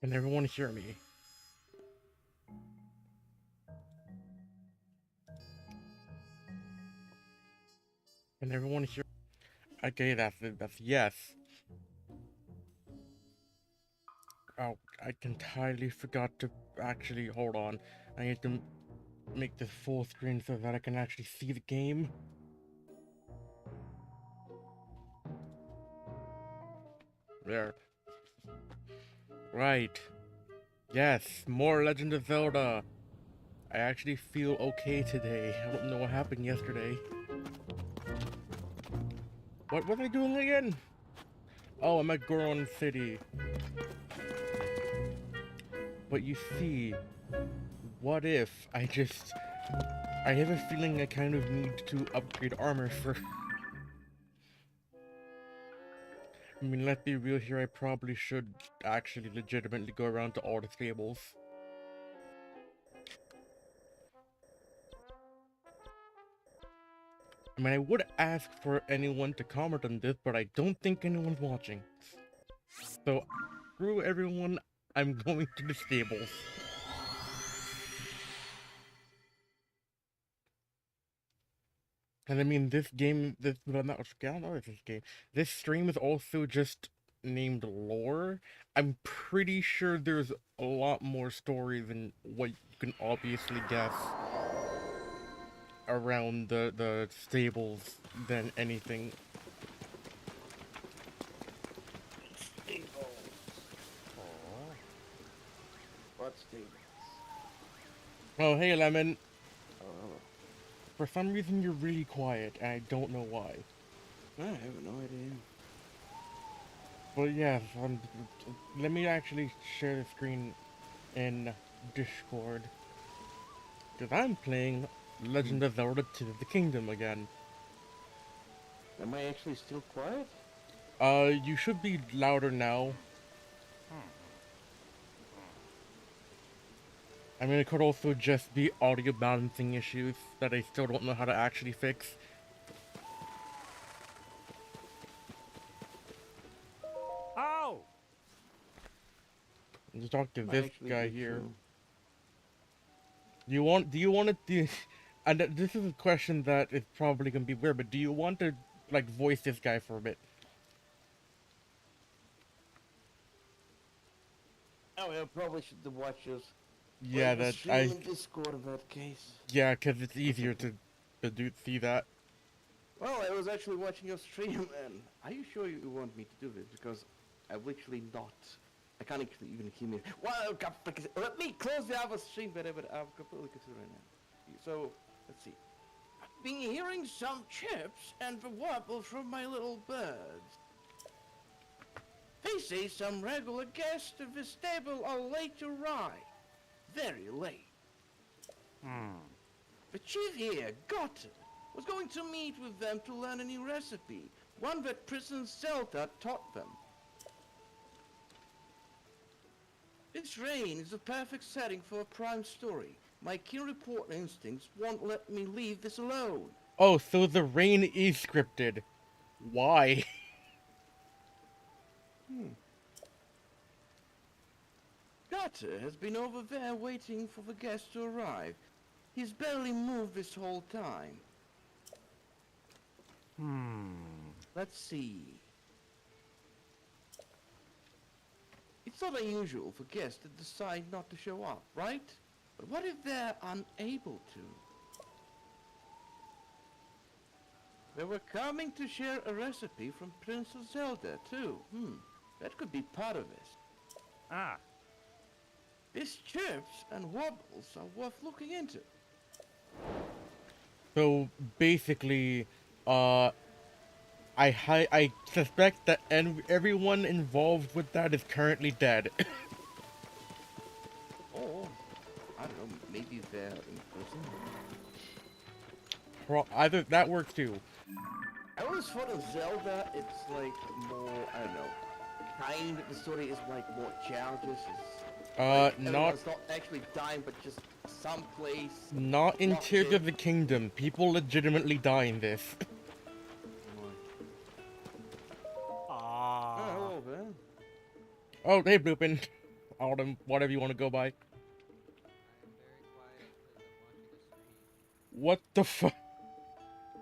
Can everyone hear me? Can everyone hear? Okay, that's yes. Oh, I entirely forgot to actually hold on. I need to make this full screen so that I can actually see the game. There. Right. Yes, more Legend of Zelda. I actually feel okay today. I don't know what happened yesterday. What was I doing again? Oh, I'm at Goron City. But you see, what if I have a feeling I kind of need to upgrade armor for. I mean, let's be real here, I probably should actually legitimately go around to all the stables. I mean, I would ask for anyone to comment on this, but I don't think anyone's watching. So, screw everyone, I'm going to the stables. And I mean, well, not, I don't know if this game, this stream is also just named lore. I'm pretty sure there's a lot more story than what you can obviously guess around the stables than anything. Stables. Oh. What stables? Oh, hey, Lemon. Oh, For some reason, you're really quiet, and I don't know why. I have no idea. But yeah, let me actually share the screen in Discord. Because I'm playing Legend of Zelda Tears of the Kingdom again. Am I actually still quiet? You should be louder now. I mean, it could also just be audio balancing issues that I still don't know how to actually fix. Oh! Let's talk to Might this actually guy be here. true. Do you want to, and this is a question that is probably gonna be weird, but do you want to, like, voice this guy for a bit? Oh, I probably should watch us. Yeah, Like the that, stream in Discord in that case. yeah, because it's easier to see that. Well, I was actually watching your stream, and are you sure you want me to do this? Because I've literally not. I can't actually even hear me. Well, let me close the other stream, but I'm completely considering right now. So, let's see. I've been hearing some chirps and the warble from my little birds. They say some regular guests of the stable are late to ride. Very late. The chief here, Gotten, was going to meet with them to learn a new recipe, one that Princess Zelda taught them. This rain is a perfect setting for a prime story. My keen report instincts won't let me leave this alone. Oh, so the rain is scripted. Why? Gutter has been over there waiting for the guests to arrive. He's barely moved this whole time. Let's see. It's not unusual for guests to decide not to show up, right? But what if they're unable to? They were coming to share a recipe from Princess Zelda, too. That could be part of this. Ah. These chirps and wobbles are worth looking into. So basically, I suspect that everyone involved with that is currently dead. Or, I don't know, maybe they're in prison. Either that works too. I always thought of Zelda, it's like more, I don't know, kind of the story is like more challenges. Like everyone's not actually dying, but just someplace. Not in locked Tears of in. the Kingdom. People legitimately die in this. Oh, Ah. hello there. Oh, hey, Bloopin. Autumn, whatever you want to go by. I'm very quiet because I'm watching a stream. What the fuck? Discord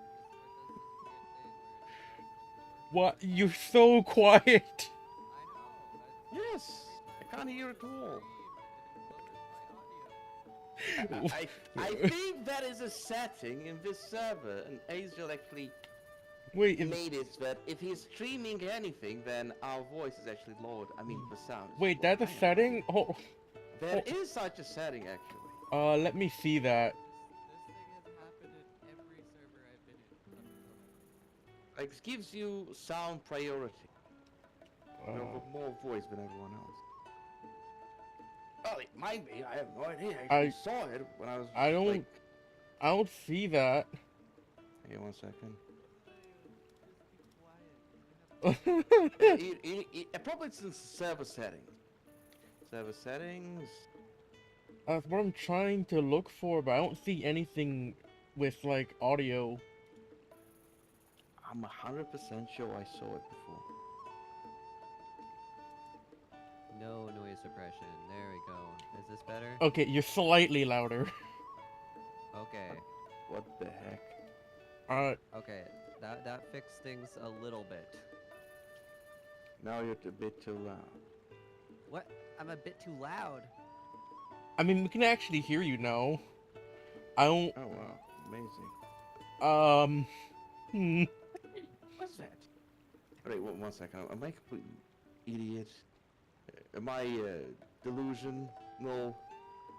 does this weird thing where it What? cuts the door. You're so quiet. I know. Yes, I can't hear at all. And it lowers my audio. I think that is a setting in this server, and Asriel actually Wait, made it that if he's streaming anything, then our voice is actually lowered. I mean, the sound. Is wait, lowered. that's a I am setting? confused. Oh, There is such a setting, actually. let me see that. This thing has happened in every server I've been in. Like, it gives you sound priority. You have more voice than everyone else. Well, it might be. I have no idea. I actually saw it when I was. I don't- Like, I don't see that. hey, 1 second. Just be quiet. Probably it's in server settings. Server settings. That's what I'm trying to look for, but I don't see anything with, like, audio. I'm 100% sure I saw it before. No noise suppression. There we go. Is this better? Okay, you're slightly louder. Okay. What the heck? Okay. That fixed things a little bit. Now you're a bit too loud. What? I'm a bit too loud. I mean, we can actually hear you now. I don't, Oh wow, amazing. What's that? Alright, 1 second. Am I a complete idiot? Am I delusion? No.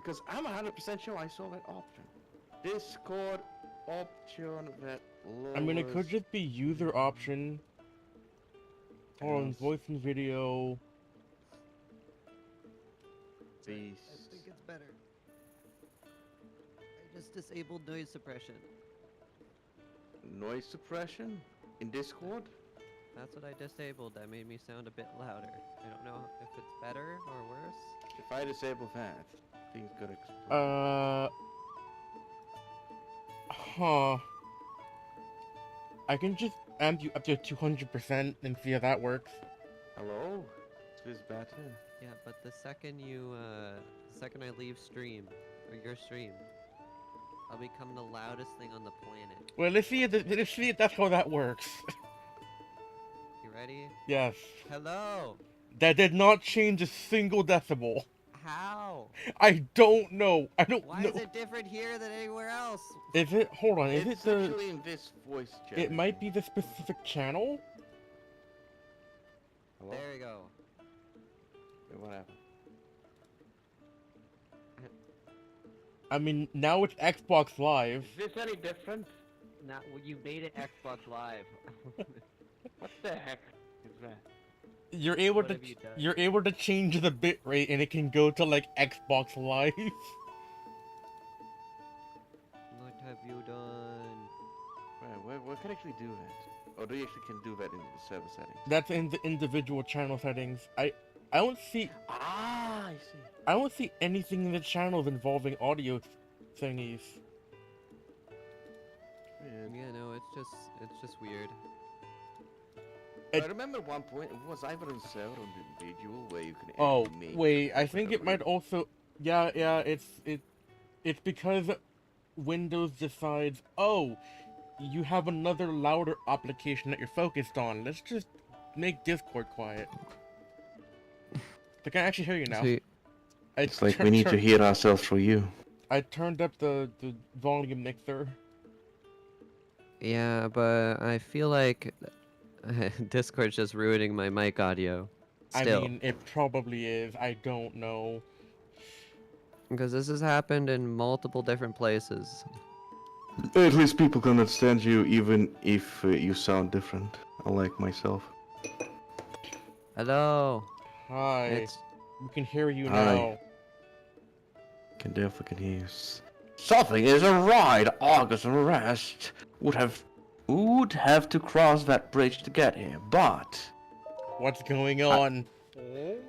Because I'm 100% sure I saw that option. Discord option that lowers... I mean, it could just be user option. Hold on, Yes. voice and video. These... I think it's better. I just disabled noise suppression. Noise suppression? In Discord? That's what I disabled. That made me sound a bit louder. I don't know if it's better or worse. If I disable that, things could explode. Huh. I can just amp you up to 200% and see how that works. Hello? Is this better? Yeah, but the second I leave stream, or your stream, I'll become the loudest thing on the planet. Well, let's see if that's how that works. You ready? Yes. Hello! That did not change a single decibel. How? I don't know. I don't Why know. is it different here than anywhere else? Is it? Hold on. Is It's it the? actually in this voice chat. It might be the specific channel. Hello? There you go. Wait, what happened? I mean, now it's Xbox Live. Is this any different? Not you made it Xbox Live. What the heck is that? You're able What to have you done? you're able to change the bitrate and it can go to like Xbox Live. What have you done? Where can I actually do that? Or do you actually can do that in the server settings? That's in the individual channel settings. I don't see Ah, I see. I don't see anything in the channels involving audio thingies. Weird. Yeah, no, it's just weird. It- I remember at one point it was either in server or individual where you can Oh, actually make wait, I think it whatever. might also yeah, it's because Windows decides, "Oh, you have another louder application that you're focused on. Let's just make Discord quiet." I can actually hear you now. Sweet. It's like we need to hear ourselves through you. I turned up the volume mixer. Yeah, but I feel like Discord's just ruining my mic audio. Still. I mean, it probably is. I don't know. Because this has happened in multiple different places. At least people can understand you even if you sound different, unlike myself. Hello. Hi. It's We can hear you Hi. now. Can definitely can hear you. Something is a ride. August and Rest would have to cross that bridge to get here, but What's going on?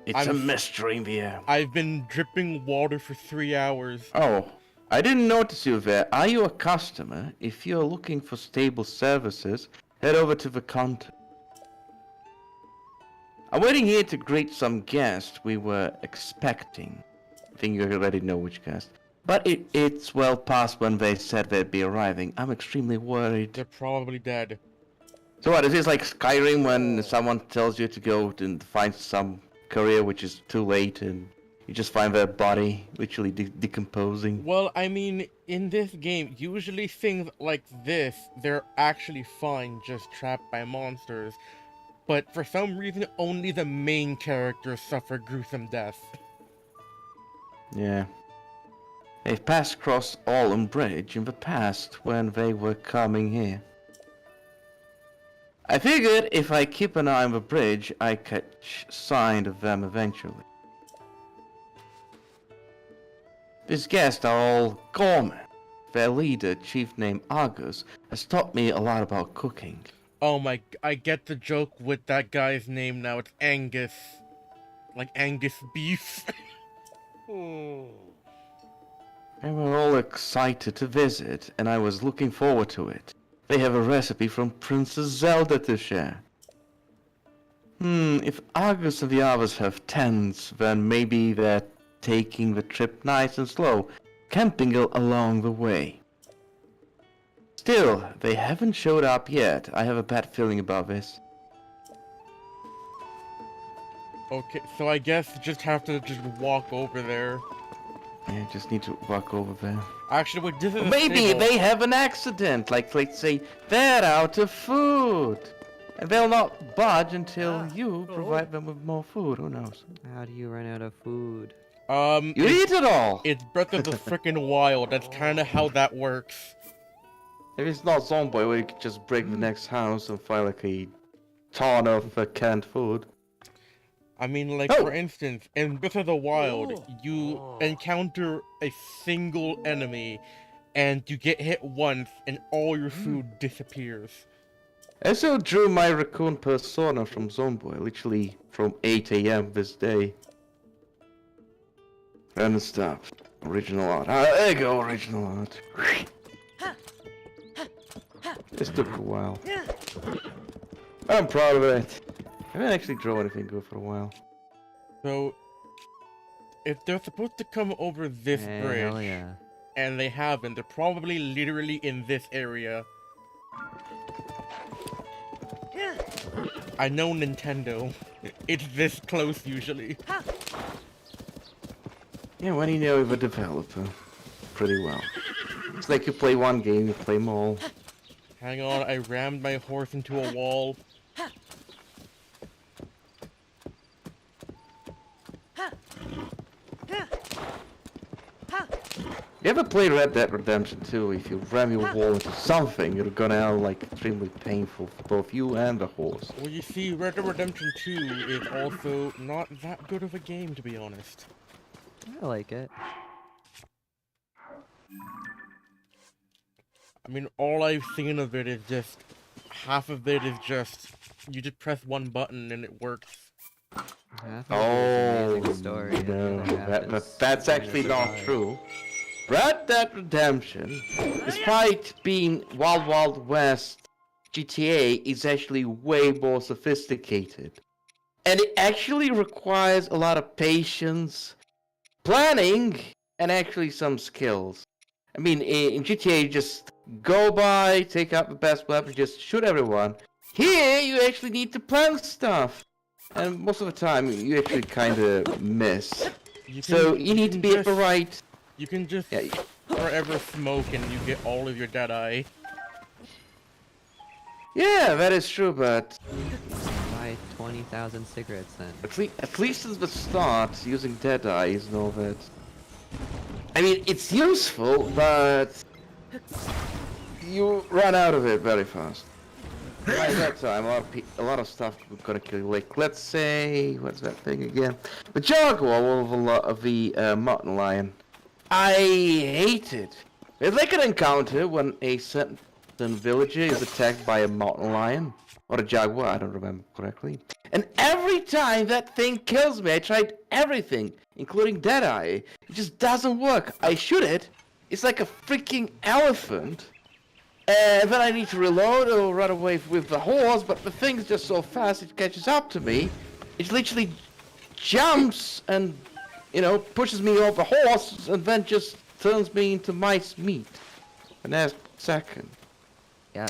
it's a I'm- mystery in the air. I've been dripping water for 3 hours. Oh, I didn't notice you there. Are you a customer? If you're looking for stable services, head over to the counter. I'm waiting here to greet some guest we were expecting. I think you already know which guest. But it's well past when they said they'd be arriving. I'm extremely worried. They're probably dead. So what, is this like Skyrim when someone tells you to go and find some career which is too late and you just find their body literally decomposing? Well, I mean, in this game, usually things like this, they're actually fine, just trapped by monsters. But for some reason, only the main characters suffer gruesome death. Yeah. They've passed across Allum Bridge in the past when they were coming here. I figured if I keep an eye on the bridge, I catch sight of them eventually. These guests are all gourmet. Their leader, chief named Argus, has taught me a lot about cooking. Oh my, I get the joke with that guy's name now, it's Angus. Like Angus beef. And we're all excited to visit, and I was looking forward to it. They have a recipe from Princess Zelda to share. If Argus and the others have tents, then maybe they're taking the trip nice and slow, camping along the way. Still, they haven't showed up yet. I have a bad feeling about this. Okay, so I guess you just have to just walk over there. Yeah, just need to walk over there. Actually, wait, this is a Maybe stable. they have an accident, like let's say they're out of food. And they'll not budge until you provide them with more food, who knows? How do you run out of food? You eat it all! It's Breath of the frickin' Wild, that's kinda how that works. If it's not Zombie, where you could just break the next house and find like a ton of canned food. I mean, like, for instance, in Breath of the Wild, you encounter a single enemy, and you get hit once, and all your food disappears. I also drew my raccoon persona from Zomboy, literally from 8 AM this day. And stop. Original art. Ah, there you go, original art. This took a while. I'm proud of it. I haven't actually drawn anything good for a while. So, if they're supposed to come over this bridge, Hell yeah. and they haven't, they're probably literally in this area. I know Nintendo. It's this close usually. Yeah, when you know the developer pretty well. It's like you play one game, you play them all. Hang on, I rammed my horse into a wall. You ever play Red Dead Redemption 2? If you ram your wall into something, you're gonna like extremely painful for both you and the horse. Well, you see, Red Dead Redemption 2 is also not that good of a game, to be honest. I like it. I mean, all I've seen of it is just... half of it is just... you just press one button and it works. I thought it was an amazing story. no, That that's actually not true. Red Dead Redemption, despite being Wild Wild West, GTA is actually way more sophisticated. And it actually requires a lot of patience, planning, and actually some skills. I mean, in GTA, you just go by, take out the best weapon, just shoot everyone. Here, you actually need to plan stuff. And most of the time, you actually kind of miss. So you need to be at the right... You can just Yeah. forever smoke and you get all of your Deadeye. Yeah, that is true, but Buy 20,000 cigarettes then. at least at the start, using Deadeye is no that. I mean, it's useful, but you run out of it very fast. By that time, a lot of stuff was gonna kill you. Like, let's say, what's that thing again? The jaguar of the mountain lion. I hate it. It's like an encounter when a certain villager is attacked by a mountain lion. Or a jaguar, I don't remember correctly. And every time that thing kills me, I tried everything, including Deadeye. It just doesn't work. I shoot it, it's like a freaking elephant. And then I need to reload or run away with the horse, but the thing's just so fast it catches up to me. It literally jumps and, pushes me off a horse and then just turns me into mice meat. The next second. Yeah.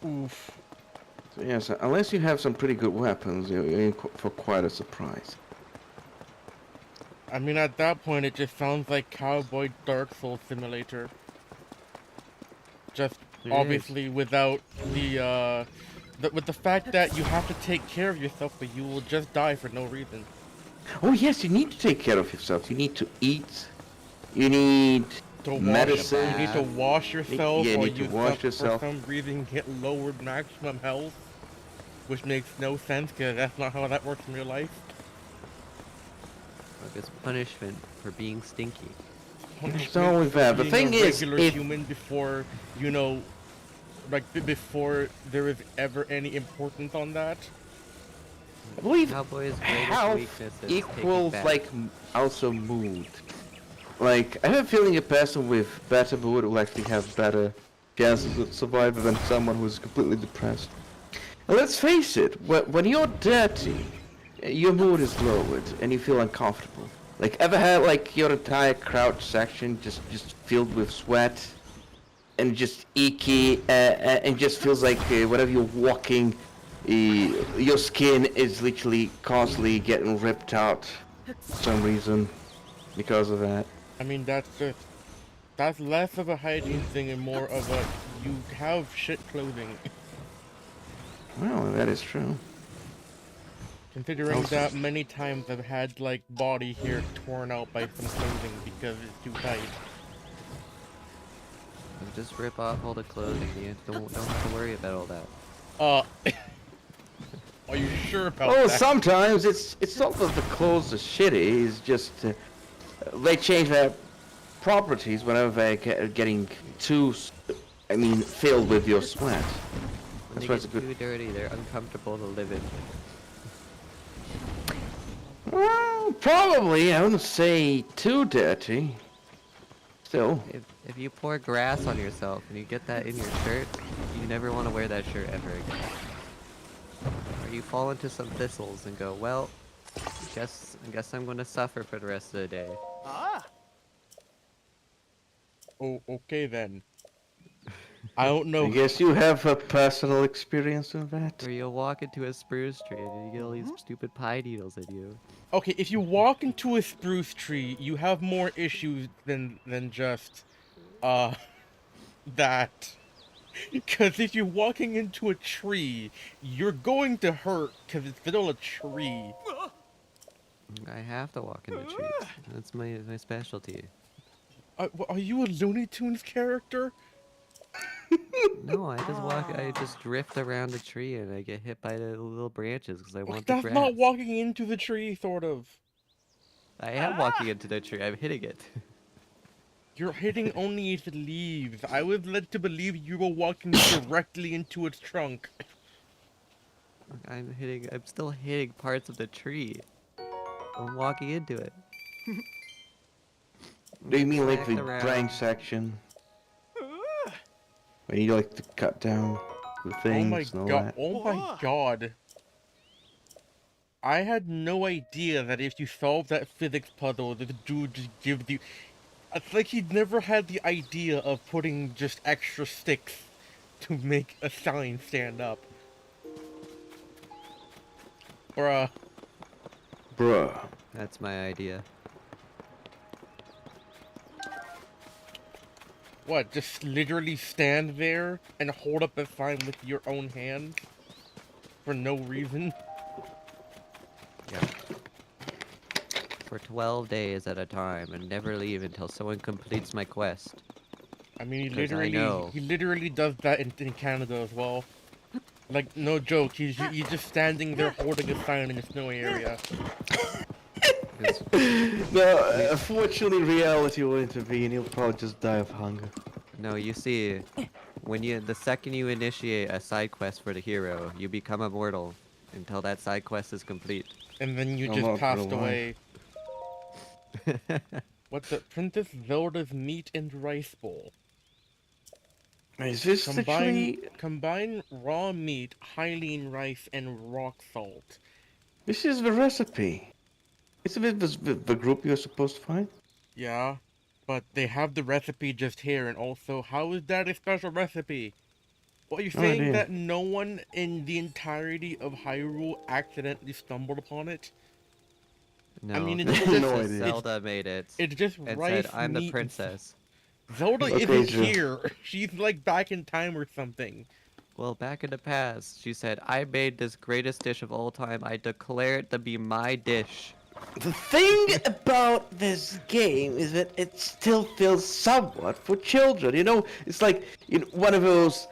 Oof. So yes, unless you have some pretty good weapons, you're in for quite a surprise. I mean, at that point, it just sounds like Cowboy Dark Souls Simulator. Just It is. obviously without with the fact that you have to take care of yourself, but you will just die for no reason. Oh yes, you need to take care of yourself. You need to eat. You need To wash, medicine. you need to wash yourself, Yeah, you or need to you wash yourself. for some reason get lowered maximum health, which makes no sense because that's not how that works in real life. Like it's punishment for being stinky. It's always that. The Being thing a is, regular human before before there is ever any importance on that. I believe Cowboy's greatest health weakness is equals taking like also mood. Like I have a feeling a person with better mood will actually have better chances of survival than someone who's completely depressed. And let's face it, when you're dirty, your mood is lowered and you feel uncomfortable. Like ever had like your entire crouch section just filled with sweat and just icky and just feels like whenever you're walking, your skin is literally constantly getting ripped out for some reason because of that. I mean, that's less of a hygiene thing and more of a you have shit clothing. Well, that is true. Considering Also- that many times I've had like body hair torn out by some clothing because it's too tight. Just rip off all the clothing. You don't have to worry about all that. Are you sure about Oh, that? sometimes it's not that the clothes are shitty. It's just they change their properties whenever they're getting too, filled with your sweat. When That's they why get it's a good. too dirty, they're uncomfortable to live in. Well, probably. I wouldn't say too dirty. Still. If you pour grass on yourself and you get that in your shirt, you never want to wear that shirt ever again. Or you fall into some thistles and go, well, I guess I'm going to suffer for the rest of the day. Oh, okay then. I don't know. I guess you have a personal experience with that. Or you'll walk into a spruce tree and you get all these stupid pine needles in you. Okay, if you walk into a spruce tree, you have more issues than just that. Because if you're walking into a tree, you're going to hurt because it's still a tree. I have to walk into trees. That's my specialty. Are you a Looney Tunes character? No, I just drift around a tree and I get hit by the little branches because I want the That's grass. not walking into the tree, sort of. I am walking into the tree. I'm hitting it. You're hitting only its leaves. I was led to believe you were walking directly into its trunk. I'm still hitting parts of the tree. I'm walking into it. Do you mean like the Smacked around. branch section? When you like to cut down the things Oh my and all god! that? Oh my god! I had no idea that if you solve that physics puzzle, this dude just gives you. It's like he'd never had the idea of putting just extra sticks to make a sign stand up. Bruh. Bruh. That's my idea. What, just literally stand there and hold up a sign with your own hand? For no reason? Yeah. For 12 days at a time and never leave until someone completes my quest. I mean, 'Cause I know. he literally does that in Canada as well. Like, no joke, he's just standing there holding a sign in a snowy area. 'Cause No, unfortunately reality will intervene. You'll probably just die of hunger. no, you see, the second you initiate a side quest for the hero, you become immortal until that side quest is complete. And then you I'm just not passed gonna lie. away. What's the Princess Zelda's meat and rice bowl? Is this Combine literally... combine raw meat, Hylian rice, and rock salt. This is the recipe. Isn't it the group you're supposed to find? Yeah, but they have the recipe just here, and also, how is that a special recipe? What are you No saying idea. that no one in the entirety of Hyrule accidentally stumbled upon it? I No, mean, the it's just No Princess idea. Zelda made it it's just and said, rice, "I'm the meat, and princess." Zelda Okay, isn't true. here. She's like back in time or something. Well, back in the past, she said, "I made this greatest dish of all time. I declare it to be my dish." The thing about this game is that it still feels somewhat for children. You know, it's like one of those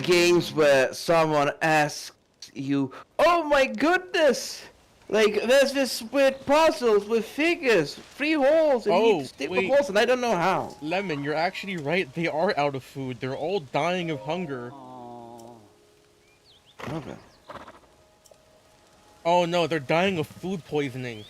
games where someone asks you, "Oh my goodness! Like there's this weird puzzles with figures, 3 holes, and you need to Oh, stick the wait, holes, and I don't know how." Lemon, you're actually right. They are out of food. They're all dying of hunger. Okay. Oh no, they're dying of food poisoning.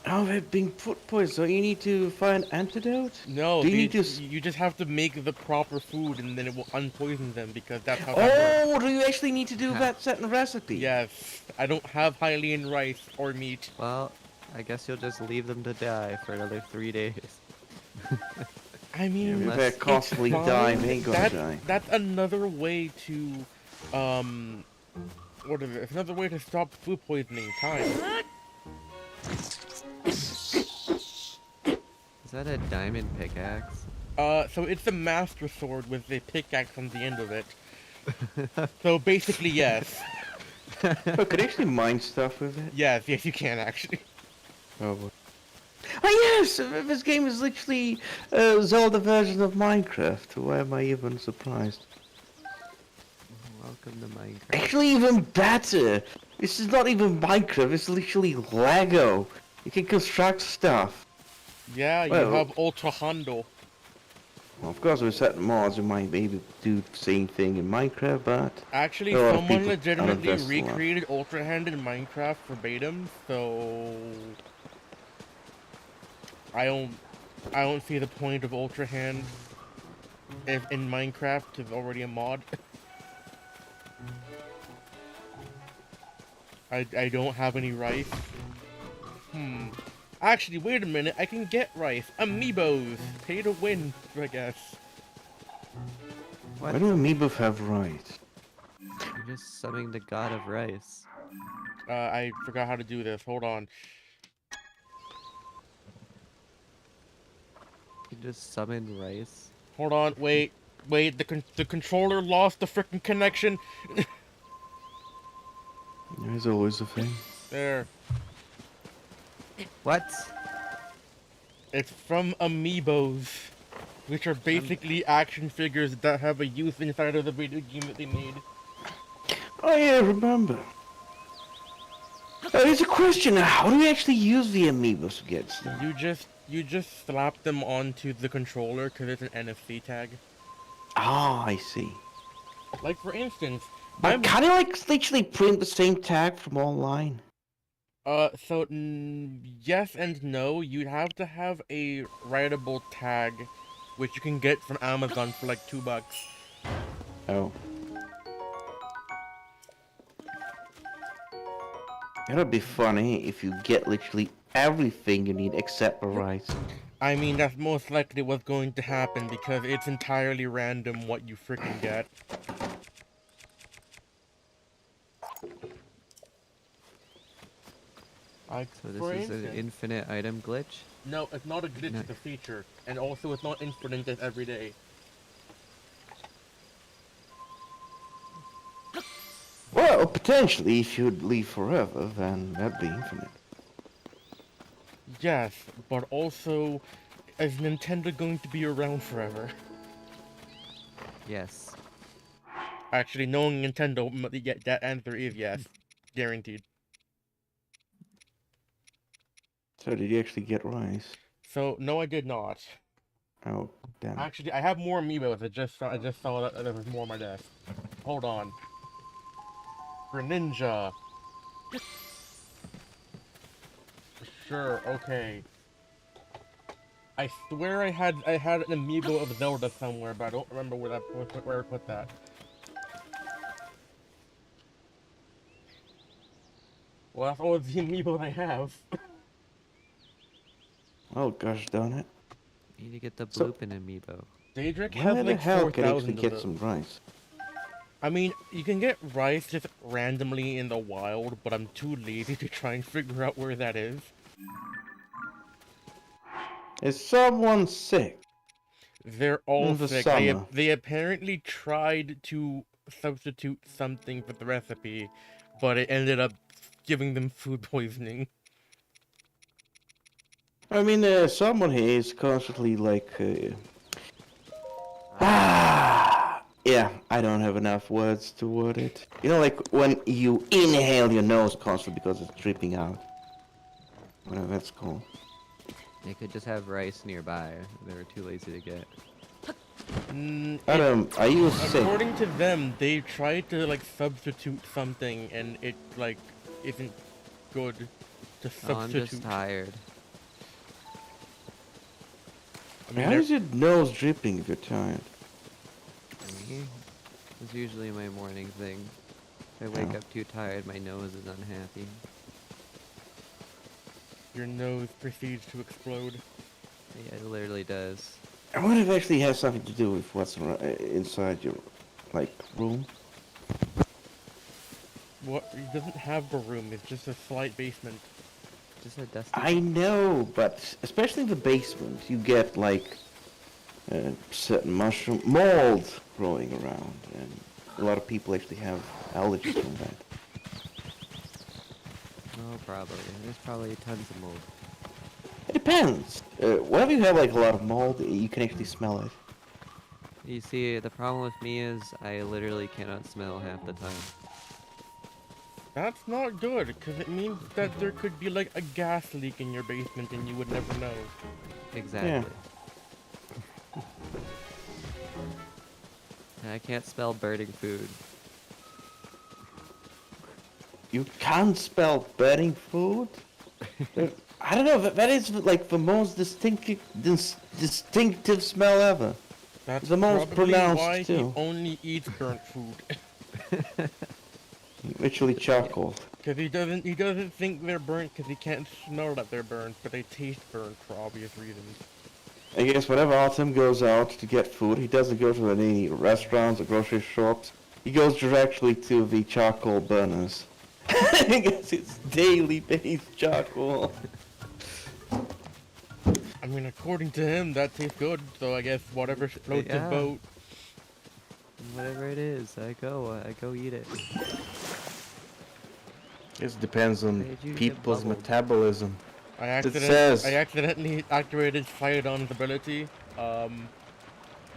Oh, they're being food poisoned. So you need to find antidote. No, Do you need to? you just have to make the proper food and then it will unpoison them because that's how that works. Oh, do you actually need to do Ha. that certain recipe? Yes, I don't have Hylian rice or meat. Well, I guess you'll just leave them to die for another 3 days. I Yeah, mean, if Unless- they're it's constantly fine. dying, they ain't gonna die. That's another way to, what is it? It's another way to stop food poisoning. Time. Is that a diamond pickaxe? So it's a master sword with a pickaxe on the end of it. So basically, yes. Oh, could I actually mine stuff with it? Yes, you can actually. Oh, yes! This game is literally a Zelda version of Minecraft. Why am I even surprised? Welcome to Minecraft. Actually, even better! This is not even Minecraft, it's literally Lego. You can construct stuff. Yeah, you Well- have Ultra Hondo. Well, of course, with certain mods, you might be able to do the same thing in Minecraft, but... Actually, A lot of someone people legitimately invest a lot. recreated Ultra Hand in Minecraft verbatim, so I don't see the point of Ultra Hand if in Minecraft is already a mod. I don't have any rice. Actually, wait a minute, I can get rice. Amiibos! Pay to win, I guess. Why do Amiibos have rights? You're just summoning the god of rice. I forgot how to do this, hold on. You just summon rice. Hold on, wait, the controller lost the frickin' connection. There's always a thing. There. What? It's from Amiibos, which are basically action figures that have a youth inside of the video game that they made. Oh yeah, remember. There's a question now. How do we actually use the Amiibos to get stuff? You just slap them onto the controller because it's an NFC tag. Ah, I see. Like for instance, But can you like literally print the same tag from online? so yes and no. You'd have to have a writable tag, which you can get from Amazon for like $2. Oh. It'd be funny if you get literally everything you need except the rice. I mean, that's most likely what's going to happen because it's entirely random what you freaking get. So For this is an instance- infinite item glitch? No, it's not a glitch, No. it's a feature. And also it's not infinite as every day. Well, potentially, if you'd leave forever, then that'd be infinite. Yes, but also, is Nintendo going to be around forever? Yes. Actually, knowing Nintendo, yeah, that answer is yes. Guaranteed. So did you actually get rice? So, no I did not. Oh, damn. Actually, I have more amiibos, I just saw that there was more on my desk. Hold on. Greninja. Sure, okay. I swear I had an amiibo of Zelda somewhere, but I don't remember where I put that. Well, that's all the amiibo I have. Oh gosh darn it. You need to get the So- Bloopin amiibo. Daedric has Where the like hell can I actually 4,000 of get them. some rice? I mean, you can get rice just randomly in the wild, but I'm too lazy to try and figure out where that is. Is someone sick? They're all In the sick. summer. They apparently tried to substitute something for the recipe, but it ended up giving them food poisoning. I mean, someone here is constantly like, yeah, I don't have enough words to word it. You know, like when you inhale your nose constantly because it's dripping out. Whatever that's called. They could just have rice nearby. They were too lazy to get. Mm, Are you sick? according to them, they tried to like substitute something, and it like isn't good to Oh, I'm substitute. just tired. I mean, How is your nose dripping if you're tired? Me? It's usually my morning thing. If I wake Oh. up too tired, my nose is unhappy. your nose proceeds to explode. Yeah, it literally does. I wonder if it actually has something to do with what's inside your, like, room. What? It doesn't have a room. It's just a slight basement. Just a dusty. I know, but especially in the basement, you get like certain mushroom mold growing around, and a lot of people actually have allergies from that. Oh, probably. There's probably tons of mold. It depends. Whenever you have like a lot of mold, you can actually smell it. You see, the problem with me is I literally cannot smell half the time. That's not good, because it means that there could be like a gas leak in your basement and you would never know. Exactly. And I can't smell burning food. You can't smell burning food. I don't know. That is like the most distinctive smell ever. That's The most probably pronounced, why too. he only eats burnt food. Literally charcoal. Because he doesn't think they're burnt because he can't smell that they're burnt, but they taste burnt for obvious reasons. I guess whenever Autumn goes out to get food, he doesn't go to any restaurants or grocery shops. He goes directly to the charcoal burners. I guess it's daily based charcoal. I mean, according to him, that tastes good, so I guess whatever floats his Yeah. boat. Whatever it is, I go eat it. It depends on Why did you get people's bubbled? metabolism. I says- accidentally activated Sidon's ability.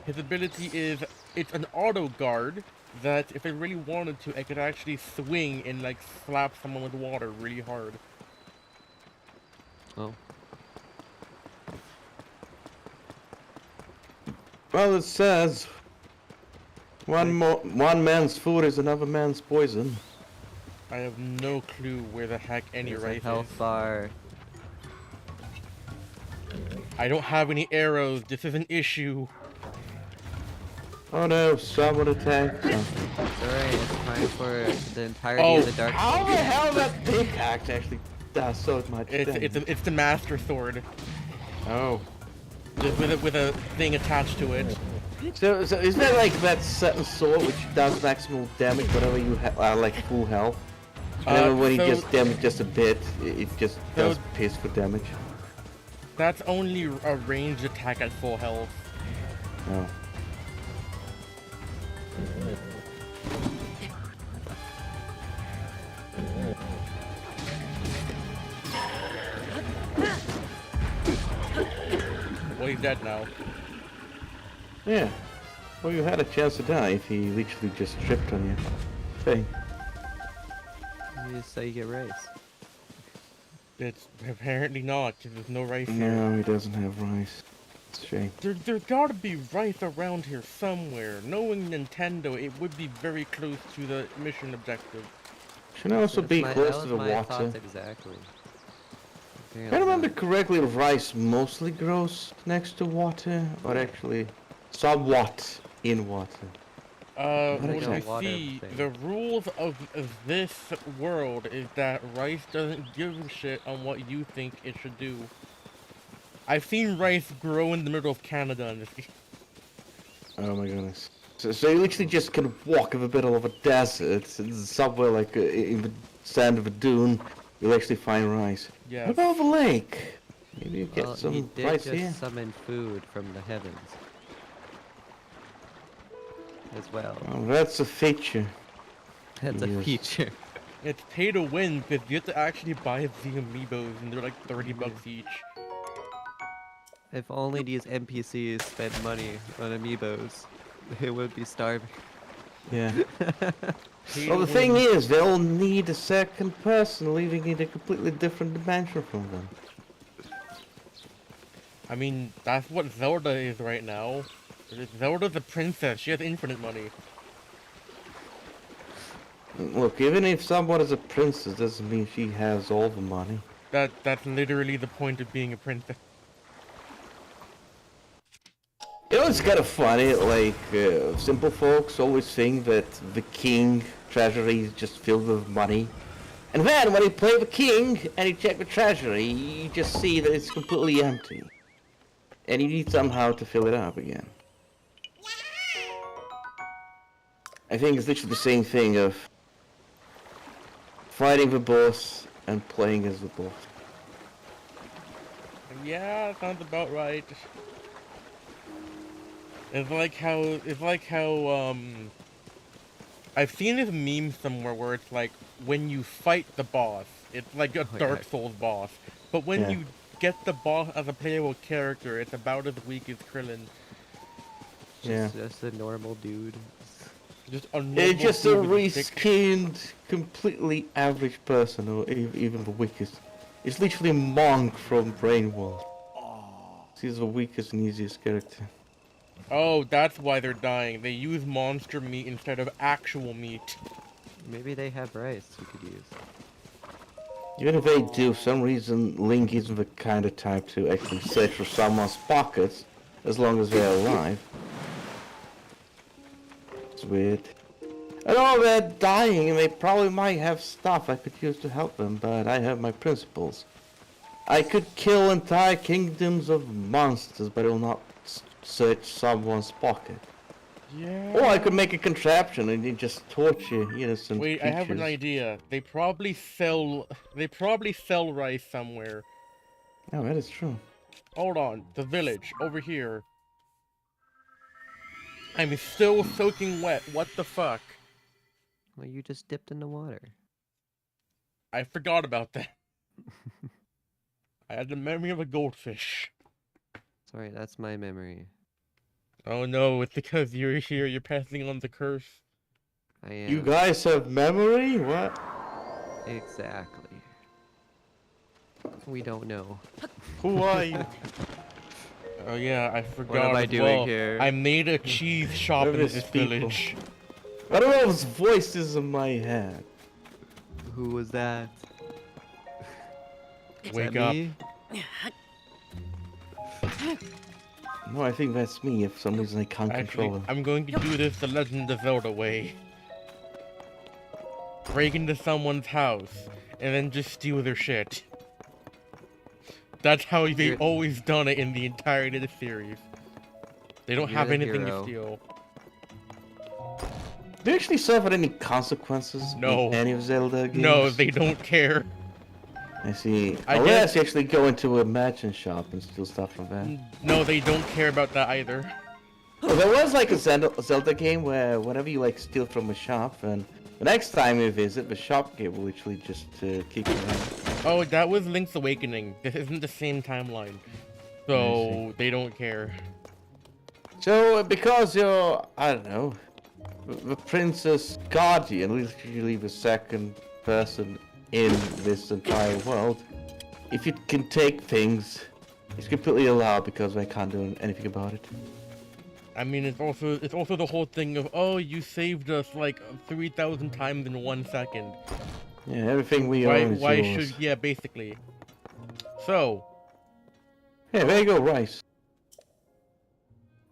His ability is, it's an auto guard that if I really wanted to, I could actually swing and like slap someone with water really hard. Oh. Well, it says one man's food is another man's poison. I have no clue where the heck any There's a rice health is. bar. I don't have any arrows. This is an issue. Oh no, someone attacked. It's alright, it's time for the entirety Oh, of the dark. How the hell that pickaxe actually does so much damage? It's the master sword, Oh. just with a thing attached to it. So isn't that like that certain sword which does maximum damage whenever you have like full health? Whenever when so- you just damage just a bit, it just so- does piss for damage. That's only a ranged attack at full health. Oh. Well, he's dead now. Yeah. Well, you had a chance to die if he literally just tripped on you. Hey. You just say you get rice. It's apparently not, 'cause there's no rice here. No, he doesn't have rice. It's a shame. There's gotta be rice around here somewhere. Knowing Nintendo, it would be very close to the mission objective. Should also be That close was to the my water. thoughts exactly. If I remember correctly, rice mostly grows next to water, or actually somewhat in water. Not Well, you exactly. water see, thing. the rules of this world is that rice doesn't give a shit on what you think it should do. I've seen rice grow in the middle of Canada in this game. Oh my goodness. So you literally just can walk in the middle of a desert, somewhere like in the sand of a dune, you'll actually find rice. Yes. What about the lake? Maybe you get Well, he some did rice just here. summon food from the heavens. As well. Oh, that's a feature. That's a Yes. feature. It's pay to win because you have to actually buy the amiibos and they're like 30 bucks each. If only these NPCs spent money on amiibos, they would be starving. Yeah. Pay Well, to the thing win. is, they'll need a second person living in a completely different dimension from them. I mean, that's what Zelda is right now. Zelda's a princess. She has infinite money. Look, even if someone is a princess, doesn't mean she has all the money. That's literally the point of being a princess. You know, it's kind of funny, like, simple folks always think that the king treasury is just filled with money. And then when you play the king and you check the treasury, you just see that it's completely empty. And you need somehow to fill it up again. I think it's literally the same thing of fighting the boss and playing as the boss. Yeah, sounds about right. It's like how I've seen this meme somewhere where it's like when you fight the boss, it's like a Oh, Dark yeah. Souls boss. But when Yeah. you get the boss as a playable character, it's about as weak as Krillin. Yeah. Just a normal dude. Just a normal It's just a dude with a dick. reskinned, completely average person, or even the weakest. It's literally a monk from Brainworld. He's the weakest and easiest character. Oh, that's why they're dying. They use monster meat instead of actual meat. Maybe they have rice we could use. Even if they do, for some reason Link isn't the kind of type to actually search for someone's pockets as long as they're alive. It's weird. I know they're dying and they probably might have stuff I could use to help them, but I have my principles. I could kill entire kingdoms of monsters, but I will not search someone's pocket. Yeah. Or I could make a contraption and then just torture innocent Wait, creatures. I have an idea. They probably sell rice somewhere. Oh, that is true. Hold on, the village over here. I'm still soaking wet. What the fuck? Well, you just dipped in the water. I forgot about that. I had the memory of a goldfish. Sorry, that's my memory. Oh no, it's because you're here. You're passing on the curse. I am. You guys have memory? What? Exactly. We don't know. Who are you? Oh yeah, I forgot. What am I as doing well. here? I made a cheese shop in Nervous this people. village. I don't know those voices in my head. Who was that? Is Wake that up. me? No, I think that's me. If for some reason I can't Actually, control him. I'm going to do this the Legend of Zelda way. Break into someone's house, and then just steal their shit. That's how they've You're- always done it in the entirety of the series. They don't You're have the anything hero. to steal. Do you actually suffer any consequences No. in any of Zelda games? No, they don't care. I see. I Unless guess- you actually go into a merchant shop and steal stuff from there. No, they don't care about that either. Well, there was like a Zelda game where whenever you like steal from a shop, and the next time you visit, the shopkeeper will literally just kick you out. Oh, that was Link's Awakening. This isn't the same timeline. So, they don't care. So, because you're, I don't know, the princess guardian, literally the second person in this entire world, if you can take things, it's completely allowed because I can't do anything about it. I mean, it's also the whole thing of, oh, you saved us like 3,000 times in 1 second. Yeah, everything we own is Why yours. should, yeah, basically. So, Hey, there you go, rice.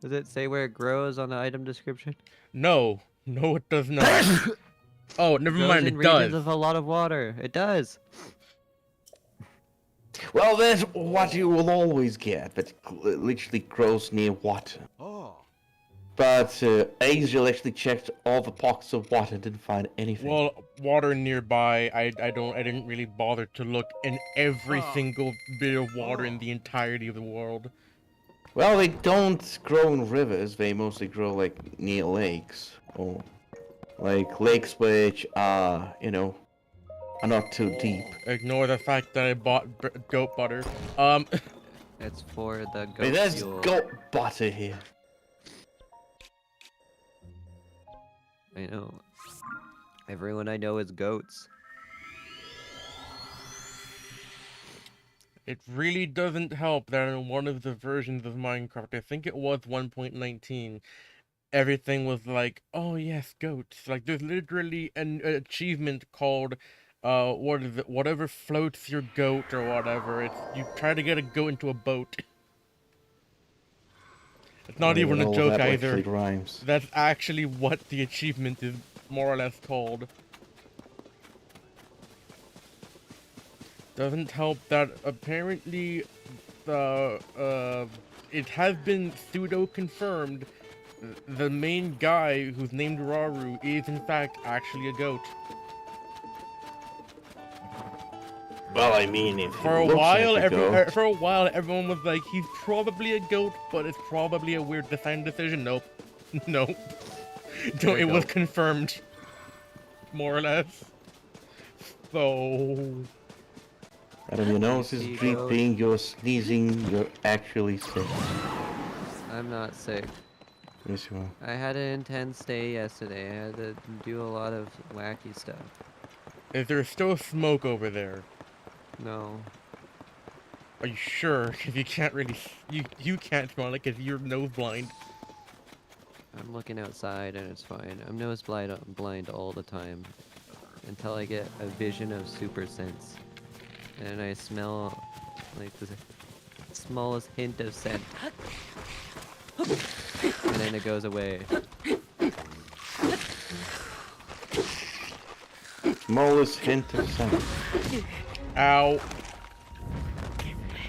Does it say where it grows on the item description? no, it does not. Oh, never Grows mind, in it regions does. of a lot of water. It does. Well, that's what you will always get, but it literally grows near water. Oh. But Asriel actually checked all the pockets of water and didn't find anything. Well, water nearby, I didn't really bother to look in every single bit of water in the entirety of the world. Well, they don't grow in rivers. They mostly grow like near lakes, or like lakes which are, are not too deep. Ignore the fact that I bought goat butter. It's for the Wait, goat there's fuel. goat butter here. I know. Everyone I know is goats. It really doesn't help that in one of the versions of Minecraft, I think it was 1.19, everything was like, oh yes, goats. Like, there's literally an achievement called, what is it? Whatever floats your goat or whatever. It's, you try to get a goat into a boat. It's not even a All joke that either. actually rhymes. That's actually what the achievement is more or less called. Doesn't help that apparently it has been pseudo confirmed the main guy who's named Raru is in fact actually a goat. Well, I mean, if For a while, everyone was like, he's probably a goat, but it's probably a weird design decision. Nope. Nope. No, it was confirmed. More or less. So... out of your nose is dripping, you're sneezing, you're actually sick. I'm not sick. Yes, you are. I had an intense day yesterday. I had to do a lot of wacky stuff. Is there still smoke over there? No. Are you sure? Because you can't really... You can't smell it because you're nose blind. I'm looking outside and it's fine. I'm nose blind all the time. Until I get a vision of super sense. And I smell like the smallest hint of scent. And then it goes away. Smallest hint of scent. Ow.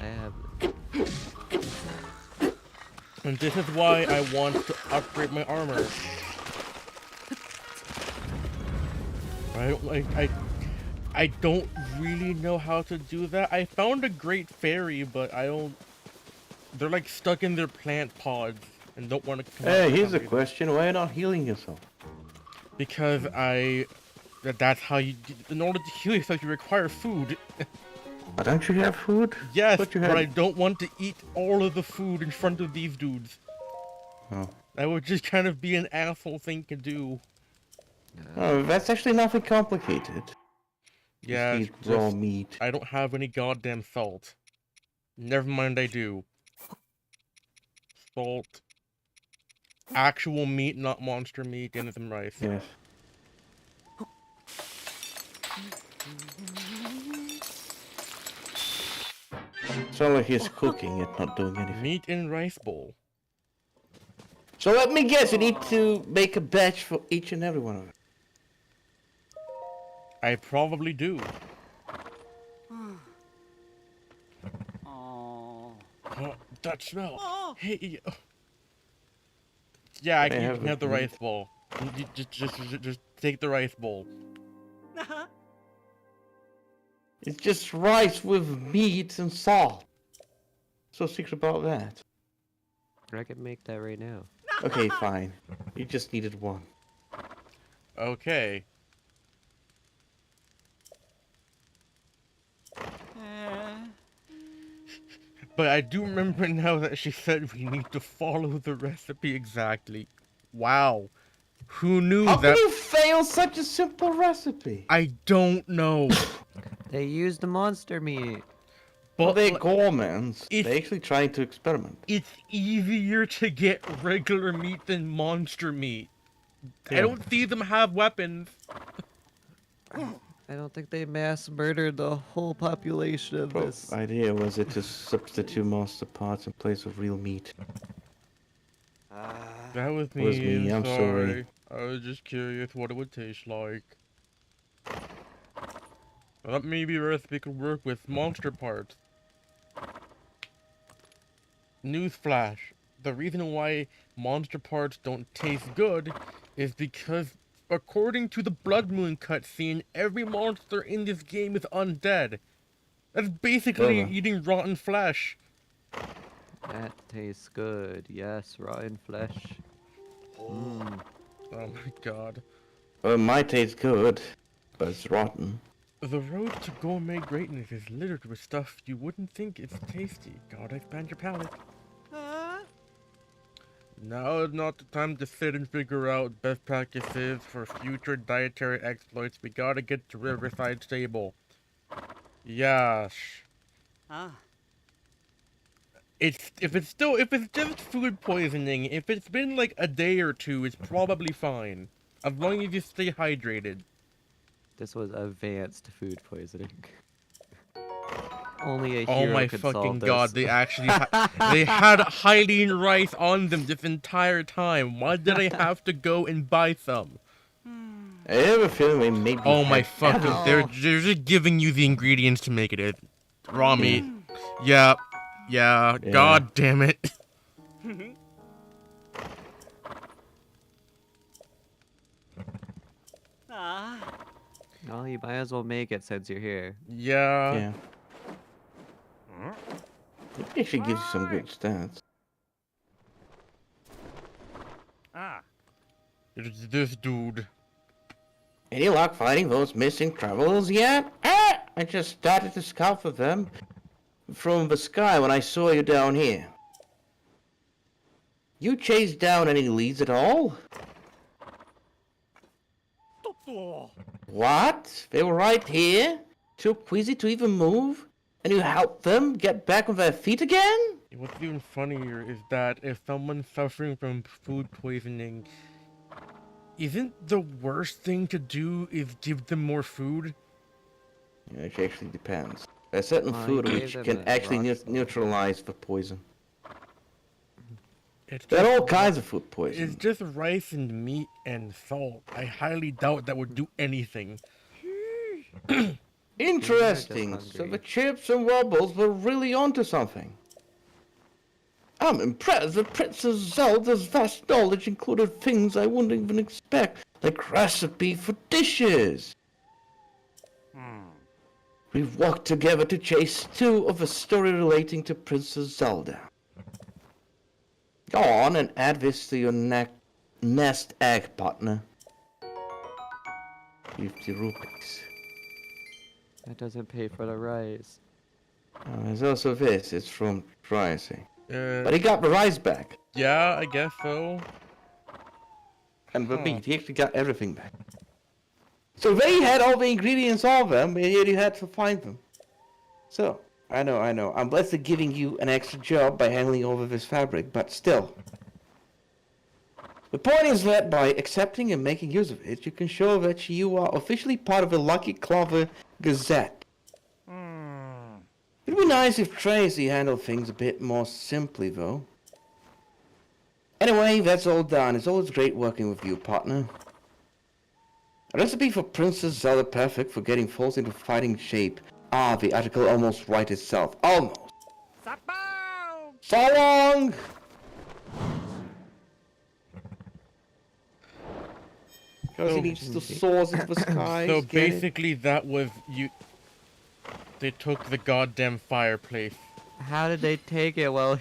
I have... And this is why I want to upgrade my armor. I don't really know how to do that. I found a great fairy, but I don't... They're like stuck in their plant pods and don't want to come out Hey, for here's some a reason. question. Why are you not healing yourself? Because that's how you... In order to heal yourself, you require food. Oh, don't you have food? Yes, Thought you but had- I don't want to eat all of the food in front of these dudes. Oh. That would just kind of be an asshole thing to do. Oh, that's actually nothing complicated. Yeah, Just it's eat raw just- meat. I don't have any goddamn salt. Never mind, I do. Salt. Actual meat, not monster meat, and some rice. Yes. Sound like he's cooking and not doing anything. Meat and rice bowl. So let me guess, you need to make a batch for each and every one of them. I probably do. Oh. Oh, that smell. Hey. Yeah, Can I you have can a have the plate? rice bowl. Just take the rice bowl. It's just rice with meat and salt. So secret about that. I can make that right now. Okay, fine. You just needed one. Okay. But I do remember now that she said we need to follow the recipe exactly. Wow. Who knew How that? can you fail such a simple recipe? I don't know. They used the monster meat. Well, But they're like, gourmands. if- They're actually trying to experiment. it's easier to get regular meat than monster meat. I Yeah. don't see them have weapons. I don't think they mass murdered the whole population of Bro, this. idea was it to substitute monster parts in place of real meat. That was Was me. me, I'm sorry. I was just curious what it would taste like. That may be a recipe could work with monster parts. Newsflash. The reason why monster parts don't taste good is because, according to the Blood Moon cutscene, every monster in this game is undead. That's basically Brother. eating rotten flesh. That tastes good. Yes, rotten flesh. Mmm. Oh my god. Well, it might taste good, but it's rotten. The road to gourmet greatness is littered with stuff you wouldn't think is tasty. Gotta expand your palate. Now is not the time to sit and figure out best practices for future dietary exploits. We gotta get to Riverside Stable. Yes. If it's just food poisoning, if it's been like a day or two, it's probably fine. As long as you stay hydrated. This was advanced food poisoning. Only a Oh hero my could fucking solve god, this. they actually they had Hylian rice on them this entire time. Why did I have to go and buy some? I have a feeling they maybe. Oh my had fucking, Ow. they're just giving you the ingredients to make it raw meat. Yeah, Yeah. god damn it. Well, you might as well make it since you're here. Yeah. Yeah. It actually gives you some good stats. It's this dude. Any luck finding those missing travelers yet? I just started to scout for them from the sky when I saw you down here. You chased down any leads at all? What? They were right here? Too queasy to even move? And you helped them get back on their feet again? What's even funnier is that if someone's suffering from food poisoning, isn't the worst thing to do is give them more food? Yeah, it actually depends. There's certain Well, food you which gave can them a actually rock salt. neutralize the poison. It's There are just all kinds of food poison. It's just rice and meat and salt. I highly doubt that would do anything. Interesting. just So hungry. the chips and wobbles were really onto something. I'm impressed that Princess Zelda's vast knowledge included things I wouldn't even expect, like recipe for dishes. We've worked together to chase two of a story relating to Princess Zelda. Go on and add this to your nest egg, partner. 50 rupees. That doesn't pay for the rice. There's also this. It's from Tracy. But Uh, he got the rice back. yeah, I guess so. And the Huh. meat. He actually got everything back. So they had all the ingredients on them, and yet you had to find them. So, I know. I'm blessed at giving you an extra job by handling all of this fabric, but still. The point is that by accepting and making use of it, you can show that you are officially part of the Lucky Clover Gazette. It'd be nice if Tracy handled things a bit more simply, though. Anyway, that's all done. It's always great working with you, partner. A recipe for Princess Zelda perfect for getting falls into fighting shape. Ah, the article almost right itself. Almost. So long! Because he So- needs the swords into the skies. So get it? basically, that was you. They took the goddamn fireplace. How did they take it? Well,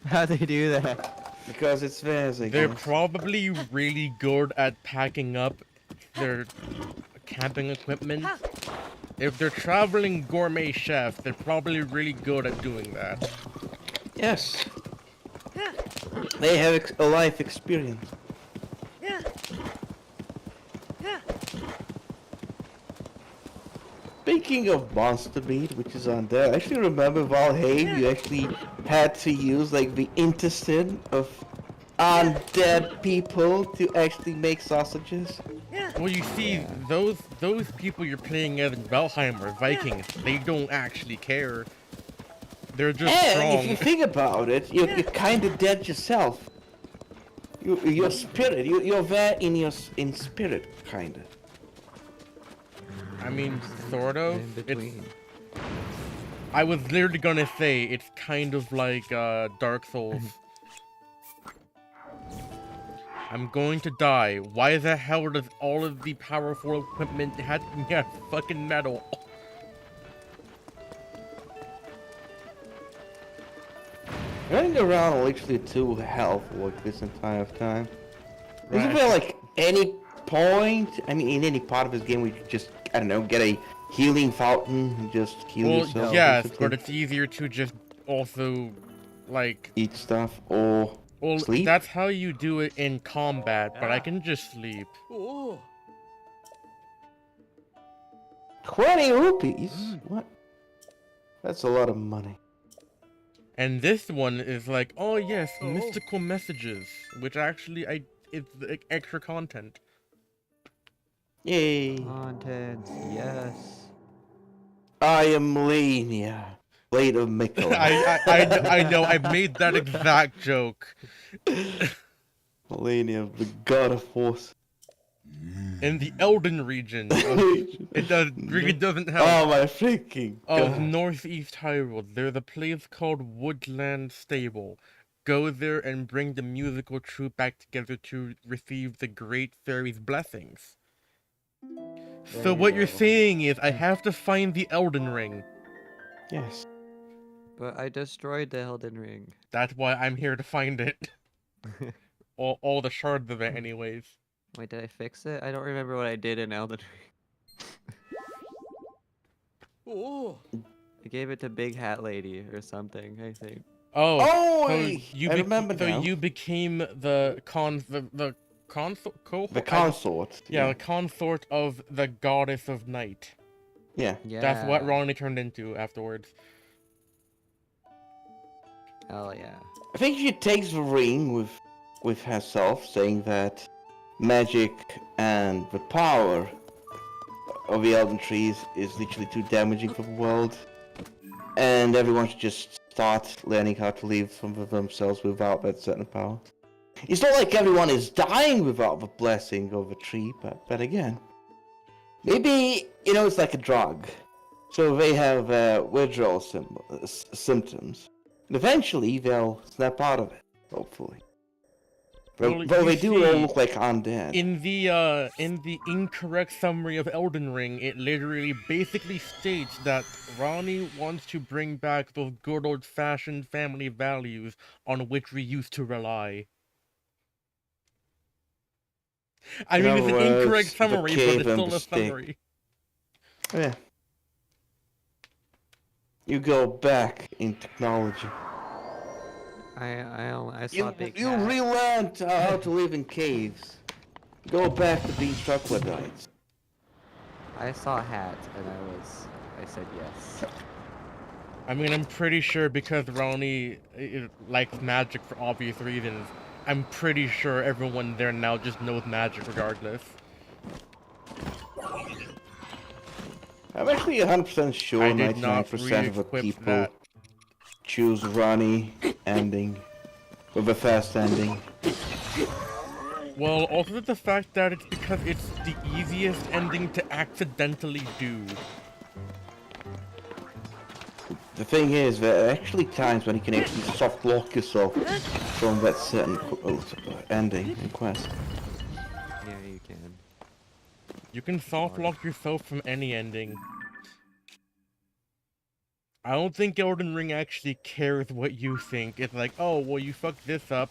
how'd they do that? Because it's theirs, I They're guess. probably really good at packing up their camping equipment. If they're traveling gourmet chefs, they're probably really good at doing that. Yes. They have a life experience. Speaking of monster meat, which is on there, I actually remember Valheim, you actually had to use like the intestine of undead people to actually make sausages. Well, you see, Yeah. those people you're playing as in Valheim are Vikings. They don't actually care. They're just And if you strong. think about it, you're kind of dead yourself. Your spirit, you're there in spirit, kind of. I mean, sort of. In between. I was literally gonna say it's kind of like Dark Souls. I'm going to die. Why the hell does all of the powerful equipment have to be fucking metal? Running around literally 2 health like this entire time. Isn't Right. there like any point? I mean, in any part of this game, we could just, I don't know, get a healing fountain and just heal Well, yourself. yes, basically? but it's easier to just also, like... Eat stuff or Well, sleep. that's how you do it in combat, but I can just sleep. Oh. 20 rupees? What? That's a lot of money. And this one is like, oh yes, mystical messages, which actually it's like extra content. Yay. Content, yes. I am Melania, Blade of Mikkel. I know, I made that exact joke. Melania, the god of force. In the Elden region, it really doesn't help. Oh my freaking Of god. northeast Hyrule, there's a place called Woodland Stable. Go there and bring the musical troupe back together to receive the great fairy's blessings. So what you're saying is I have to find the Elden Ring. Yes. But I destroyed the Elden Ring. That's why I'm here to find it. All the shards of it anyways. Wait, did I fix it? I don't remember what I did in Elden Ring. Oh. I gave it to Big Hat Lady or something, I think. Oh, Oh, so I remember so now. you became the The consort. Yeah, the consort of the goddess of night. Yeah. Yeah. That's what Ronnie turned into afterwards. Hell yeah. I think she takes the ring with herself, saying that magic and the power of the Elden Trees is literally too damaging for the world. And everyone should just start learning how to live for themselves without that certain power. It's not like everyone is dying without the blessing of a tree, but again, maybe, it's like a drug. So they have withdrawal symptoms. And eventually they'll snap out of it, hopefully. Well, Though you they do all see, look like undead. In the incorrect summary of Elden Ring, it literally basically states that Ronnie wants to bring back those good old-fashioned family values on which we used to rely. I In mean, it's an other incorrect words, the summary, but cave it's and still the a stick. summary. Yeah. You go back in technology. I saw Big You Hat. relearned how to live in caves. Go back to being troglodytes. I saw Hat and I said yes. I mean, I'm pretty sure because Ronnie likes magic for obvious reasons, I'm pretty sure everyone there now just knows magic regardless. I'm actually 100% sure I did not 99% of the re-equip people that. choose Ronnie ending with a fast ending. Well, also the fact that it's because it's the easiest ending to accidentally do. The thing is, there are actually times when you can actually soft lock yourself from that certain ending and quest. Yeah, you can. You can soft lock yourself from any ending. I don't think Elden Ring actually cares what you think. It's like, oh, well, you fucked this up.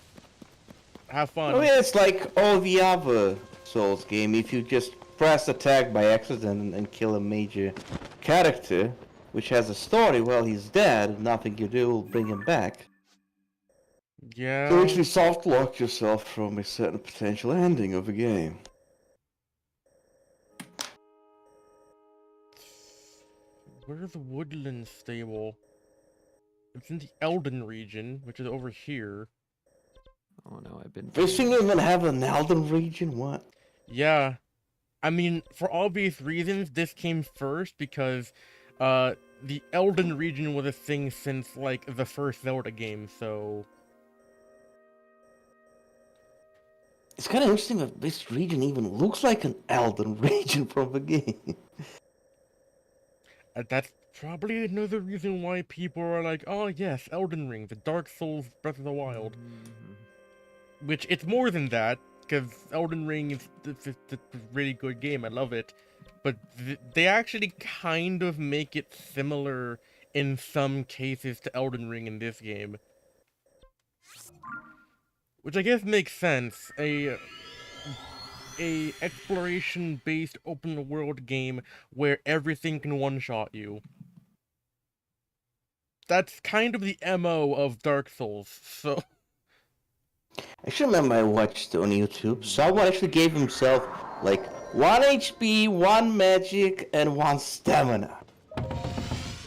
Have fun. I mean, it's like all the other Souls game. If you just press attack by accident and kill a major character, which has a story, well, he's dead. Nothing you do will bring him back. Yeah. So actually soft lock yourself from a certain potential ending of the game. Where's the Woodland Stable? It's in the Elden region, which is over here. Oh no, I've been. This thing even have an Elden region? What? Yeah. I mean, for obvious reasons, this came first because the Elden region was a thing since like the first Zelda game, so It's kind of interesting that this region even looks like an Elden region from the game. that's probably another reason why people are like, oh yes, Elden Ring, the Dark Souls Breath of the Wild. Which it's more than that, because Elden Ring is it's a really good game. I love it, but they actually kind of make it similar in some cases to Elden Ring in this game, which I guess makes sense. A exploration-based open-world game where everything can one-shot you. That's kind of the MO of Dark Souls. So I should remember I watched on YouTube. Someone actually gave himself like 1 HP, 1 magic, and 1 stamina.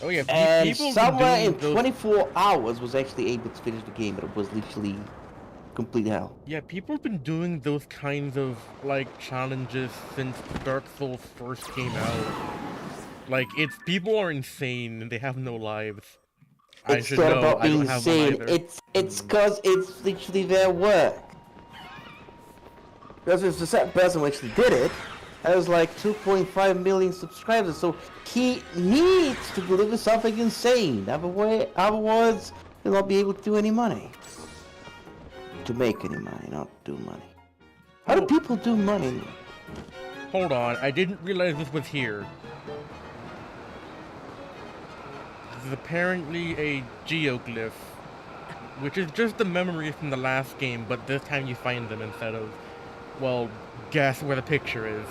oh yeah, And people have been somewhere doing in those 24 hours was actually able to finish the game, but it was literally complete hell. Yeah, people have been doing those kinds of, like, challenges since Dark Souls first came out. Like, people are insane and they have no lives. I It's should not know, about I being don't have one insane. either. It's cause it's literally their work. Because if the certain person who actually did it has like 2.5 million subscribers, so he needs to deliver something insane. Otherwise, he'll not be able to do any money. To make any money, not do money. How do Oh. people do money? Hold on, I didn't realize this was here. This is apparently a geoglyph, which is just a memory from the last game, but this time you find them instead of, well, guess where the picture is.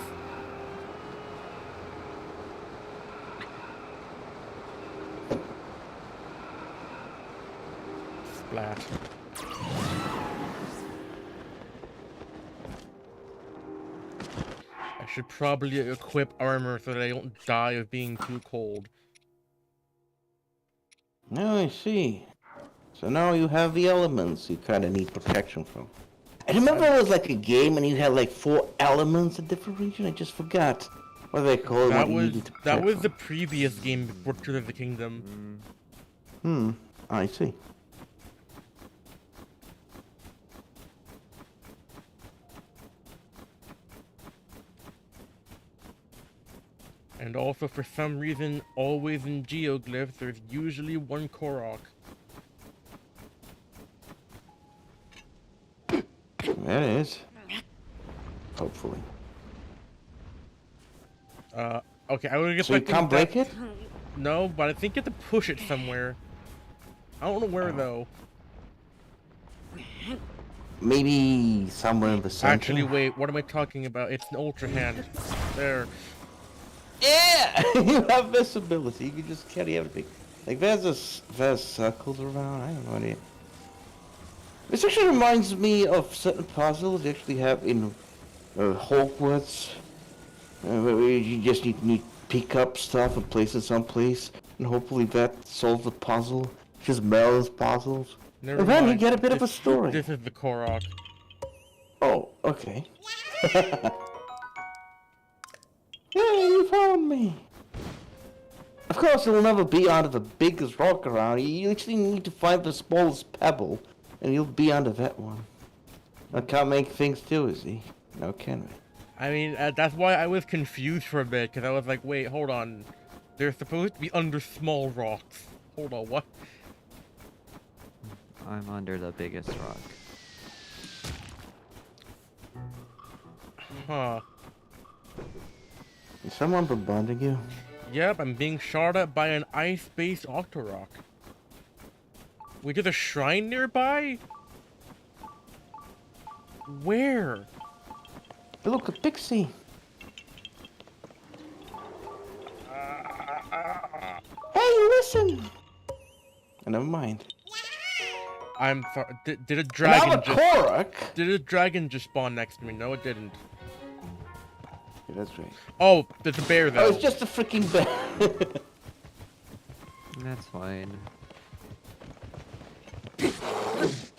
Splat. I should probably equip armor so that I don't die of being too cold. Oh, I see. So now you have the elements you kind of need protection from. I remember there was like a game and you had like 4 elements in different region. I just forgot what they call it. That what you was needed to that protect was from. the previous game before Tears of the Kingdom. I see. And also, for some reason, always in geoglyphs, there's usually 1 Korok. There it is. Hopefully. Okay, I was So you expecting can't break it? No, but I think you have to push it somewhere. I don't know where, though. Maybe somewhere in the center? Actually, wait, what am I talking about? It's an Ultra Hand. There. Yeah! You have visibility. You can just carry everything. Like, there's circles around. I have no idea. This actually reminds me of certain puzzles you actually have in Hogwarts. Where you just need to pick up stuff and place it someplace. And hopefully that solves the puzzle. Just Merlin's puzzles. Never And then you mind. get a bit of a story. This is the Korok. Oh, okay. Hey, you found me! Of course, it will never be under the biggest rock around. You actually need to find the smallest pebble, and you'll be under that one. I can't make things too easy. No, can we? I mean, that's why I was confused for a bit, because I was like, wait, hold on. They're supposed to be under small rocks. Hold on, what? I'm under the biggest rock. Huh. Is someone bombarding you? Yep, I'm being shot at by an ice-based Octorok. Wait, there's a shrine nearby? Where? Hey, look, a pixie! Hey, listen! Never mind. I'm sorry. Did a Now dragon a Korok! Did a dragon just spawn next to me? No, it didn't. Yeah, that's right. Oh, there's a bear Oh, though. it's just a freaking bear. That's fine.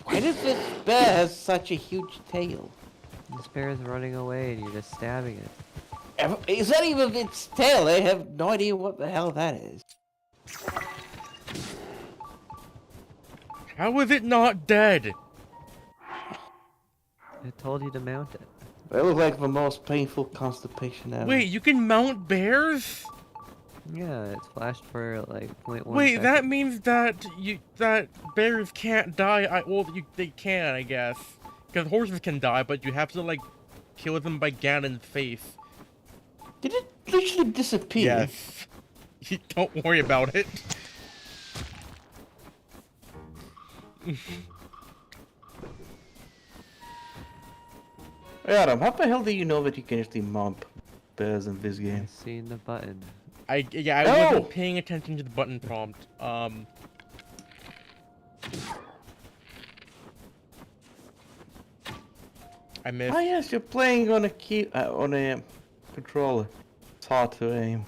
Why does this bear have such a huge tail? This bear is running away and you're just stabbing it. Is that even its tail? I have no idea what the hell that is. How is it not dead? I told you to mount it. That looks like the most painful constipation ever. Wait, you can mount bears? Yeah, it's flashed for like 0.1 Wait, second. that means that bears can't die. They can, I guess, because horses can die, but you have to like kill them by Ganon's face. Did it literally disappear? Yes. Don't worry about it. Hey Adam, how the hell do you know that you can actually mount bears in this I game? seen the button. I No! wasn't paying attention to the button prompt. I missed. Oh yes, you're playing on a on a controller. It's hard to aim.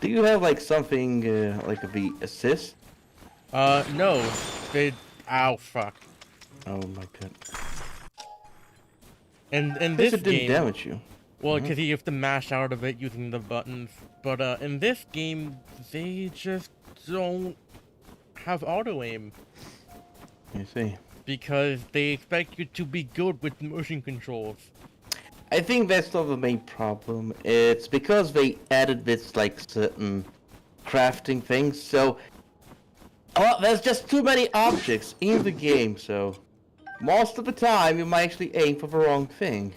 Do you have like something like the assist? No. Ow, fuck. Oh my god. And in This this didn't game, damage you. well, because you have to mash out of it using the buttons. But in this game, they just don't have auto aim You see. because they expect you to be good with motion controls. I think that's not the main problem. It's because they added this like certain crafting things. So, there's just too many objects in the game. So, most of the time you might actually aim for the wrong thing.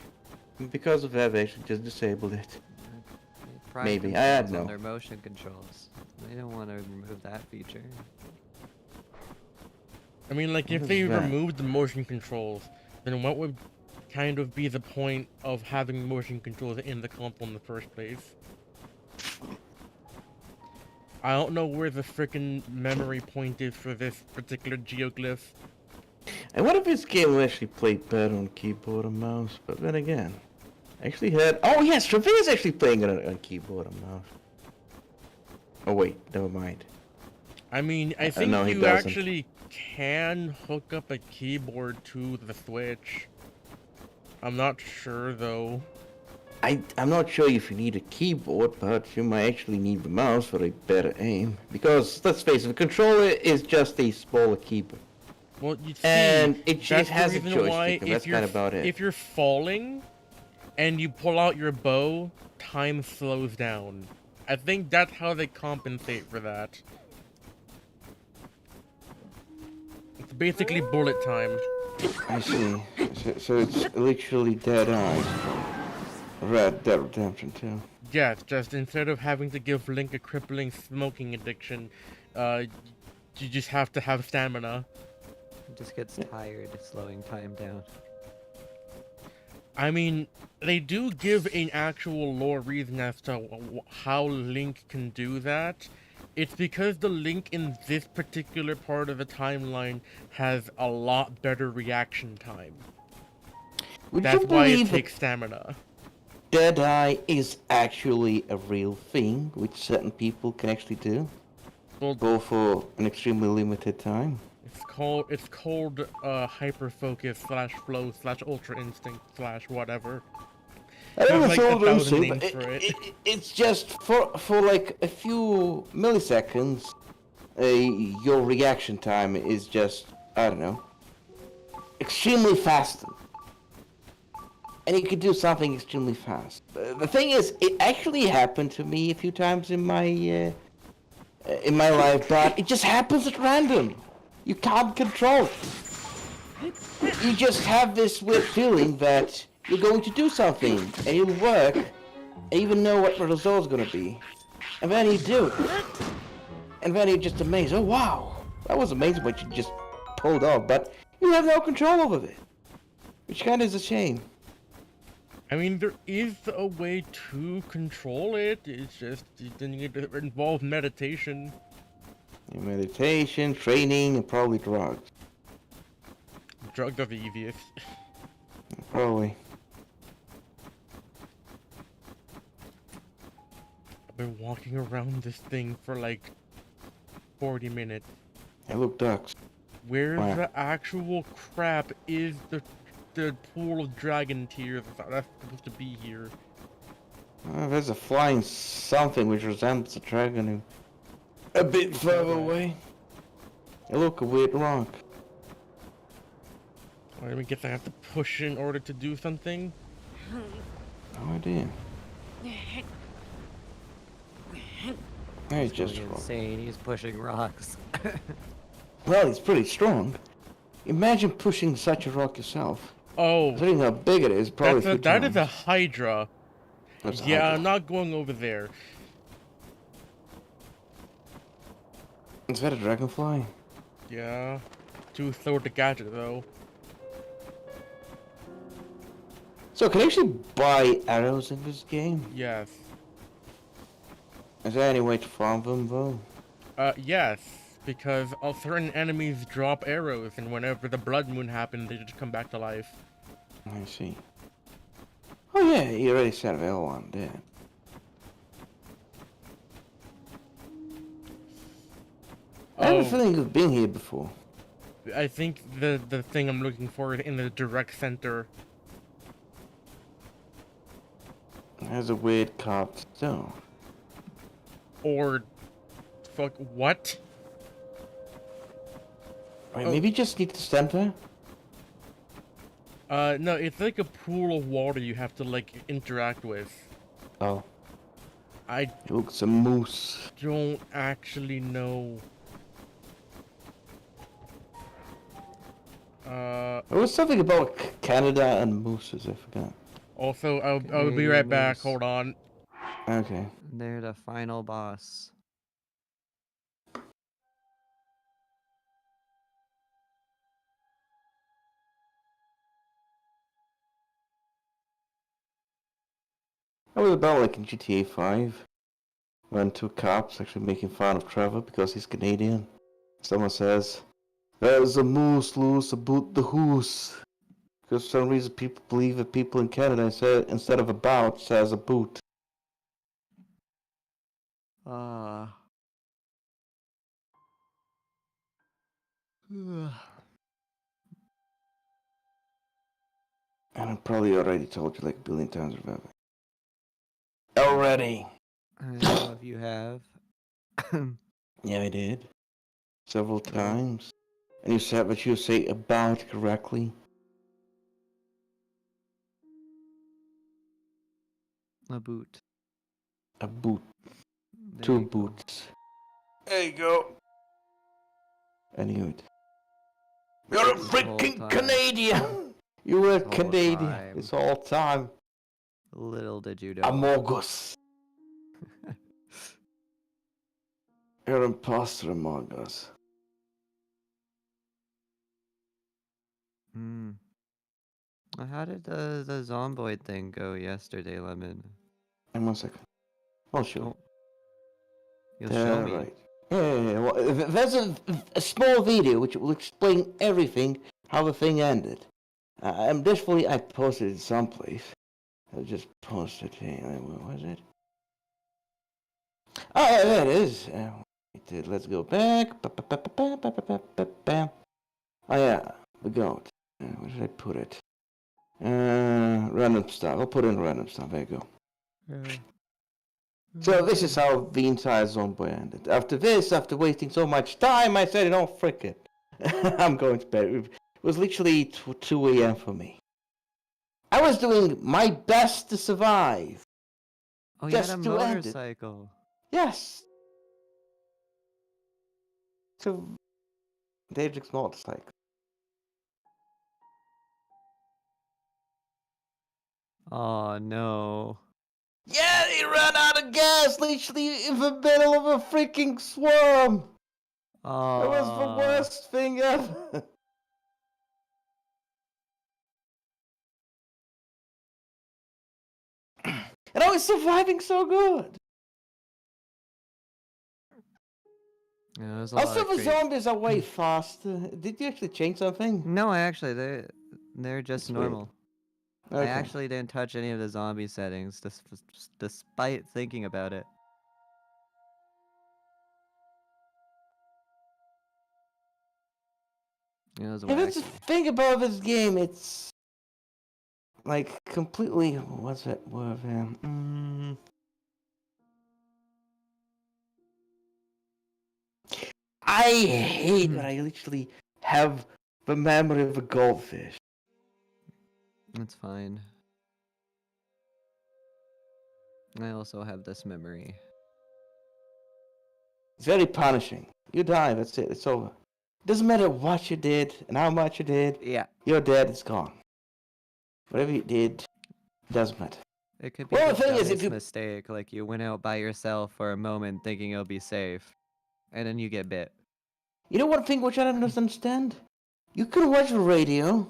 And because of that, they actually just disabled it. They pride Maybe, I had themselves on no. their motion controls. They don't want to remove that feature. I mean, like, if What they is that? removed the motion controls, then what would kind of be the point of having motion controls in the console in the first place? I don't know where the frickin' memory point is for this particular geoglyph. And what if this game will actually play better on keyboard and mouse? But then again, I actually had. Oh yes, Travis is actually playing it on keyboard and mouse. Oh wait, never mind. I mean, I think no, he you doesn't. actually can hook up a keyboard to the Switch. I'm not sure, though. I'm not sure if you need a keyboard, but you might actually need the mouse for a better aim. Because let's face it, the controller is just a smaller keyboard. Well, you see, And it that's just has the a reason why joystick, and that's kind of about it. if you're falling and you pull out your bow, time slows down. I think that's how they compensate for that. It's basically bullet time. I see. So it's literally Dead Eyes from Red Dead Redemption 2. Yes, just instead of having to give Link a crippling smoking addiction, you just have to have stamina. It just gets tired, slowing time down. I mean, they do give an actual lore reason as to how Link can do that. It's because the Link in this particular part of the timeline has a lot better reaction time. Would That's you why it believe that takes stamina. Deadeye is actually a real thing, which certain people can actually do? Well, Go for an extremely limited time. it's called hyper focus / flow / ultra instinct / whatever. I don't know There's if like it's all 1,000 those things, names but for it. it's just for like a few milliseconds, your reaction time is just, I don't know, extremely fast. And you can do something extremely fast. The thing is, it actually happened to me a few times in my life, but it just happens at random. You can't control it. You just have this weird feeling that you're going to do something, and it'll work, and even know what the result's gonna be. And then you do it. And then you're just amazed. Oh wow, that was amazing what you just pulled off, but you have no control over it. Which kind of is a shame. I mean, there is a way to control it. It's just then you need to involve meditation. Meditation, training, and probably drugs. Drugs are the easiest. Probably. I've been walking around this thing for like 40 minutes. Hey, look, ducks. Where Wow. the actual crap is the pool of dragon tears that's supposed to be here? There's a flying something which resembles a dragon a bit further away. Hey, look, a weird rock. Or let me guess, I have to push in order to do something? No idea. Hey, He's just going rock. insane. He's pushing rocks. Well, he's pretty strong. Imagine pushing such a rock yourself. Oh, Considering how big it is, probably a few that is a times. Hydra. That's a Yeah, Hydra. I'm not going over there. Is that a dragonfly? Yeah. Too slow to catch it, though. So, can you actually buy arrows in this game? Yes. Is there any way to farm them, though? Yes. Because certain enemies drop arrows, and whenever the blood moon happens, they just come back to life. I see. Oh yeah, you already said L1, did. I have a feeling you've been here before. I think the thing I'm looking for is in the direct center. There's a weird carved stone. Or... Fuck, what? Wait, maybe you just need to stand there? No, it's like a pool of water you have to, like, interact with. Oh. I Look, some moose. don't actually know. There was something about Canada and mooses, I forgot. Also, I'll be right back, hold on. Okay. They're the final boss. That was about like in GTA 5. When two cops actually making fun of Trevor because he's Canadian. Someone says, "There's a moose loose about the hoose." Because for some reason people believe that people in Canada said, instead of about says a boot. Ah. And I probably already told you like a billion times about it. Already! I don't know if you have. Yeah, I did. Several times. And you said that you say about correctly. A boot. A boot. There Two you go. boots. There you go. I knew it. You're a This whole freaking time. Canadian! You were This whole Canadian time. this whole time. Little did you know. Amogus. You're an imposter among us. Hmm. How did the zomboid thing go yesterday, Lemon? In 1 second. I'll show you. Oh. You'll show me. Right. Yeah. Well, there's a small video which will explain everything, how the thing ended. And this video I posted it someplace. I just posted it. Where was it? Oh, yeah, there it is. Let's go back. Oh yeah, the goat. Where should I put it? Random stuff. I'll put in random stuff. There you go. Yeah. So this is how the entire zombie ended. After this, after wasting so much time, I said, "No, frick it. I'm going to bed." It was literally 2 a.m. for me. I was doing my best to survive. Oh, you Just had a to end it. motorcycle. Yes. So, Daedric's motorcycle. Oh no. Yeah, he ran out of gas, literally in the middle of a freaking swarm. Oh. It was the worst thing ever. And I was surviving so good. Yeah, there's a lot Also, of the crazy- zombies are way faster. Did you actually change something? No, actually, they're just That's weird. normal. Okay. I actually didn't touch any of the zombie settings, despite thinking about it. It was Yeah, that's the wacky. thing about this game. It's like completely. What's that word? I hate when I literally have the memory of a goldfish. That's fine. I also have this memory. It's very punishing. You die, that's it. It's over. Doesn't matter what you did and how much you did. Yeah. You're dead. It's gone. Whatever you did, doesn't matter. It could be Well, the the thing is, if dumbest you mistake, like you went out by yourself for a moment thinking it'll be safe, and then you get bit. You know one thing which I don't understand? You can watch the radio,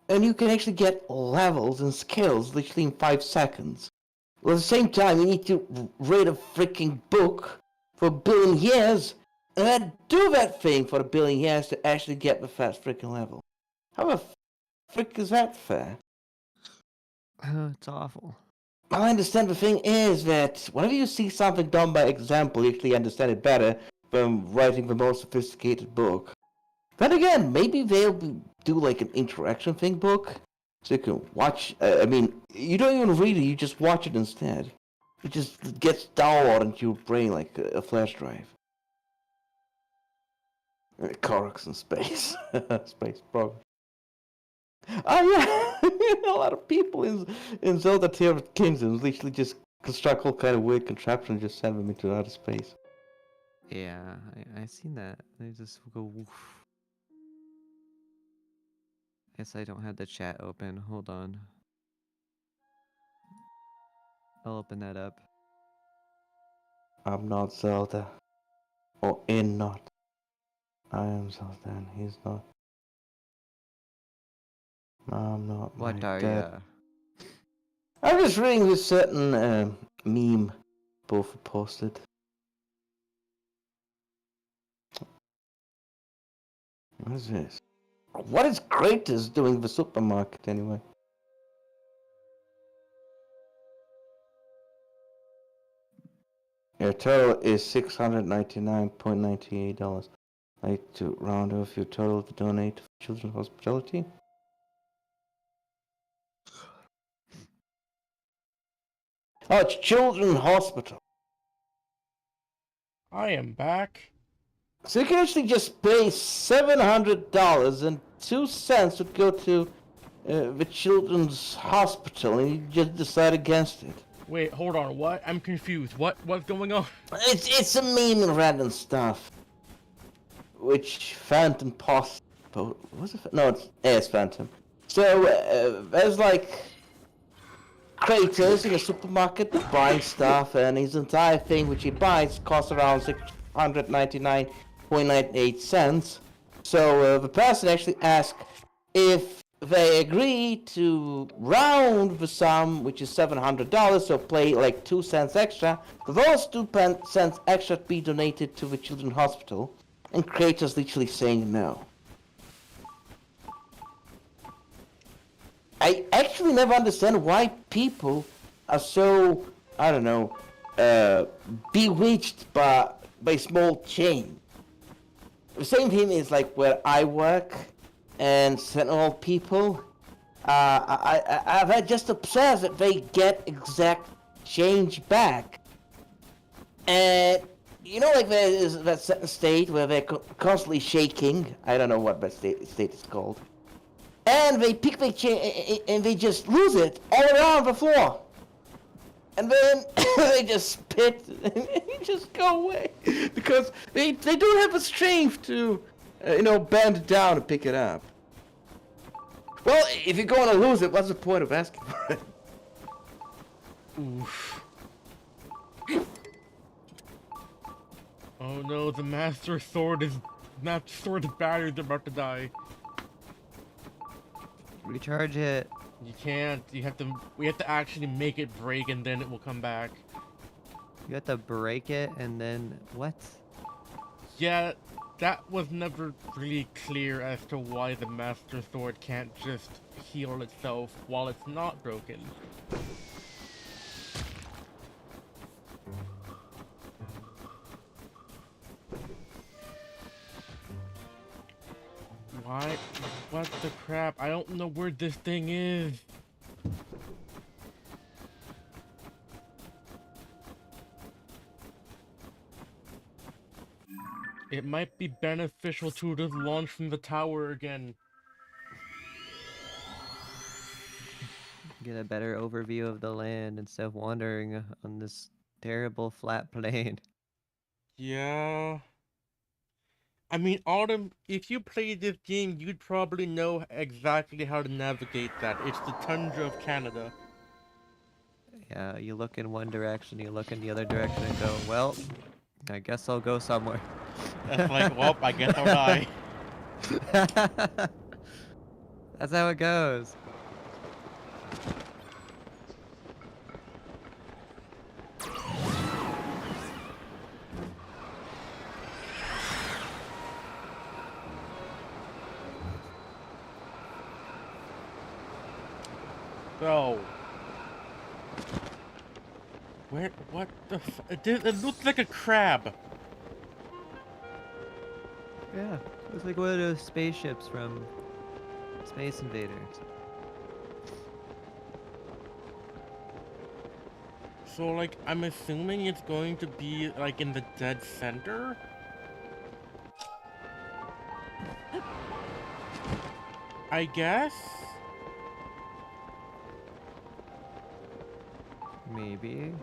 and you can actually get levels and skills literally in 5 seconds. Well, at the same time, you need to read a freaking book for 1 billion years, and then do that thing for 1 billion years to actually get the first freaking level. How the frick is that fair? It's awful. I understand the thing is that whenever you see something done by example, you actually understand it better than writing the most sophisticated book. Then again, maybe they'll do like an interaction thing book, so you can watch. I mean, you don't even read it; you just watch it instead. It just gets downloaded into your brain like a flash drive. Corax in space, space program. Oh yeah, a lot of people in Zelda Tear of Kingdoms literally just construct all kind of weird contraptions and just send them into outer space. Yeah, I seen that. They just go woof. Guess I don't have the chat open. Hold on. I'll open that up. I'm not Zelda, or in not. I am Zelda, and he's not. I'm not. What my are dad. ya? I'm just reading this certain meme both posted. What is this? What is Kratos doing in the supermarket anyway? Your total is $699.98. I'd like to round off your total to donate to Children's Hospitality. Oh, it's Children's Hospital. I am back. So you can actually just pay $700 and 2 cents would go to the Children's Hospital, and you just decide against it. Wait, hold on. What? I'm confused. What's going on? It's a meme and random stuff. Which Phantom was it? No, it's Phantom. So there's like Kratos in a supermarket buying stuff, and his entire thing which he buys costs around 699.98 cents. So the person actually asks if they agree to round the sum, which is $700, so pay like 2 cents extra. Those 2 cents extra be donated to the Children's Hospital, and Kratos literally saying no. I actually never understand why people are so, I don't know, bewitched by small change. The same thing is like where I work and Sentinel people. I've just observed that they get exact change back. And you know, like there is that certain state where they're constantly shaking. I don't know what that state is called. And they pick their chain and they just lose it all around the floor. And then they just spit and just go away because they don't have the strength to, bend down and pick it up. Well, if you're going to lose it, what's the point of asking for it? Oof. Oh no, the Master Sword is battery's about to die. Recharge it. You can't. We have to actually make it break, and then it will come back. You have to break it and then what? Yeah, that was never really clear as to why the Master Sword can't just heal itself while it's not broken. Why? What the crap? I don't know where this thing is. It might be beneficial to just launch from the tower again. Get a better overview of the land instead of wandering on this terrible flat plain. Yeah. I mean, Autumn, if you played this game, you'd probably know exactly how to navigate that. It's the tundra of Canada. Yeah, you look in one direction, you look in the other direction and go, well, I guess I'll go somewhere. That's like, well, I guess I'll die. That's how it goes. So, what the it looks like a crab. Yeah, it's like one of those spaceships from Space Invaders. So, like, I'm assuming it's going to be, like, in the dead center? I guess? Maybe.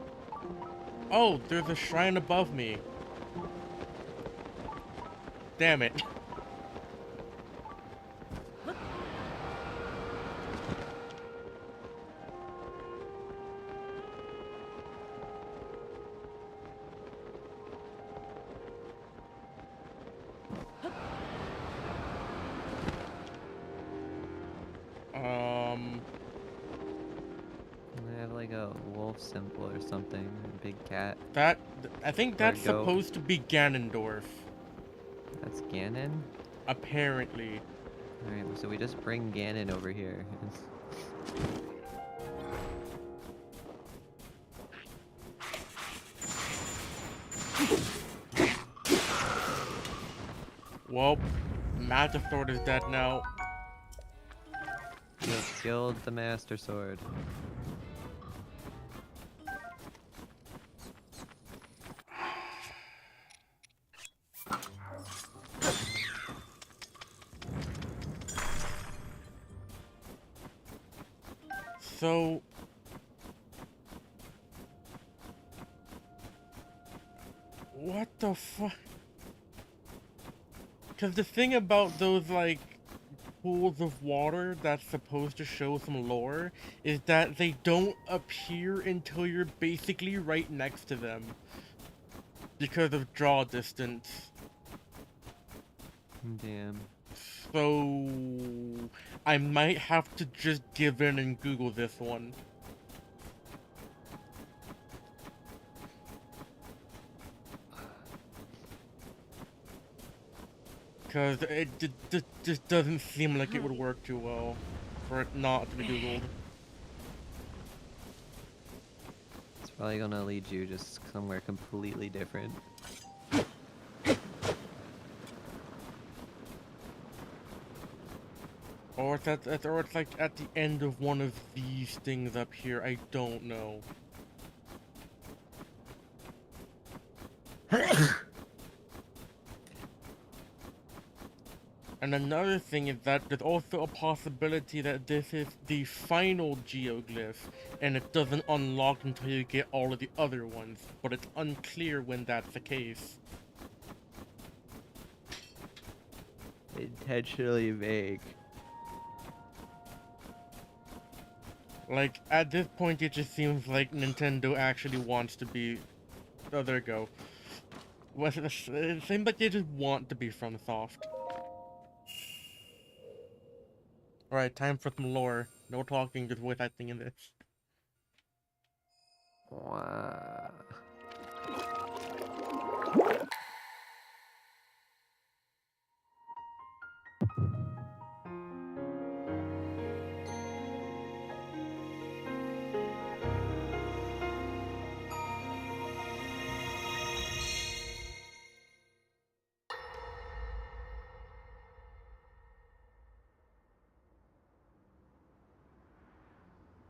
Oh, there's a shrine above me. Damn it. They have like a wolf symbol or something, a big cat. I think Or that's goat. supposed to be Ganondorf. That's Ganon? Apparently. Alright, so we just bring Ganon over here. Well, Magic Sword is dead now. You have killed the Master Sword. So... What the fuck? Because the thing about those, like, pools of water that's supposed to show some lore is that they don't appear until you're basically right next to them. Because of draw distance. Damn. So... I might have to just give in and Google this one. Because it just doesn't seem like it would work too well for it not to be Googled. It's probably gonna lead you just somewhere completely different. Or it's like at the end of one of these things up here. I don't know. And another thing is that there's also a possibility that this is the final geoglyph, and it doesn't unlock until you get all of the other ones, but it's unclear when that's the case. Intentionally vague. Like, at this point it just seems like Nintendo actually wants to be... Oh, there we go. Well, it seems like they just want to be FromSoft. Alright, time for some lore. No talking, just voice acting in this. Wow.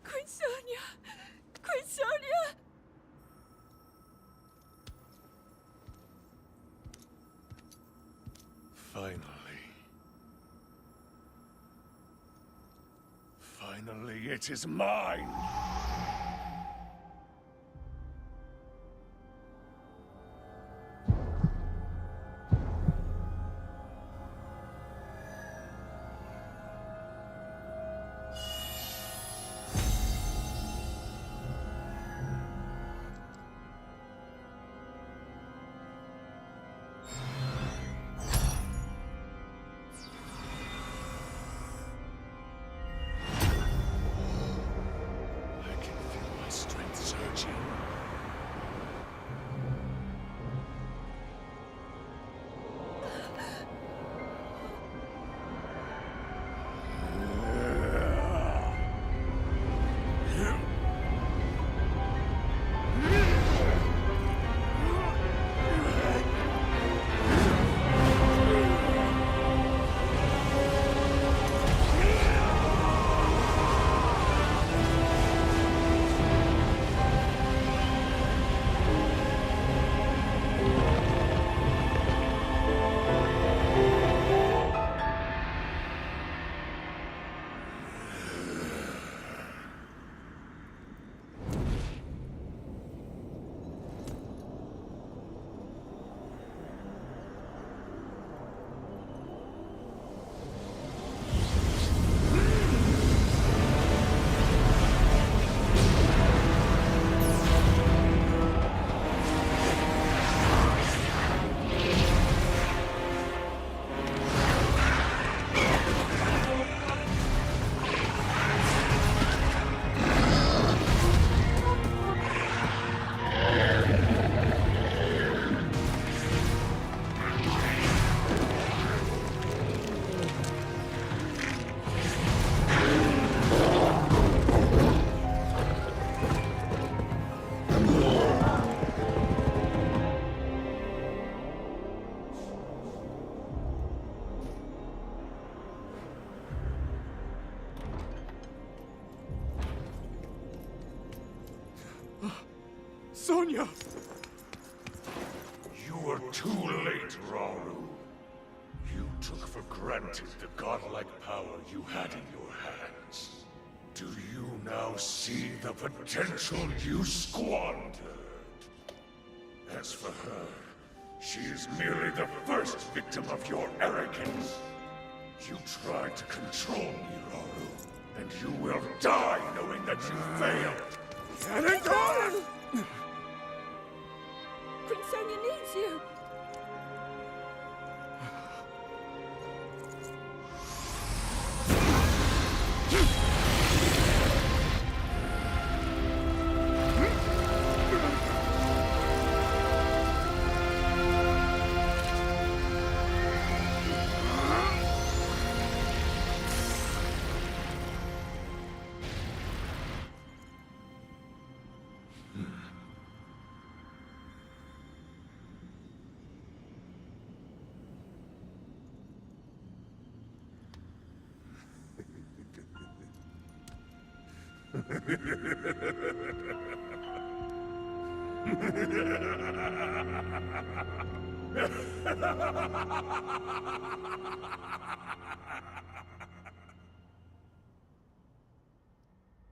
Queen Sonia! Queen Sonia! Finally, it is mine! I can feel my strength surging. Sonia! You were too late, Rauru. You took for granted the godlike power you had in your hands. Do you now see the potential you squandered? As for her, she is merely the first victim of your arrogance. You tried to control me, Rauru, and you will die knowing that you failed. Ganondorf! Queen Sonia needs you.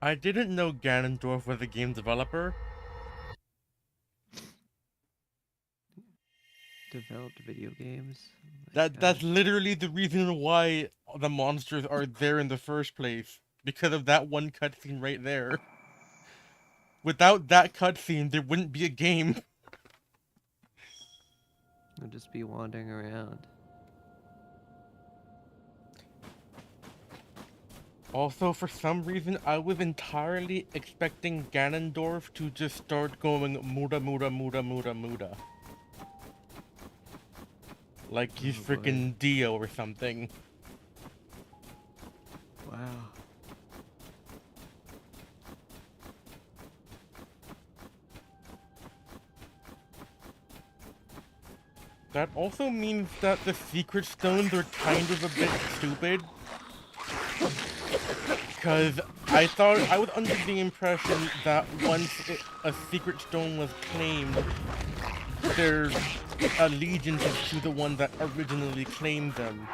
I didn't know Ganondorf was a game developer. Developed video games. Oh my That's God. literally the reason why the monsters are there in the first place. Because of that one cutscene right there. Without that cutscene, there wouldn't be a game. I'll just be wandering around. Also, for some reason, I was entirely expecting Ganondorf to just start going Muda Muda Muda Muda Muda. Like he's Oh, boy. freaking Dio or something. Wow. That also means that the secret stones are kind of a bit stupid. Because I was under the impression that once a secret stone was claimed, their allegiance is to the one that originally claimed them.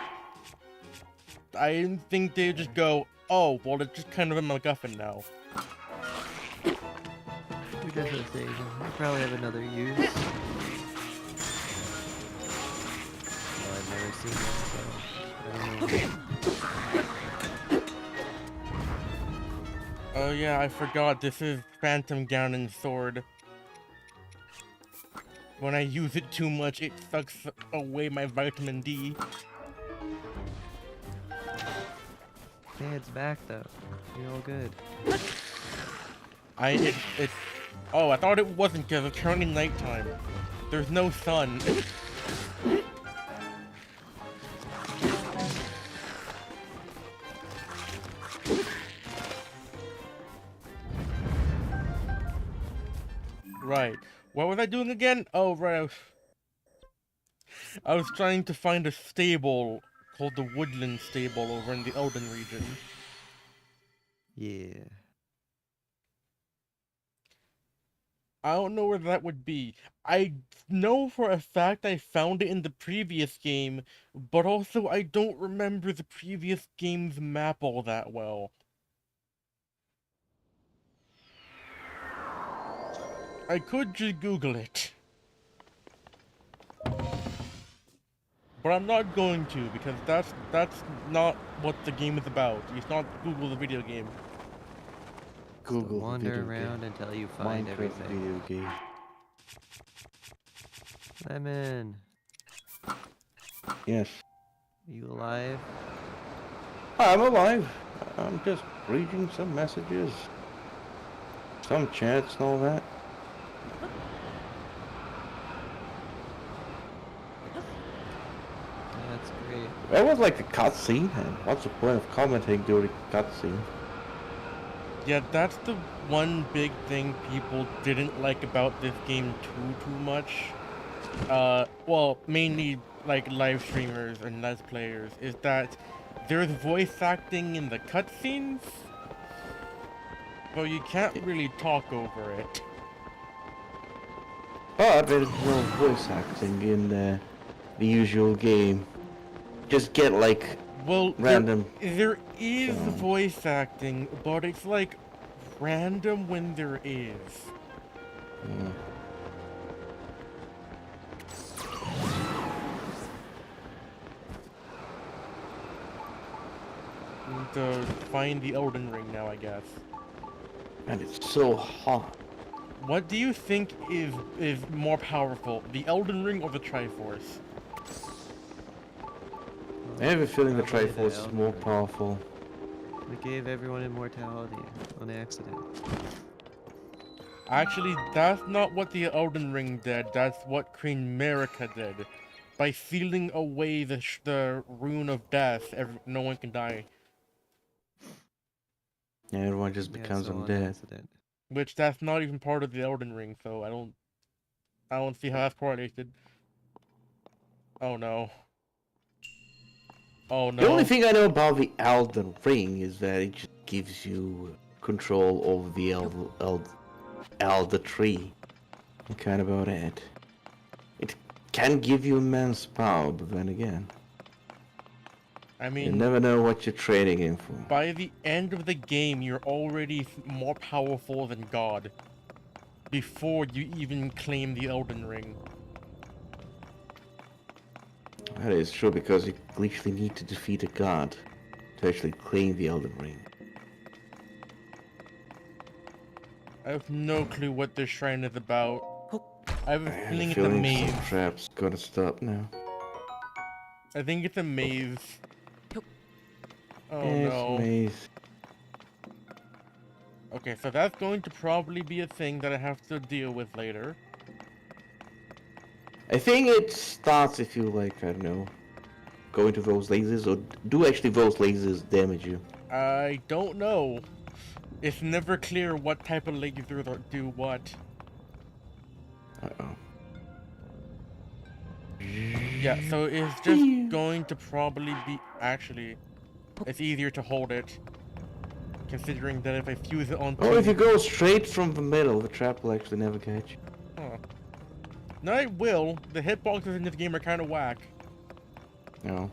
I didn't think they'd just go, Oh, well, it's just kind of a MacGuffin now. Who does those things? I probably have another use. Well, I've never seen that, so I don't know. Oh yeah, I forgot. This is Phantom Ganon's sword. When I use it too much, it sucks away my vitamin D. Hey, it's back though. You're all good. Oh, I thought it wasn't because it's currently nighttime. There's no sun. Right. What was I doing again? Oh, right. I was trying to find a stable called the Woodland Stable over in the Elden region. Yeah. I don't know where that would be. I know for a fact I found it in the previous game, but also I don't remember the previous game's map all that well. I could just Google it. But I'm not going to, because that's not what the game is about. It's not Google the video game. Google the Wander video around game. until you find Minecraft everything. video game. Lemon, Yes. you alive? I'm alive. I'm just reading some messages. Some chats and all that. That's great. That was like a cutscene, and what's the point of commenting during a cutscene? Yeah, that's the one big thing people didn't like about this game too much. Well, mainly like live streamers and let's players, is that there's voice acting in the cutscenes, so you can't really talk over it. But there's no voice acting in the usual game. Just get like Well, random. there is voice acting, but it's like random when there is. To find the Elden Ring now, I guess. And it's so hot. What do you think is more powerful, the Elden Ring or the Triforce? I have a feeling the Probably the Triforce is Elden more Ring. powerful. We gave everyone immortality on accident. Actually, that's not what the Elden Ring did. That's what Queen Marika did. By sealing away the rune of death, no one can die. Yeah, everyone just Yeah, becomes so on undead. accident. Which that's not even part of the Elden Ring, so I don't see how that's correlated. Oh no. Oh The only no. thing I know about the Elden Ring is that it just gives you control over the Elder Tree. And kind of about it. It can give you immense power, but then again, I you mean, never know what you're trading in for. by the end of the game, you're already more powerful than God. Before you even claim the Elden Ring. That is true, because you literally need to defeat a god to actually claim the Elden Ring. I have no clue what this shrine is about. I have I a have feeling a it's a feeling maze. some trap's gonna stop now. I think it's a maze. Oh Yes, no. maze. Okay, so that's going to probably be a thing that I have to deal with later. I think it starts if you, like, I don't know, go into those lasers, or do actually those lasers damage you? I don't know. It's never clear what type of lasers do what. Uh-oh. Yeah, so it's just going to probably be... Actually, it's easier to hold it. Considering that if I fuse it onto... Oh, if you go straight from the middle, the trap will actually never catch you. Huh. No, it will. The hitboxes in this game are kind of whack. No.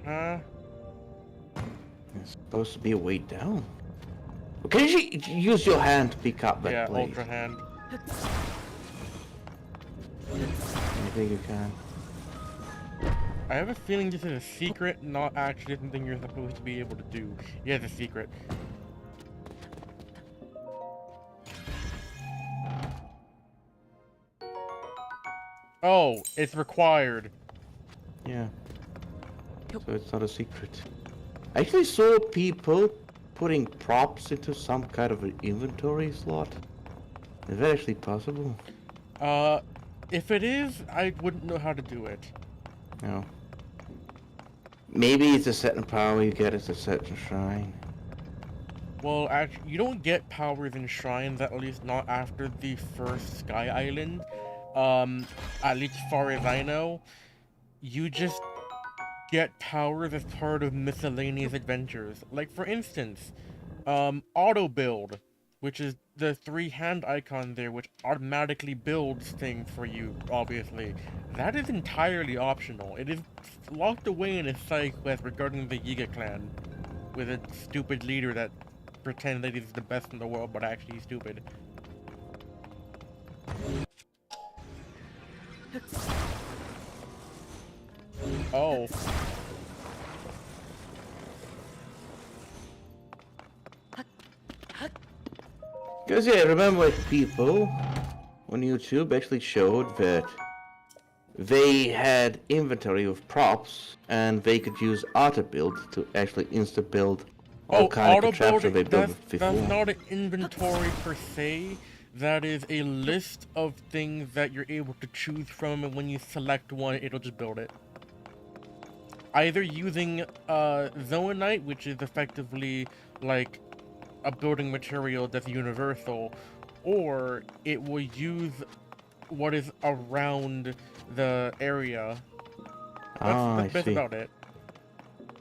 Huh? It's supposed to be a way down. Can you use your hand to pick up that Yeah, blade? Ultra Hand. I think you can. I have a feeling this is a secret, not actually something you're supposed to be able to do. Yeah, it's a secret. Oh, it's required. Yeah. So it's not a secret. I actually saw people putting props into some kind of an inventory slot. Is that actually possible? If it is, I wouldn't know how to do it. No. Maybe it's a certain power you get at a certain shrine. Well, actually, you don't get powers in shrines, at least not after the first Sky Island. At least far as I know. You just get powers as part of miscellaneous adventures. Like, for instance, auto build, which is the 3-hand icon there, which automatically builds things for you, obviously. That is entirely optional. It is locked away in a side quest regarding the Yiga clan, with a stupid leader that pretends that he's the best in the world, but actually he's stupid. Oh. Because yeah, I remember like people on YouTube actually showed that they had inventory of props and they could use auto build to actually insta build all kind of Auto contraption they building, built before. that's not an inventory per se. That is a list of things that you're able to choose from, and when you select one, it'll just build it. Either using Zoanite, which is effectively like a building material that's universal, or it will use what is around the area. That's I see. about it.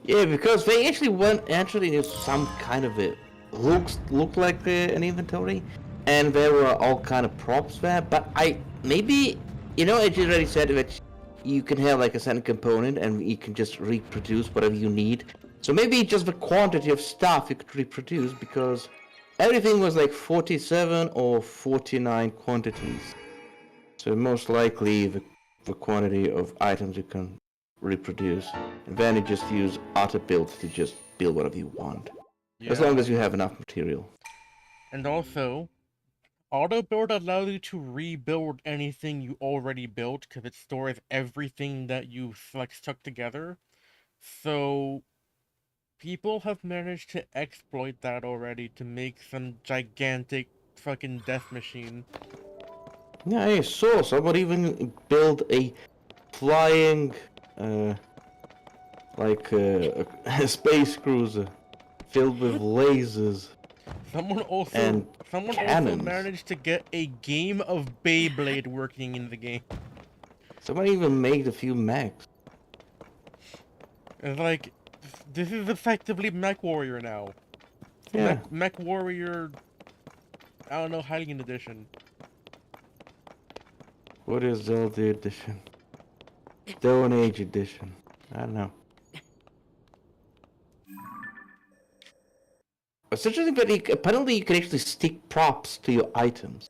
Yeah, because they actually went entering some kind of a looked like an inventory, and there were all kind of props there. But maybe as you already said that you can have like a certain component and you can just reproduce whatever you need. So maybe just the quantity of stuff you could reproduce, because everything was like 47 or 49 quantities. So most likely the quantity of items you can reproduce, and then you just use auto build to just build whatever you want, as long as you have enough material. And also, auto build allows you to rebuild anything you already built because it stores everything that you stuck together. So people have managed to exploit that already to make some gigantic fucking death machine. Yeah, I saw someone even build a flying, a space cruiser filled with lasers Someone also and someone also cannons. managed to get a game of Beyblade working in the game. Someone even made a few mechs. It's like, this is effectively Mech Warrior now. Yeah. Mech Warrior, I don't know, Hylian Edition. What is Zelda edition? Stone Age edition. I don't know. It's interesting that apparently you can actually stick props to your items,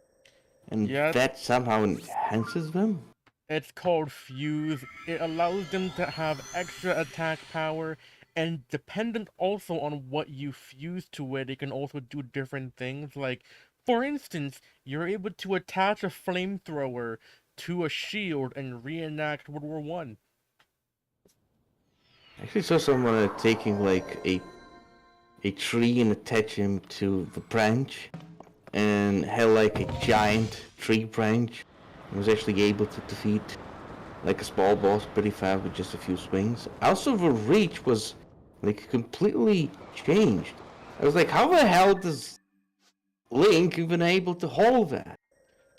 and Yeah. that somehow enhances them. It's called Fuse. It allows them to have extra attack power, and dependent also on what you fuse to it, it can also do different things. Like, for instance, you're able to attach a flamethrower to a shield and reenact World War One. I actually saw someone taking like a tree and attach him to the branch, and had like a giant tree branch, and was actually able to defeat like a small boss pretty fast with just a few swings. Also, the reach was like completely changed. I was like, how the hell does Link even able to hold that?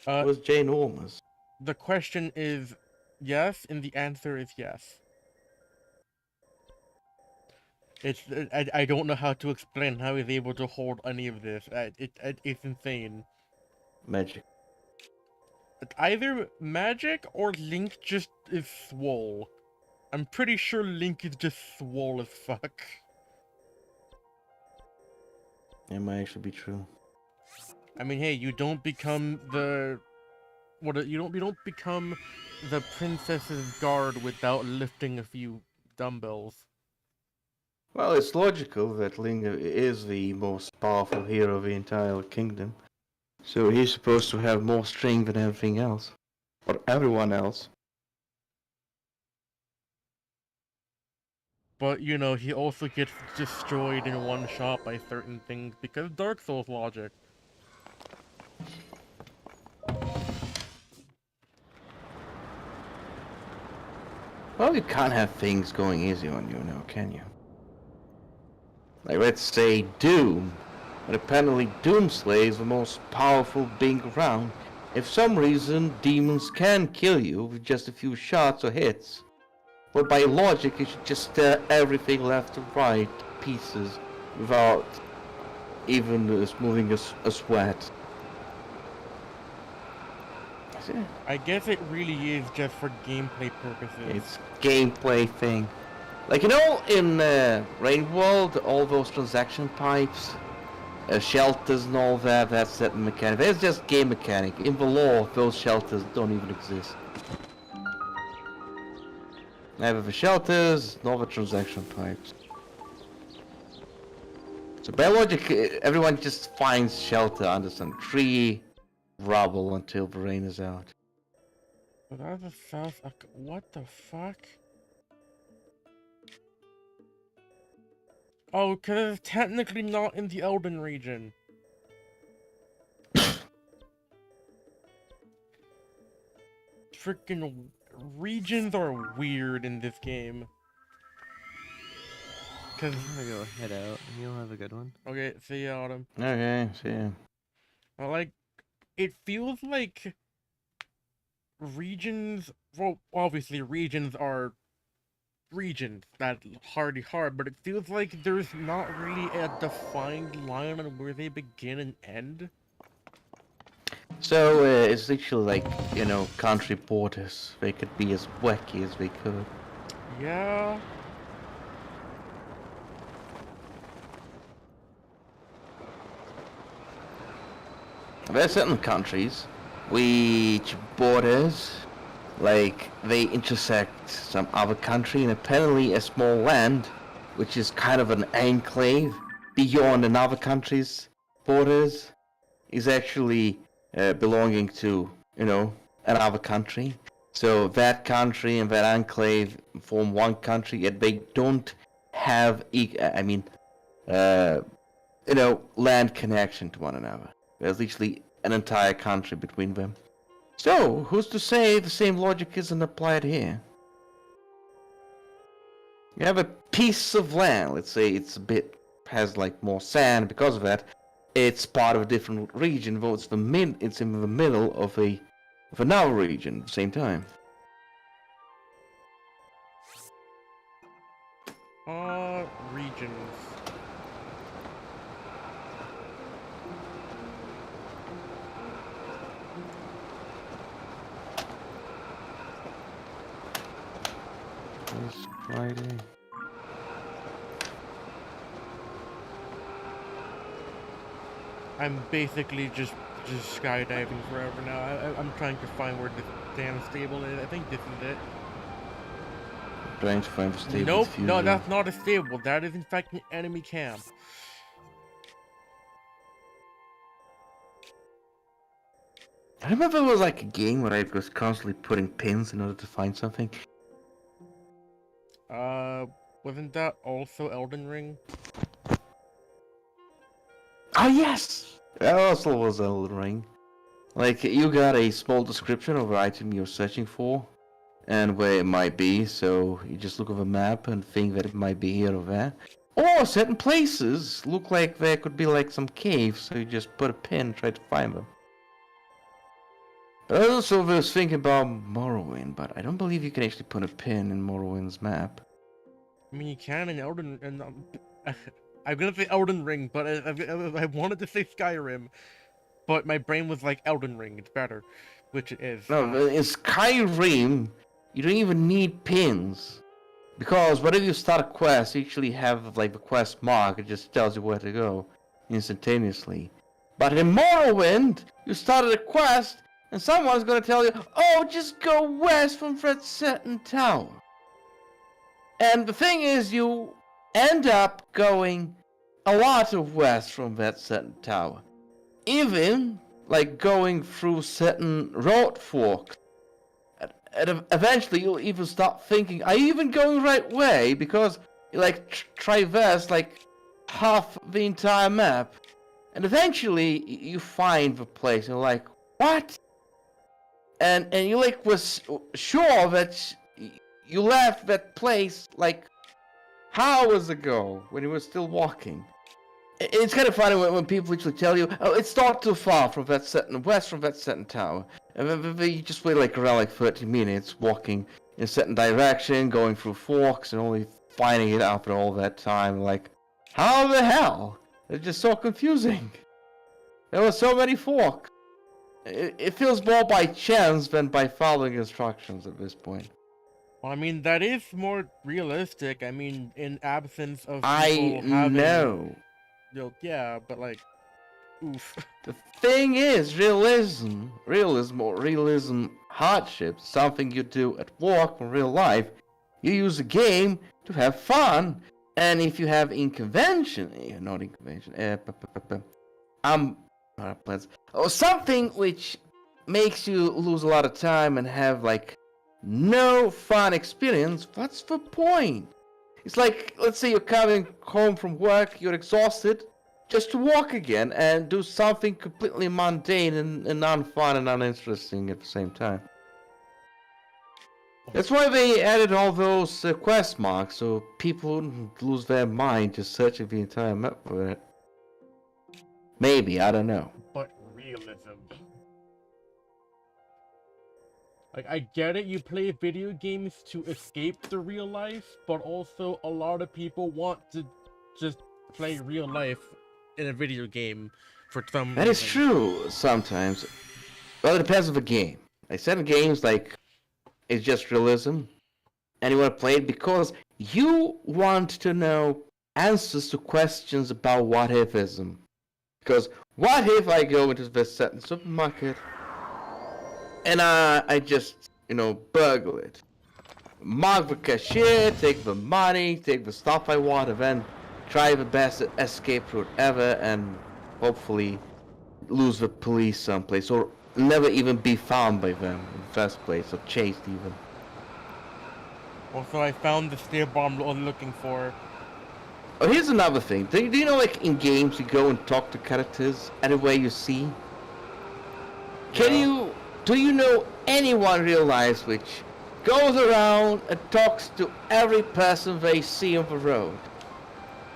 It was ginormous. The question is yes, and the answer is yes. I don't know how to explain how he's able to hold any of this. It's insane. Magic. It's either magic or Link just is swole. I'm pretty sure Link is just swole as fuck. It might actually be true. I mean, hey, you don't become the you don't become the princess's guard without lifting a few dumbbells. Well, it's logical that Link is the most powerful hero of the entire kingdom. So he's supposed to have more strength than everything else. Or everyone else. But, you know, he also gets destroyed in one shot by certain things because Dark Souls logic. Well, you can't have things going easy on you now, can you? Like, let's say Doom. But apparently Doomslayer is the most powerful being around. If some reason, demons can kill you with just a few shots or hits. But by logic, you should just tear everything left to right to pieces without even moving a sweat. See? I guess it really is just for gameplay purposes. It's gameplay thing. Like, you know, in Rain World, all those transaction pipes, shelters and all that, that's that mechanic. That's just game mechanic. In the lore, those shelters don't even exist. Neither the shelters, nor the transaction pipes. So by logic, everyone just finds shelter under some tree, rubble until the rain is out. But that's a south. What the fuck? Oh, because it's technically not in the Elden region. Freaking regions are weird in this game. Cause I'm gonna go head out. You'll have a good one. okay, see ya, Autumn. Okay, see ya. Like, it feels like regions. Well, obviously regions are regions that hard, but it feels like there's not really a defined line on where they begin and end. So, it's literally like, you know, country borders. They could be as wacky as they could. Yeah. There are certain countries which borders, like, they intersect some other country, and apparently a small land, which is kind of an enclave beyond another country's borders, is actually belonging to, you know, another country. So that country and that enclave form one country, yet they don't have, you know, land connection to one another. There's literally an entire country between them. So, who's to say the same logic isn't applied here? You have a piece of land, let's say it's a bit, has like more sand, because of that, it's part of a different region, though it's in the middle of another region at the same time. Regions. It's Friday. I'm basically just skydiving forever now. I'm trying to find where the damn stable is. I think this is it. Trying to find the stable. Nope, fusion. no, that's not a stable. That is in fact an enemy camp. I remember it was like a game where I was constantly putting pins in order to find something. Wasn't that also Elden Ring? Oh yes! That also was Elden Ring. Like, you got a small description of the item you're searching for, and where it might be, so you just look at the map and think that it might be here or there. Or certain places look like there could be like some caves, so you just put a pin and try to find them. I also was thinking about Morrowind, but I don't believe you can actually put a pin in Morrowind's map. I mean, you can in Elden, and I'm gonna say Elden Ring, but I wanted to say Skyrim, but my brain was like Elden Ring. It's better, which it is. No, in Skyrim, you don't even need pins. Because whenever you start a quest, you actually have like the quest mark. It just tells you where to go instantaneously. But in Morrowind, you started a quest, and someone's gonna tell you, "Oh, just go west from that certain tower." And the thing is, you end up going a lot of west from that certain tower. Even like going through certain road forks. And eventually you'll even start thinking, are you even going the right way? Because you like traverse like half the entire map. And eventually you find the place and you're like, what? And you like was sure that you left that place like hours ago when you were still walking. It's kind of funny when people actually tell you, oh, it's not too far from that certain west from that certain tower. And then you just wait like around like 30 minutes walking in a certain direction, going through forks and only finding it after all that time. Like, how the hell? It's just so confusing. There were so many forks. It feels more by chance than by following instructions at this point. Well, I mean, that is more realistic. I mean, in absence of I people having... know. Yeah, but like, oof. The thing is, realism hardship, something you do at work or real life. You use a game to have fun, and if you have or something which makes you lose a lot of time and have like no fun experience, what's the point? It's like, let's say you're coming home from work, you're exhausted, just to walk again and do something completely mundane and unfun and uninteresting at the same time. That's why they added all those quest marks, so people wouldn't lose their mind just searching the entire map for it. Maybe, I don't know. But realism. Like, I get it, you play video games to escape the real life, but also a lot of people want to just play real life in a video game for some That is true, sometimes. Well, it depends on the game. Like, certain games, like, it's just realism, and you want to play it because you want to know answers to questions about what-ifism. Because, what if I go into this certain supermarket, and I just, burgle it. Mark the cashier, take the money, take the stuff I want, and then try the best escape route ever, and hopefully lose the police someplace, or never even be found by them in the first place, or chased even. Also, I found the steer bomb I was looking for. Oh, here's another thing. Do you know, like, in games, you go and talk to characters anywhere you see? Do you know anyone in real life which goes around and talks to every person they see on the road?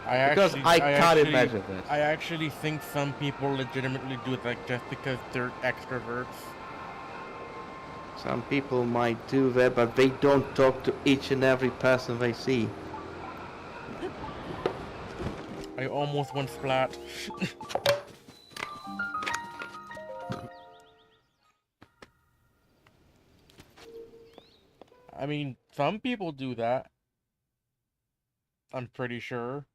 I can't imagine that. I actually think some people legitimately do that just because they're extroverts. Some people might do that, but they don't talk to each and every person they see. I almost went splat. I mean, some people do that. I'm pretty sure.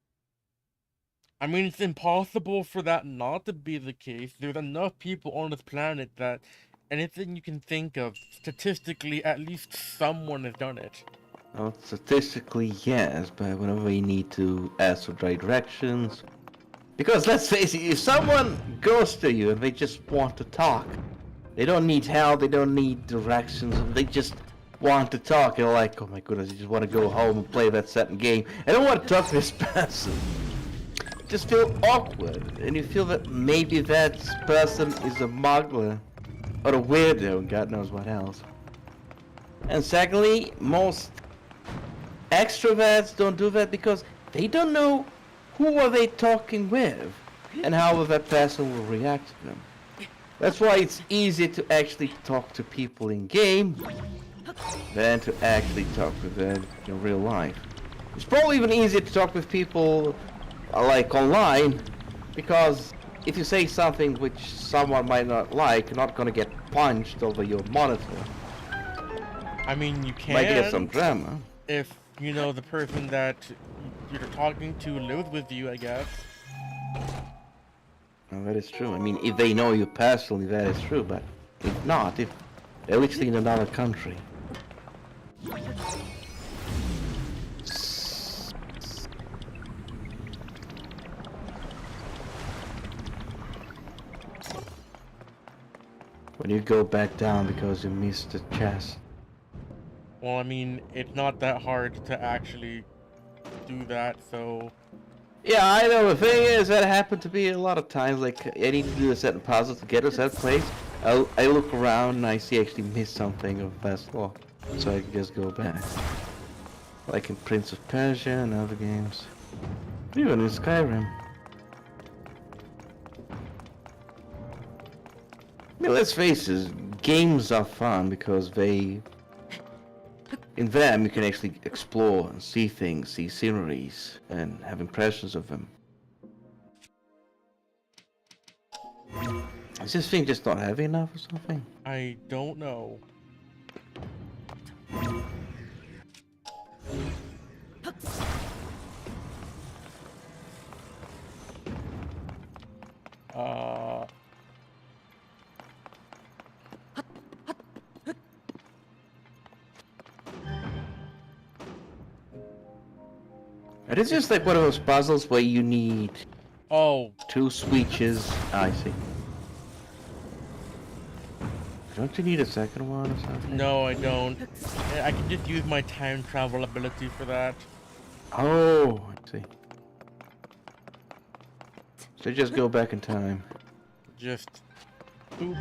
I mean, it's impossible for that not to be the case. There's enough people on this planet that anything you can think of, statistically, at least someone has done it. Well, statistically, yes, but whenever you need to ask for directions... Because, let's face it, if someone goes to you and they just want to talk, they don't need help, they don't need directions, they just want to talk, you're like, oh my goodness, you just want to go home and play that certain game. I don't want to talk to this person. Just feel awkward, and you feel that maybe that person is a muggler, or a weirdo, and God knows what else. And secondly, most extroverts don't do that because they don't know who are they talking with, and how that person will react to them. That's why it's easier to actually talk to people in game than to actually talk with them in real life. It's probably even easier to talk with people like online, because if you say something which someone might not like, you're not gonna get punched over your monitor. I mean, you can. Might get some drama. If you know, the person that you're talking to lives with you, I guess. Well, that is true. I mean, if they know you personally, that is true. But if not, if they're literally in another country. When you go back down because you missed the chest. Well, I mean, it's not that hard to actually do that, so... Yeah, I know. The thing is, that happened to me a lot of times. Like, I need to do a certain puzzle to get to a certain place. I look around and I see I actually missed something of best law. So I can just go back. Like in Prince of Persia and other games. Even in Skyrim. I mean, let's face it, games are fun because they... In them, you can actually explore and see things, see sceneries, and have impressions of them. Is this thing just not heavy enough or something? I don't know. It is just like one of those puzzles where you need Oh, 2 switches. I see. Don't you need a second one or something? no, I don't. I can just use my time travel ability for that. Oh, I see. So just go back in time. Just... boop.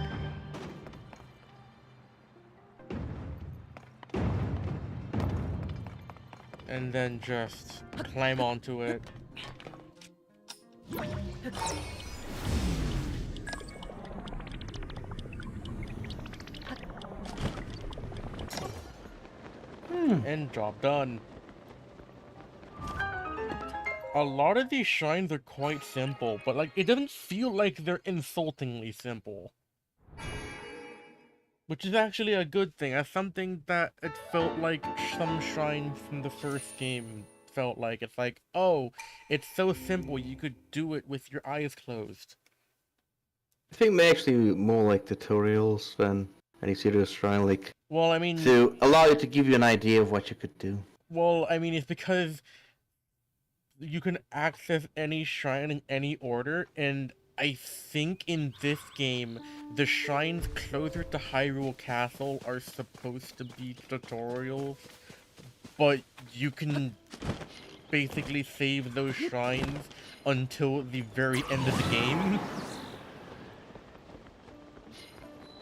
And then just climb onto it. And job done. A lot of these shrines are quite simple, but like it doesn't feel like they're insultingly simple. Which is actually a good thing. That's something that it felt like some shrines from the first game felt like. It's like, oh, it's so simple, you could do it with your eyes closed. I think they're actually more like tutorials than any serious shrine, like Well, I mean... to allow you to give you an idea of what you could do. Well, I mean, it's because you can access any shrine in any order, and I think in this game, the shrines closer to Hyrule Castle are supposed to be tutorials, but you can basically save those shrines until the very end of the game.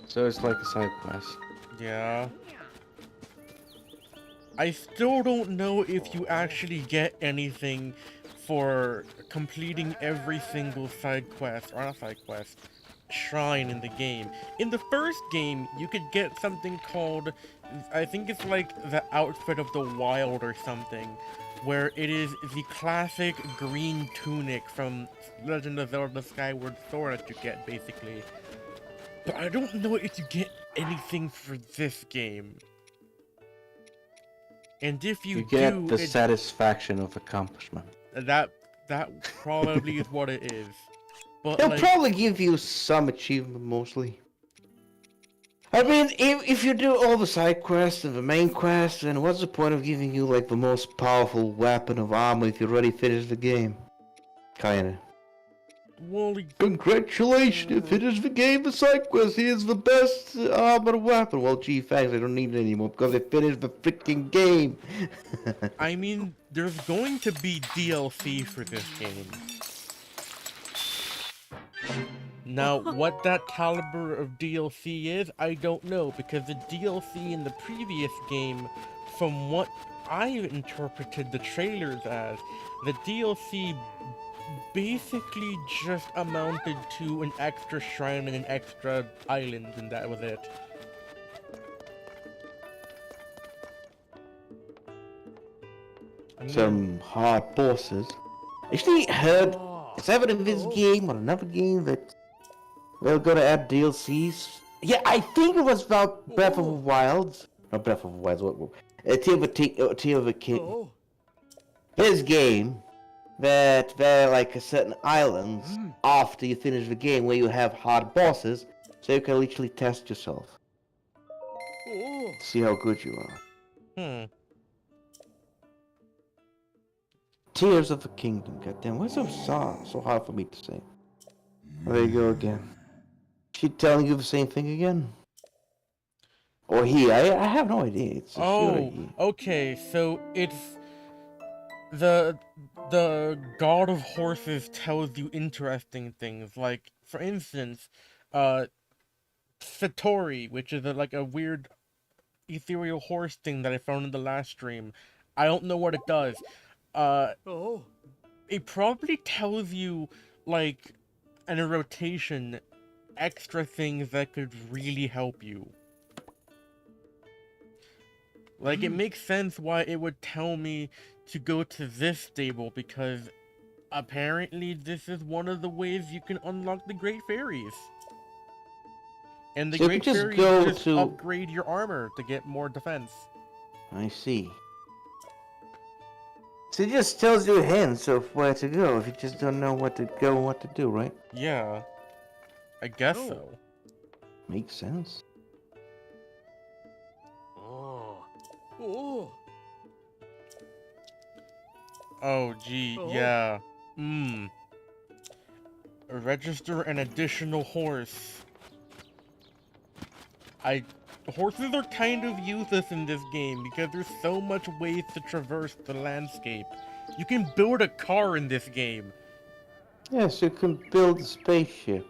So it's like a side quest. Yeah. I still don't know if you actually get anything for completing every single side quest, or not side quest, shrine in the game. In the first game, you could get something called, I think it's like the Outfit of the Wild or something, where it is the classic green tunic from Legend of Zelda Skyward Sword that you get, basically. But I don't know if you get anything for this game. And if you get do, the satisfaction of accomplishment. That probably is what it is. But They'll like, probably give you some achievement, mostly. I mean, if you do all the side quests and the main quests, then what's the point of giving you, like, the most powerful weapon of armor if you already finished the game? Kinda. well, Congratulations, you finished the game, the side quest, here's the best armor weapon. Well, gee, thanks, I don't need it anymore because I finished the freaking game. I mean, there's going to be DLC for this game. Now, what that caliber of DLC is, I don't know, because the DLC in the previous game, from what I interpreted the trailers as, the DLC basically just amounted to an extra shrine and an extra island, and that was it. Some hard bosses. Actually heard, it's either in this game or another game that they're gonna add DLCs. Yeah, I think it was about Breath of the Wild. Not Breath of the Wild. Tear of a King. Oh. This game that there are like a certain islands after you finish the game where you have hard bosses, so you can literally test yourself. Oh. See how good you are. Hmm. Tears of the Kingdom, goddamn, what's so hard for me to say? There you go again. She telling you the same thing again? Or he? I have no idea. It's a she or a Oh, he. okay, so it's the god of horses tells you interesting things. Like, for instance, uh Satori, which is like a weird ethereal horse thing that I found in the last stream. I don't know what it does. Oh. It probably tells you, like, in a rotation, extra things that could really help you. Like, it makes sense why it would tell me to go to this stable, because apparently this is one of the ways you can unlock the Great Fairies. And the So you can Great just Fairies go just to... upgrade your armor to get more defense. I see. So it just tells you hints of where to go if you just don't know what to go and what to do, right? Yeah, I guess Oh. so. Makes sense. Oh. Oh. Oh, gee, Oh. yeah. Register an additional horse. Horses are kind of useless in this game because there's so much ways to traverse the landscape. You can build a car in this game. Yes, you can build a spaceship.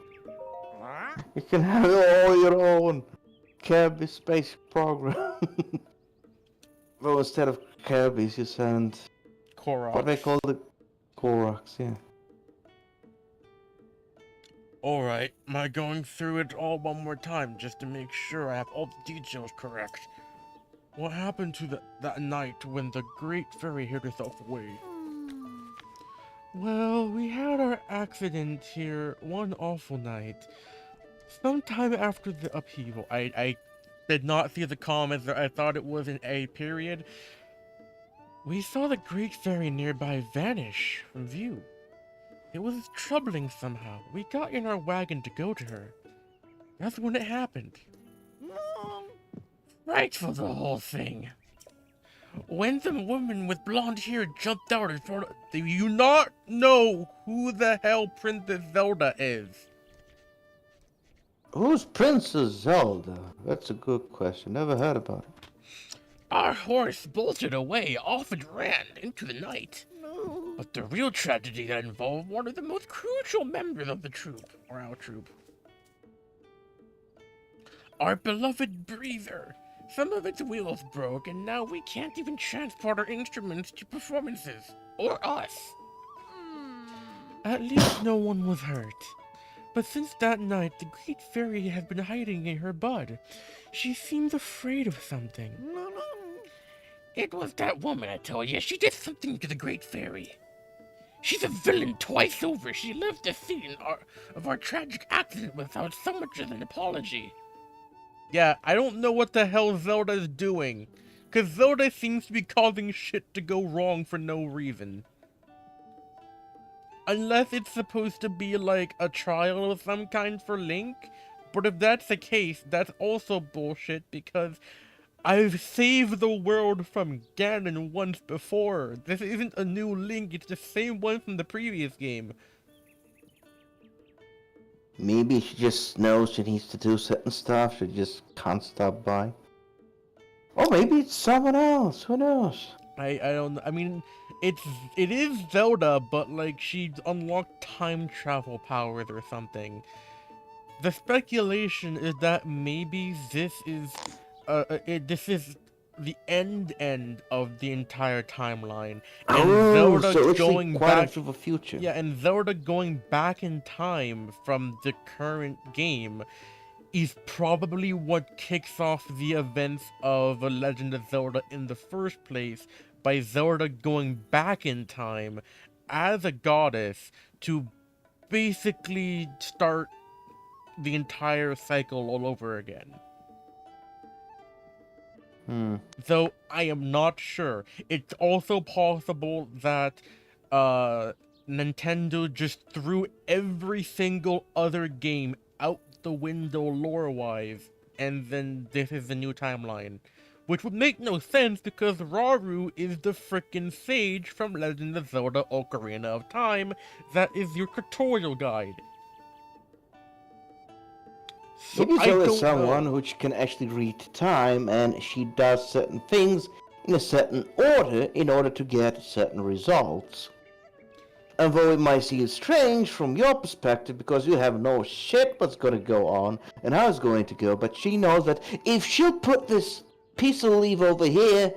You can have all your own Kirby space program. Well, instead of Kirby's, you send... Korok. What they call the Koroks, yeah. Alright, am I going through it all one more time just to make sure I have all the details correct? What happened to that night when the Great Fairy hid herself away? Well, we had our accident here one awful night. Sometime after the upheaval. I did not see the comments. I thought it was an A period. We saw the Great Fairy nearby vanish from view. It was troubling somehow. We got in our wagon to go to her. That's when it happened. Frightful, the whole thing. When the woman with blonde hair jumped out in front of... Do you not know who the hell Princess Zelda is? Who's Princess Zelda? That's a good question. Never heard about it. Our horse bolted away off and ran into the night. But the real tragedy that involved one of the most crucial members of the troop, or our troop. Our beloved breather. Some of its wheels broke, and now we can't even transport our instruments to performances. Or us. At least no one was hurt. But since that night, the Great Fairy has been hiding in her bud. She seems afraid of something. It was that woman, I tell you. She did something to the Great Fairy. She's a villain twice over. She left the scene of our tragic accident without so much as an apology. Yeah, I don't know what the hell Zelda's doing. Because Zelda seems to be causing shit to go wrong for no reason. Unless it's supposed to be like a trial of some kind for Link. But if that's the case, that's also bullshit because I've saved the world from Ganon once before. This isn't a new Link, it's the same one from the previous game. Maybe she just knows she needs to do certain stuff, she just can't stop by. Or maybe it's someone else, who knows? I don't, I mean, it is Zelda, but like she unlocked time travel powers or something. The speculation is that maybe this is the end of the entire timeline, and Zelda so it's going like quite back into the future. Yeah, and Zelda going back in time from the current game is probably what kicks off the events of A Legend of Zelda in the first place, by Zelda going back in time as a goddess to basically start the entire cycle all over again. Though I am not sure. It's also possible that Nintendo just threw every single other game out the window lore-wise, and then this is the new timeline. Which would make no sense because Rauru is the frickin' sage from Legend of Zelda Ocarina of Time that is your tutorial guide. So Maybe I Zelda is don't someone know. who can actually read time, and she does certain things in a certain order to get certain results. And though it might seem strange from your perspective because you have no shit what's going to go on and how it's going to go, but she knows that if she'll put this piece of leaf over here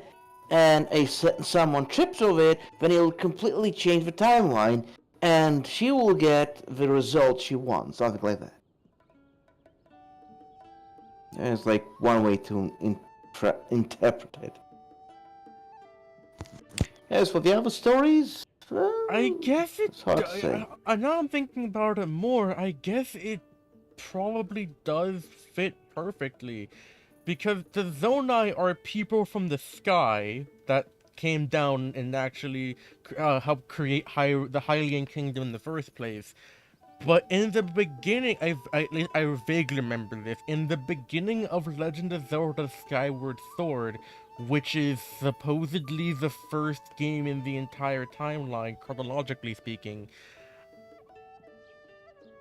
and a certain someone trips over it, then it'll completely change the timeline and she will get the result she wants, something like that. It's like one way to interpret it. As for the other stories, I guess it's hard to say. now I'm thinking about it more, I guess it probably does fit perfectly. Because the Zonai are people from the sky that came down and actually helped create the Hylian Kingdom in the first place. But in the beginning, I vaguely remember this. In the beginning of Legend of Zelda Skyward Sword, which is supposedly the first game in the entire timeline, chronologically speaking,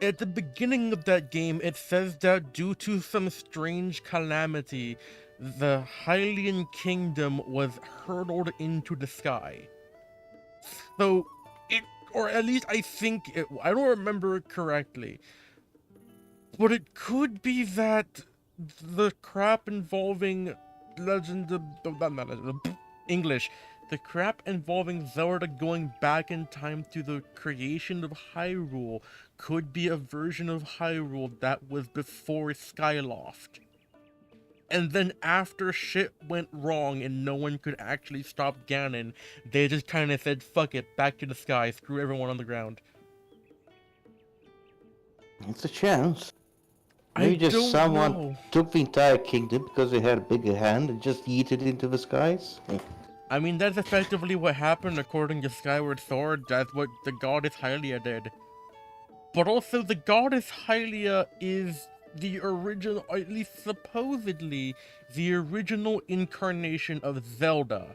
at the beginning of that game, it says that due to some strange calamity, the Hylian Kingdom was hurled into the sky. So, or at least I think I don't remember it correctly, but it could be that the crap involving English, the crap involving Zelda going back in time to the creation of Hyrule could be a version of Hyrule that was before Skyloft. And then after shit went wrong and no one could actually stop Ganon, they just kind of said, fuck it, back to the sky, screw everyone on the ground. It's a chance. I Maybe just don't someone know. took the entire kingdom because they had a bigger hand and just yeeted it into the skies. I mean, that's effectively what happened according to Skyward Sword. That's what the goddess Hylia did. But also, the goddess Hylia is the original, or at least supposedly, the original incarnation of Zelda.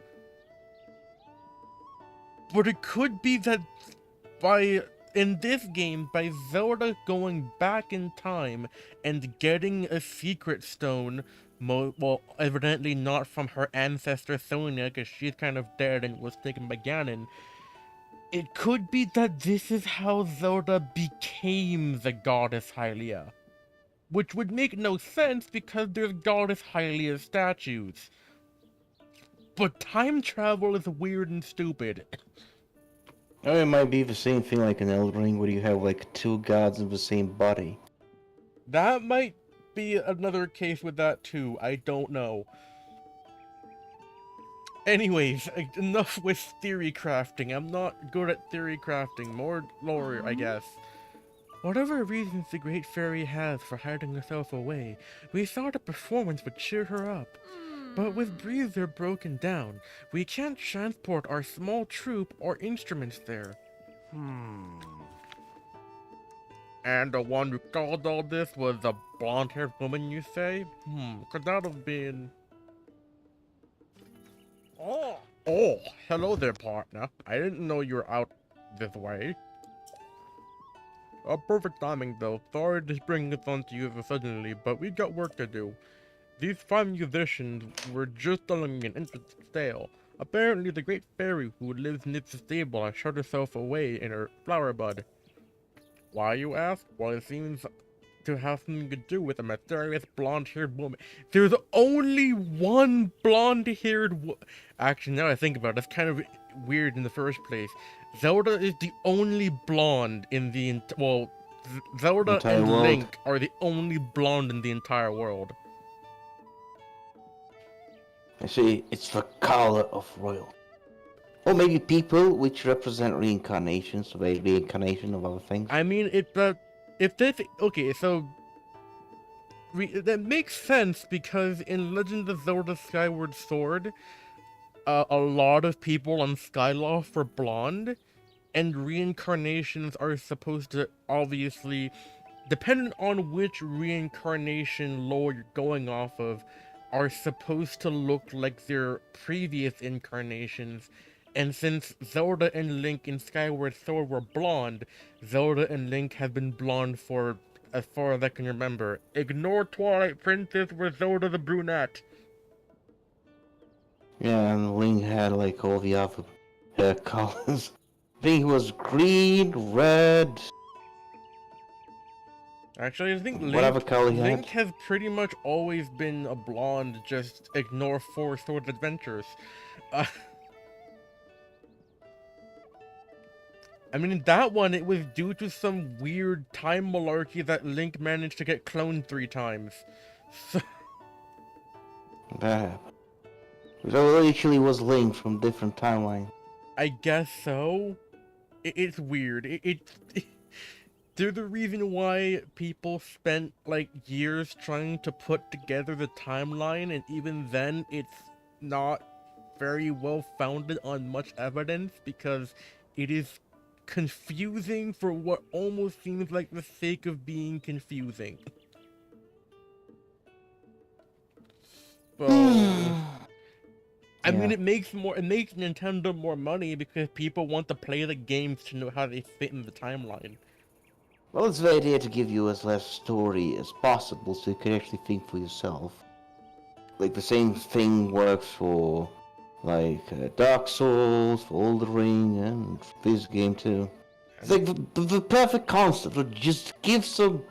But it could be that in this game, by Zelda going back in time and getting a secret stone, well, evidently not from her ancestor Sonia, because she's kind of dead and was taken by Ganon, it could be that this is how Zelda became the goddess Hylia. Which would make no sense because there's goddess Hylia statues. But time travel is weird and stupid. Or it might be the same thing like in Elden Ring where you have like two gods in the same body. That might be another case with that too, I don't know. Anyways, enough with theory crafting. I'm not good at theory crafting, more lore, I guess. Whatever reasons the Great Fairy has for hiding herself away, we thought a performance would cheer her up. But with Breezer broken down, we can't transport our small troop or instruments there. And the one who caused all this was the blonde-haired woman, you say? Could that have been... Oh, hello there, partner. I didn't know you were out this way. Perfect timing, though. Sorry to bring this on to you so suddenly, but we got work to do. These 5 musicians were just telling me an interesting tale. Apparently, the Great Fairy who lives near the stable has shut herself away in her flower bud. Why, you ask? Well, it seems to have something to do with a mysterious blonde-haired woman. There's only one blonde-haired Actually, now I think about it, it's kind of weird in the first place. Zelda is the only blonde in the Zelda Entire and world. Link are the only blonde in the entire world. I see, it's the color of royalty. Or maybe people which represent reincarnations, or reincarnation of other things. I mean, if this, okay, so that makes sense because in Legend of Zelda Skyward Sword, a lot of people on Skyloft were blonde, and reincarnations are supposed to obviously, depending on which reincarnation lore you're going off of, are supposed to look like their previous incarnations. And since Zelda and Link in Skyward Sword were blonde, Zelda and Link have been blonde for as far as I can remember. Ignore Twilight Princess, where Zelda the brunette. Yeah, and Link had like all the other hair colors. I think it was green, red, Actually, I think whatever color he had. Link has pretty much always been a blonde, just ignore Four Swords Adventures. I mean, in that one, it was due to some weird time malarkey that Link managed to get cloned 3 times. So, That happened. It literally was Link from different timelines. I guess so. It's weird. They're the reason why people spent, like, years trying to put together the timeline, and even then, it's not very well founded on much evidence, because it is confusing for what almost seems like the sake of being confusing. So, I mean, Yeah. it makes Nintendo more money because people want to play the games to know how they fit in the timeline. Well, it's the idea to give you as less story as possible so you can actually think for yourself. Like, the same thing works for, like, Dark Souls, for Elden Ring, and this game too. It's like the perfect concept would just give some,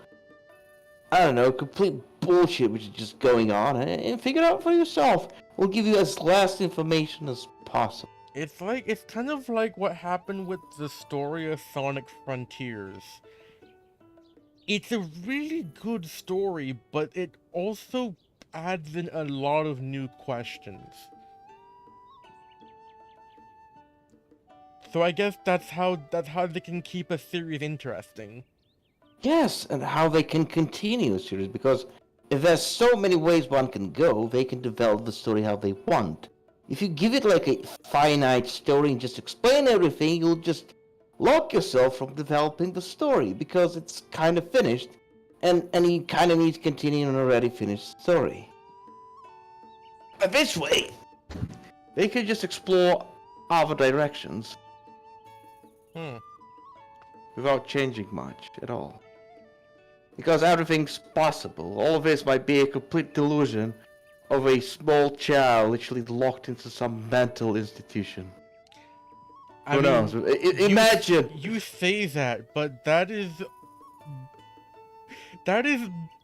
I don't know, complete bullshit which is just going on, and figure it out for yourself. We'll give you as less information as possible. It's kind of like what happened with the story of Sonic Frontiers. It's a really good story, but it also adds in a lot of new questions. So I guess that's how they can keep a series interesting. Yes, and how they can continue a series, because if there's so many ways one can go, they can develop the story how they want. If you give it like a finite story and just explain everything, you'll just lock yourself from developing the story, because it's kind of finished, and you kind of need to continue an already finished story. But this way, they can just explore other directions without changing much at all. Because everything's possible. All of this might be a complete delusion of a small child literally locked into some mental institution. Who knows? Imagine! You say that, but that is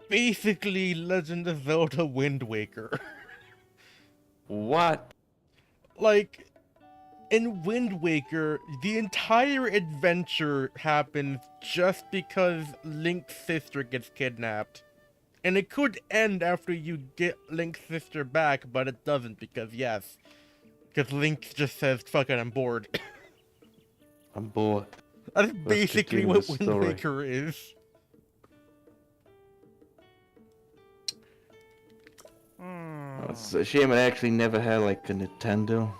basically Legend of Zelda Wind Waker. What? Like, in Wind Waker, the entire adventure happens just because Link's sister gets kidnapped. And it could end after you get Link's sister back, but it doesn't because Link just says, fuck it, I'm bored. I'm bored. That's basically continue what the Wind story. Waker is. It's a shame I actually never had like a Nintendo.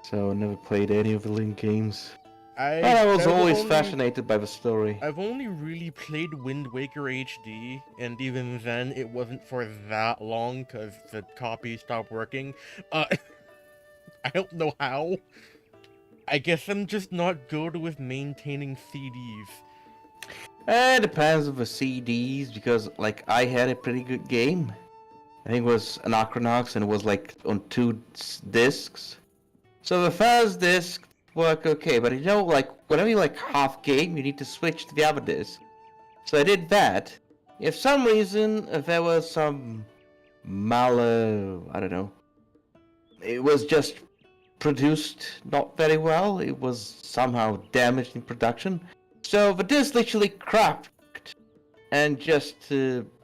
So I never played any of the Link games. But I was always fascinated by the story. I've only really played Wind Waker HD, and even then it wasn't for that long because the copy stopped working. I don't know how. I guess I'm just not good with maintaining CDs. It depends on the CDs, because like I had a pretty good game. I think it was Anachronox, and it was like on 2 discs. So the first disc worked okay, but you know, like whenever you like half game, you need to switch to the other disc. So I did that. If some reason there was some I don't know. It was just produced not very well. It was somehow damaged in production. So the disc literally cracked and just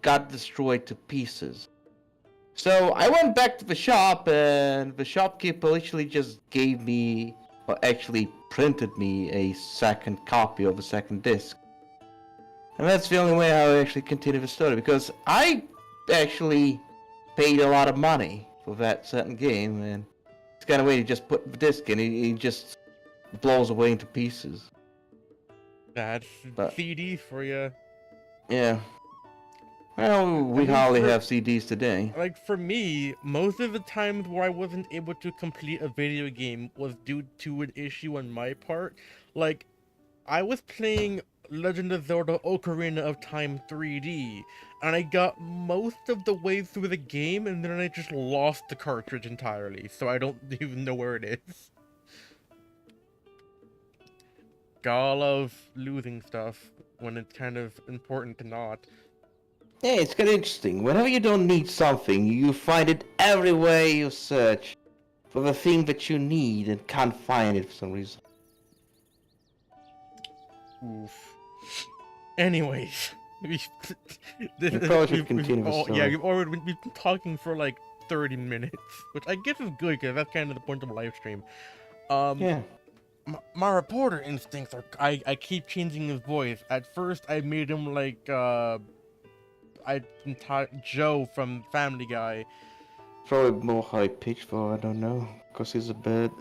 got destroyed to pieces. So I went back to the shop, and the shopkeeper literally just gave me, or actually printed me, a second copy of the second disc. And that's the only way I actually continue the story, because I actually paid a lot of money for that certain game, and it's kind of way to just put the disc in. It just blows away into pieces. That's But- CD for you. Yeah. Well, we mean, hardly for- have CDs today. Like, for me, most of the times where I wasn't able to complete a video game was due to an issue on my part. Like, I was playing Legend of Zelda Ocarina of Time 3D, and I got most of the way through the game, and then I just lost the cartridge entirely, so I don't even know where it is. Gotta love losing stuff when it's kind of important to not. Yeah, it's kind of interesting. Whenever you don't need something, you find it everywhere you search for the thing that you need and can't find it for some reason. Oof. Anyways, We probably should continue the yeah, story. we've been talking for like 30 minutes, which I guess is good because that's kind of the point of a live stream. Yeah. My reporter instincts are. I keep changing his voice. At first, I made him like Joe from Family Guy. Probably more high pitched for, I don't know, because he's a bird.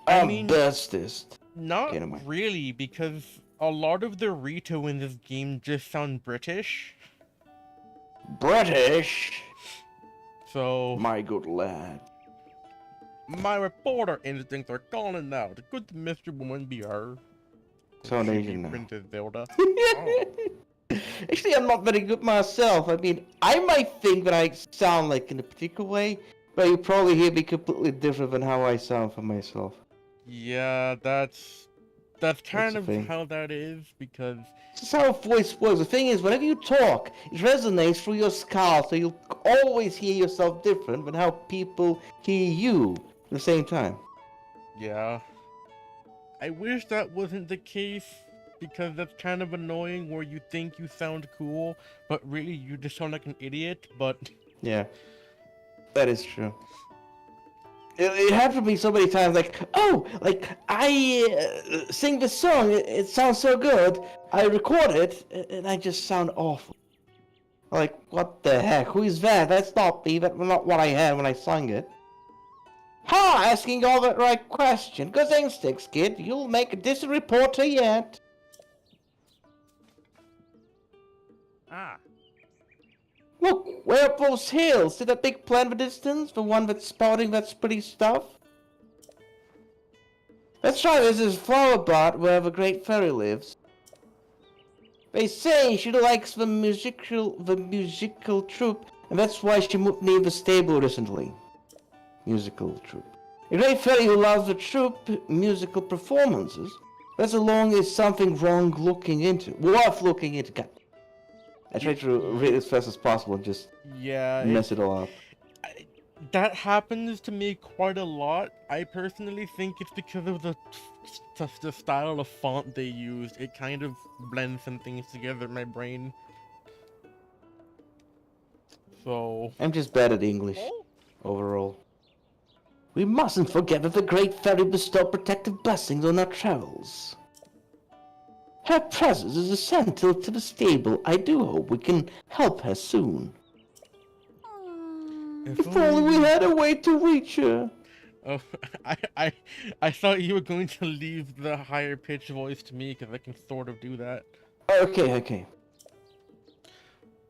I mean, bestest. Not Okay, never mind. really, because a lot of the Rito in this game just sound British. British! So My good lad. my reporter instincts are calling out. Could the Mr. Woman be her? Sound Should Asian be now. Princess Zelda. Oh. Actually, I'm not very good myself. I mean, I might think that I sound like in a particular way, but you probably hear me completely different than how I sound for myself. Yeah, that's kind the of thing. how that is, because This is how a voice works. The thing is, whenever you talk, it resonates through your skull, so you'll always hear yourself different than how people hear you at the same time. yeah. I wish that wasn't the case, because that's kind of annoying where you think you sound cool, but really you just sound like an idiot, but Yeah, that is true. It happened to me so many times, like, oh, like, I sing this song, it sounds so good, I record it, and I just sound awful. Like, what the heck, who is that? That's not me, that's not what I had when I sang it. Ha! Asking all the right question. Good instincts, kid. You'll make a decent reporter yet. Ah. Look, where are those hills? See that big plant in the distance? The one that's spouting that pretty stuff? That's right, this is Flower Bot, where the great fairy lives. They say she likes the musical troupe, and that's why she moved near the stable recently. Musical troupe. A great fairy who loves the troupe musical performances. That's along is something wrong looking into. Worth looking into. God. I try to read as fast as possible and just yeah, mess it all up. that happens to me quite a lot. I personally think it's because of the style of font they used. It kind of blends some things together in my brain. So I'm just bad at English, overall. We mustn't forget that the great fairy bestowed protective blessings on our travels. Her presence is essential to the stable. I do hope we can help her soon. If only we had a way to reach her. Oh, I thought you were going to leave the higher pitched voice to me because I can sort of do that. Okay.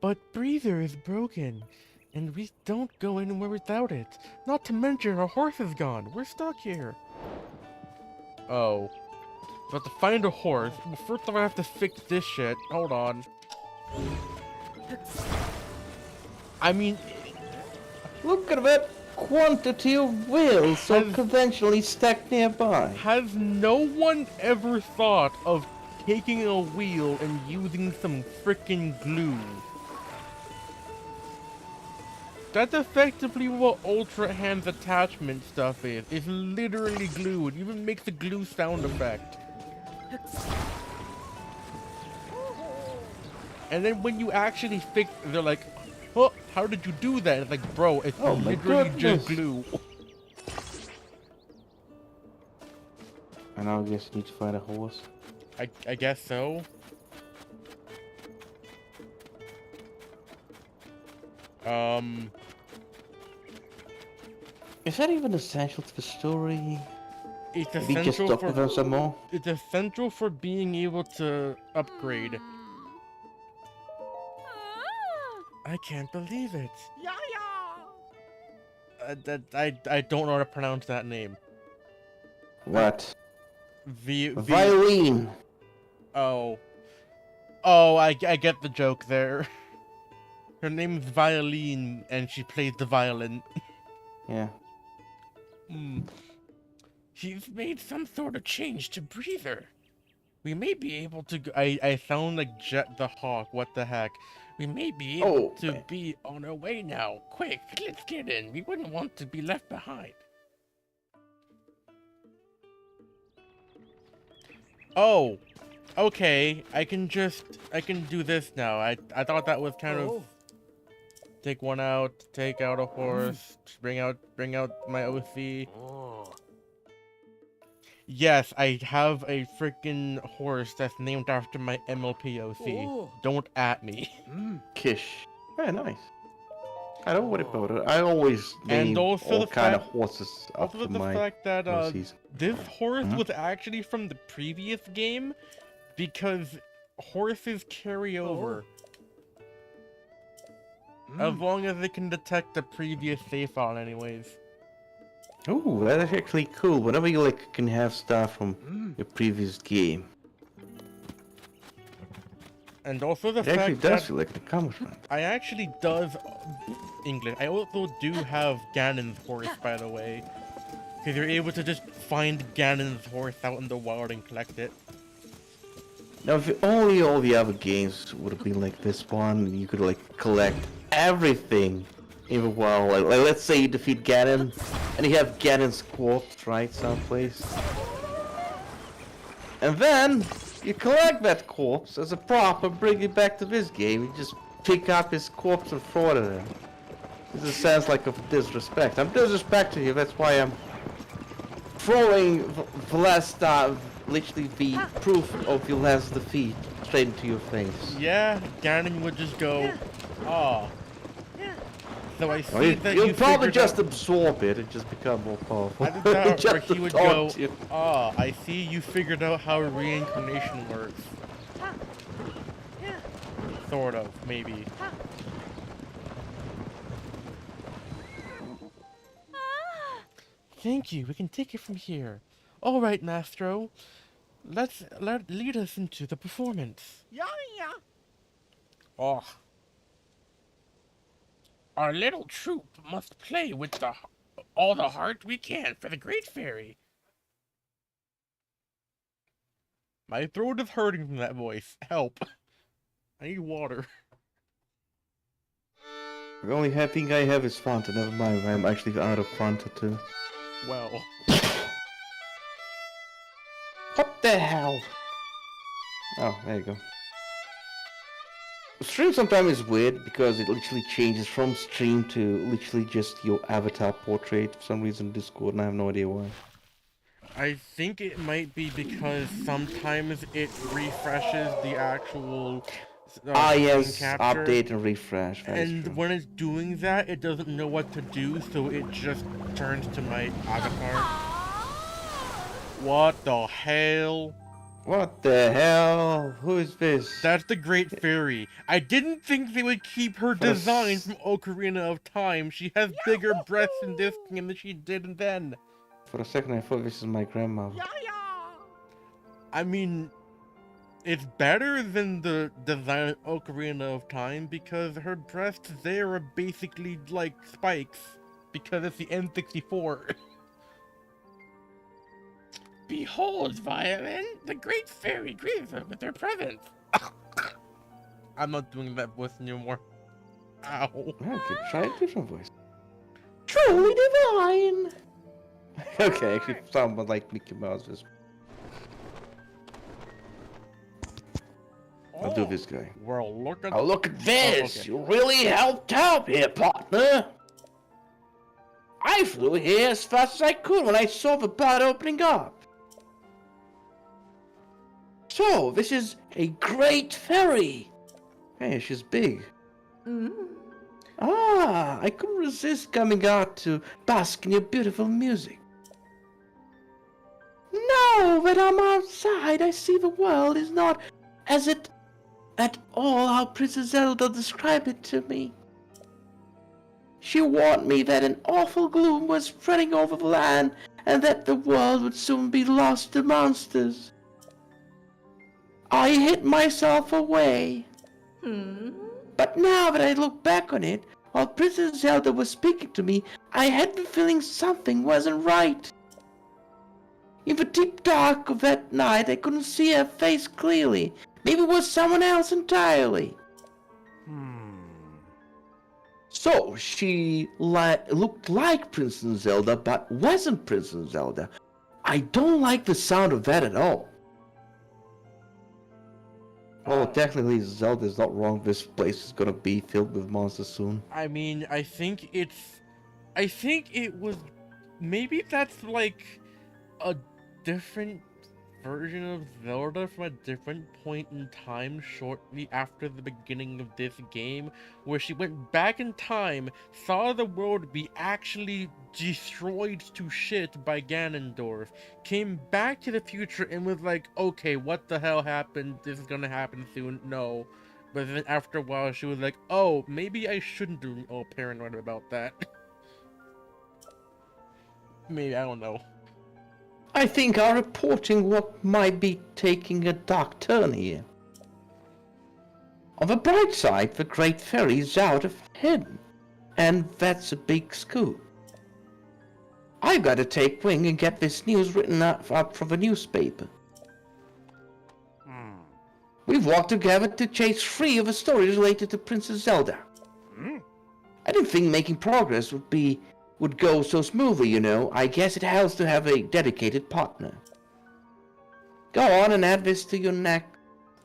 But Breather is broken, and we don't go anywhere without it. Not to mention our horse is gone. We're stuck here. Oh. But to find a horse, well, first I have to fix this shit. Hold on. I mean, Look at that quantity of wheels so Has- conventionally stacked nearby. has no one ever thought of taking a wheel and using some frickin' glue? That's effectively what Ultra Hand's attachment stuff is. It's literally glue. It even makes a glue sound effect. And then when you actually fix, they're like, "Oh, how did you do that?" It's like, bro, it's Oh my literally goodness. just glue. And now I guess you need to find a horse. I guess so. Um, Is that even essential to the story? it's Maybe just essential talk for with them some more? it's essential for being able to upgrade. I can't believe it. I don't know how to pronounce that name. What? V. Violin! Oh. Oh, I get the joke there. Her name's Violin, and she plays the violin. Yeah. She's made some sort of change to Breather. We may be able to I sound like Jet the Hawk, what the heck. We may be able to be on our way now. Quick, let's get in. We wouldn't want to be left behind. Oh, okay. I can do this now. I thought that was kind of take one out, take out a horse, bring out my OC. Yes, I have a freaking horse that's named after my MLP OC. Don't at me. Kish. Very nice. I don't worry about it. I always name all kind of horses after the my fact that OCs. this horse was actually from the previous game, because horses carry over. As long as they can detect the previous save file anyways. Ooh, that's actually cool. Whenever you like can have stuff from your previous game. And also the It actually fact does that feel like an accomplishment. I actually does English. I also do have Ganon's horse, by the way. Because you're able to just find Ganon's horse out in the wild and collect it. Now, if only all the other games would have been like this one, you could like collect everything in the wild. Like let's say you defeat Ganon, and you have Ganon's corpse, right, someplace. And then you collect that corpse as a prop and bring it back to this game. You just pick up his corpse and throw it at him. This is sounds like a disrespect. I'm disrespecting you. That's why I'm throwing the last literally the proof of your last defeat straight into your face. Yeah, Ganon would just go, "Aw." So I see that you'll probably figured just out... absorb it and just become more powerful. Either that, or Just he would to go, taunt you. "Ah, I see you figured out how reincarnation works." Sort of, maybe. Thank you, we can take it from here. Alright, Mastro. Lead us into the performance. Oh. Our little troupe must play with all the heart we can for the Great Fairy. My throat is hurting from that voice. Help. I need water. The only thing I have is Fanta. Never mind, I'm actually out of Fanta too. Well. What the hell? Oh, there you go. Stream sometimes is weird because it literally changes from stream to literally just your avatar portrait for some reason in Discord, and I have no idea why. I think it might be because sometimes it refreshes the actual yes, capture, update and refresh. and when it's doing that, it doesn't know what to do, so it just turns to my avatar. What the hell? What the hell? Who is this? That's the Great Fairy. I didn't think they would keep her design from Ocarina of Time. She has bigger breasts in this game than she did then. For a second I thought this is my grandmother. I mean, it's better than the design of Ocarina of Time because her breasts there are basically like spikes because it's the N64. Behold, Violin, the Great Fairy greets us with her presence. I'm not doing that voice anymore. Ow. Okay, try a different voice. Truly divine! Okay, actually someone like Mickey Mouse is. I'll do this guy. Well, look at... Oh, look at this! Oh, okay. You really helped out here, partner! I flew here as fast as I could when I saw the bird opening up. So, this is a great fairy. Hey, she's big. Ah, I couldn't resist coming out to bask in your beautiful music. No, when I'm outside, I see the world is not as it at all how Princess Zelda described it to me. She warned me that an awful gloom was spreading over the land and that the world would soon be lost to monsters. I hid myself away. But now that I look back on it, while Princess Zelda was speaking to me, I had the feeling something wasn't right. In the deep dark of that night, I couldn't see her face clearly. Maybe it was someone else entirely. So, she looked like Princess Zelda, but wasn't Princess Zelda. I don't like the sound of that at all. Well, technically, Zelda's not wrong. This place is gonna be filled with monsters soon. I mean, I think it was, maybe that's like a different version of Zelda from a different point in time shortly after the beginning of this game, where she went back in time, saw the world be actually destroyed to shit by Ganondorf, came back to the future and was like, okay, what the hell happened? This is gonna happen soon. No. But then after a while she was like, oh, maybe I shouldn't be all paranoid about that. Maybe, I don't know. I think are reporting what might be taking a dark turn here. On the bright side, the Great Fairy is out of hidden, and that's a big scoop. I've got to take wing and get this news written up for the newspaper. We've worked together to chase 3 of the stories related to Princess Zelda. I didn't think making progress would go so smoothly, you know. I guess it helps to have a dedicated partner. Go on and add this to your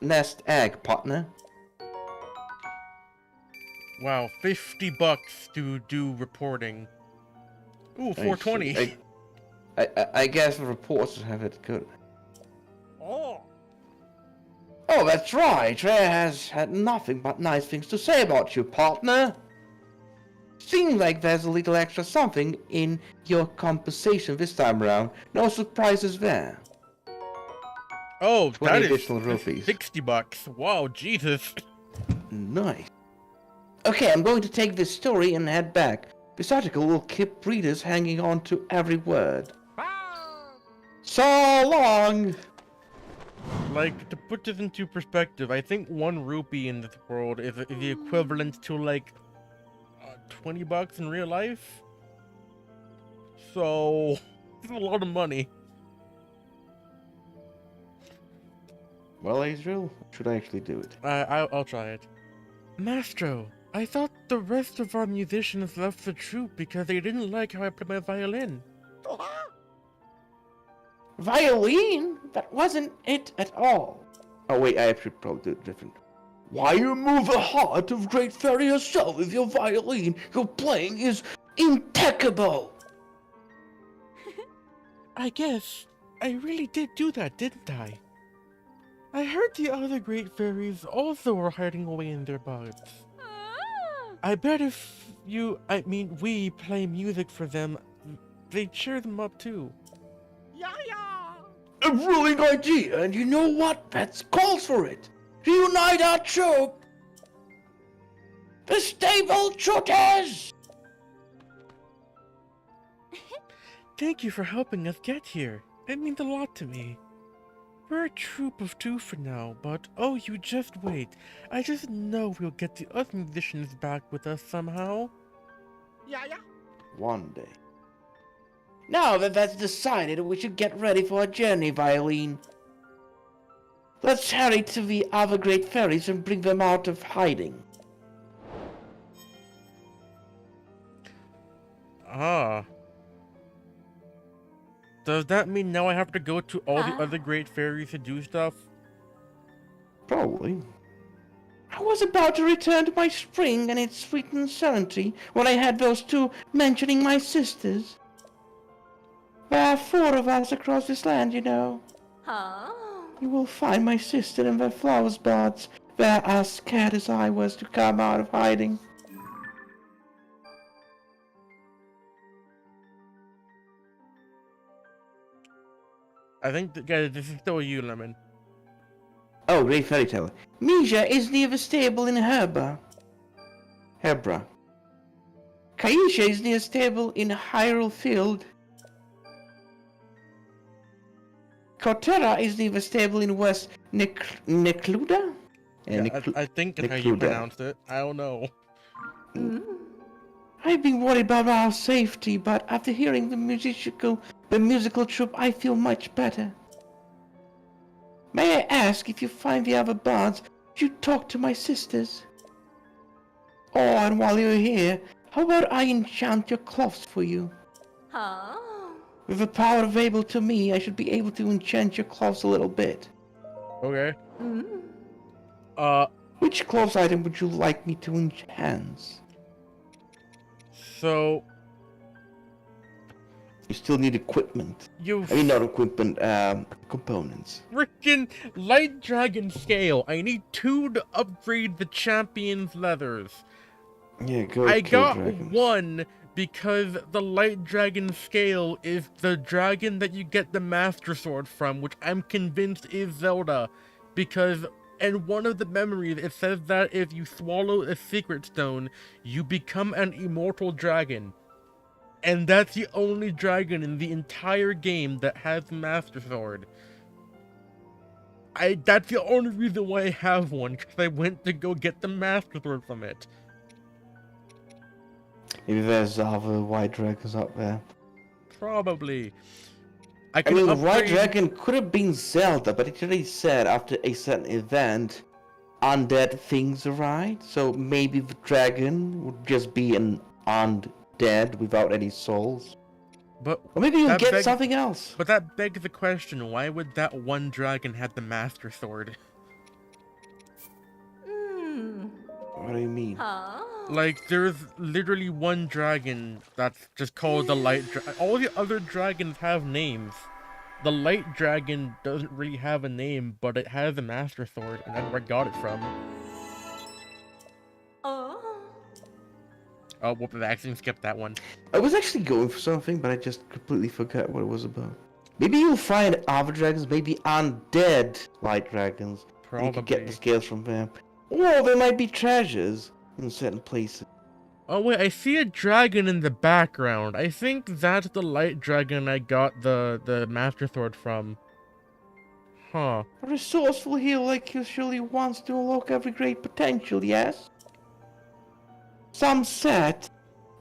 nest egg, partner. Wow, $50 to do reporting. Ooh, 420. I guess the reporters have it good. Oh. Oh, that's right. Rare has had nothing but nice things to say about you, partner. Seems like there's a little extra something in your compensation this time around. No surprises there. Oh, 20 that is additional rupees. $60. Wow, Jesus. Nice. Okay, I'm going to take this story and head back. This article will keep readers hanging on to every word. So long! Like, to put this into perspective, I think 1 rupee in this world is the equivalent to, like, $20 in real life. So, it's a lot of money. Well, Asriel, should I actually do it? I'll try it. Mastro, I thought the rest of our musicians left the troupe because they didn't like how I played my violin. Violin? That wasn't it at all. Oh wait, I should probably do it different. Why you move the heart of Great Fairy herself with your violin? Your playing is impeccable. I guess I really did do that, didn't I? I heard the other great fairies also were hiding away in their buds. I bet if we play music for them, they'd cheer them up too. A brilliant idea, and you know what? That calls for it. Reunite our troop. The stable trotters! Thank you for helping us get here. It means a lot to me. We're a troop of 2 for now, but oh, you just wait. I just know we'll get the other musicians back with us somehow. One day. Now that that's decided, we should get ready for our journey, Violin. Let's hurry to the other great fairies and bring them out of hiding. Ah. Does that mean now I have to go to all the other great fairies to do stuff? Probably. I was about to return to my spring and its sweetened serenity when I had those 2 mentioning my sisters. There are 4 of us across this land, you know. You will find my sister in the flowers buds. They're as scared as I was to come out of hiding. I think guys, this is still you, Lemon. Oh, great fairy tale. Misha is near the stable in Hebra. Kaisha is near stable in Hyrule Field. Cortera is near the stable in West Necluda? Yeah, I think that's how you pronounced it. I don't know. I've been worried about our safety, but after hearing the musical troupe, I feel much better. May I ask, if you find the other bards, you talk to my sisters? Oh, and while you're here, how about I enchant your cloths for you? Huh? With the power available to me, I should be able to enchant your cloths a little bit. Okay. Which clothes item would you like me to enhance? So You still need equipment. you I mean, not equipment, components. freaking light dragon scale. I need 2 to upgrade the champion's leathers. Yeah, go I kill got dragons. 1 because the light dragon scale is the dragon that you get the master sword from, which I'm convinced is Zelda, because in one of the memories it says that if you swallow a secret stone, you become an immortal dragon. And that's the only dragon in the entire game that has the master sword. That's the only reason why I have one, because I went to go get the master sword from it. Maybe there's other white dragons up there. Probably. I mean, the white dragon could have been Zelda, but it already said after a certain event, undead things arrive. So maybe the dragon would just be an undead without any souls. But Or maybe you'll that get begs- something else. But that begs the question, why would that one dragon have the master sword? What do you mean? Huh? Like, there's literally one dragon that's just called the light dragon. All the other dragons have names. The light dragon doesn't really have a name, but it has a master sword, and that's where I got it from. Oh. Oh, whoop, I accidentally skipped that one. I was actually going for something, but I just completely forgot what it was about. Maybe you'll find other dragons, maybe undead light dragons. And you can get the Probably. scales from them. Or there might be treasures in certain places. Oh wait, I see a dragon in the background. I think that's the light dragon I got the master sword from. Huh. A resourceful hero like you surely wants to unlock every great potential, yes? Some set,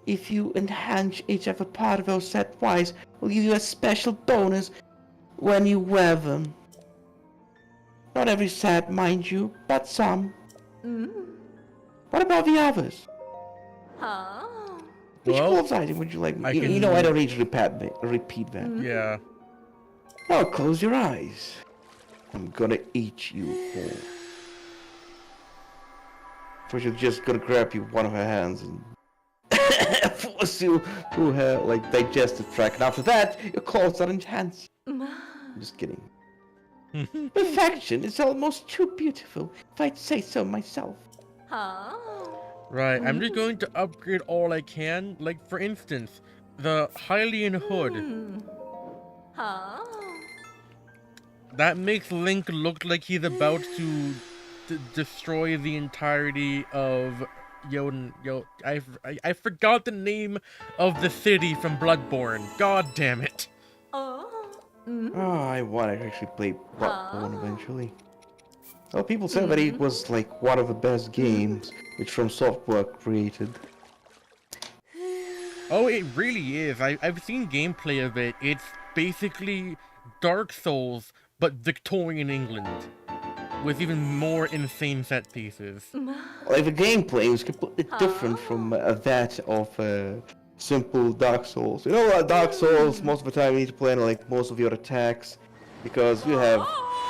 if you enhance each of a part of those set wise, will give you a special bonus when you wear them. Not every set, mind you, but some. What about the others? Huh? Which Well, clothes item would you like? I You know I can- don't need to repeat that. Yeah. Now close your eyes. I'm gonna eat you whole. First, you're just gonna grab you one of her hands and force you through her like digestive tract. And after that, your clothes are enhanced. I'm just kidding. Perfection is almost too beautiful, if I'd say so myself. Huh? Right, I'm just going to upgrade all I can. Like, for instance, the Hylian hood. Huh? That makes Link look like he's about to destroy the entirety of I forgot the name of the city from Bloodborne. God damn it. Oh. Oh, I want to actually play Bloodborne eventually. Well, people said that it was like one of the best games which From Software created. Oh, it really is. I've seen gameplay of it. It's basically Dark Souls, but Victorian England, with even more insane set pieces. Like the gameplay is completely different from that of simple Dark Souls. You know, Dark Souls, most of the time you need to plan like most of your attacks, because you have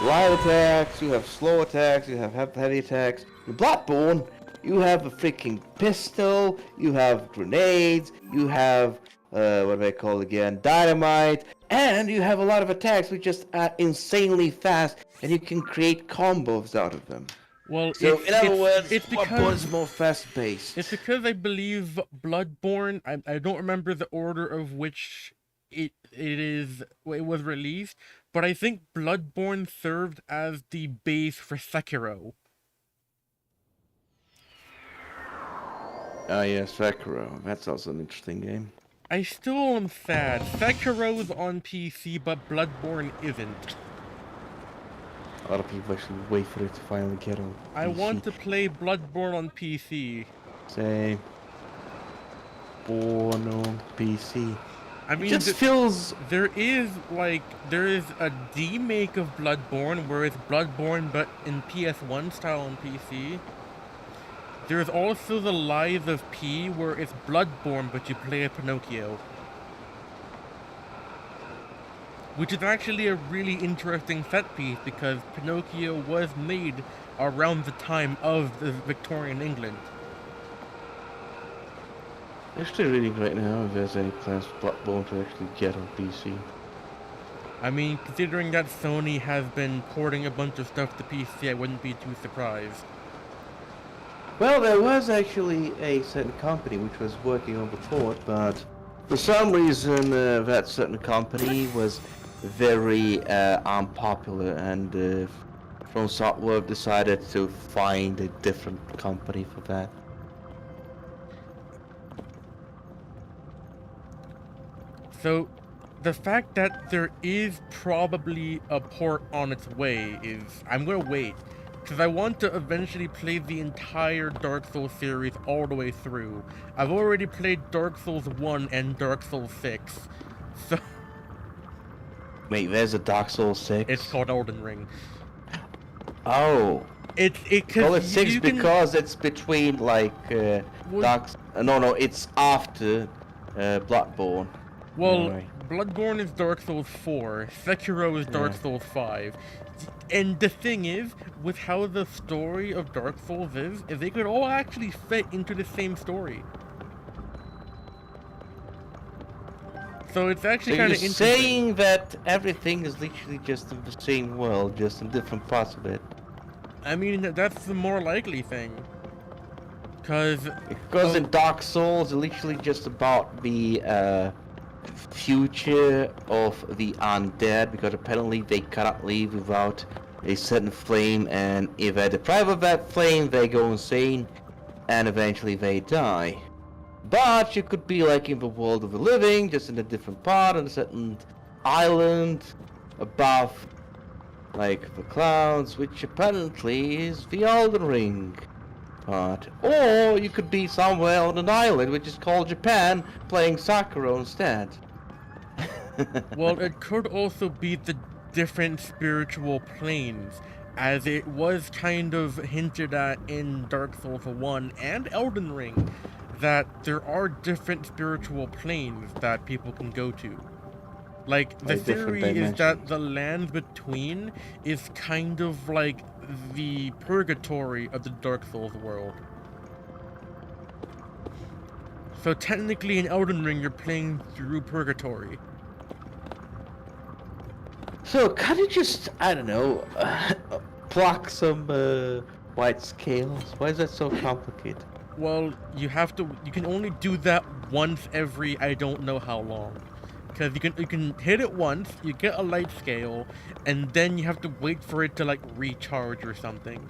light attacks, you have slow attacks, you have heavy attacks. In Bloodborne, you have a freaking pistol, you have grenades, you have what do I call it again? Dynamite, and you have a lot of attacks which just are insanely fast, and you can create combos out of them. Well, So, in other words, it's Bloodborne is because more fast-paced. it's because I believe Bloodborne. I don't remember the order of which it was released, but I think Bloodborne served as the base for Sekiro. Ah, yes, Sekiro. That's also an interesting game. I still am sad. Sekiro's on PC, but Bloodborne isn't. A lot of people actually wait for it to finally get on I PC. want to play Bloodborne on PC. Say, born on PC. I mean, It just feels. there is a remake of Bloodborne where it's Bloodborne but in PS1 style on PC. There's also the Lies of P where it's Bloodborne but you play a Pinocchio. Which is actually a really interesting set piece because Pinocchio was made around the time of the Victorian England. Actually reading right now if there's any plans for Bloodborne to actually get on PC. I mean, considering that Sony has been porting a bunch of stuff to PC, I wouldn't be too surprised. Well, there was actually a certain company which was working on before, but for some reason that certain company was very unpopular, and From Software decided to find a different company for that. So, the fact that there is probably a port on its way is... I'm gonna wait, because I want to eventually play the entire Dark Souls series all the way through. I've already played Dark Souls 1 and Dark Souls 6, so... Wait, there's a Dark Souls 6? It's called Elden Ring. Oh. Call it 6 because it's between, like, it's after Bloodborne. Well, Anyway. Bloodborne is Dark Souls 4, Sekiro is Dark Souls 5. And the thing is, with how the story of Dark Souls is they could all actually fit into the same story. So it's actually kind of interesting. You're saying that everything is literally just in the same world, just in different parts of it. I mean, that's the more likely thing. Because in Dark Souls, it's literally just about the future of the undead, because apparently they cannot leave without a certain flame, and if they're deprived of that flame, they go insane, and eventually they die. But you could be like in the world of the living, just in a different part, on a certain island, above, like, the clouds, which apparently is the Elden Ring part. Or you could be somewhere on an island, which is called Japan, playing Sakura instead. well, it could also be the different spiritual planes, as it was kind of hinted at in Dark Souls 1 and Elden Ring, that there are different spiritual planes that people can go to. Like, the theory is that the land between is kind of like the purgatory of the Dark Souls world. So technically in Elden Ring you're playing through purgatory. So can't you just, I don't know, pluck some white scales? Why is that so complicated? Well, you can only do that once every I don't know how long. Because you can hit it once, you get a light scale, and then you have to wait for it to, like, recharge or something.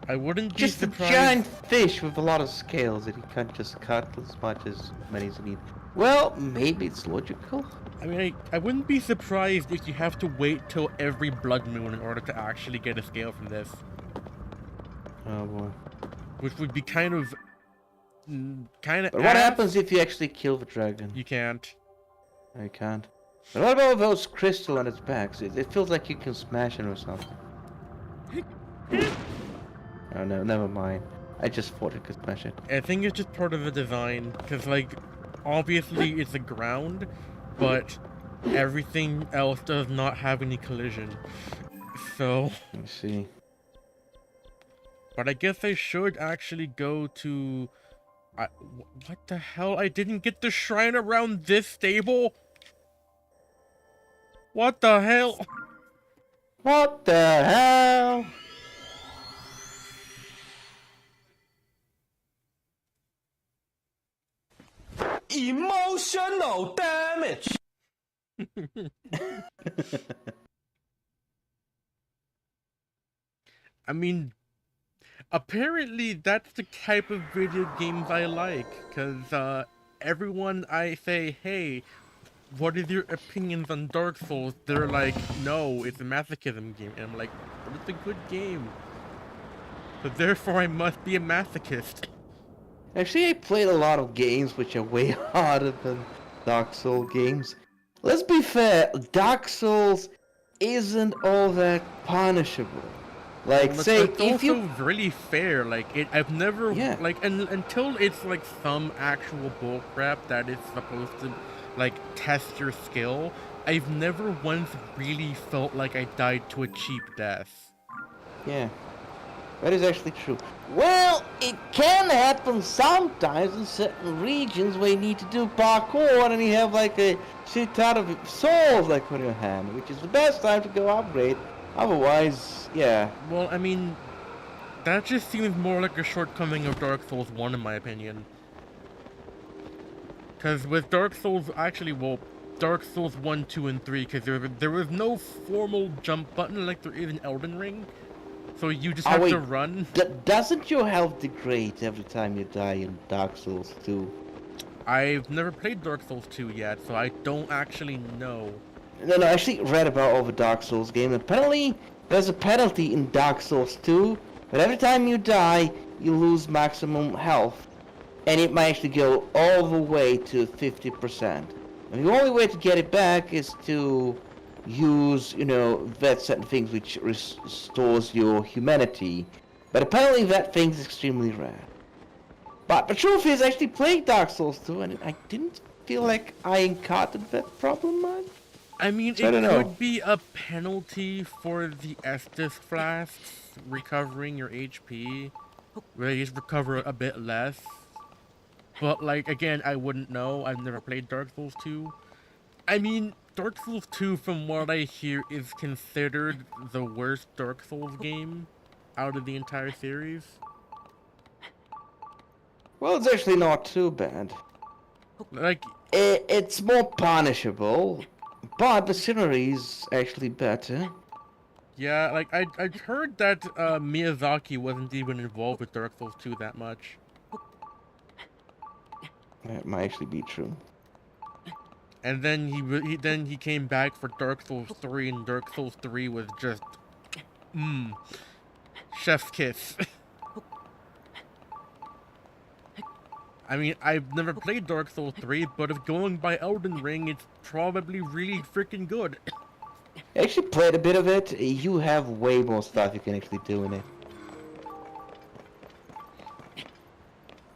I wouldn't be just surprised... a giant fish with a lot of scales that you can't just cut as many as you need. Well, maybe it's logical. I mean, I wouldn't be surprised if you have to wait till every blood moon in order to actually get a scale from this. Oh boy. Which would be kind of... But what happens if you actually kill the dragon? You can't. I can't. But what about those crystal on its back? It feels like you can smash it or something. Oh no, never mind. I just thought it could smash it. I think it's just part of the design, because, like, obviously it's a ground, but everything else does not have any collision. So... Let me see. But I guess I should actually go to... what the hell? I didn't get the shrine around this stable? What the hell? What the hell? Emotional damage. I mean, apparently that's the type of video games I like, because everyone I say, hey, what is your opinions on Dark Souls? They're like, no, it's a masochism game. And I'm like, but it's a good game. So therefore I must be a masochist. Actually, I played a lot of games which are way harder than Dark Souls games. Let's be fair, Dark Souls isn't all that punishable. Like, Well, say, it's if also you... really fair. Like, I've never, Yeah. like, until it's, like, some actual bullcrap that is supposed to, like, test your skill, I've never once really felt like I died to a cheap death. Yeah. That is actually true. Well, it can happen sometimes in certain regions where you need to do parkour and you have like a shit ton of souls like on your hand, which is the best time to go upgrade. Otherwise, yeah. Well, I mean, that just seems more like a shortcoming of Dark Souls 1 in my opinion. Because with Dark Souls, actually, well, Dark Souls 1, 2, and 3, because there was no formal jump button like there is in Elden Ring. So you just have to run. Doesn't your health degrade every time you die in Dark Souls 2? I've never played Dark Souls 2 yet, so I don't actually know. No, I actually read about all the Dark Souls games. Apparently, there's a penalty in Dark Souls 2, but every time you die, you lose maximum health. And it might actually go all the way to 50%. And the only way to get it back is to use, that certain things which restores your humanity. But apparently that thing's extremely rare. But the truth is, I actually played Dark Souls 2, and I didn't feel like I encountered that problem much. I mean, So it could be a penalty for the Estus flasks recovering your HP, where you just recover a bit less. But, like, again, I wouldn't know. I've never played Dark Souls 2. I mean, Dark Souls 2, from what I hear, is considered the worst Dark Souls game out of the entire series. Well, it's actually not too bad. Like, It's more punishable, but the scenery is actually better. yeah, like, I'd heard that Miyazaki wasn't even involved with Dark Souls 2 that much. That might actually be true. And then he came back for Dark Souls 3, and Dark Souls 3 was just, chef's kiss. I mean, I've never played Dark Souls 3, but if going by Elden Ring, it's probably really freaking good. I actually played a bit of it. You have way more stuff you can actually do in it.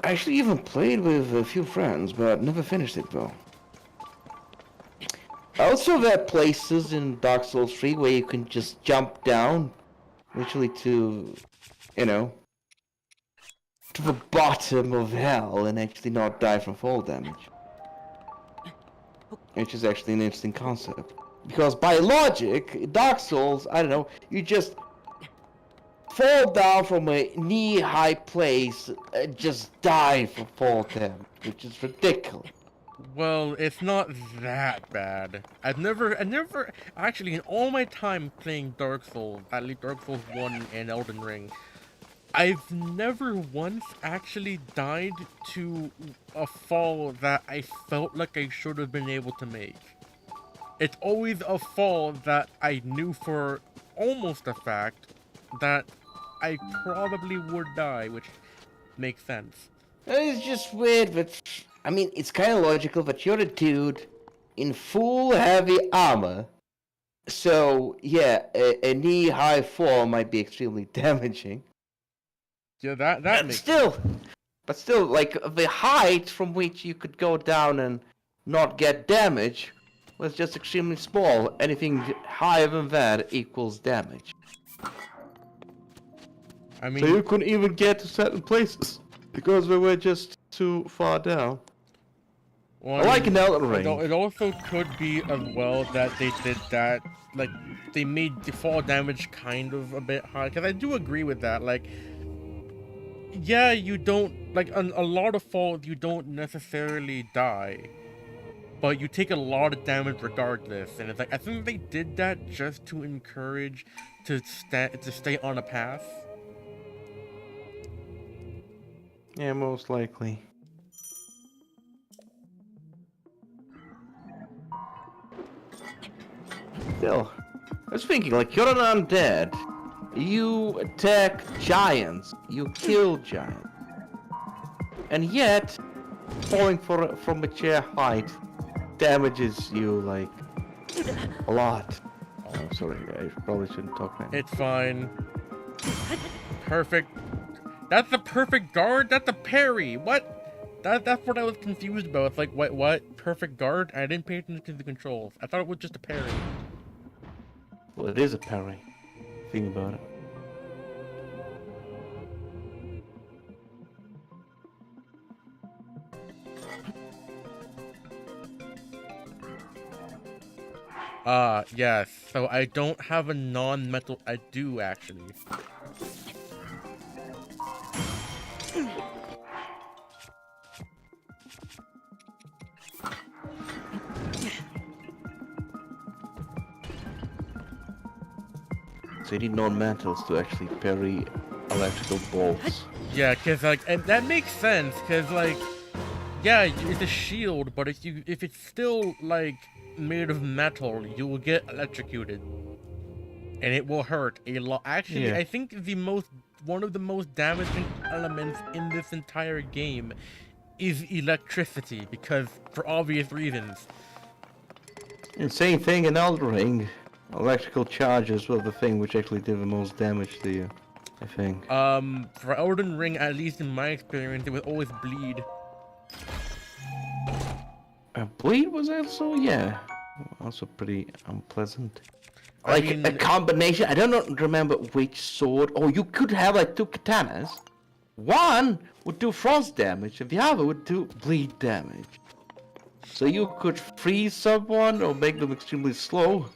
I actually even played with a few friends, but never finished it though. Also, there are places in Dark Souls 3 where you can just jump down, literally to, to the bottom of hell and actually not die from fall damage. Which is actually an interesting concept. Because by logic, in Dark Souls, I don't know, you just fall down from a knee-high place and just die from fall damage, which is ridiculous. Well, it's not that bad. I've never, actually, in all my time playing Dark Souls, at least Dark Souls 1 and Elden Ring, I've never once actually died to a fall that I felt like I should have been able to make. It's always a fall that I knew for almost a fact that I probably would die, which makes sense. It's just weird, but I mean, it's kind of logical that you're a dude in full heavy armor. So, yeah, a knee-high fall might be extremely damaging. Yeah, that makes sense. But still, like, the height from which you could go down and not get damage was just extremely small. Anything higher than that equals damage. I mean, so you couldn't even get to certain places because we were just too far down. well, Like in Elden Ring. It also could be as well that they did that, like, they made the fall damage kind of a bit high, because I do agree with that. Like, yeah, you don't like a lot of falls. You don't necessarily die, but you take a lot of damage regardless. And it's like I think they did that just to encourage to stay on a path. Yeah, most likely. Still, I was thinking, like, you're an undead. You attack giants. You kill giants. And yet, falling from a chair height damages you, like, a lot. Oh, sorry, I probably shouldn't talk now. It's fine. Perfect. That's the perfect guard? That's a parry! What? That's what I was confused about. It's like, what? Perfect guard? I didn't pay attention to the controls. I thought it was just a parry. Well, it is a parry. Think about it. Yes. So I don't have a non-metal. I do, actually. So you need non-metals to actually parry electrical bolts. Yeah, cause like, and that makes sense, cause like, yeah, it's a shield, but if it's still like made of metal, you will get electrocuted, and it will hurt a lot. Actually, Yeah. I think one of the most damaging elements in this entire game is electricity, because for obvious reasons. And same thing in Elden Ring. Electrical charges were the thing which actually did the most damage to you, I think. For Elden Ring, at least in my experience, it would always bleed. Bleed was also, yeah, also pretty unpleasant. I Like mean- a combination, I don't remember which sword. Oh, you could have like two katanas. One would do frost damage and the other would do bleed damage. So you could freeze someone or make them extremely slow,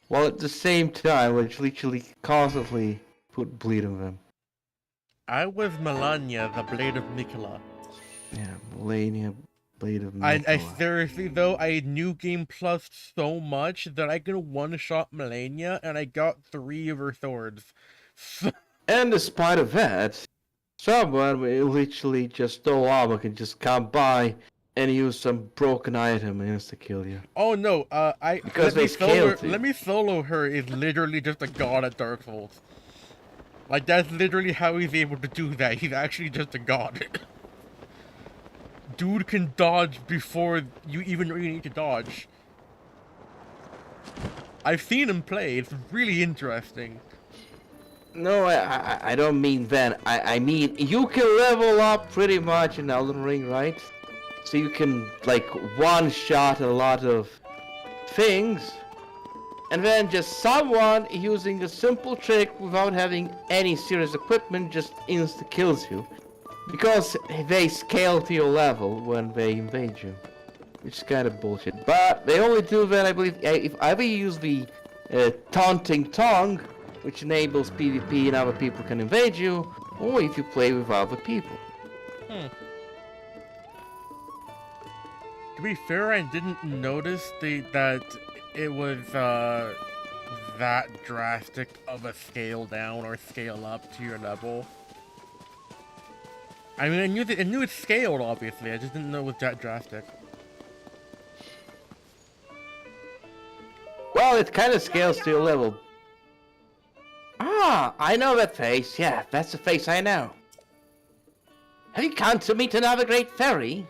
while at the same time, like, literally constantly put bleed on them. I was Melania, the Blade of Nicola. Yeah, Melania, Blade of I Nicola. seriously though, I New Game Plus so much that I can one-shot Melania and I got 3 of her swords. And despite of that, someone will literally just no armor can just come by and use some broken item and insta-kill you. Oh no, Because they scaled it. Let me solo her is literally just a god at Dark Souls. Like that's literally how he's able to do that. He's actually just a god. Dude can dodge before you even really need to dodge. I've seen him play. It's really interesting. No, I don't mean that. I mean, you can level up pretty much in Elden Ring, right? So you can, like, one-shot a lot of things. And then just someone using a simple trick without having any serious equipment just insta-kills you. Because they scale to your level when they invade you. Which is kind of bullshit. But they only do that, I believe, if either you use the taunting tongue, which enables PvP and other people can invade you, or if you play with other people. To be fair, I didn't notice that it was that drastic of a scale down or scale up to your level. I mean, I knew it scaled, obviously. I just didn't know it was that drastic. Well, it kind of scales to your level. Ah, I know that face. Yeah, that's the face I know. Have you come to meet another great fairy?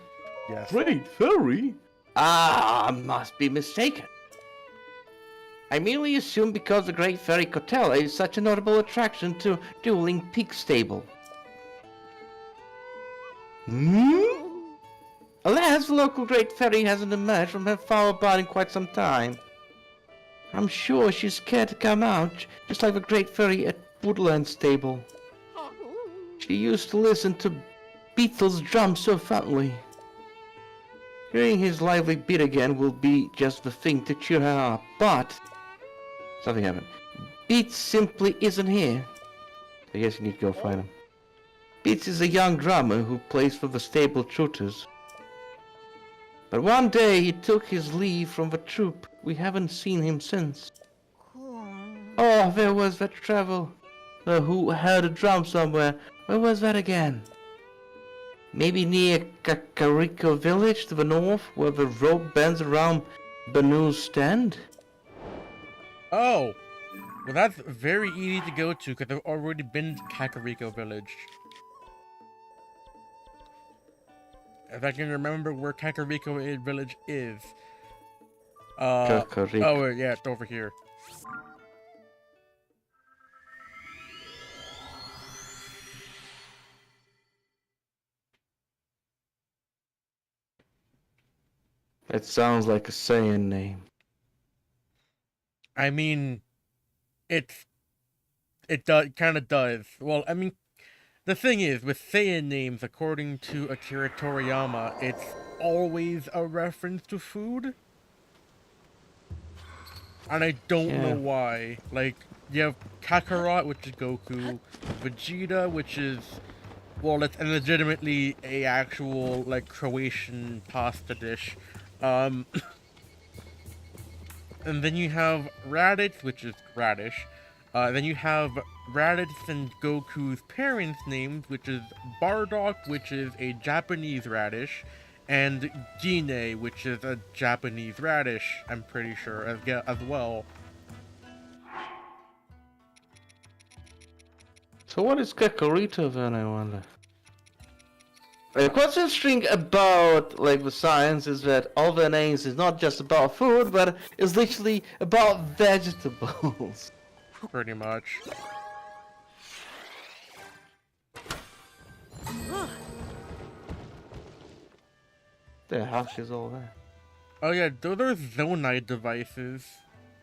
Yes. Great fairy? Ah, I must be mistaken. I merely assumed because the great fairy Cotella is such a notable attraction to Dueling Peak Stable. Alas, the local great fairy hasn't emerged from her foul abode in quite some time. I'm sure she's scared to come out, just like the great fairy at Woodland Stable. She used to listen to Beetle's drum so fondly. Hearing his lively beat again will be just the thing to cheer her up, but... something happened. Beat simply isn't here. I guess you need to go find him. Beats is a young drummer who plays for the stable Trooters. But one day he took his leave from the troupe. We haven't seen him since. Oh, there was that travel. Who heard a drum somewhere. Where was that again? Maybe near Kakariko village to the north, where the road bends around Banu's stand? Oh, well that's very easy to go to because I've already been to Kakariko village. If I can remember where Kakariko village is. Kakariko. Oh yeah, it's over here. That sounds like a Saiyan name. I mean, it kind of does. Well, I mean, the thing is, with Saiyan names, according to Akira Toriyama, it's always a reference to food. And I don't know why. Like, you have Kakarot, which is Goku, Vegeta, which is, well, it's legitimately a actual, like, Croatian pasta dish. And then you have Raditz, which is radish. Then you have Raditz and Goku's parents' names, which is Bardock, which is a Japanese radish, and Gine, which is a Japanese radish, I'm pretty sure, as well. So what is Kakarito then, I wonder? Like, what's interesting about, like, the science is that all their names is not just about food, but it's literally about vegetables. Pretty much. The hush is all that. Oh yeah, those are Zonite devices.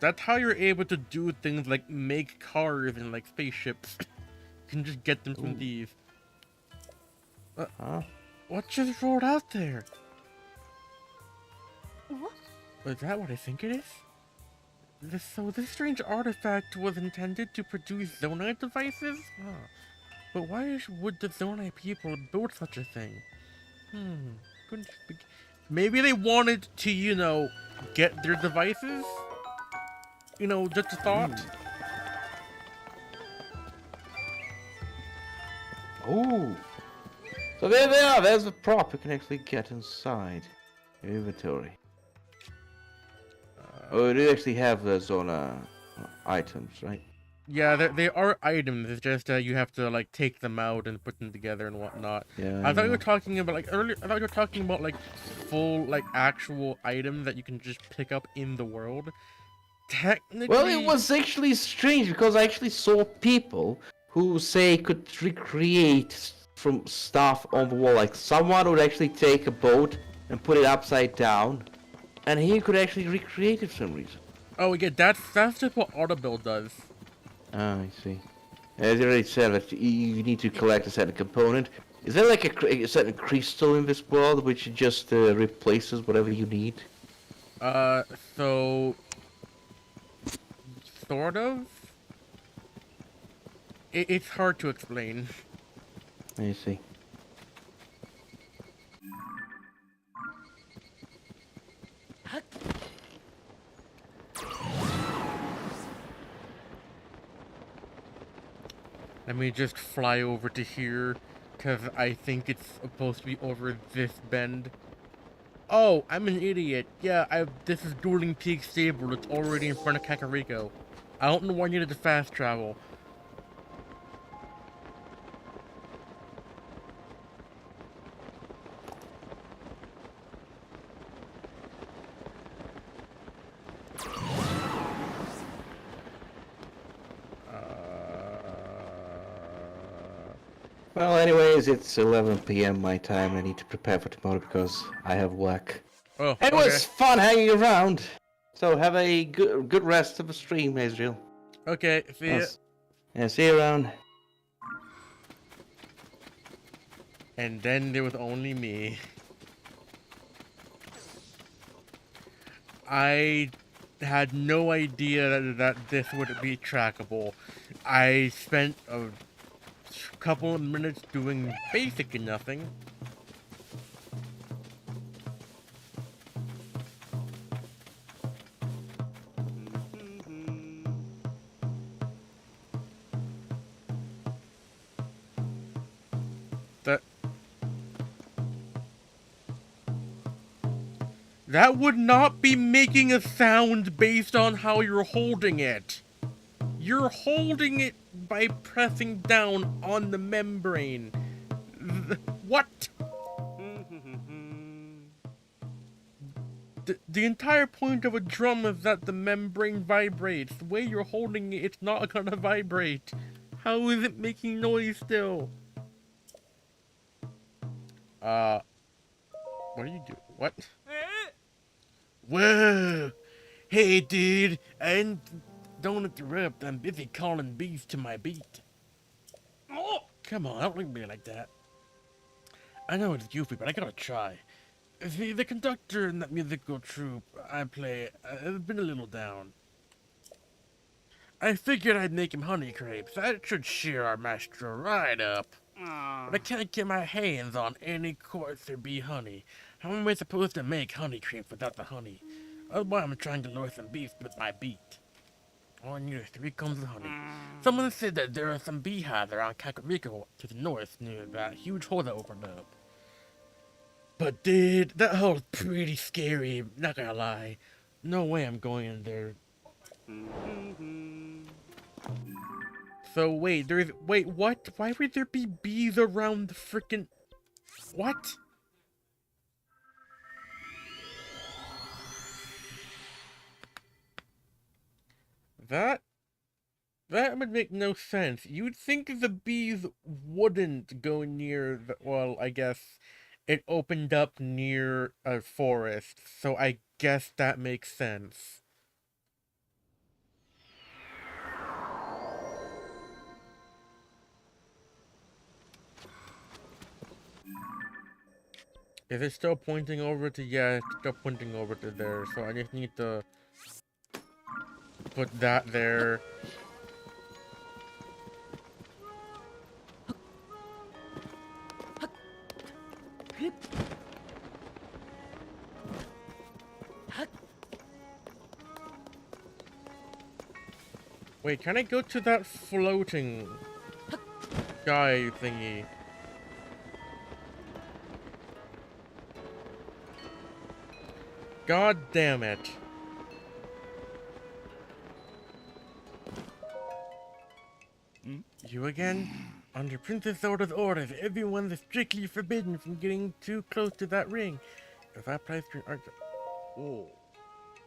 That's how you're able to do things like make cars and like spaceships. You can just get them from these. Huh? What just rolled out there? What? Is that what I think it is? So this strange artifact was intended to produce Zonite devices? Huh. But why would the Zonite people build such a thing? Couldn't be... Maybe they wanted to, you know, get their devices? You know, just a thought? Oh! So there they are, there's the prop you can actually get inside your inventory. Oh, you do actually have those on items, right? Yeah, they are items. It's just you have to like take them out and put them together and whatnot. Yeah. I thought you were talking about like earlier. I thought you were talking about like full like actual items that you can just pick up in the world. Technically, Well, it was actually strange because I actually saw people who say could recreate from stuff on the wall. Like someone would actually take a boat and put it upside down, and he could actually recreate it for some reason. Oh yeah, that's just what Autobuild does. Ah, I see. As you already said, that you need to collect a certain component. Is there like a certain crystal in this world which just replaces whatever you need? So sort of. It's hard to explain. I see. Let me just fly over to here, because I think it's supposed to be over this bend. Oh, I'm an idiot. Yeah, this is Dueling Peak Stable. It's already in front of Kakariko. I don't know why I needed to fast travel. Well, anyways, it's 11 p.m. my time. I need to prepare for tomorrow because I have work. Oh, It okay. was fun hanging around. So have a good rest of the stream, Asriel. Okay, see ya. Yeah, see you around. And then there was only me. I had no idea that this would be trackable. I spent a couple of minutes doing basically nothing. That would not be making a sound based on how you're holding it. You're holding it by pressing down on the membrane. What? The entire point of a drum is that the membrane vibrates. The way you're holding it, it's not gonna vibrate. How is it making noise still? What are you doing? What? Whoa! Hey, dude, don't interrupt. I'm busy calling beats to my beat. Oh, come on, don't look at me like that. I know it's goofy, but I gotta try. See, the conductor in that musical troupe I play has been a little down. I figured I'd make him honey crepes. That should cheer our maestro right up. But I can't get my hands on any coarser bee honey. How am I supposed to make honey crepes without the honey? That's why I'm trying to lure some bees with my beat. All I need are 3 combs of honey. Someone said that there are some beehives around Kakariko to the north near that huge hole that opened up. But dude, that hole's pretty scary, not gonna lie. No way I'm going in there. So wait, wait, what? Why would there be bees around the frickin'... What? That would make no sense. You'd think the bees wouldn't go near the... Well, I guess it opened up near a forest, so I guess that makes sense. Is it still pointing over to... Yeah, it's still pointing over to there, so I just need to put that there. Wait, can I go to that floating guy thingy? God damn it. You again? Under Princess Zelda's orders, everyone is strictly forbidden from getting too close to that ring. If I place your art... Oh.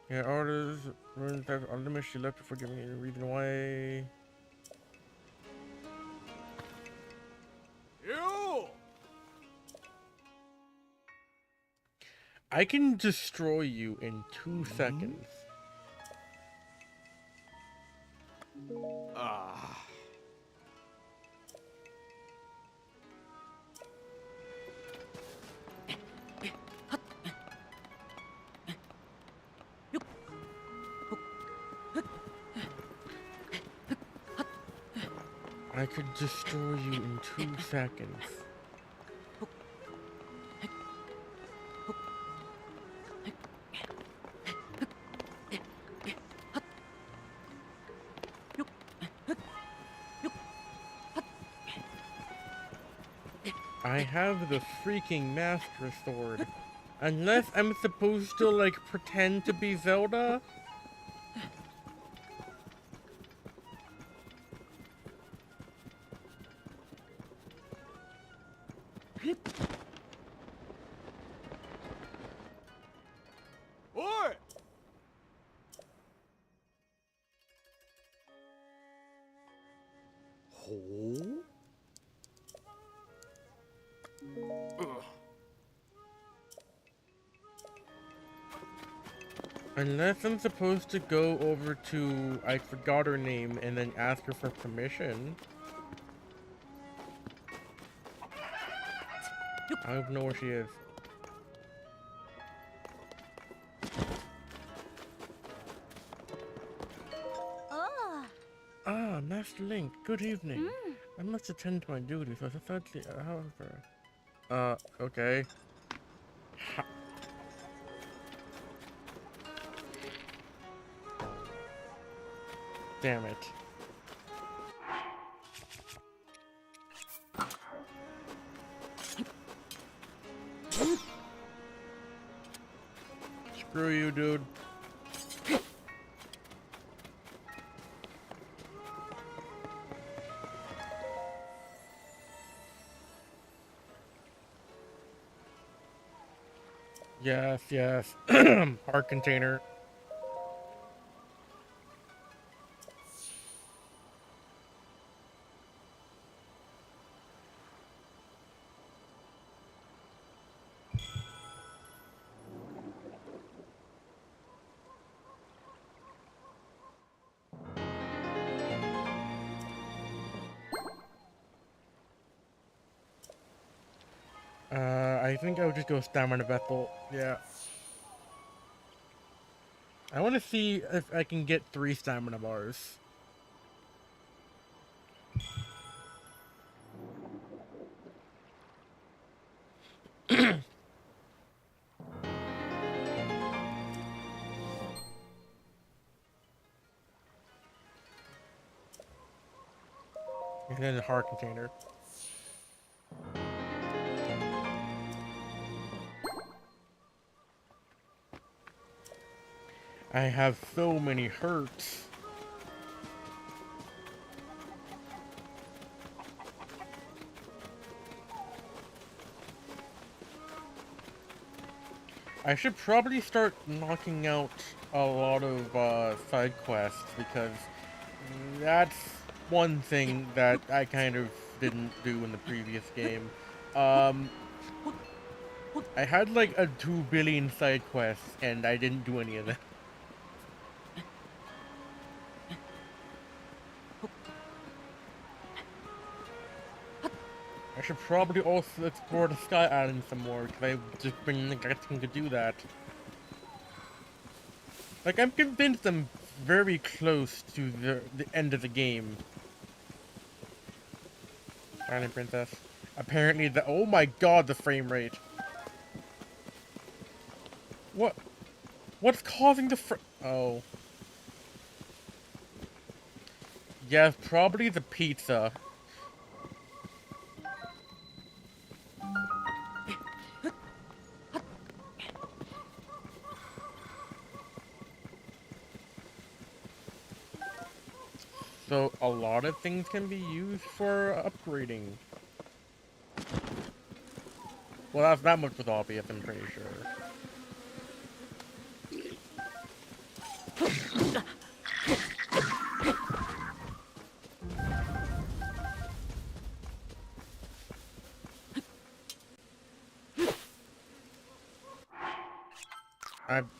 Yeah, orders, ruins that are limits, she left before giving any reason why. You! I can destroy you in 2 seconds. I could destroy you in 2 seconds. I have the freaking Master Sword. Unless I'm supposed to, like, pretend to be Zelda? Oi! Unless I'm supposed to go over to, I forgot her name, and then ask her for permission. I don't know where she is. Ah, Master Link, good evening. I must attend to my duties. I fancy, however. Okay. Ha Damn it. Screw you, dude. Yes, yes. Heart container. I think I would just go stamina vessel. Yeah. I want to see if I can get 3 stamina bars. And then the heart container. I have so many hurts. I should probably start knocking out a lot of side quests because that's one thing that I kind of didn't do in the previous game. Um, I had like a 2 billion side quests and I didn't do any of them. I should probably also explore the Sky Island some more because I've just been neglecting to do that. Like, I'm convinced I'm very close to the end of the game. Silent Princess. Apparently oh my god, the frame rate. What's causing the oh. Yeah, probably the pizza. So, a lot of things can be used for upgrading. Well, that's that much with obvious, I'm pretty sure.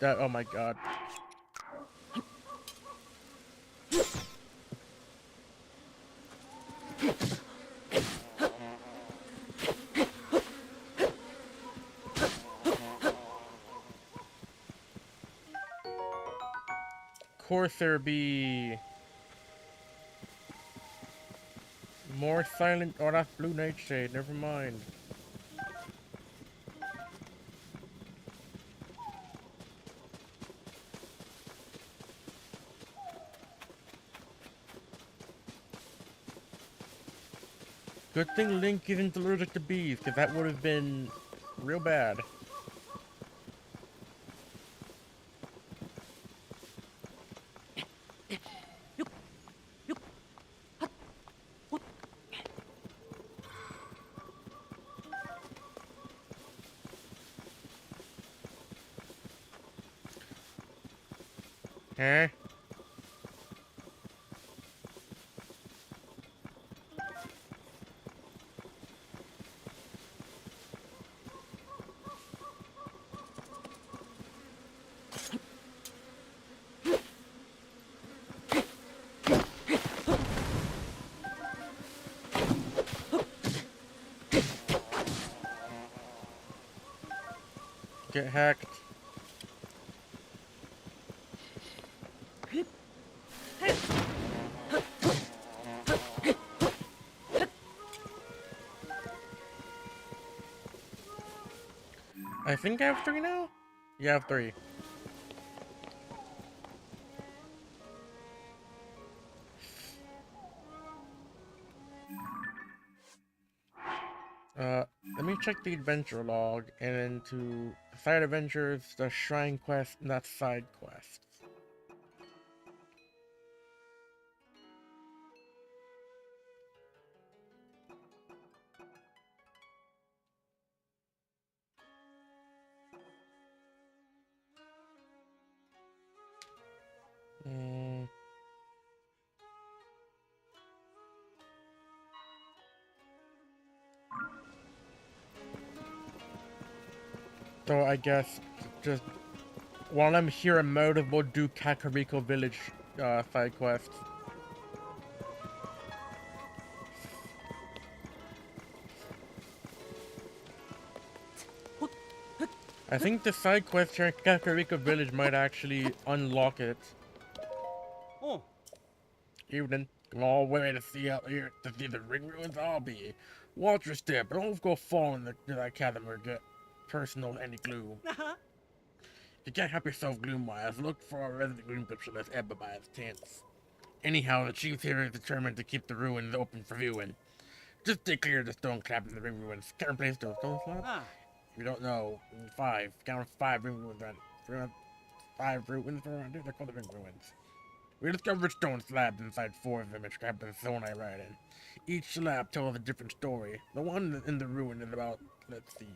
Oh my god. Of course there be more silent. Oh, that's blue nightshade. Never mind. Good thing Link isn't allergic to bees, because that would have been real bad. Huh? Get hacked. think I have 3 now? Yeah, I have 3. Let me check the adventure log, and then to side adventures, the shrine quest, and that's side quests. Mm. So I guess just while I'm here in Motive, we'll do Kakariko Village side quests. I think the side quest here in Kakariko Village might actually unlock it. Oh. Evening. Come all the way to see out here to see the ring ruins. I'll be. Watch your step, but don't go fall into that chasm or get personal any gloom. If you can't help yourself gloom-wise, look for a resident gloom specialist Ebba by his tents. Anyhow, the chief here is determined to keep the ruins open for viewing. Just stay clear of the stone slabs in the ring ruins. Can't replace those stone slabs? Ah. If you don't know, 5. Count 5 ring ruins around. 5 ruins around here. They're called the ring ruins. We discovered stone slabs inside 4 of them described in the zone I ride in. Each slab tells a different story. The one in the ruin is about, let's see,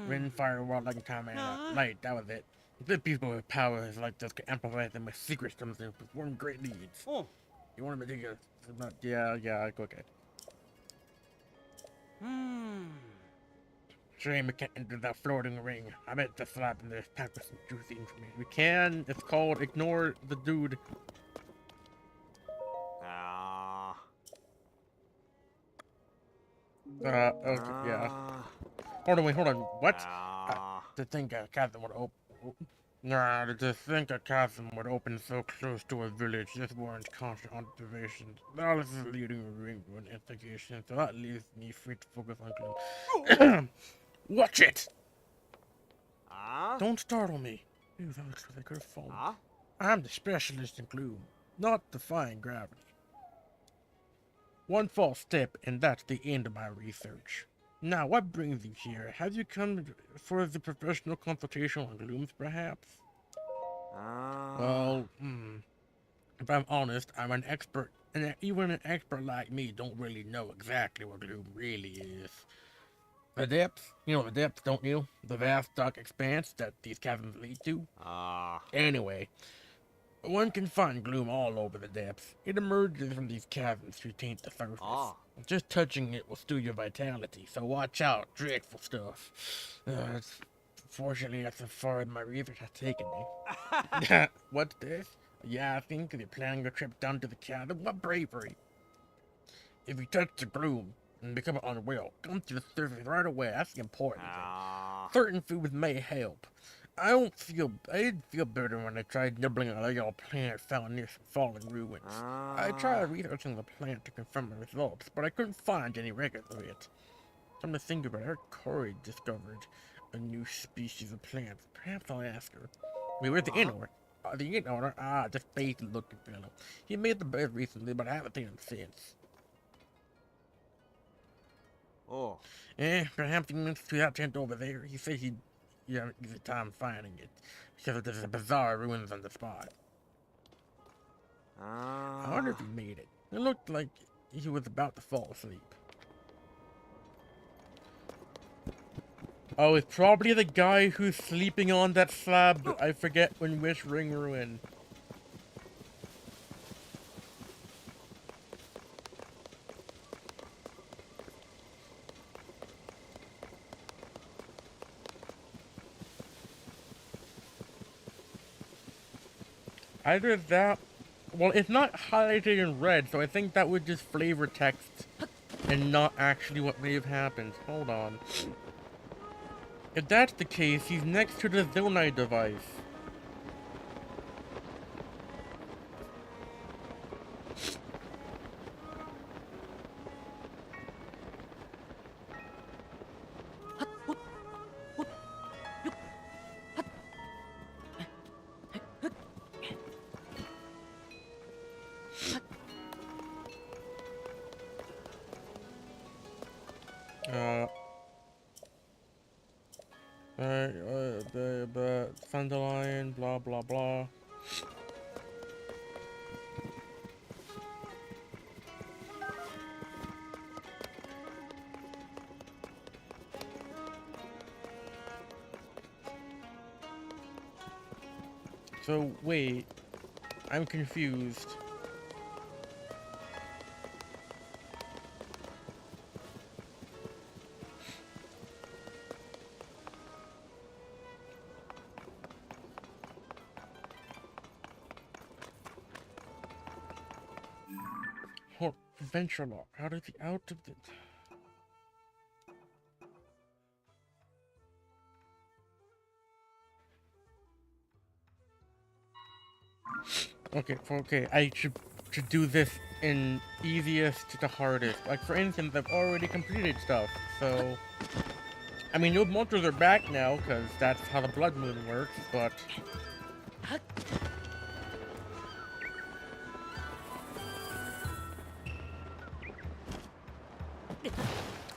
wind, fire, wildlife, and time, and light. That was it. The people with powers like this can amplify them with secret systems and perform great deeds. Oh. You want to take a... Yeah, okay. Shame we can't enter that floating ring. I bet the slab in there is packed with some juicy information. We can. It's called Ignore the Dude. Okay, yeah. Hold on. What? To think a chasm would open. Nah, to think a chasm would open so close to a village, this warrants conscious observation. All this is leading to ring ruin investigation, so that leaves me free to focus on gloom. Watch it! Don't startle me. Ew, that looks like I could have fallen. I'm the specialist in gloom, not defying gravity. One false step, and that's the end of my research. Now, what brings you here? Have you come for the professional consultation on glooms, perhaps? Well, if I'm honest, I'm an expert, and even an expert like me don't really know exactly what gloom really is. The depths? You know the depths, don't you? The vast, dark expanse that these chasms lead to? Anyway, one can find gloom all over the depths. It emerges from these chasms to taint the surface. Just touching it will steal your vitality, so watch out. Dreadful stuff. Fortunately, that's as far as my research has taken me. What's this? Yeah, I think you're planning a trip down to the chasm. What bravery! If you touch the gloom and become unwell, come to the surface right away. That's the important thing. Certain foods may help. I didn't feel better when I tried nibbling on a little plant found near some fallen ruins. I tried researching the plant to confirm the results, but I couldn't find any records of it. Come to think of it, I heard Corey discovered a new species of plants. Perhaps I'll ask her. Where's the inn owner? The inn owner? This face-looking fellow. He made the bed recently, but I haven't seen him since. Perhaps he went to that tent over there. He said he'd have easy time finding it, because there's a bizarre ruins on the spot. I wonder if he made it. It looked like he was about to fall asleep. Oh, it's probably the guy who's sleeping on that slab. I forget which ring ruin. Either that, well, it's not highlighted in red, so I think that would just flavor text and not actually what may have happened. Hold on. If that's the case, he's next to the Zonai device. Dandelion, blah blah blah. So wait, I'm confused. Hold, adventure log. How did the out of the... Okay, I should do this in easiest to hardest. Like for instance, I've already completed stuff, so I mean those monsters are back now because that's how the blood moon works. But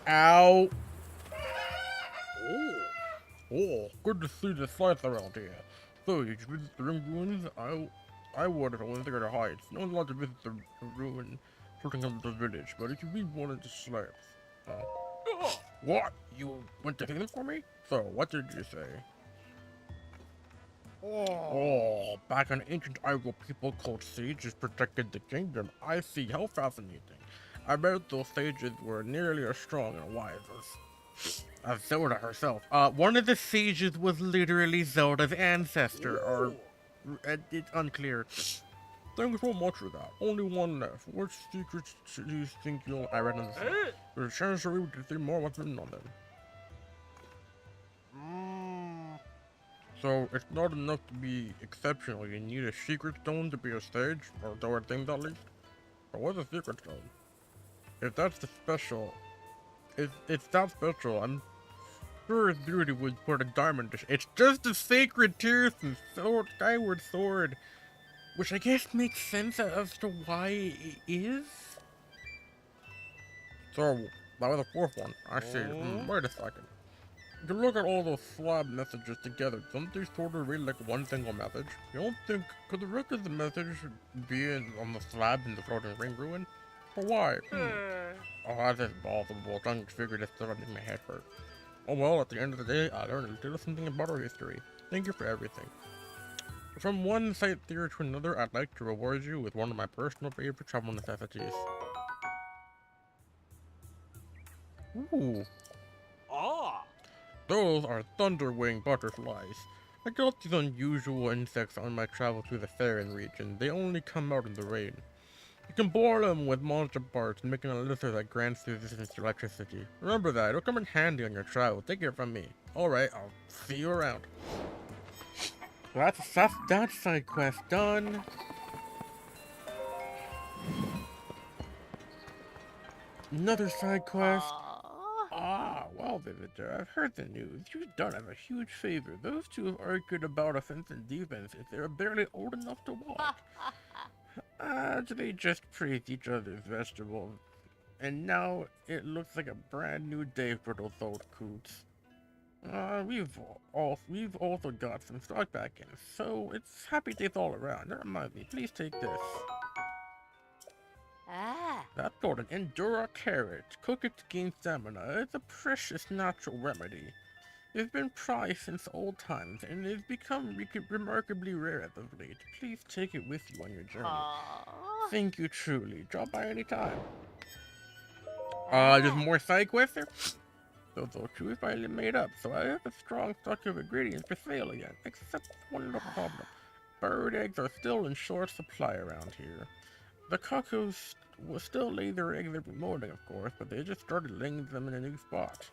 ow! Oh, good to see the sights around here. So, did you visit the ring ruins? I wanted to visit the heights. No one allowed to visit the ruin floating on the village, but if you really wanted to slap. What? You went to see them for me? So, what did you say? Oh, back in ancient Irish people called sages protected the kingdom. I see, how fascinating. I bet those sages were nearly as strong and wise as Zelda herself. One of the sages was literally Zelda's ancestor, or it's unclear. Thanks so much for that. Only one left. What secrets do you think you'll... I read on the side. There's a chance to read to see more what's written on them. So, it's not enough to be exceptional. You need a secret stone to be a sage, or there are things at least. But what's a secret stone? If that's the special... If it's that special, I'm sure his beauty would put a diamond to... It's just a sacred tooth and sword, skyward sword. Which I guess makes sense as to why it is. So, that was the fourth one. I see. Wait a second. If you look at all those slab messages together, don't they sort of read like one single message? You don't think... Could the rest of the message be on the slab in the floating ring ruin? But why? Oh, that's just plausible. Trying to figure this stuff out in my head first. Oh well, at the end of the day, I learned a little something about our history. Thank you for everything. From one site theory to another, I'd like to reward you with one of my personal favorite travel necessities. Ooh. Those are thunderwing butterflies. I got these unusual insects on my travel through the Faron region. They only come out in the rain. You can boil them with monster parts and make an elixir that grants resistance to electricity. Remember that, it'll come in handy on your travel. Take it from me. Alright, I'll see you around. That's that side quest done. Another side quest. Ah, well, visitor, I've heard the news. You've done us a huge favor. Those two have argued about offense and defense if they're barely old enough to walk. They just praised each other's vegetables. And now it looks like a brand new day for those old coots. We've also got some stock back in, so it's happy days all around. That reminds me, please take this. That's called an Endura carrot. Cook it to gain stamina. It's a precious natural remedy. It's been prized since old times, and it's become remarkably rare as of late. Please take it with you on your journey. Thank you truly. Drop by any time. There's more side quests there? Those two is finally made up, so I have a strong stock of ingredients for sale again. Except one little problem. Bird eggs are still in short supply around here. The cuckoos will still lay their eggs every morning, of course, but they just started laying them in a new spot.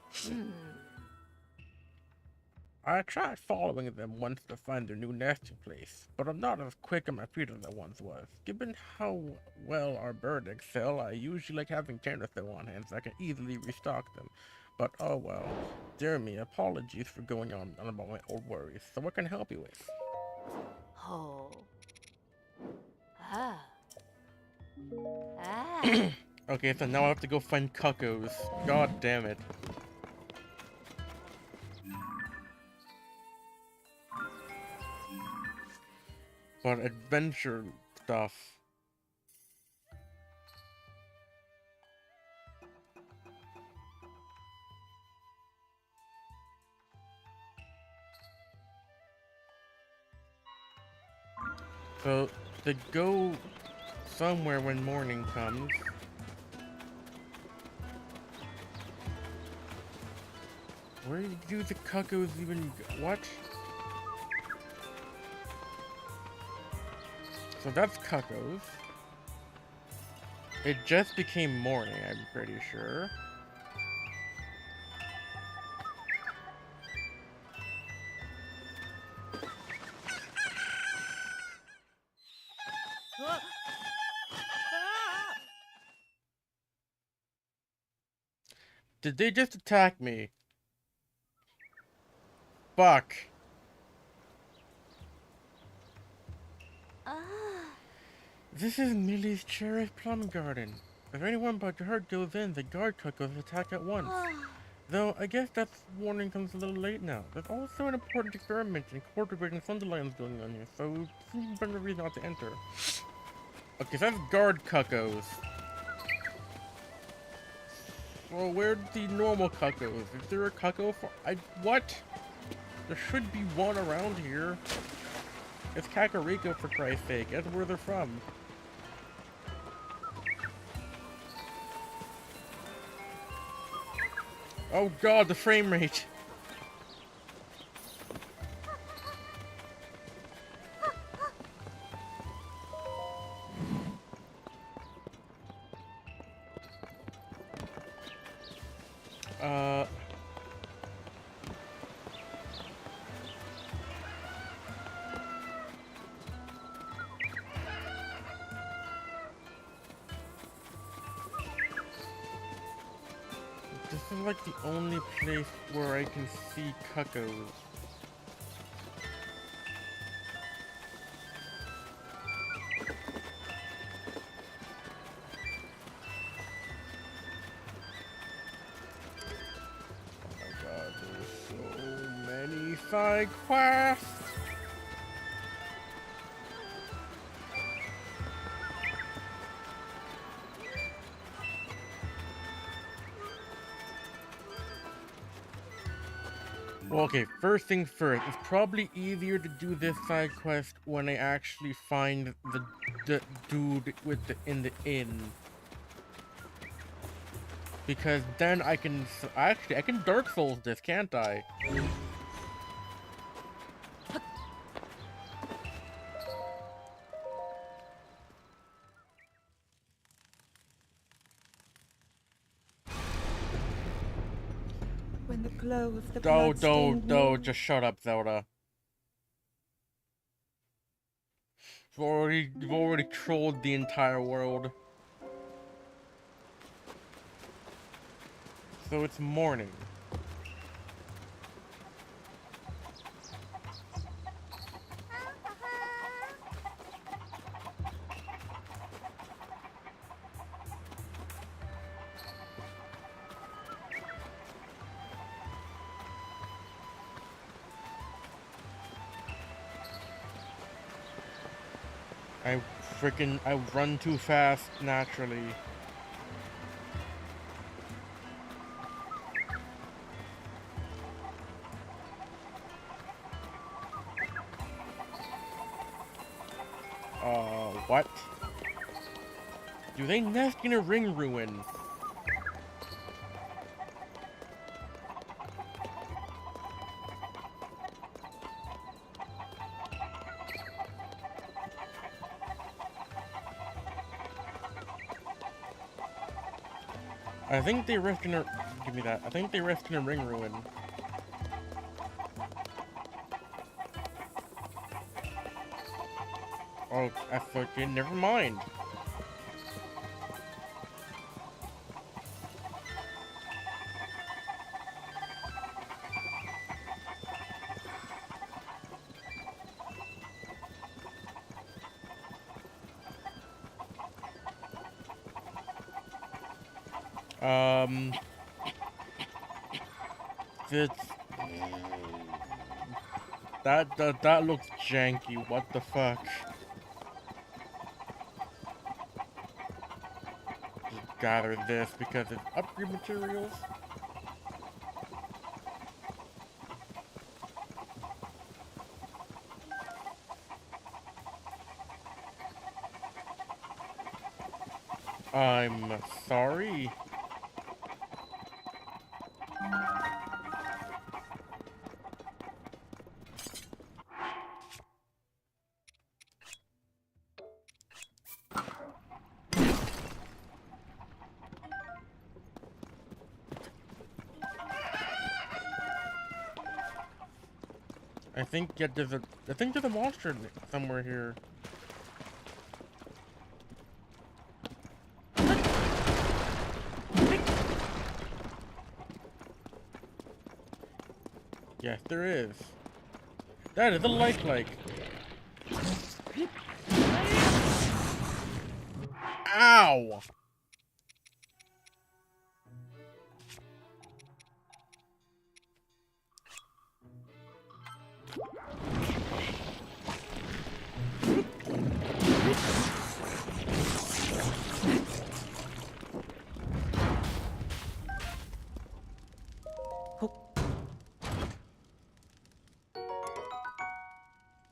I tried following them once to find their new nesting place, but I'm not as quick on my feet as I once was. Given how well our bird eggs sell, I usually like having 10 or so on hand so I can easily restock them. But oh well. Dear me, apologies for going on about my old worries. So what can I help you with? Okay, so now I have to go find cuckoos. God damn it. but adventure stuff. So, to go somewhere when morning comes. Where do the cuckoos even go? What? So that's cuckoos. It just became morning, I'm pretty sure. Did they just attack me? Fuck. This is Millie's cherished plum garden. If anyone but her goes in, the guard cuckoos attack at once. Though, I guess that warning comes a little late now. There's also an important experiment in cultivating Sunderlands going on here, so it seems better reason not to enter. Okay, so that's guard cuckoos. Well, where's the normal cuckoos? Is there a cuckoo for— what? There should be one around here. It's Kakariko, for Christ's sake. That's where they're from. Oh god, the frame rate! This is like the only place where I can see cuckoos. Oh my god, there's so many side quests! Well, okay, first things first, it's probably easier to do this side quest when I actually find the dude with in the inn. Because then I can, actually, I can Dark Souls this, can't I? When the glow of the Just shut up, Zelda. You've already trolled the entire world. So it's morning. I run too fast, naturally. What? Do they nest in a ring ruin? I think they rest in a— give me that. I think they rest in a ring ruin. Oh, I fucking— never mind. That looks janky. What the fuck? Just gather this because it's upgrade materials. I'm sorry. I think there's a monster somewhere here. Yes, there is. That is a like. Ow!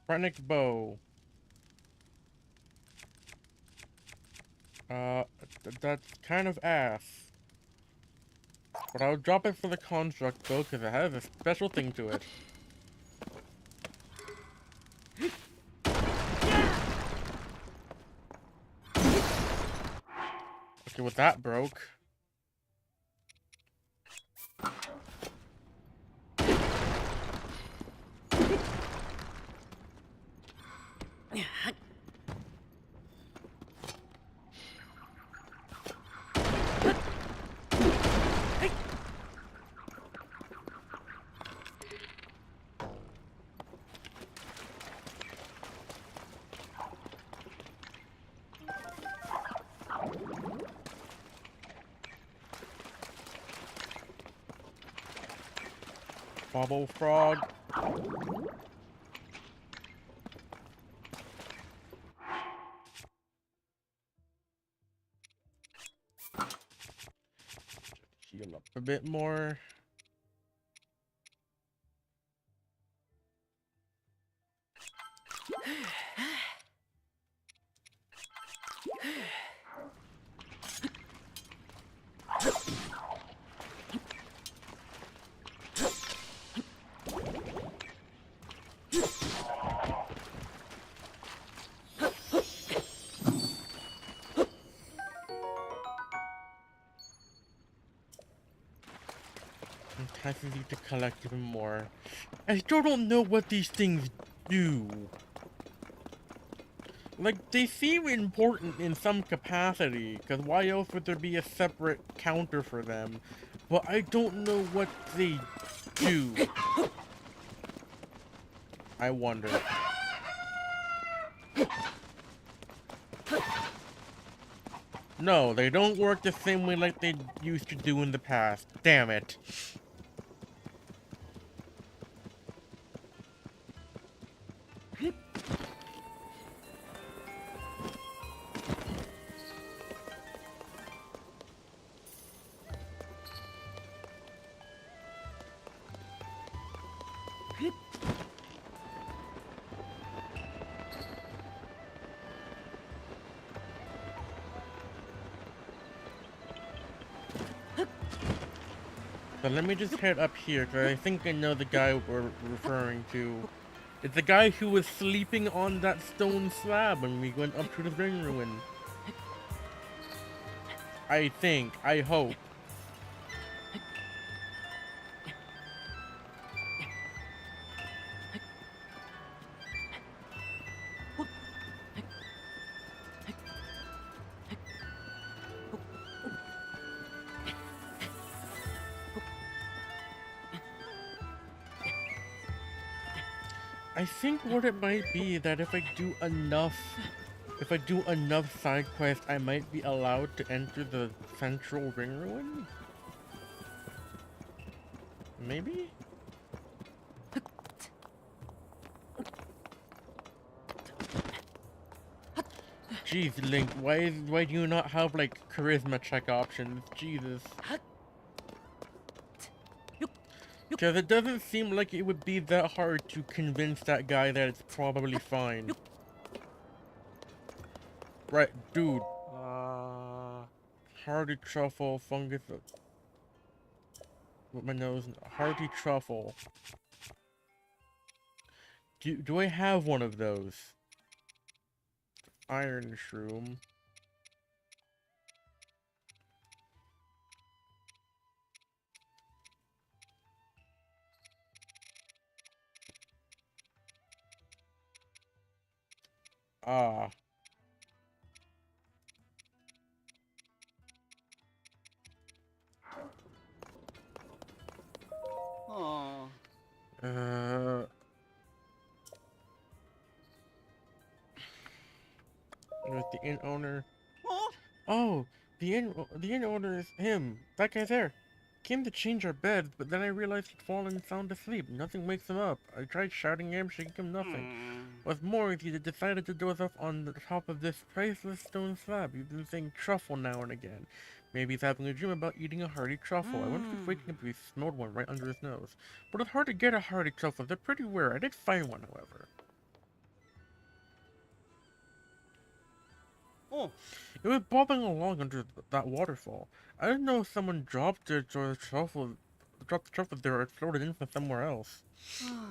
Phrenic bow. That's kind of ass. But I'll drop it for the construct though, because it has a special thing to it. Okay, well that broke. Bubble frog. Heal up a bit more. Entices you to collect even more. I still don't know what these things do. Like, they seem important in some capacity, because why else would there be a separate counter for them? But I don't know what they do. I wonder. No, they don't work the same way like they used to do in the past. Damn it. So let me just head up here, because I think I know the guy we're referring to. It's the guy who was sleeping on that stone slab when we went up to the ring ruin. I think. I hope. I think what it might be that if I do enough side quests, I might be allowed to enter the central ring ruin? Maybe? Jeez, Link, why do you not have like charisma check options? Jesus. Because it doesn't seem like it would be that hard to convince that guy that it's probably fine. Right, dude. Hearty truffle, fungus. With my nose. Hearty truffle. Do I have one of those? Iron shroom. Ah. Oh. With the inn owner. Oh. Oh, the inn owner is him. That guy there. Came to change our beds, but then I realized he'd fallen sound asleep. Nothing wakes him up. I tried shouting at him, shaking him, nothing. What's more, he decided to doze off on the top of this priceless stone slab. He's been saying truffle now and again. Maybe he's having a dream about eating a hearty truffle. I wonder if he's waking up if he smelled one right under his nose. But it's hard to get a hearty truffle. They're pretty rare. I did find one, however. Oh. It was bobbing along under that waterfall. I didn't know if someone dropped it or dropped the truffle there or it floated in from somewhere else.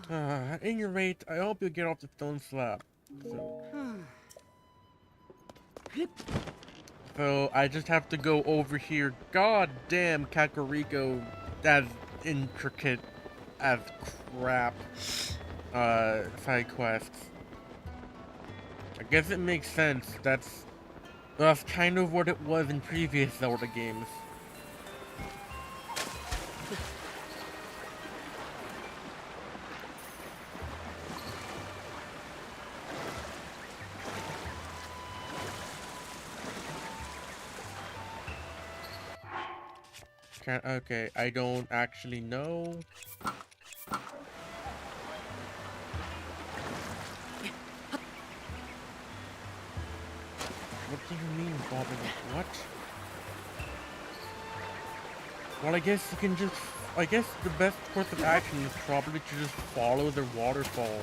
At any rate, I hope you get off the stone slab. So I just have to go over here. God damn, Kakariko, that's intricate as crap. Side quests. I guess it makes sense. That's kind of what it was in previous Zelda games. Okay, I don't actually know. What do you mean, bobbing? What? Well, I guess you can just... I guess the best course of action is probably to just follow the waterfall.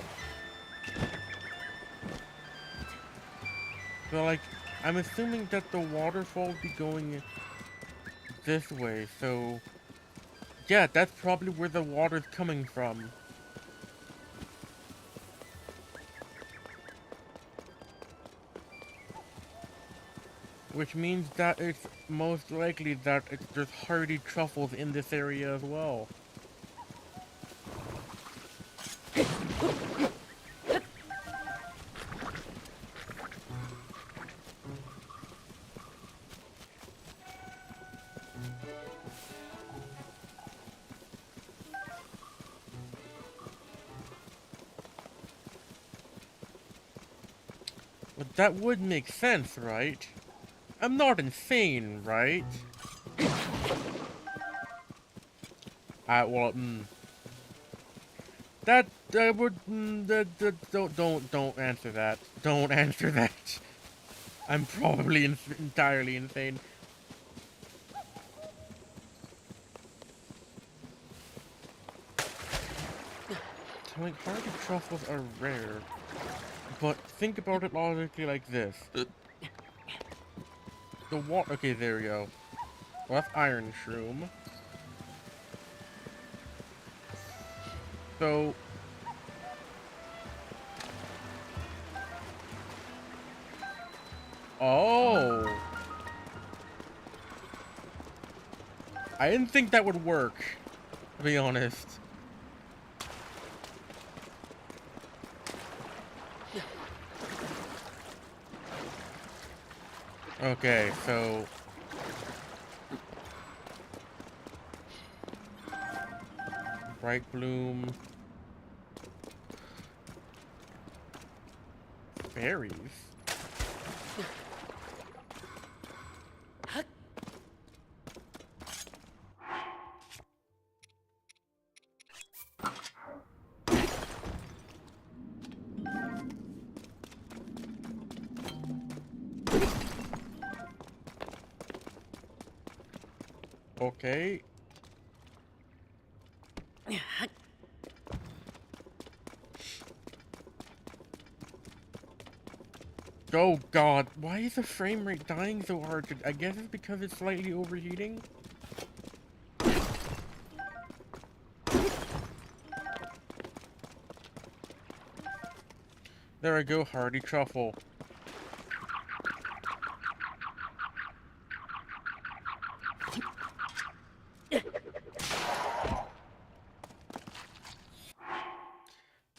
So, like, I'm assuming that the waterfall will be going this way, so... Yeah, that's probably where the water's coming from. Which means that it's most likely that there's hearty truffles in this area as well. But that would make sense, right? I'm not insane, right? Well, that would, don't answer that. Don't answer that. I'm probably entirely insane. Like, hearty truffles are rare, but think about it logically like this. The water. Okay, there we go. Well, that's iron shroom. So. Oh. I didn't think that would work, to be honest. Okay, so... Bright bloom... Berries? Okay. Oh god, why is the frame rate dying so hard? I guess it's because it's slightly overheating. There we go, hearty truffle.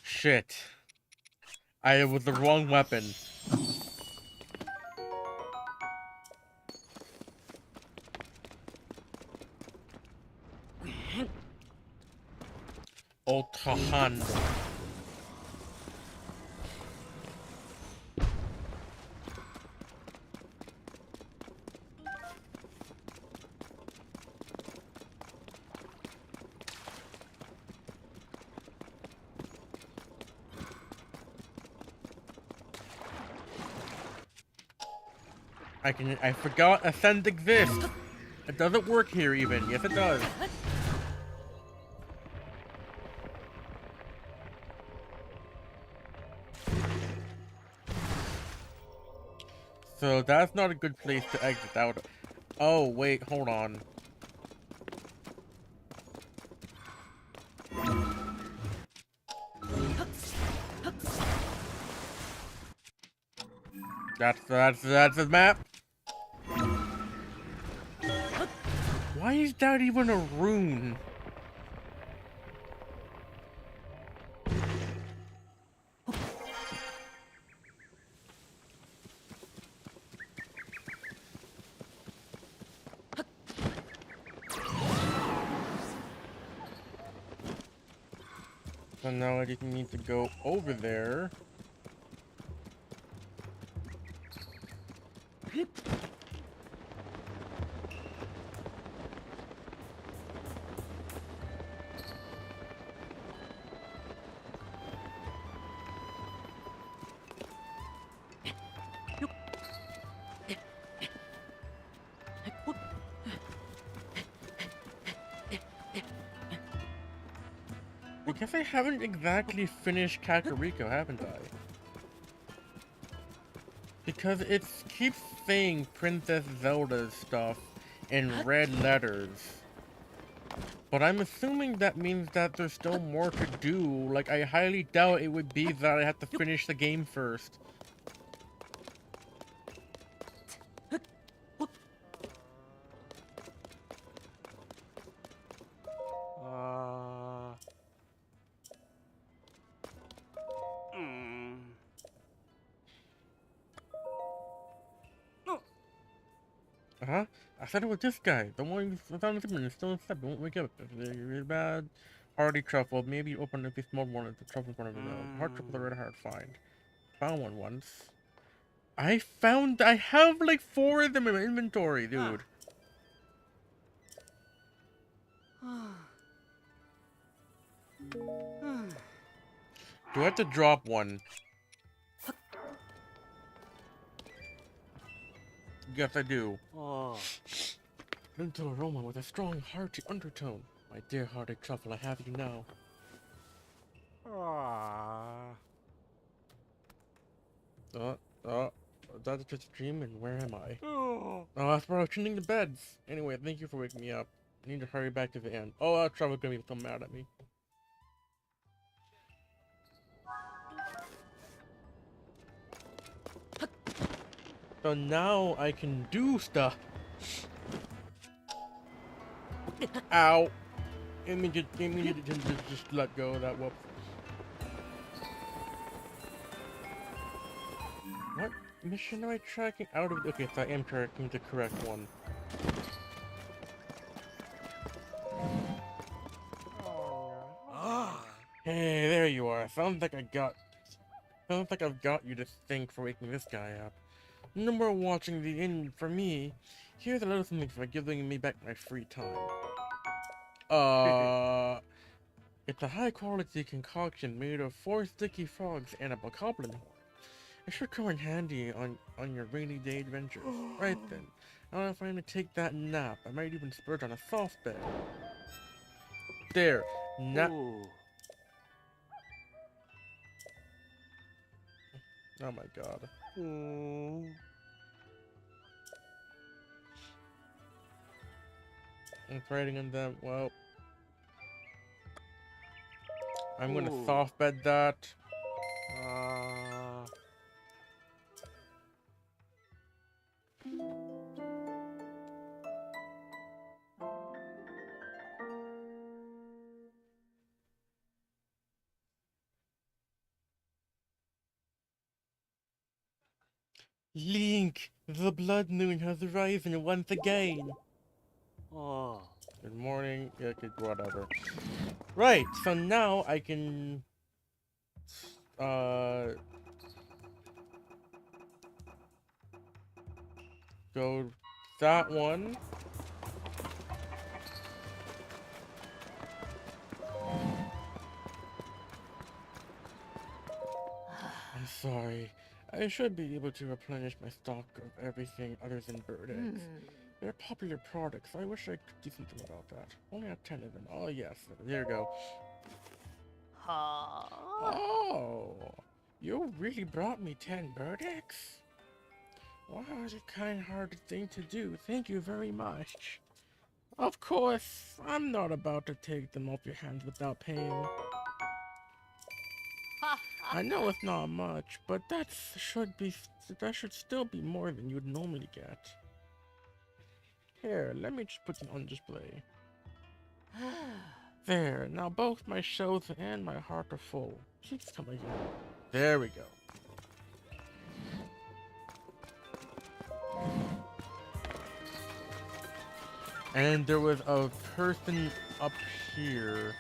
Shit. I was the wrong weapon. Ultrahan. I forgot Ascend exists. It doesn't work here even. Yes, it does. So that's not a good place to exit out. Oh, wait, hold on. That's the map. Why is that even a rune? So now I just need to go over there. I guess I haven't exactly finished Kakariko, haven't I? Because it keeps saying Princess Zelda stuff in red letters. But I'm assuming that means that there's still more to do. Like, I highly doubt it would be that I have to finish the game first. Uh-huh. I said it was this guy. The one who's on the is still inside, but won't wake up. It's bad. Hardy truffle. Maybe open up a small one at the truffle in front of it. Hard truffle are really hard to find. Found one once. I have like 4 of them in my inventory, dude. Do I have to drop one? Yes, I do. Gentle aroma with a strong, hearty undertone. My dear hearty truffle, I have you now. That's just a dream, and where am I? Oh, that's where I was tuning the beds. Anyway, thank you for waking me up. I need to hurry back to the end. Oh, that truffle's gonna be so mad at me. So now I can do stuff. Ow. Let me just let go of that. Whoops. What mission am I tracking out of? Okay, so I am tracking the correct one. Hey, there you are. Sounds like I've got you to thank for waking this guy up. No more watching the end for me. Here's a little something for giving me back my free time. It's a high-quality concoction made of 4 sticky frogs and a bokoblin horn. It should come in handy on your rainy day adventures. Right then, I don't know if I'm gonna take that nap. I might even splurge on a soft bed. There. Nap. Ooh. Oh my god. Mm. I'm writing on them. Well, I'm gonna Ooh. soft bed that. Link! The blood moon has risen once again. Oh. Good morning. Yeah, good, whatever. Right, so now I can go that one. I'm sorry. I should be able to replenish my stock of everything other than bird eggs. They're popular products, so I wish I could do something about that. Only have 10 of them. Oh yes, there you go. Huh? Oh, you really brought me 10 bird eggs? Wow, that's a kind-hearted thing to do. Thank you very much. Of course, I'm not about to take them off your hands without paying. I know it's not much, but that should still be more than you'd normally get. Here, let me just put them on display. There, now both my shelves and my heart are full. Please come again. There we go. And there was a person up here.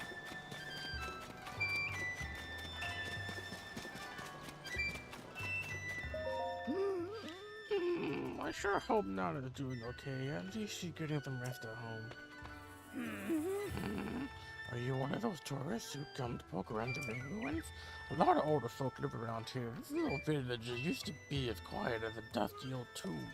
I sure hope Nana's doing okay. At least she's getting some rest at home. Are you one of those tourists who come to poke around the ruins? A lot of older folk live around here. This little village used to be as quiet as a dusty old tomb.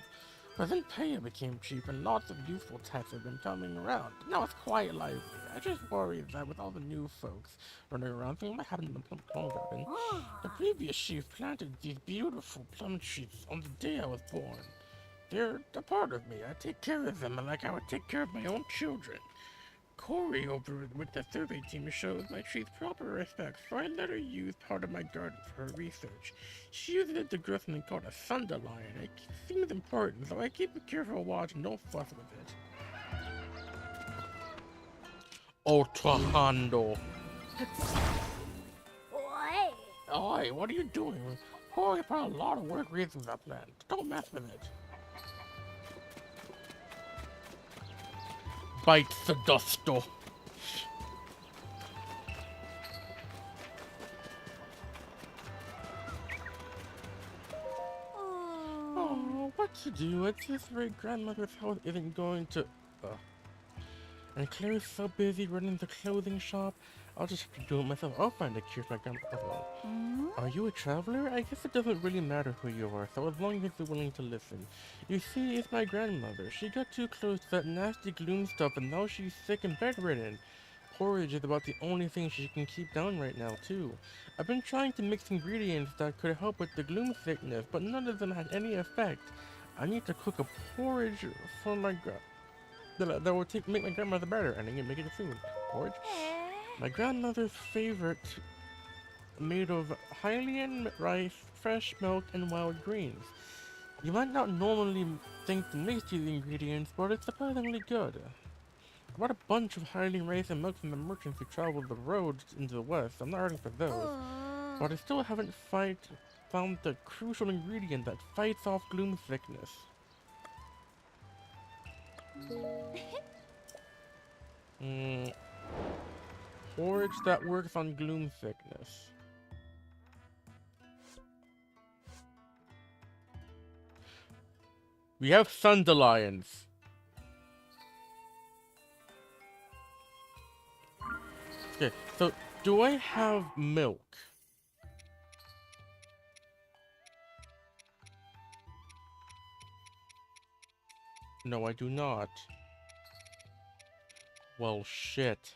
But then pay became cheap and lots of useful techs have been coming around. Now it's quite lively. I just worry that with all the new folks running around, things might happen in the plum garden. The previous chief planted these beautiful plum trees on the day I was born. They're a part of me. I take care of them like I would take care of my own children. Corey over with the survey team shows my trees proper respect, so I let her use part of my garden for her research. She uses it to grow something called a sunderlion. It seems important, so I keep a careful watch and don't fuss with it. Ultrahando. Oi! Oi, what are you doing? Corey put a lot of work raising that plant. Don't mess with it. Bite the dusto. Oh, what to do? It's his great grandmother's house isn't going to. And Claire's so busy running the clothing shop, I'll just have to do it myself. I'll find a cure for my grandmother. Are you a traveler? I guess it doesn't really matter who you are, so as long as you're willing to listen. You see, it's my grandmother. She got too close to that nasty gloom stuff and now she's sick and bedridden. Porridge is about the only thing she can keep down right now, too. I've been trying to mix ingredients that could help with the gloom sickness, but none of them had any effect. I need to cook a porridge for my that will make my grandmother better, and I can make it soon. Porridge? My grandmother's favorite, made of Hylian rice, fresh milk, and wild greens. You might not normally think to mix these ingredients, but it's surprisingly good. I bought a bunch of Hylian rice and milk from the merchants who traveled the roads into the west. I'm not hurting for those, but I still haven't found the crucial ingredient that fights off gloom sickness. Porridge that works on gloom sickness. We have Sundelions. Okay, so do I have milk? No, I do not. Well, shit.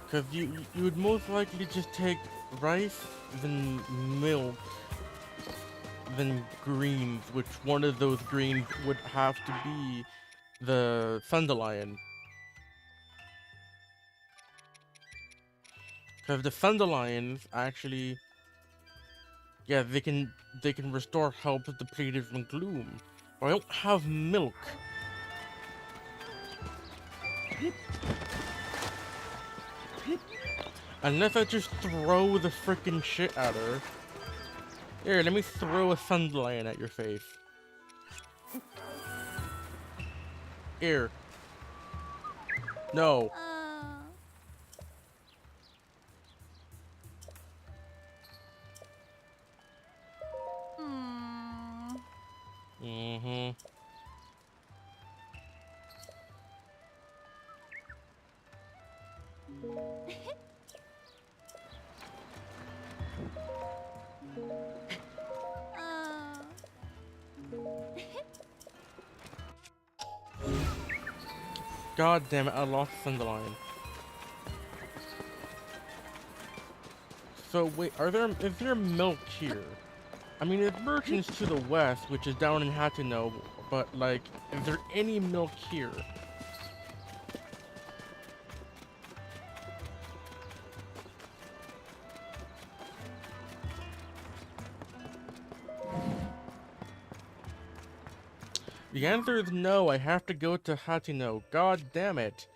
Because you would most likely just take rice, then milk, then greens, which one of those greens would have to be the Thunderlion. Because the Thunderlions actually, yeah, they can restore health depleted from gloom. But I don't have milk. Unless I just throw the freaking shit at her. Here, let me throw a Thunderlion at your face. Here. No. Mm-hmm. God damn it, I lost Thunderlion. So wait, is there milk here? I mean, there's merchants to the west, which is down in Hateno, but like, is there any milk here? The answer is no, I have to go to Hateno. God damn it.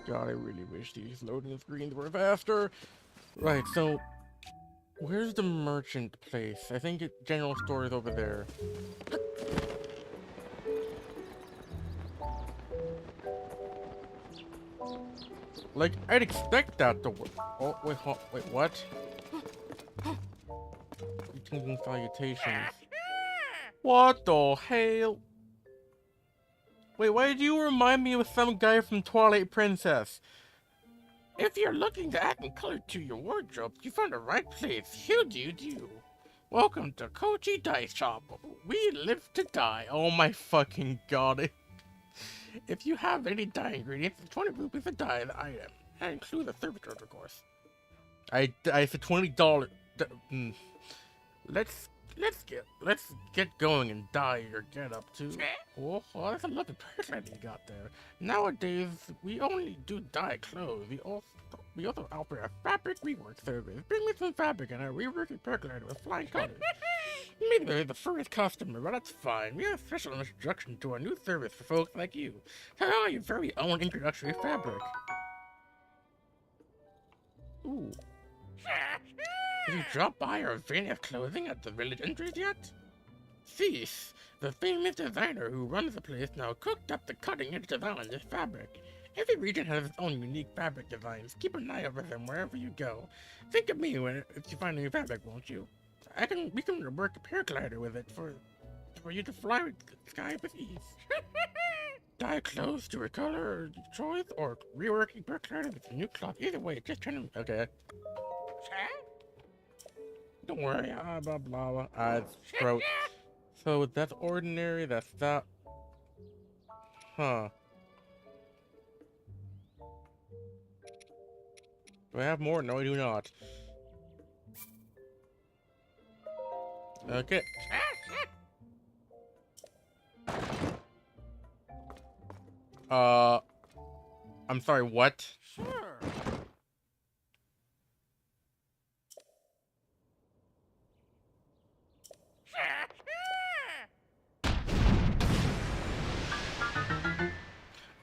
God, I really wish these loading screens were faster. Right, so where's the merchant place? I think general store is over there. Like, I'd expect that to work. Oh, wait, wait, what? Greetings and salutations. What the hell? Wait, why do you remind me of some guy from Twilight Princess? If you're looking to add color to your wardrobe, you found the right place. How do you do? Welcome to Kochi Dye Shop. We live to dye. Oh my fucking god. If you have any dye ingredients, it's 20 rupees a dye the item. That includes a service charge, of course. I said $20. Let's get going and dye your getup too. Oh, that's a lovely person you got there. Nowadays, we only do dye clothes. We also offer a fabric rework service. Bring me some fabric and I'll rework your percolator with flying colors. Maybe they're the first customer, but that's fine. We have a special introduction to our new service for folks like you. Try on your very own introductory fabric. Ooh. Have you dropped by our vein of clothing at the village entrance yet? Cease! The famous designer who runs the place now cooked up the cutting-edge design on this fabric. Every region has its own unique fabric designs. Keep an eye over them wherever you go. Think of me if you find a new fabric, won't you? We can work a paraglider with it for you to fly with the sky with ease. Dye clothes to a color choice or reworking paraglider with a new cloth. Either way, just turn them. Okay. Don't worry, blah blah blah. Throat. So that's ordinary, that's that. Huh. Do I have more? No, I do not. Okay. I'm sorry, what? Sure.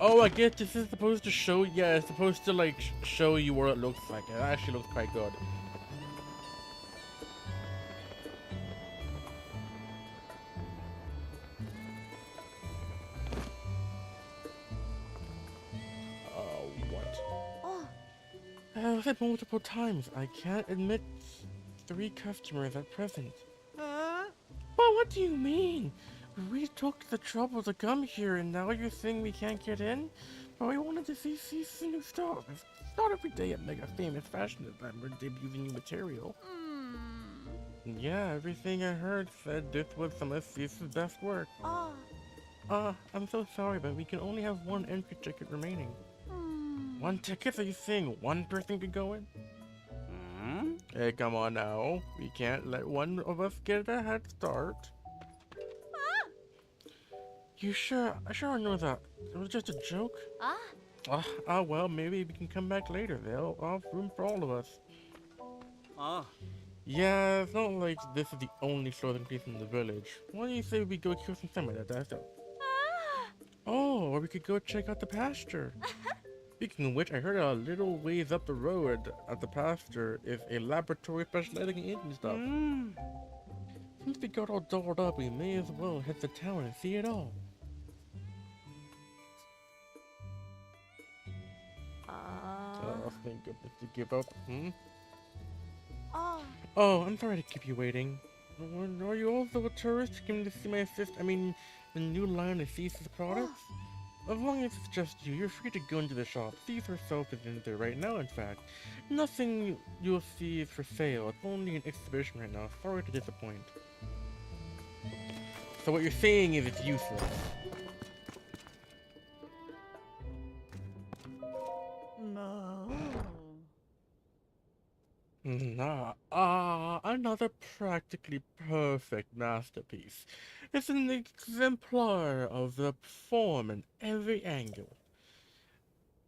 Oh, I guess this is supposed to show. Yeah, it's supposed to like show you what it looks like. It actually looks quite good. What? Oh, I've said multiple times. I can't admit 3 customers at present. But what do you mean? We took the trouble to come here, and now you're saying we can't get in? But we wanted to see some new stuff. It's not every day at Mega Famous Fashion Designer debuting new material. Yeah, everything I heard said this was some of Cease's best work. I'm so sorry, but we can only have 1 entry ticket remaining. 1 ticket? Are you saying 1 person could go in? Hey, come on now. We can't let one of us get a head start. You sure? I know that. It was just a joke. Well, maybe we can come back later. They'll have room for all of us. Yeah, it's not like this is the only clothing piece in the village. Why don't you say we go kill some summer that does so? Oh, or we could go check out the pasture. Speaking of which, I heard a little ways up the road at the pasture is a laboratory specializing in Indian stuff. Since we got all dolled up, we may as well head to town and see it all. I think of it to give up. Oh, I'm sorry to keep you waiting. Are you also a tourist coming to see my the new line of Cease's products? As long as it's just you, you're free to go into the shop. Cease herself is in there right now, in fact. Nothing you'll see is for sale. It's only an exhibition right now. Sorry to disappoint. So what you're saying is it's useless. Another practically perfect masterpiece. It's an exemplar of the form in every angle.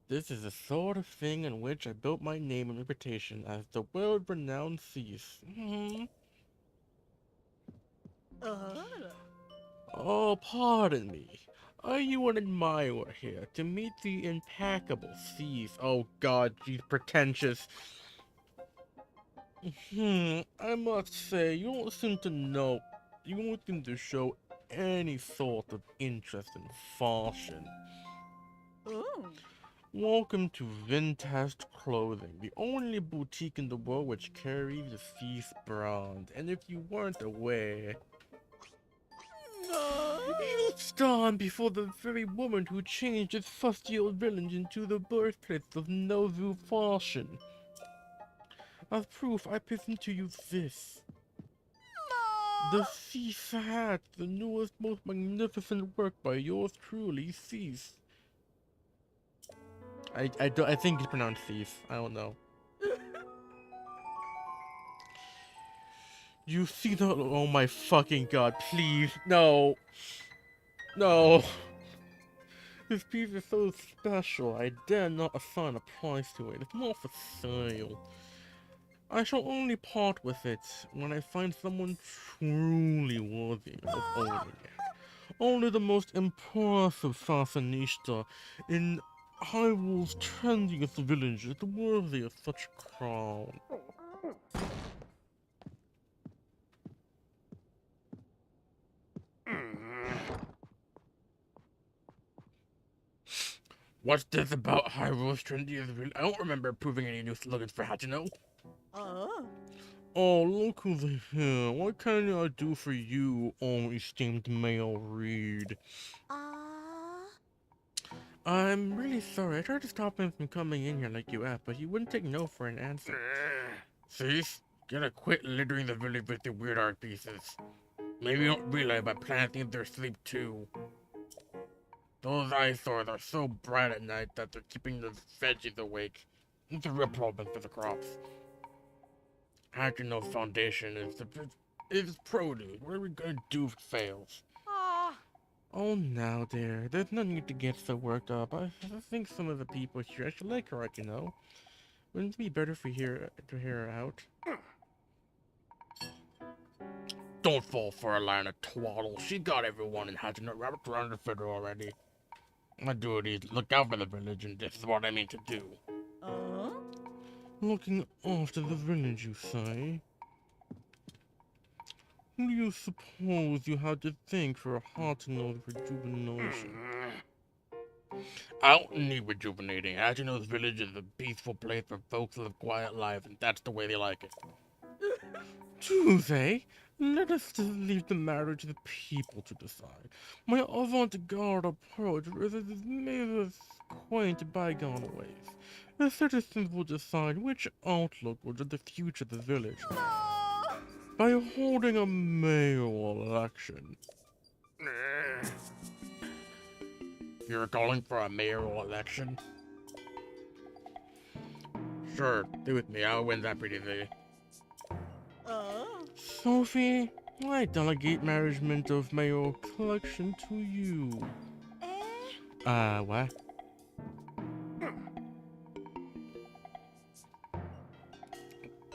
This is the sort of thing in which I built my name and reputation as the world-renowned Cease. Oh, pardon me. Are you an admirer here to meet the impeccable Cease? Oh god, she's pretentious. I must say, you don't seem to show any sort of interest in fashion. Welcome to Vintest Clothing, the only boutique in the world which carries the Cease brand. And if you weren't aware, you stand before the very woman who changed this fusty old village into the birthplace of Novu fashion. As proof, I present to you this. The Cease hat, the newest, most magnificent work by yours truly, Cease. I think it's pronounced Cease. I don't know. You see the... Oh my fucking god, please. No. No. This piece is so special, I dare not assign a price to it. It's not for sale. I shall only part with it when I find someone truly worthy of owning it. Only the most impressive fashionista in Hyrule's trendiest village is worthy of such crown. What's this about Hyrule's trendiest village? I don't remember approving any new slogans for Hachino. Oh, look who's here. What can I do for you, esteemed male Reed? I'm really sorry. I tried to stop him from coming in here like you asked, but he wouldn't take no for an answer. Cease, gotta quit littering the village with your weird art pieces. Maybe you don't realize my planting in their sleep too. Those eyesores are so bright at night that they're keeping the veggies awake. It's a real problem for the crops. Hachino's foundation is produce. What are we gonna do if it fails? Oh, now there. There's no need to get so worked up. I think some of the people here actually like her, you know. Wouldn't it be better to hear her out? Don't fall for a line of twaddle. She got everyone in Hachino wrapped around the fiddle already. My duty is to look out for the village, and this is what I mean to do. Looking after the village, you say? Who do you suppose you had to thank for a heart-to-nose rejuvenation? I don't need rejuvenating. As you know, this village is a peaceful place for folks who live quiet lives, and that's the way they like it. Do they? Let us just leave the matter to the people to decide. My avant-garde approach is made of quaint bygone ways. The citizens will decide which outlook will the future of the village by holding a mayoral election. You're calling for a mayoral election? Sure, do with me. I'll win that pretty easy. Sophie, I delegate management of mayoral collection to you. What?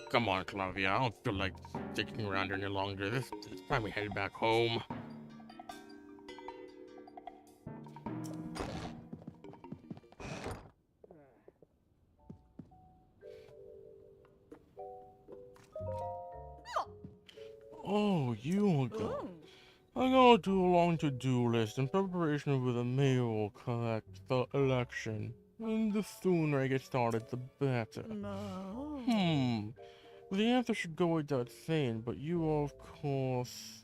Come on, Clavia. I don't feel like sticking around here any longer. It's time we headed back home. Oh, you go. I gotta do a long to-do list in preparation for the mayoral election. And the sooner I get started, the better. The answer should go without saying, but you are, of course...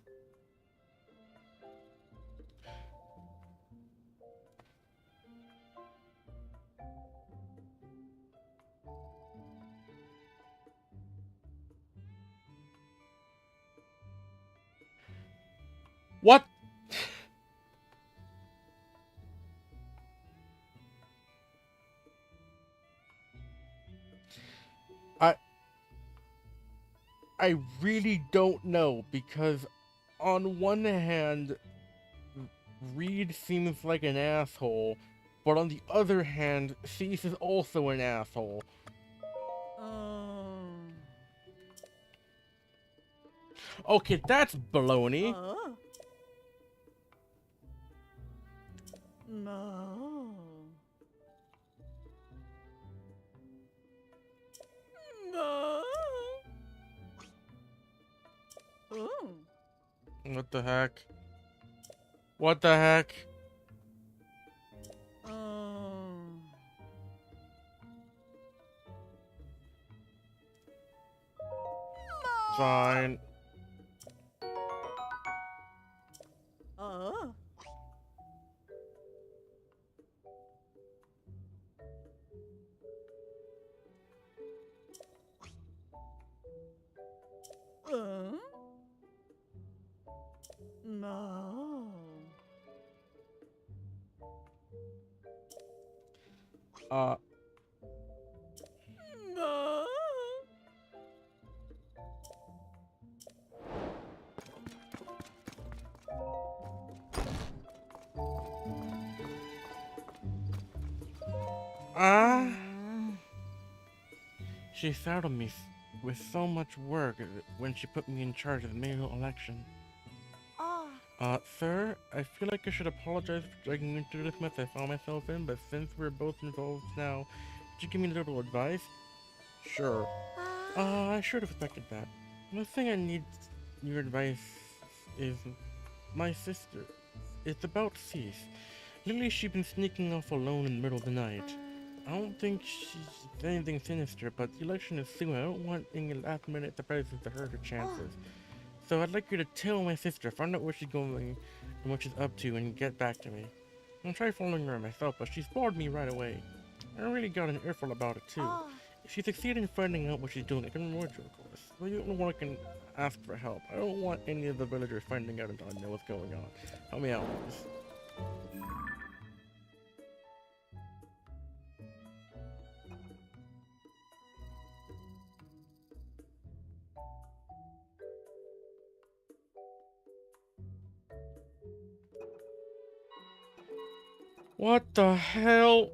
What? I really don't know, because on one hand, Reed seems like an asshole, but on the other hand, Cease is also an asshole. Okay, that's baloney. What the heck? What the heck? Fine. She saddled me with so much work when she put me in charge of the mayoral election. Sir, I feel like I should apologize for dragging you into this mess I found myself in, but since we're both involved now, could you give me a little advice? Sure. I should have expected that. The thing I need your advice is my sister. It's about Cease. Lately she's been sneaking off alone in the middle of the night. I don't think she's anything sinister, but the election is soon. I don't want any last-minute surprises to hurt her chances. So I'd like you to tell my sister, find out where she's going and what she's up to, and get back to me. I'll try following her myself, but she spotted me right away. I really got an earful about it too. If you succeed in finding out what she's doing, I can reward you, of course. But you don't want to ask for help. I don't want any of the villagers finding out until I know what's going on. Help me out, please. What the hell?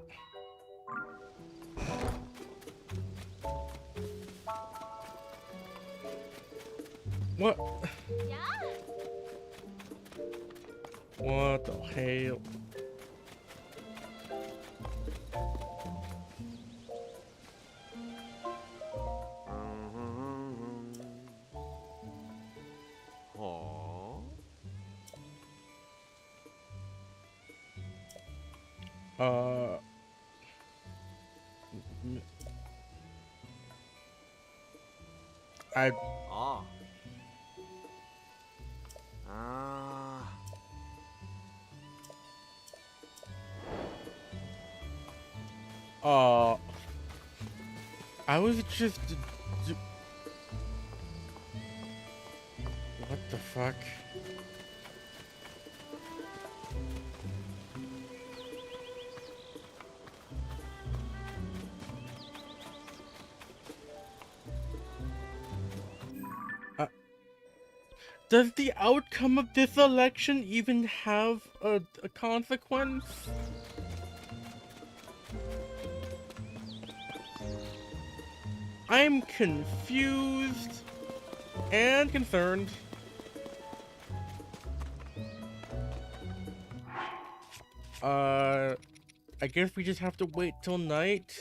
What? What the hell? Uh, m- I 아. 아. uh I was just what the fuck? Uh, does the outcome of this election even have a consequence? I'm confused and concerned. I guess we just have to wait till night.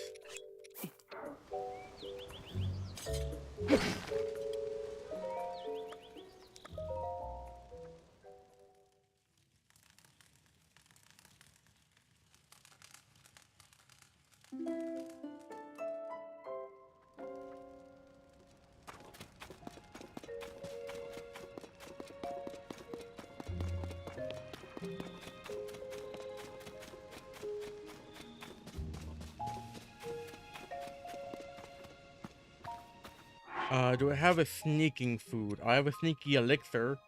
Do I have a sneaking food? I have a sneaky elixir.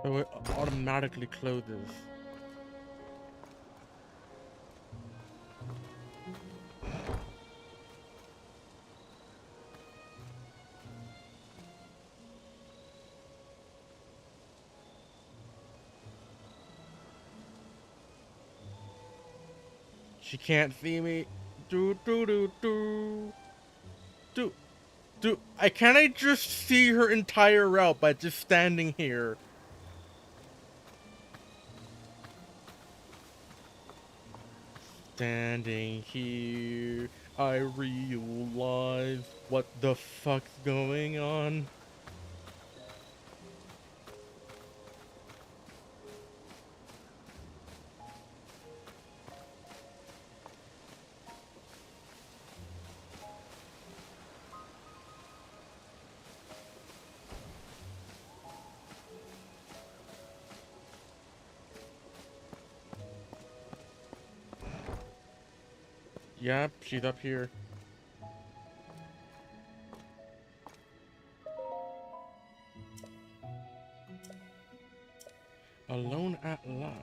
So it automatically closes. She can't see me. Do do do do do do. Can I just see her entire route by just standing here? Standing here, I realize what the fuck's going on. Yep, she's up here. Alone at last.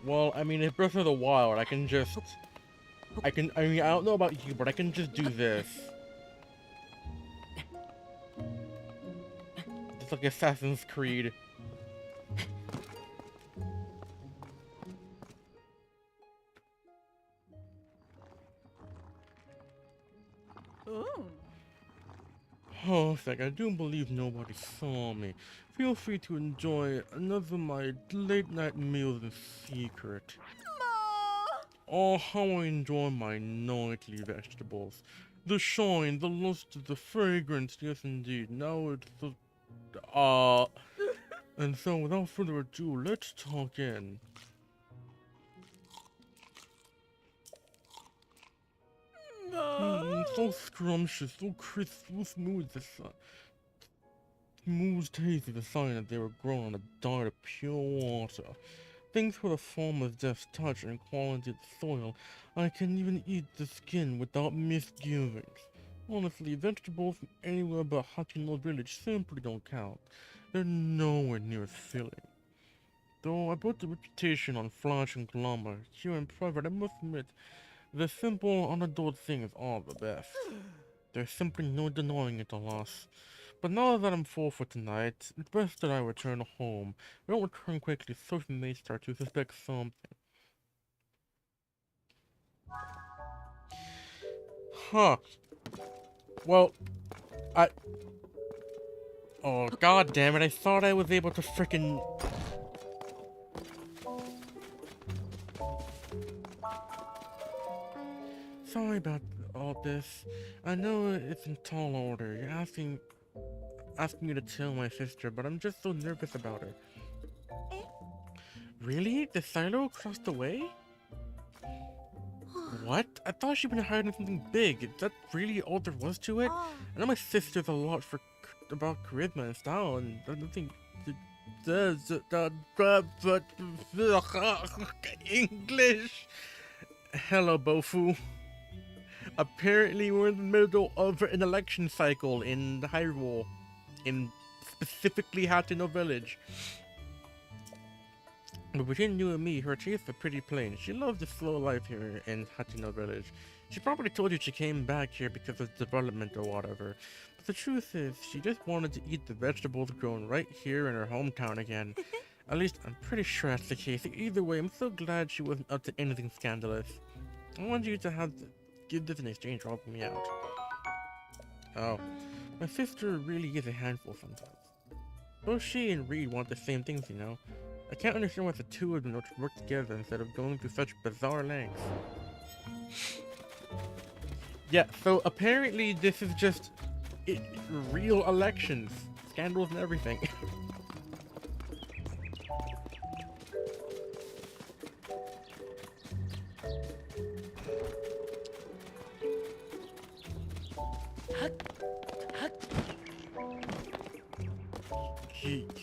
Well, I mean, if Breath of the Wild, I can just... I mean, I don't know about you, but I can just do this. It's like Assassin's Creed. Ooh. Oh, thank I do believe nobody saw me. Feel free to enjoy another of my late night meals in secret. Oh, how I enjoy my nightly vegetables. The shine, the luster, the fragrance, yes indeed. Now it's the... And so without further ado, let's talk in. so scrumptious, so crisp, so smooth. Smooth taste is a sign that they were grown on a diet of pure water. Thanks for the farmer's deft touch and quality of the soil, I can even eat the skin without misgivings. Honestly, vegetables from anywhere but Hachino village simply don't count. They're nowhere near as filling. Though I built a reputation on flash and glamour, here in private I must admit, the simple, unadorned things are the best. There's simply no denying it, alas. But now that I'm full for tonight, it's best that I return home. I don't return quickly, so she may start to suspect something. Huh. Well, oh, god damn it, I thought I was able to frickin'... Sorry about all this. I know it's in tall order. You're asking me to tell my sister, but I'm just so nervous about her. Really? The silo across the way? What? I thought she'd been hiding something big. Is that really all there was to it? I know my sister's a lot about charisma and style, and I don't think but English. Hello, Bofu. Apparently, we're in the middle of an election cycle in Hyrule, in specifically Hateno Village. But between you and me, her tastes are pretty plain. She loves the slow life here in Hateno Village. She probably told you she came back here because of development or whatever. But the truth is, she just wanted to eat the vegetables grown right here in her hometown again. At least, I'm pretty sure that's the case. Either way, I'm so glad she wasn't up to anything scandalous. I want you to give this in exchange for helping me out. Oh, my sister really is a handful sometimes. Both she and Reed want the same things, you know. I can't understand why the two of them don't work together instead of going through such bizarre lengths. Yeah, so apparently this is just real elections, scandals and everything.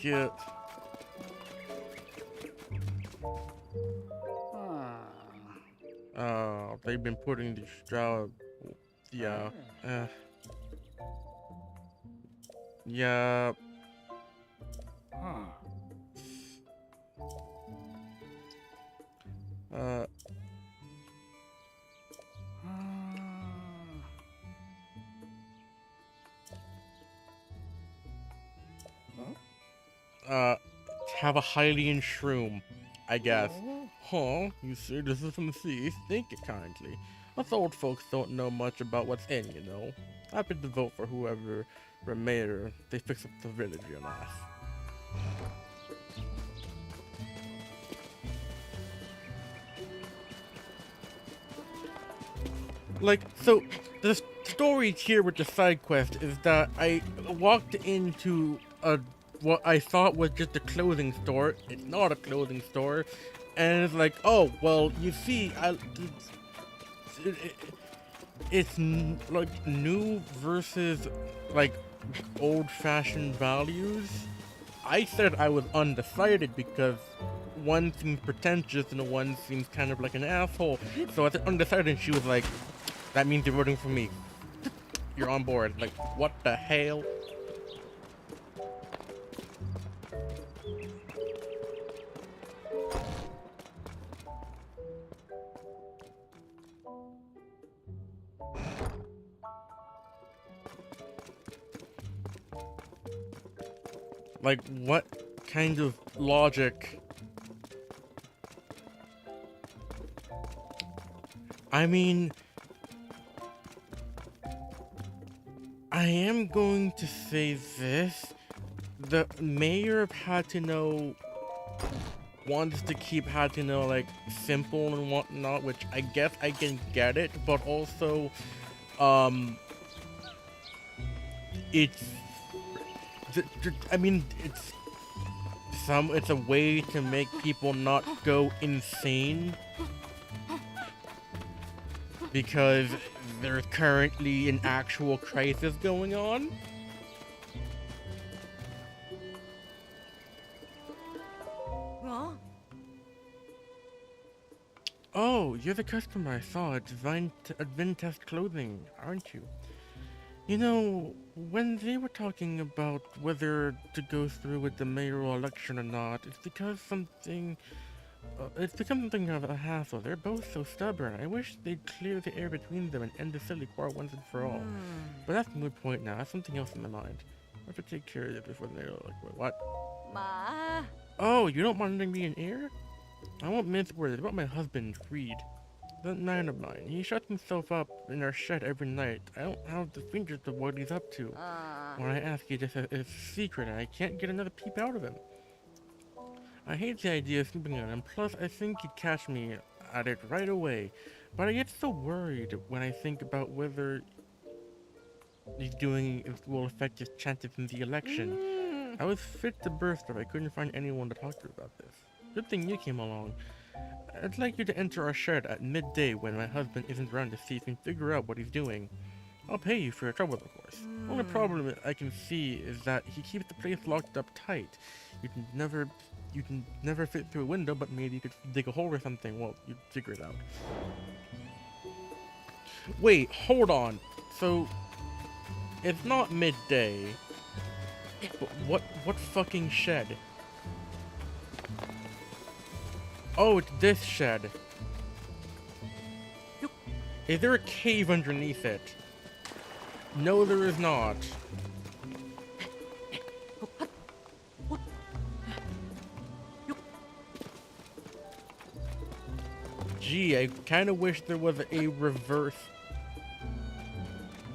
Yeah. They've been putting these yeah. Yeah. Have a Hylian shroom, I guess. Huh? You citizen thief? Think it kindly. Us old folks don't know much about what's in, you know. Happy to vote for whoever for mayor. They fix up the village, you know. Like, so, the story here with the side quest is that I walked into what I thought was just a clothing store. It's not a clothing store. And it's like, oh, well, you see, it's like new versus like old-fashioned values. I said I was undecided because one seems pretentious and one seems kind of like an asshole. So I said undecided, and she was like, that means you're voting for me. You're on board. Like, what the hell? Like, what kind of logic? I mean, I am going to say this. The mayor of Hateno wants to keep Hateno, like, simple and whatnot, which I guess I can get it, but also, it's... I mean, it's a way to make people not go insane, because there's currently an actual crisis going on. Huh? Oh, you're the customer I saw at Adventist Clothing, aren't you? You know, when they were talking about whether to go through with the mayoral election or not, it's because it's become something of a hassle. They're both so stubborn. I wish they'd clear the air between them and end the silly quarrel once and for all. But that's a moot point now. I have something else in my mind. I have to take care of it before the mayoral election. Wait, what? Ma. Oh, you don't want to be an heir? I won't mince words about my husband, Reed. That man of mine, he shuts himself up in our shed every night. I don't have the fingers of what he's up to. When I ask, he just says it's a secret and I can't get another peep out of him. I hate the idea of snooping on him, plus I think he'd catch me at it right away. But I get so worried when I think about whether he's doing it will affect his chances in the election. I was fit to burst if I couldn't find anyone to talk to about this. Good thing you came along. I'd like you to enter our shed at midday when my husband isn't around to see if you can figure out what he's doing. I'll pay you for your trouble, of course. Only problem I can see is that he keeps the place locked up tight. You can never fit through a window, but maybe you could dig a hole or something. Well, you'd figure it out. Wait, hold on. So, it's not midday. But what fucking shed? Oh, it's this shed. Is there a cave underneath it? No, there is not. Gee, I kind of wish there was a reverse.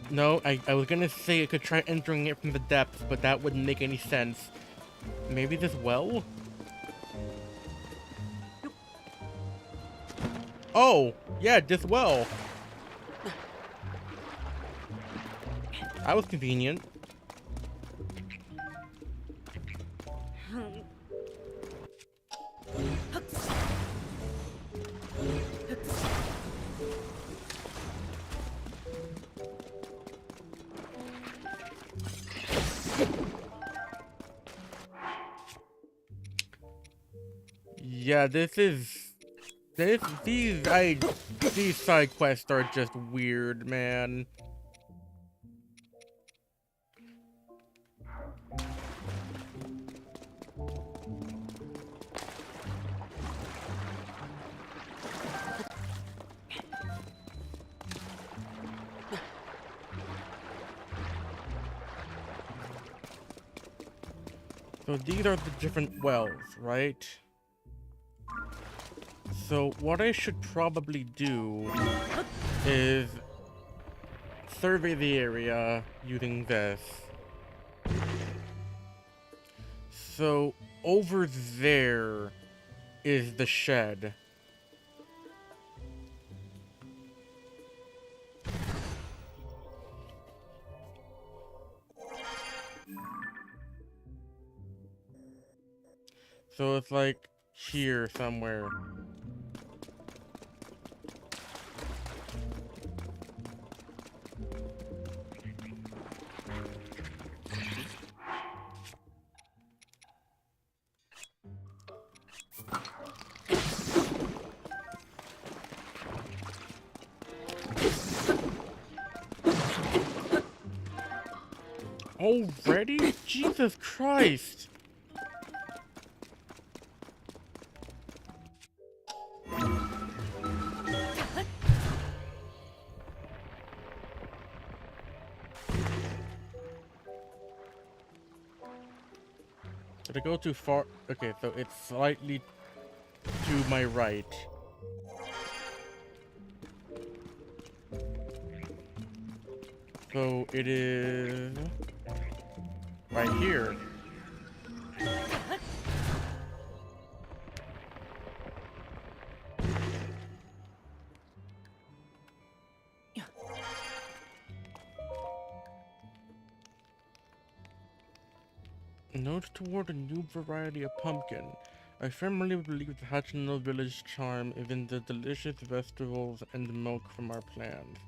No, I was gonna say I could try entering it from the depths, but that wouldn't make any sense. Maybe this well? Oh, yeah, this well. That was convenient. Yeah, these side quests are just weird, man. So these are the different wells, right? So what I should probably do is survey the area using this. So over there is the shed. So it's like here somewhere. Already? Jesus Christ! Did I go too far? Okay, so it's slightly to my right. So it is right here. Note toward a new variety of pumpkin. I firmly believe the Hachino village charm is in the delicious vegetables and milk from our plants.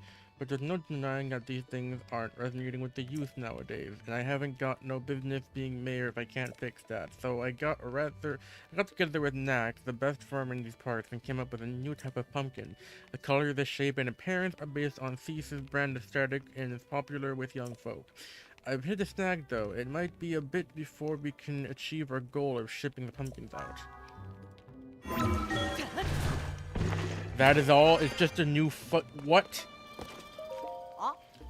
but there's no denying that these things aren't resonating with the youth nowadays, and I haven't got no business being mayor if I can't fix that. So I got together with Nax, the best farm in these parts, and came up with a new type of pumpkin. The color, the shape, and appearance are based on Cease's brand aesthetic and is popular with young folk. I've hit a snag though. It might be a bit before we can achieve our goal of shipping the pumpkins out. That is all. It's just a new what?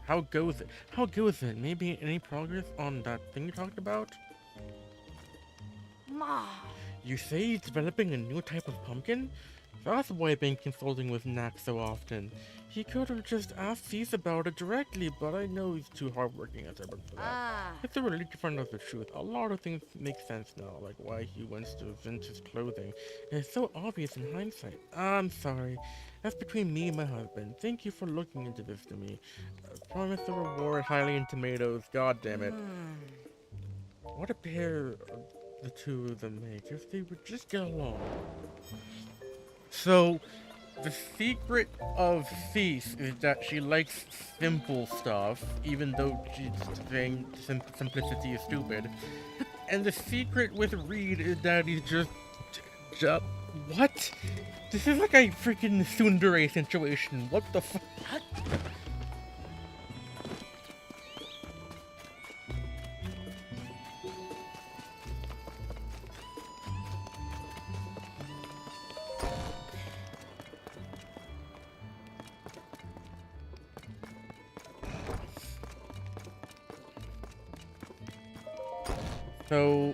How goes it? How goes it? Maybe any progress on that thing you talked about? Ma. You say he's developing a new type of pumpkin? That's why I've been consulting with Nax so often. He could have just asked Cease about it directly, but I know he's too hardworking as ever for that. Ah. It's a relief to find out the truth. A lot of things make sense now, like why he wants to vintage clothing. It's so obvious in hindsight. I'm sorry. That's between me and my husband. Thank you for looking into this to me. Promise the reward highly in tomatoes. God damn it. What a pair the two of them make if they would just get along. So, the secret of Cease is that she likes simple stuff, even though she's saying simplicity is stupid. And the secret with Reed is that he's just what? This is like a freaking tsundere situation. What the fuck? So...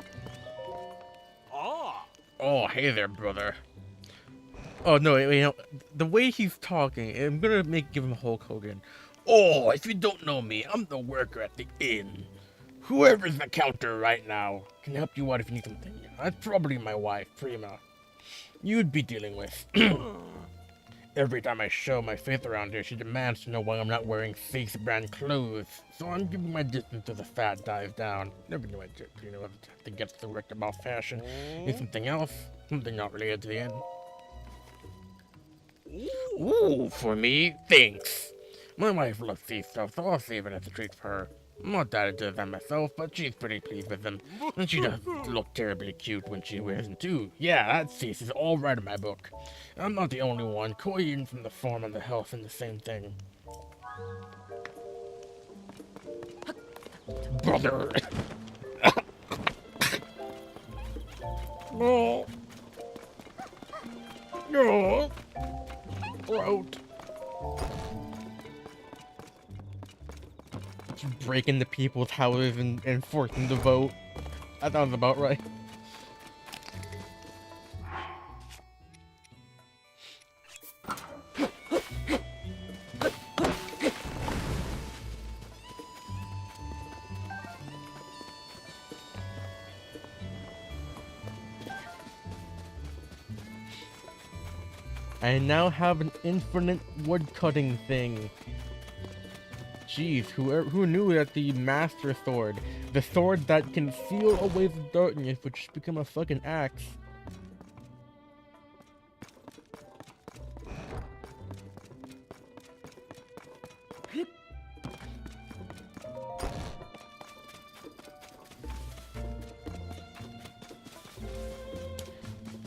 Oh, hey there, brother. Oh, no, you know, the way he's talking, I'm gonna give him Hulk Hogan. Oh, if you don't know me, I'm the worker at the inn. Whoever's the counter right now can help you out if you need something. That's probably my wife, Prima. You'd be dealing with. Every time I show my face around here, she demands to know why I'm not wearing face brand clothes. So I'm giving my distance as the fad dies down. Never knew I did, you know, to get so wrecked about fashion. Need something else? Something not related to the end. Ooh, for me? Thanks. My wife loves these stuff, so I'll save it as a treat for her. I'm not that into them myself, but she's pretty pleased with them. And she does look terribly cute when she wears them too. Yeah, that cease is all right in my book. I'm not the only one. Koyin from the farm and the house and the same thing. Brother! No! No! Throat! Break into people's houses and forcing the vote. That sounds about right. I now have an infinite woodcutting thing. Jeez, who knew that the Master Sword, the sword that can seal away the darkness, would just become a fucking axe?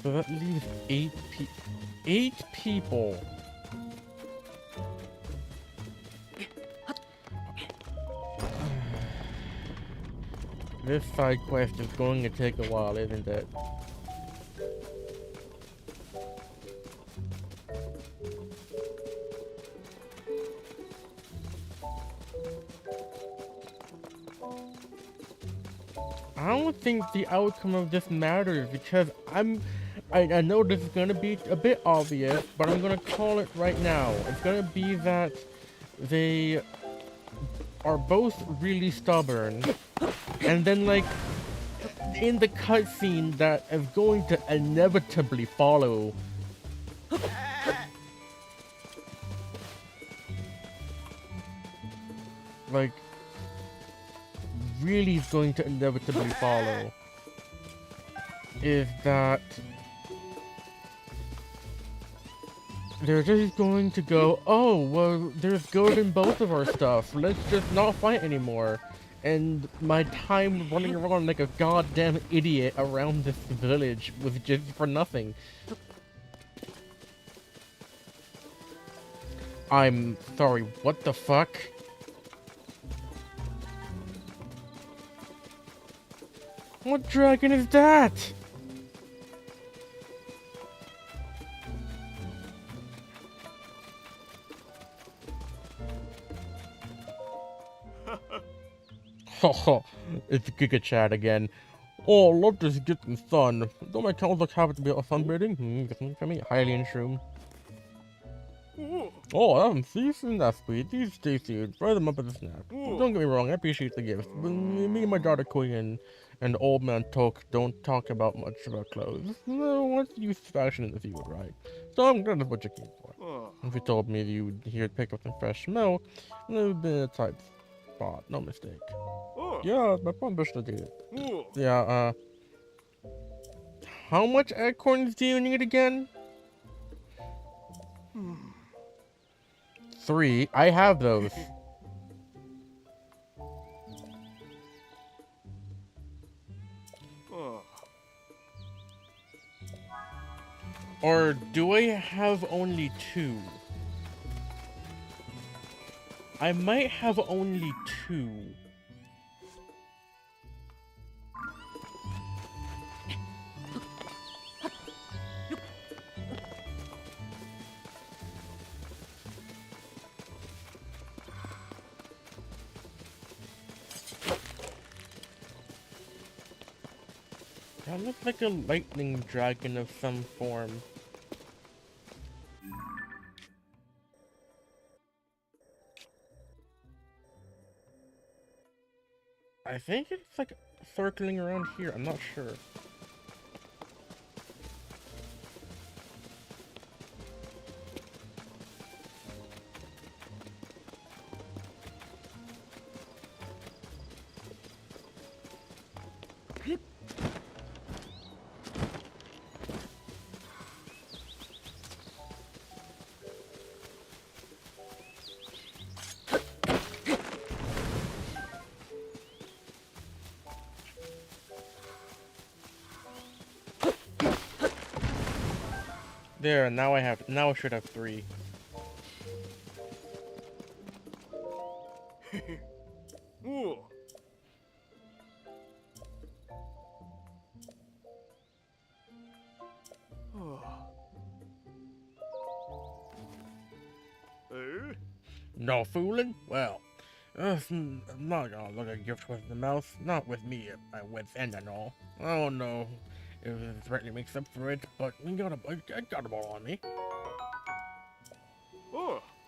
So that leaves 8 people. This side quest is going to take a while, isn't it? I don't think the outcome of this matters because I know this is gonna be a bit obvious, but I'm gonna call it right now. It's gonna be that they are both really stubborn, and then like in the cutscene that is going to inevitably follow, like really is going to inevitably follow, is that they're just going to go, oh, well, there's gold in both of our stuff. Let's just not fight anymore. And my time running around like a goddamn idiot around this village was just for nothing. I'm sorry, what the fuck? What dragon is that? Haha, it's Giga Chat again. Oh, love this getting sun. Don't my cows look happy to be out sunbathing? Get for me, highly shroom. Oh, I haven't seen that sweet. These tasty. Fry them up as a snack. Don't get me wrong, I appreciate the gifts, but me and my daughter Queen and old man Toke don't talk about much about clothes. No, what's use fashion in the field, right? So I'm glad that's what you came for. If you told me you'd here to pick up some fresh milk, it would have been a tight spot, no mistake. Yeah, my promise to do it. Yeah, how much acorns do you need again? 3. I have those. Or do I have only 2? I might have only 2. That looks like a lightning dragon of some form. I think it's like circling around here, I'm not sure. There, now I should have 3. No fooling? Well, I'm not gonna look a gift with the mouth. Not with me at my wit's end and all. Oh no, if it threateningly makes up for it, but I got a ball on me.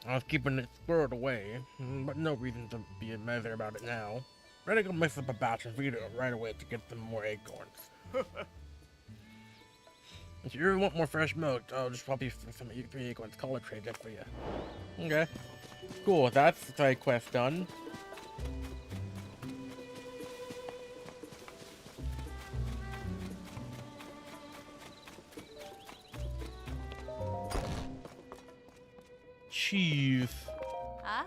I was keeping it squirreled away, but no reason to be a measure about it now. Ready to go mix up a batch and feed it right away to get some more acorns. If you really want more fresh milk, I'll just swap you for some 3 acorns. Call it trade just for you. Okay. Cool, that's the side quest done. Cheese. Ah.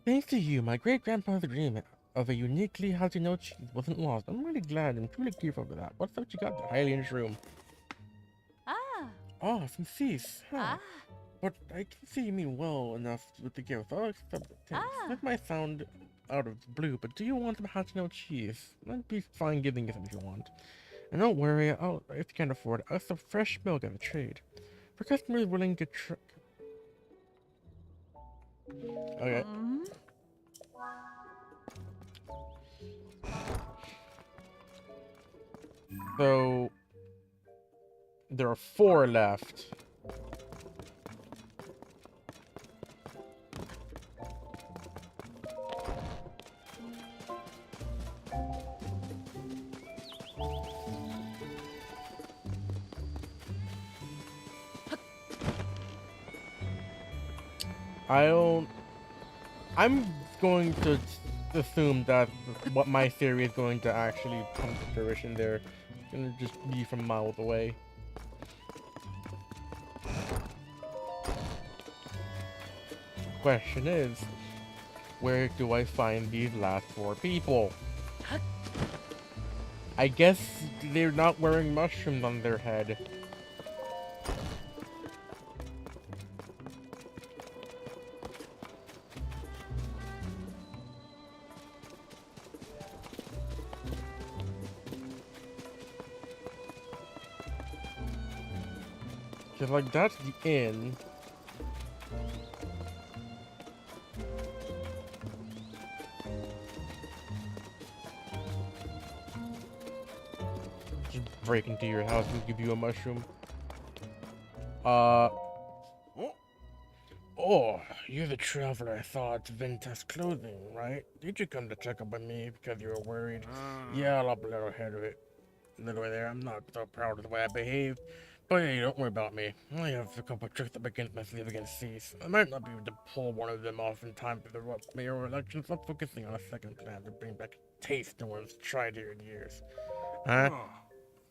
Thanks to you, my great-grandfather's dream of a uniquely how-to-know cheese wasn't lost. I'm really glad and truly grateful for that. What's up you got there? Highly in this room. Ah. Oh, some cease. Huh. Ah. But I can see you mean well enough with the gift. I'll accept it. Thanks. Ah. That might sound out of the blue, but do you want some how-to-know cheese? I'd be fine giving you some if you want. And don't worry, if you can't afford it, I'll some fresh milk as a trade. For customers willing to Okay. So there are 4 left. I'm going to assume that what my theory is going to actually come to fruition there. It's gonna just be from miles away. question is, where do I find these last 4 people? I guess they're not wearing mushrooms on their head. Cause like that's the inn. Just break into your house and give you a mushroom. Oh, you're the traveler I saw at Ventus Clothing, right? Did you come to check up on me because you were worried? Yeah, I'll up a little ahead of it. Little way there, I'm not so proud of the way I behaved. But hey, don't worry about me. I have a couple of tricks up against my sleeve against Cease. I might not be able to pull one of them off in time for the mayoral election, so I'm focusing on a second plan to bring back a taste no one's tried here in years. Huh?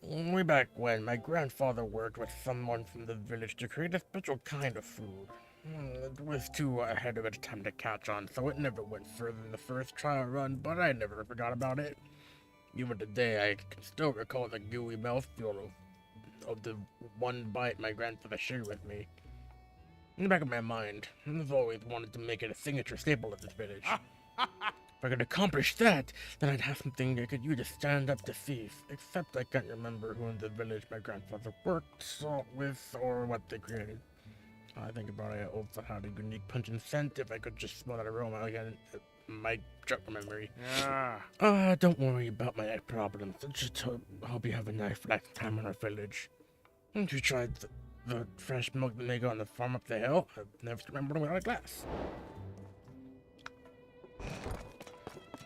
Way back when, my grandfather worked with someone from the village to create a special kind of food. It was too ahead of its time to catch on, so it never went further than the first trial run, but I never forgot about it. Even today, I can still recall the gooey mouthfeel of the one bite my grandfather shared with me. In the back of my mind, I've always wanted to make it a signature staple of this village. If I could accomplish that, then I'd have something I could use to stand up to thieves. Except I can't remember who in the village my grandfather worked with or what they created. I think about it, I also had a unique pungent scent. If I could just smell that aroma again, it might jog my memory. Don't worry about my eye problems. Just hope you have a nice relaxing time in our village. Haven't you tried the fresh milk that they got on the farm up the hill? I've never remembered without a glass.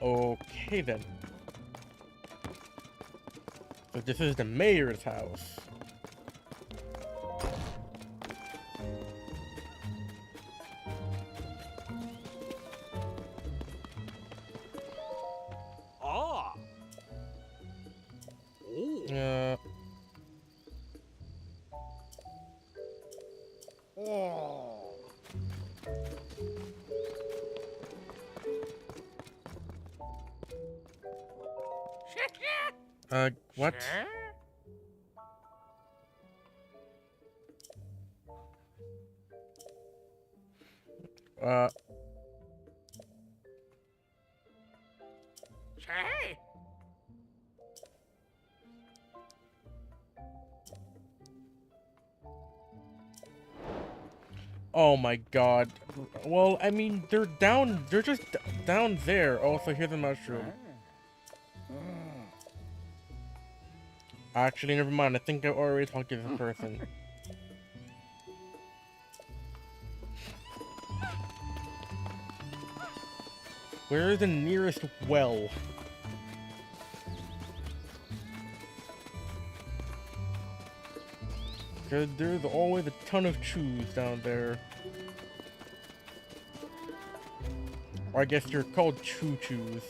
Okay then. So this is the mayor's house. What? Oh my god. Well, I mean, they're just down there. Oh, so here's a mushroom. Actually, never mind. I think I already talked to this person. Where is the nearest well? Because there's always a ton of chews down there. Or I guess they're called choo-choos.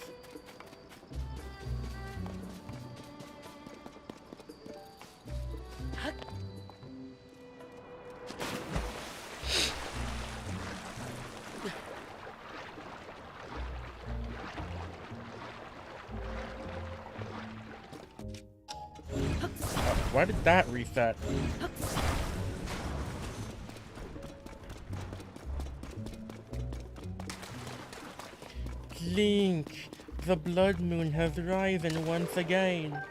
Why did that reset? Link, the blood moon has risen once again.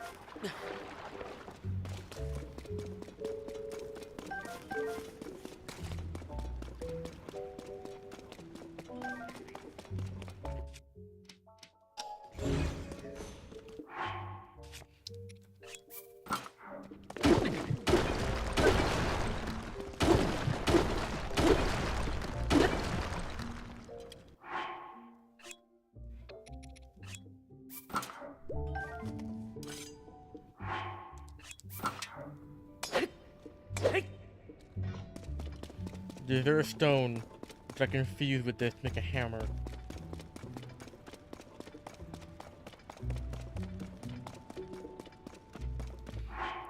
Is there a stone which I can fuse with this to make a hammer?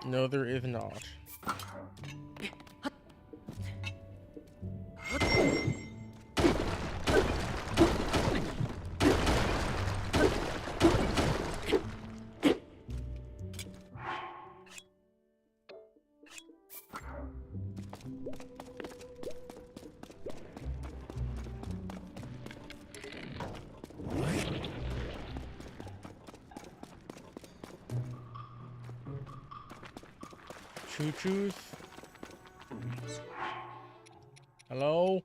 No, there is not. choo-choos? Hello?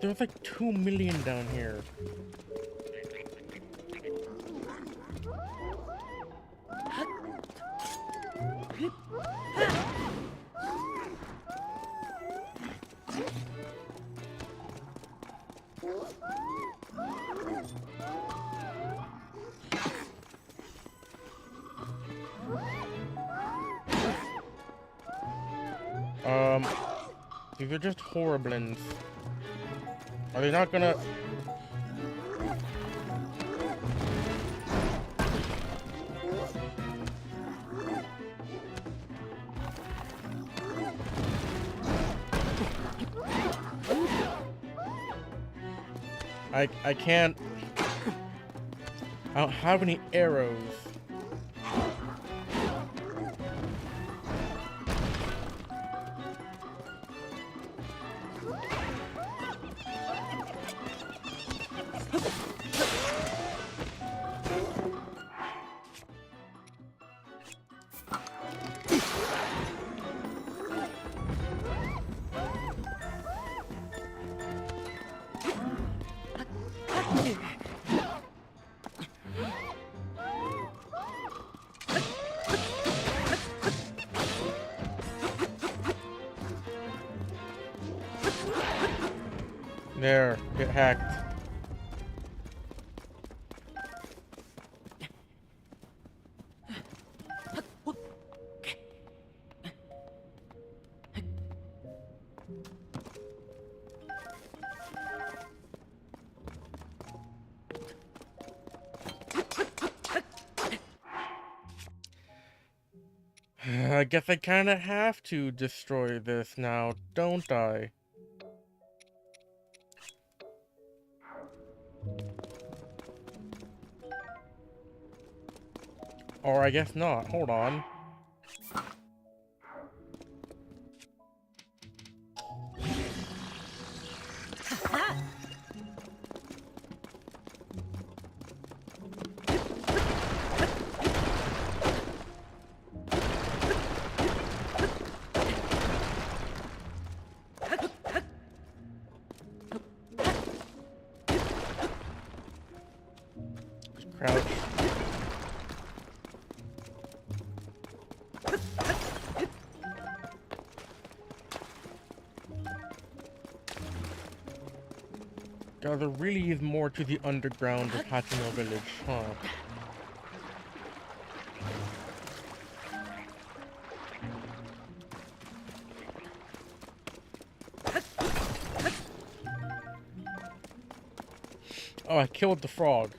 There's like 2 million down here. These are just horriblins. Are they not gonna... I can't... I don't have any arrows. There, get hacked. I guess I kinda have to destroy this now, don't I? Or I guess not. Hold on. Crouch. God, there really is more to the underground of Hateno Village, huh? Oh, I killed the frog.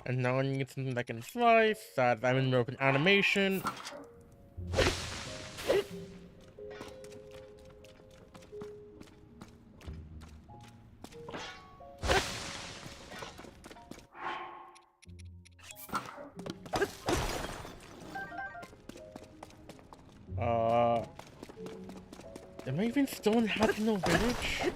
And now I need something that can fly, that I'm in open animation. Am I even still in Hateno Village?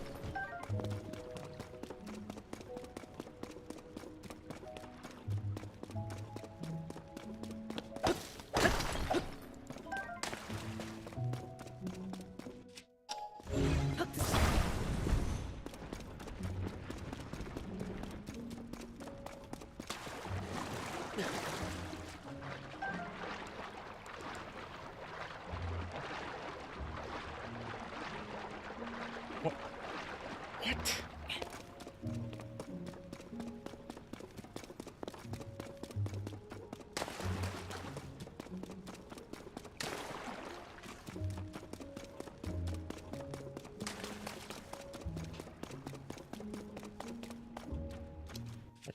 What?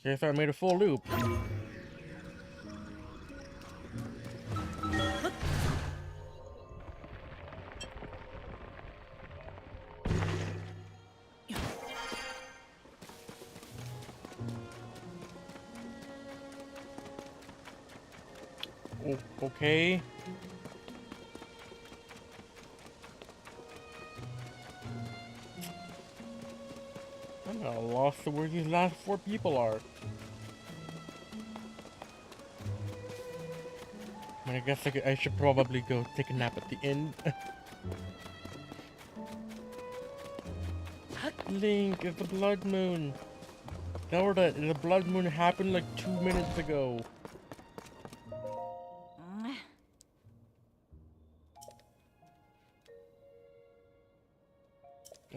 Okay, so I made a full loop. Okay. I'm at a loss to where these last 4 people are. I mean, I guess I should probably go take a nap at the inn. Link, it's the blood moon. Zelda, the blood moon happened like 2 minutes ago.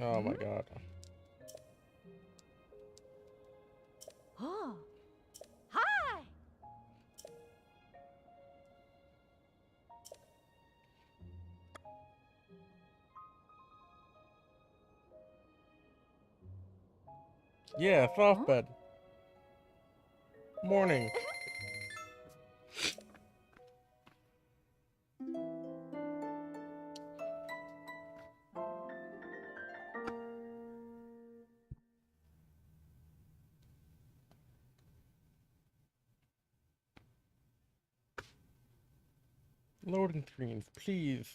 Oh my god. Oh. Hi. Yeah, soft bed. Morning. Loading screens, please.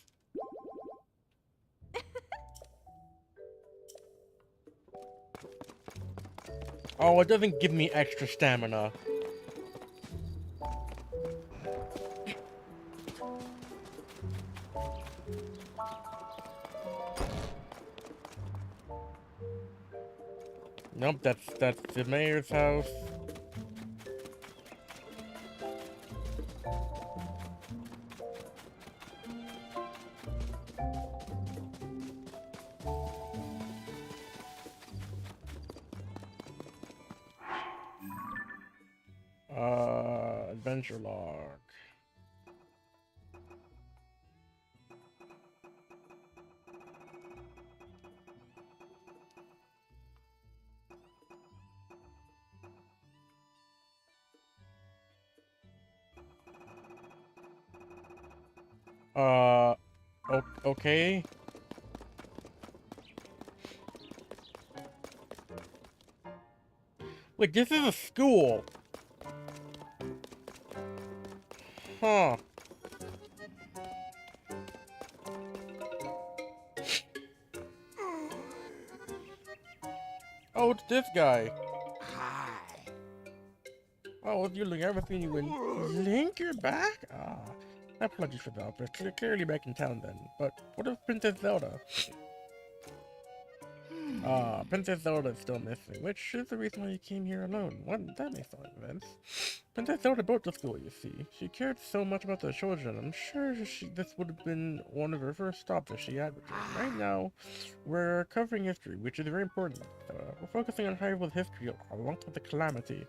Oh, it doesn't give me extra stamina. Nope, that's the mayor's house. Adventure log. Okay. Wait, this is a school. Huh. Oh, it's this guy. Oh, you Link, I haven't seen you in... Link, you're back? Ah, I apologize for that, but clearly back in town then. But what of Princess Zelda? Ah, Princess Zelda is still missing, which is the reason why you came here alone. What? That makes a lot of sense. Princess Zelda built the school, you see. She cared so much about the children. I'm sure this would have been one of her first stops if she had returned. Right now, we're covering history, which is very important. We're focusing on Hyrule's history along with the calamity.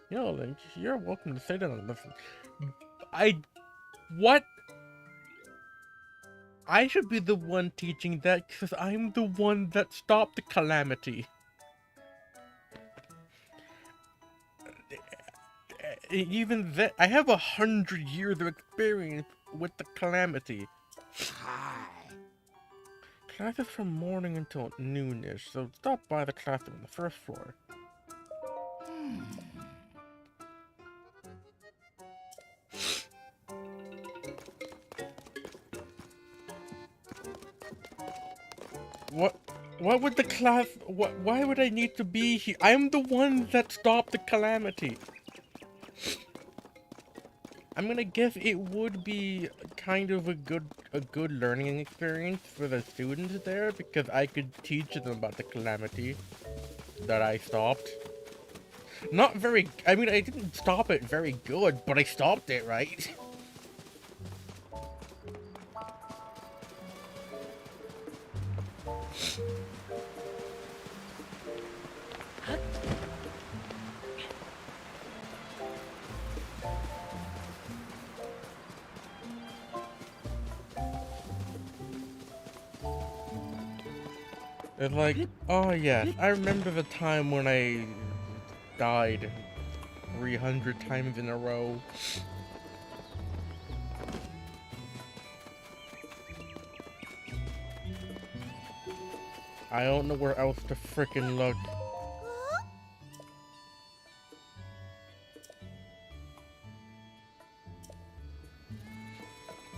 You know, Link, you're welcome to sit down and listen. What? I should be the one teaching that because I'm the one that stopped the calamity. Even that, I have 100 years of experience with the calamity. Class is from morning until noonish, so stop by the classroom on the first floor. What would the class... Why would I need to be here? I'm the one that stopped the calamity. I'm gonna guess it would be kind of a good learning experience for the students there, because I could teach them about the calamity that I stopped. Not very... I mean, I didn't stop it very good, but I stopped it, right? It's like, oh yeah, I remember the time when I died 300 times in a row. I don't know where else to frickin' look.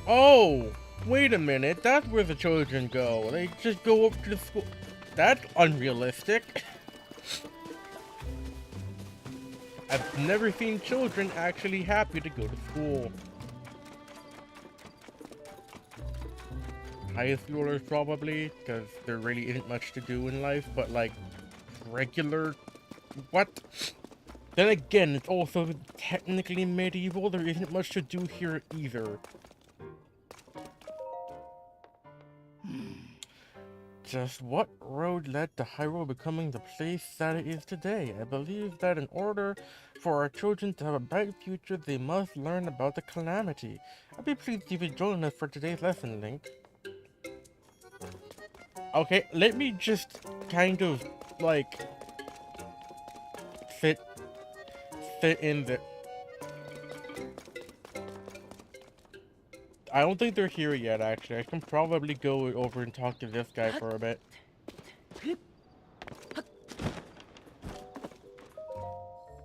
Oh! Wait a minute, that's where the children go. They just go up to the school. That's unrealistic. I've never seen children actually happy to go to school. High schoolers probably, because there really isn't much to do in life, but like regular... What? Then again, it's also technically medieval, there isn't much to do here either. Just what road led to Hyrule becoming the place that it is today? I believe that in order for our children to have a bright future, they must learn about the Calamity. I'd be pleased if you join us for today's lesson, Link. Okay, let me just kind of, like, fit in the... I don't think they're here yet, actually. I can probably go over and talk to this guy for a bit.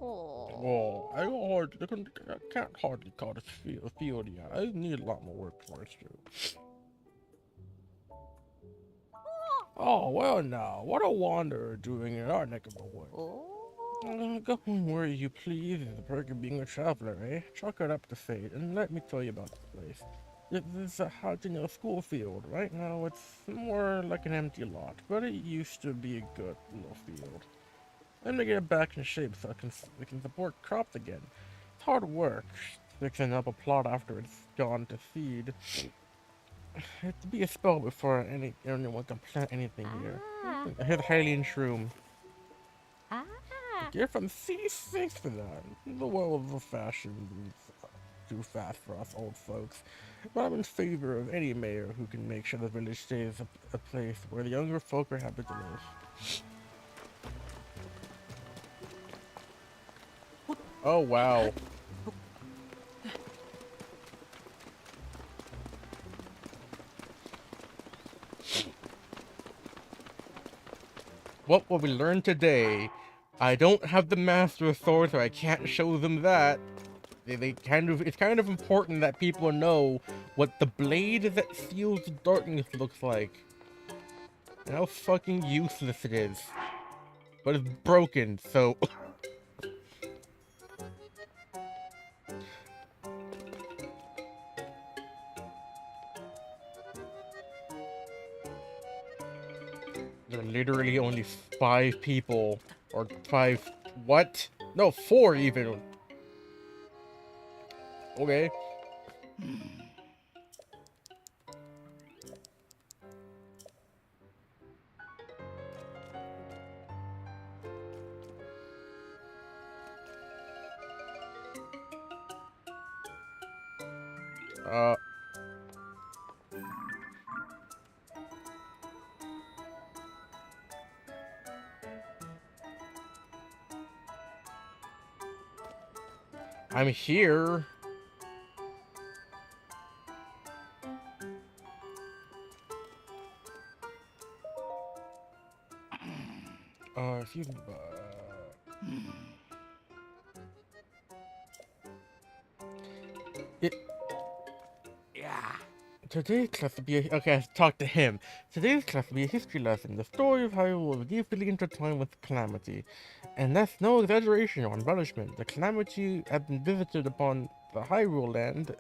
Whoa, I can't hardly call this a field yet. I need a lot more work for it, too. Oh, well now, what a wanderer doing in our neck of the woods. Go home where you please, the perk of being a traveler, eh? Chalk it up to fate, and let me tell you about this place. This is a housing school field. Right now, it's more like an empty lot, but it used to be a good little field. Let me get it back in shape so we can support crops again. It's hard work, fixing up a plot after it's gone to seed. It'd be a spell before anyone can plant anything here. I hear the Hylian Shroom. You're from C6 for that. The world of fashion moves too fast for us old folks. But I'm in favor of any mayor who can make sure the village stays a place where the younger folk are happy to live. Oh, wow. What will we learn today? I don't have the Master Sword, so I can't show them that. It's kind of important that people know what the blade that seals the darkness looks like. And how fucking useless it is. But it's broken, so... There are literally only 5 people. Or 5... What? No, 4 even. Okay. I'm here. Excuse me. Today's class will be okay, I have to talk to him. Today's class will be a history lesson. The story of Hyrule was deeply intertwined with Calamity. And that's no exaggeration or embellishment. The Calamity had been visited upon the Hyrule land,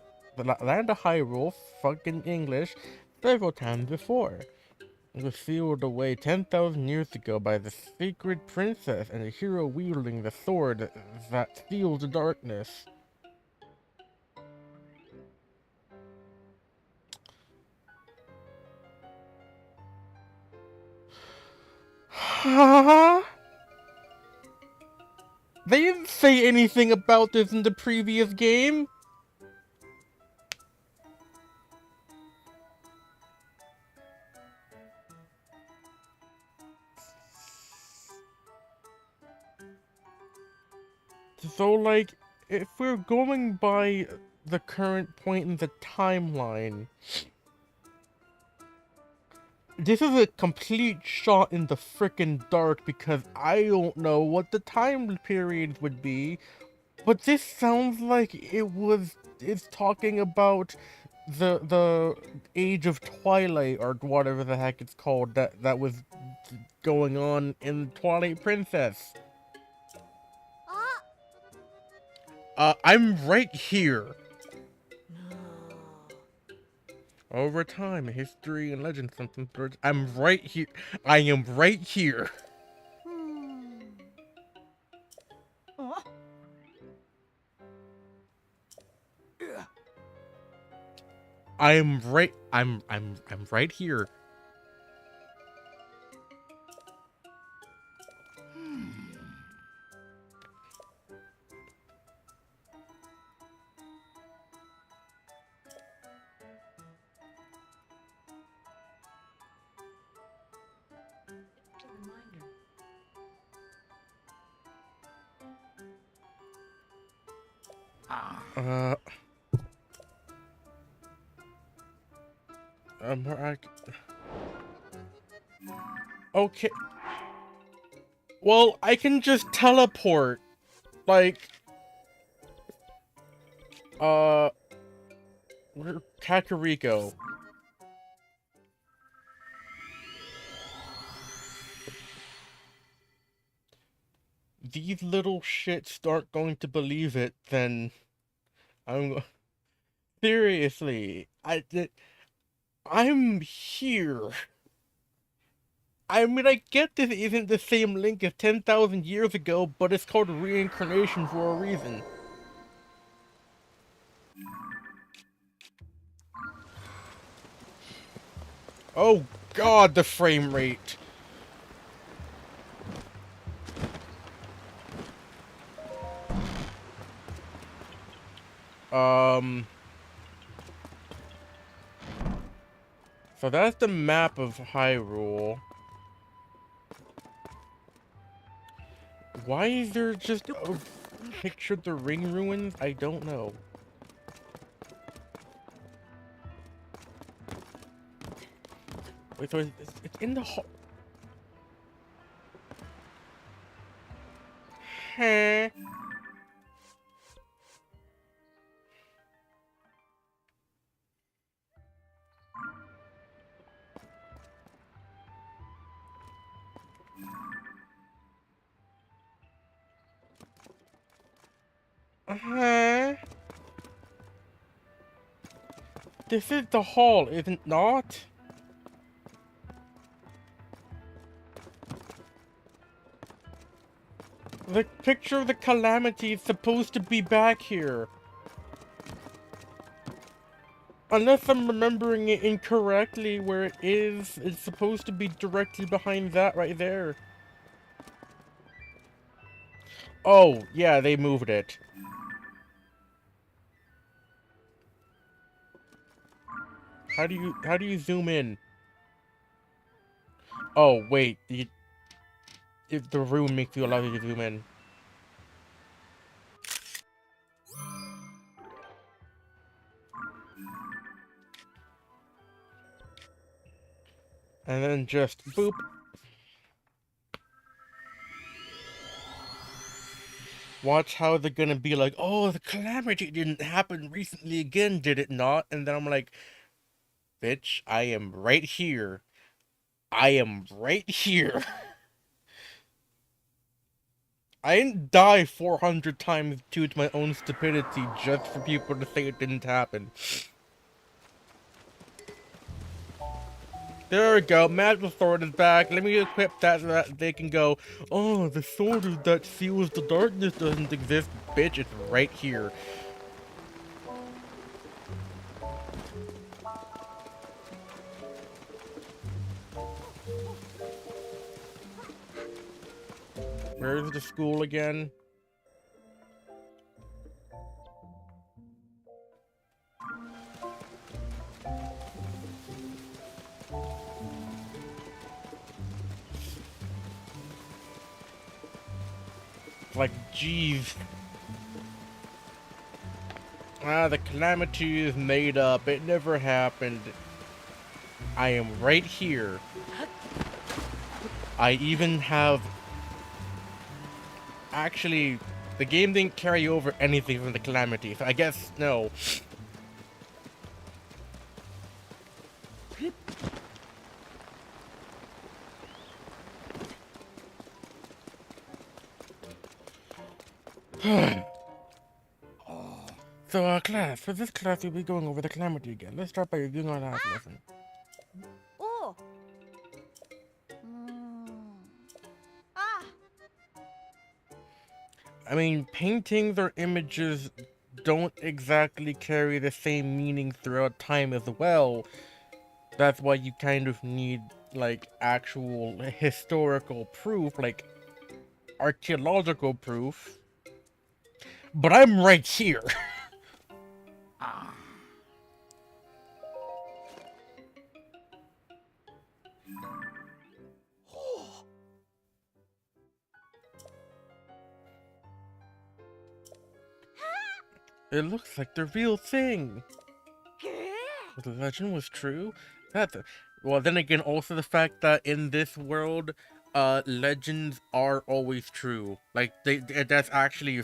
land of Hyrule, fucking English, several times before. It was sealed away 10,000 years ago by the sacred princess and a hero wielding the sword that seals the darkness. Huh? They didn't say anything about this in the previous game. So, like, if we're going by the current point in the timeline, this is a complete shot in the frickin' dark because I don't know what the time period would be, but this sounds like it's talking about the age of Twilight or whatever the heck it's called that was going on in Twilight Princess. I'm right here. Over time, history and legend, something. I'm right here. I am right here. I'm right. I'm right here. Uh, I, okay. Well, I can just teleport. Like, where Kakariko? These little shits aren't going to believe it, then seriously, I'm here. I mean, I get this isn't the same Link as 10,000 years ago, but it's called reincarnation for a reason. Oh god, the frame rate. So that's the map of Hyrule. Why is there just a picture of the ring ruins? I don't know. Wait, so it's in the hall. Huh? Uh-huh. This is the hall, isn't not? The picture of the calamity is supposed to be back here. Unless I'm remembering it incorrectly, where it is, it's supposed to be directly behind that right there. Oh, yeah, they moved it. How do you zoom in? Oh, wait, if the room makes you allow you to zoom in. And then just boop. Watch how they're gonna be like, oh, the calamity didn't happen recently again, did it not? And then I'm like, bitch, I am right here. I am right here. I didn't die 400 times due to my own stupidity just for people to say it didn't happen. There we go, magical sword is back. Let me equip that so that they can go, oh, the sword that seals the darkness doesn't exist. Bitch, it's right here. Where's the school again? Like, jeez. Ah, the calamity is made up. It never happened. I am right here. I even have... Actually, the game didn't carry over anything from the calamity, so I guess no. So, class, for this class, we'll be going over the calamity again. Let's start by reviewing our last lesson. Oh. Mm. Ah. I mean, paintings or images don't exactly carry the same meaning throughout time as well. That's why you kind of need, like, actual historical proof, like, archaeological proof. But I'm right here. It looks like the real thing. Well, the legend was true. That's well. Then again, also the fact that in this world, legends are always true. Like that's actually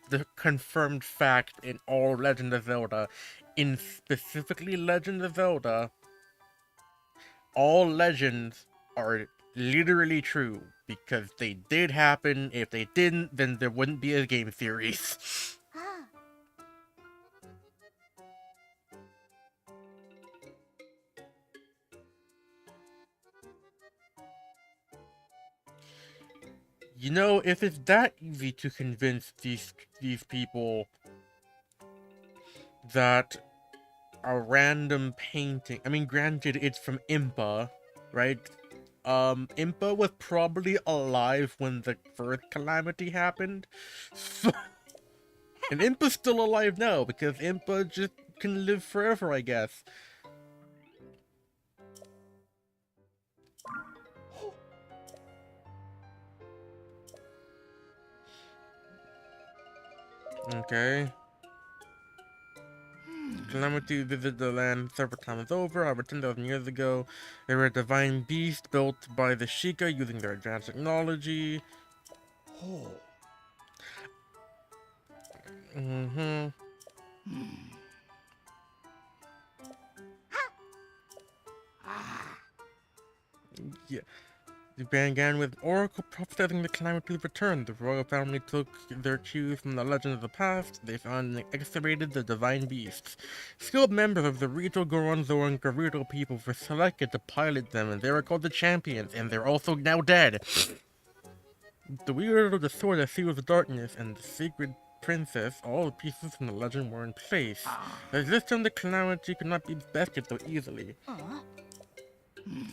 the confirmed fact in all Legend of Zelda. In specifically Legend of Zelda, all legends are literally true because they did happen. If they didn't, then there wouldn't be a game series. Ah. You know, if it's that easy to convince these people that a random painting, I mean, granted, it's from Impa, right? Impa was probably alive when the first calamity happened, so, and Impa's still alive now because Impa just can live forever, I guess. Okay. Calamity visited the land several times over. Over 10,000 years ago, they were a divine beast built by the Sheikah using their advanced technology. Mm-hmm. Yeah. The began with Oracle prophesying the calamity's return. The royal family took their cues from the legend of the past. They found and excavated the divine beasts. Skilled members of the Rito, Goronzo, and Gerudo people were selected to pilot them, and they were called the champions, and they're also now dead. The wielder of the sword that seals darkness and the sacred princess, all the pieces from the legend were in place. As this time the calamity could not be bested so easily.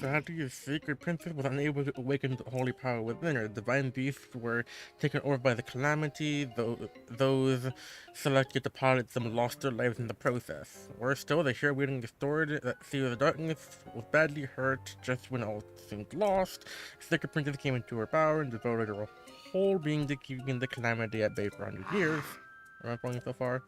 Sadly, the sacred princess was unable to awaken the holy power within her. The divine beasts were taken over by the calamity, though those selected to pilot them lost their lives in the process. Worse still, the hero wielding the sword that seals the darkness was badly hurt just when all seemed lost. The sacred princess came into her power and devoted her whole being to keeping the calamity at bay for 100 years. Am I following so far?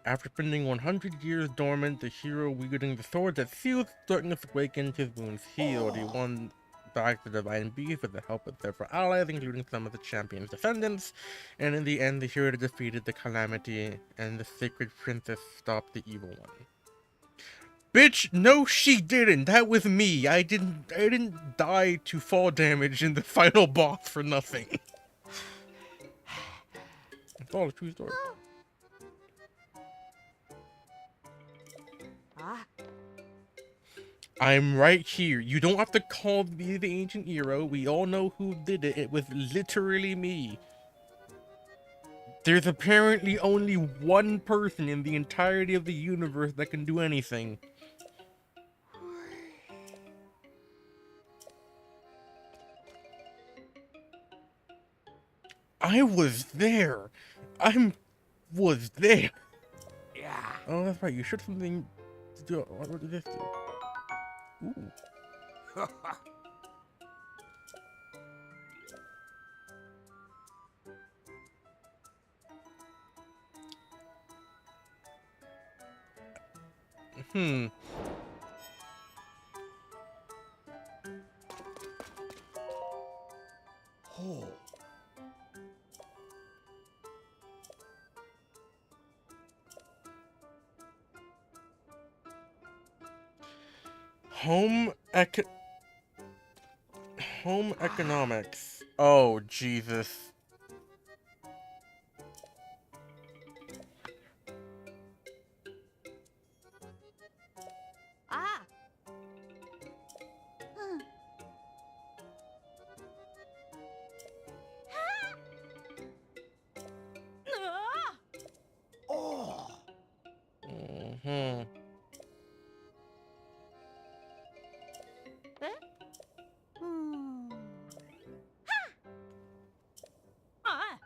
After spending 100 years dormant, the hero wielding the sword that seals darkness awakened, his wounds healed. He won back the divine beast with the help of several allies, including some of the champion's descendants, and in the end, the hero defeated the calamity, and the sacred princess stopped the evil one. Bitch, no she didn't! That was me! I didn't die to fall damage in the final boss for nothing. It's all a true story. Ah. I'm right here. You don't have to call me the ancient hero. We all know who did it. It was literally me. There's apparently only one person in the entirety of the universe that can do anything. I was there. I was there. Yeah. Oh, that's right. You should something to do. What did this do? Ooh. Hmm. Oh. Home ec- Home economics. Oh, Jesus. Ah. Hmm. Ah. Oh. Mm-hmm. Eh? Hmm. Ah.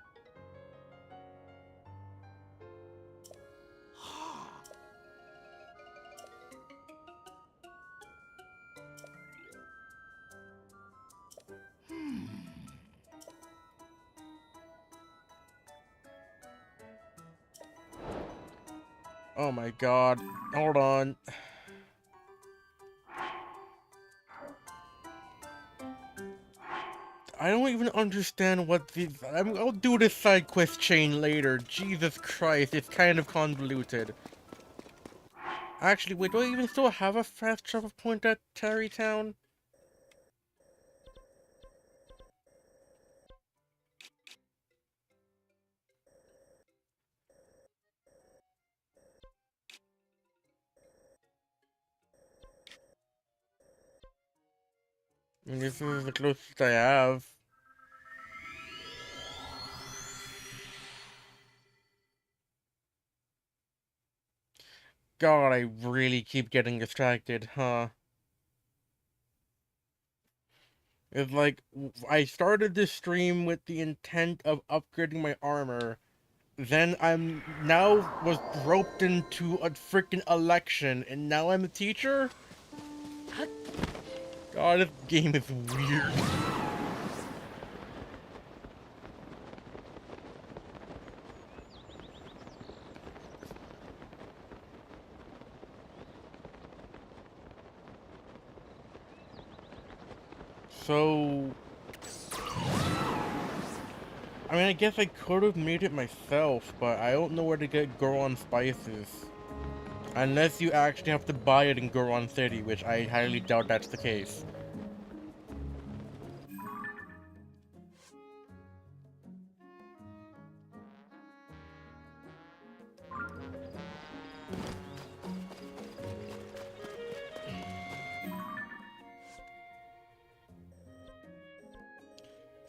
Oh my god. Hold on. I don't even understand what these. I'll do this side quest chain later. Jesus Christ, it's kind of convoluted. Actually, wait, do I even still have a fast travel point at Tarrytown? I mean, this is the closest I have. God, I really keep getting distracted, huh? It's like, I started this stream with the intent of upgrading my armor. Then I'm now was roped into a freaking election, and now I'm a teacher? God, this game is weird. So, I mean, I guess I could have made it myself, but I don't know where to get Goron spices. Unless you actually have to buy it in Goron City, which I highly doubt that's the case.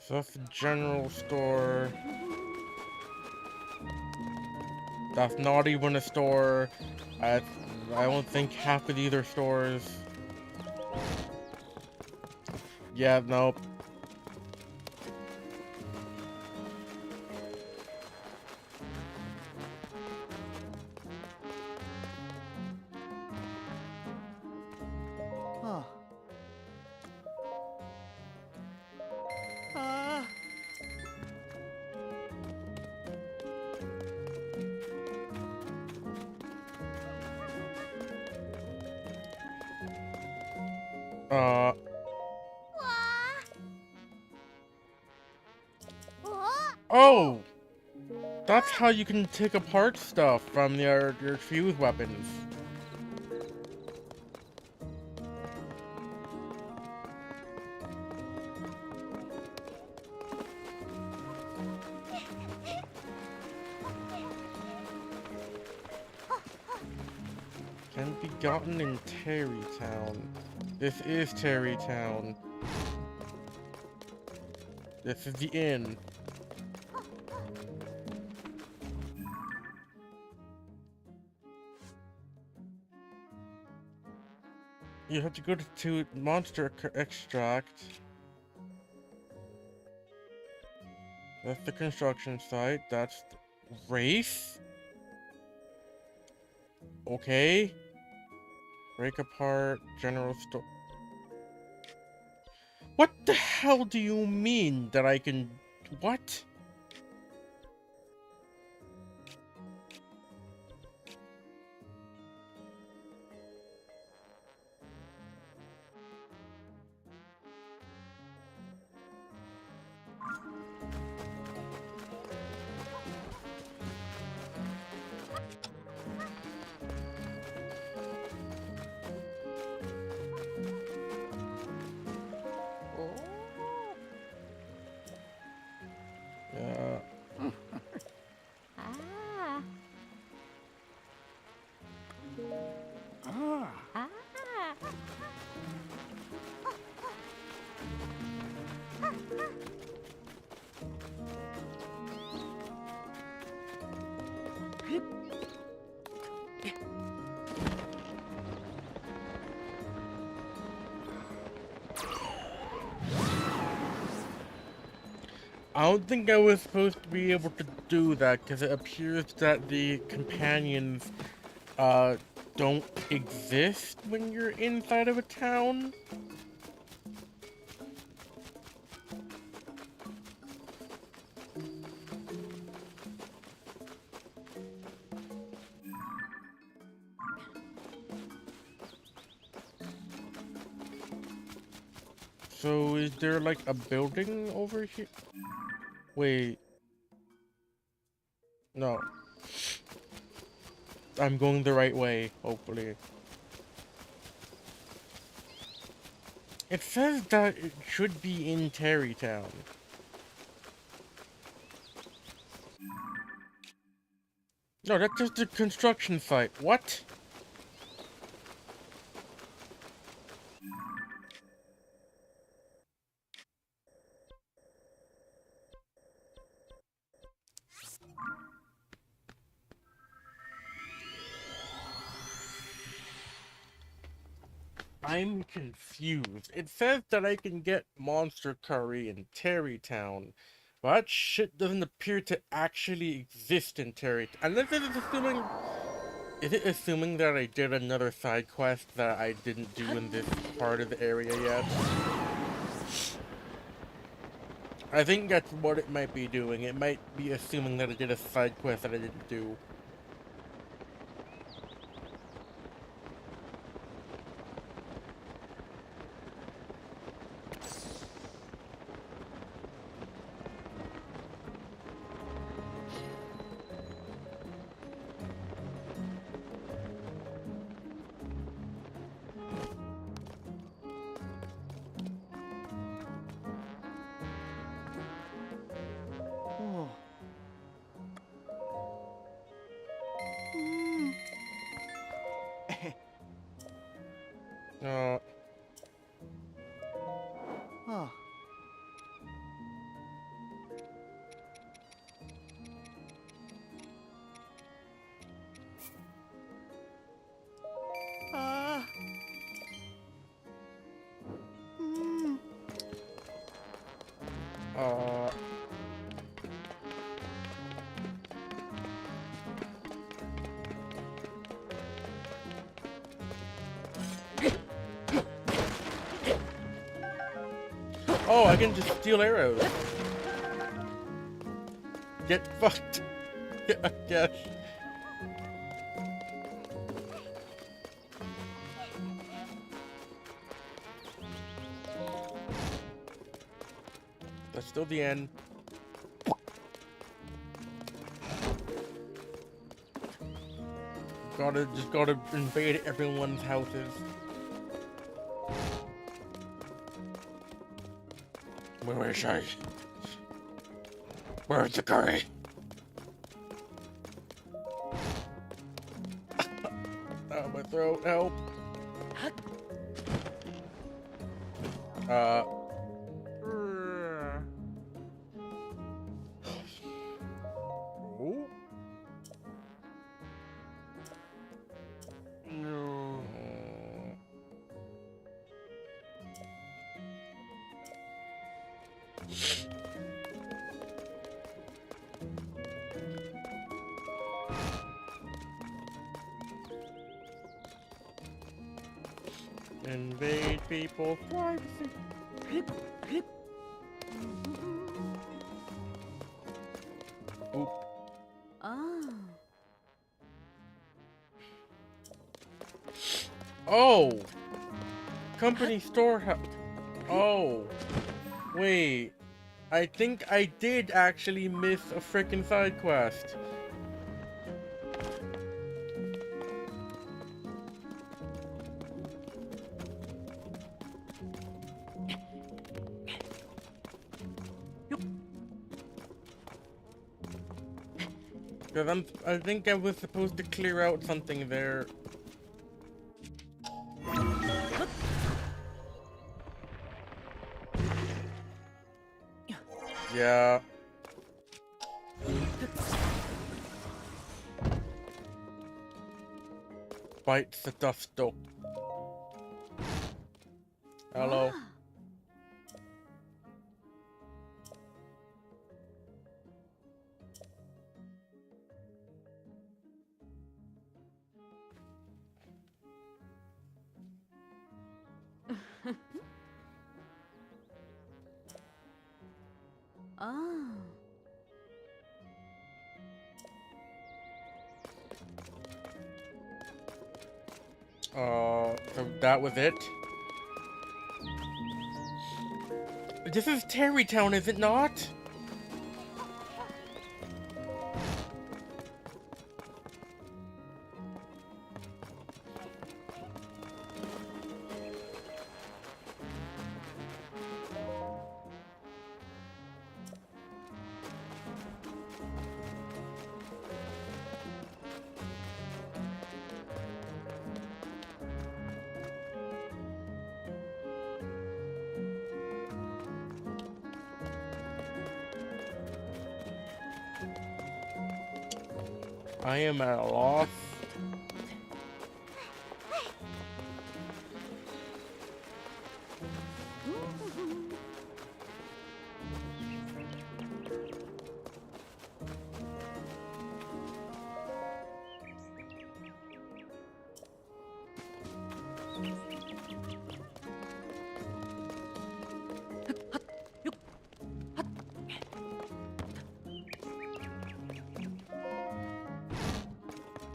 So that's the general store. That's not even a store. I, I don't think half of these are stores. Yeah, nope. Huh. Ah. Uh, Wah. Wah. oh! That's how you can take apart stuff from your fuse weapons. Can be gotten in Tarrytown. This is Tarrytown. This is the inn. You have to go to Monster Extract. That's the construction site. That's the Race? Okay. Break apart, general store. What the hell do you mean that I can... What? I don't think I was supposed to be able to do that because it appears that the companions uh don't exist when you're inside of a town. So is there like a building over here? Wait. No. I'm going the right way, hopefully. It says that it should be in Terrytown. No, that's just a construction site. What? I'm confused. It says that I can get monster curry in Terrytown, but that shit doesn't appear to actually exist in Terrytown. Unless it is assuming... Is it assuming that I did another side quest that I didn't do in this part of the area yet? I think that's what it might be doing. It might be assuming that I did a side quest that I didn't do. Oh. Uh, Oh. Ah. Mm. uh... Oh, I can just steal arrows. Get fucked. I guess. That's still the end. Just gotta invade everyone's houses. Where is she? Where's the curry? Oh, my throat, help. Oh? No. Invade people's privacy. Oop. Oh. Oh! Company storehouse. Oh. Wait. I think I did actually miss a frickin' side quest. Because I think I was supposed to clear out something there. Yeah. Bites the dust up. Hello. Oh. So that was it? This is Terrytown, is it not? I am at a loss.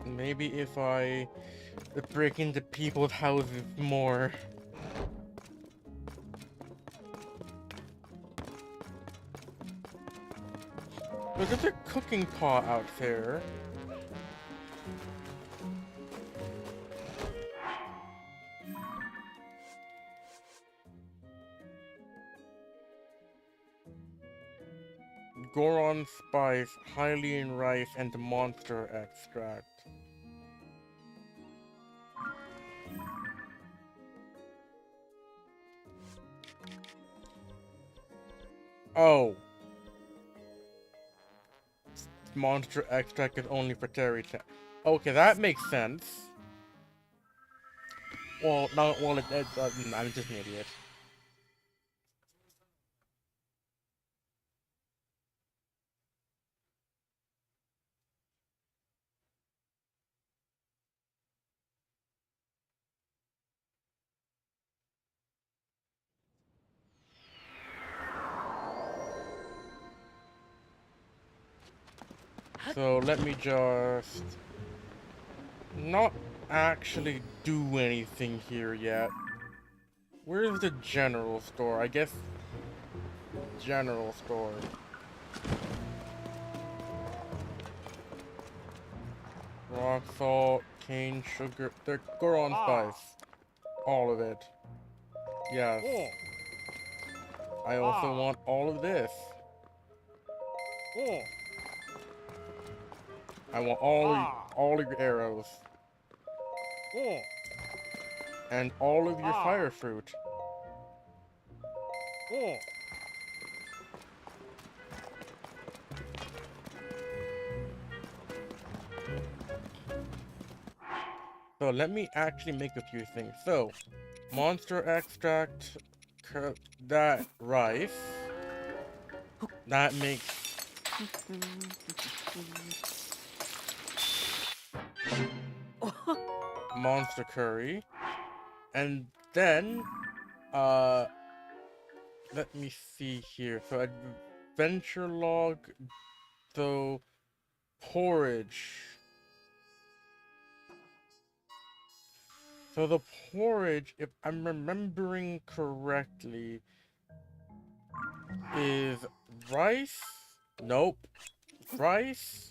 Maybe if I break into people's houses more. Look at the cooking pot out there. Goron spice, Hylian rice, and monster extract. Oh. Monster extract is only for Terrytown. Okay, that makes sense. Well, no, well, I'm just an idiot. So let me just not actually do anything here yet. Where's the general store? I guess general store. Rock salt, cane sugar, they're Goron spice. All of it. Yes. I also want all of this. I want all of your arrows. And all of your fire fruit. So let me actually make a few things. So, monster extract, that rice. That makes monster curry. And then, let me see here. So adventure log, so porridge. So the porridge, if I'm remembering correctly, is rice? Nope. Rice,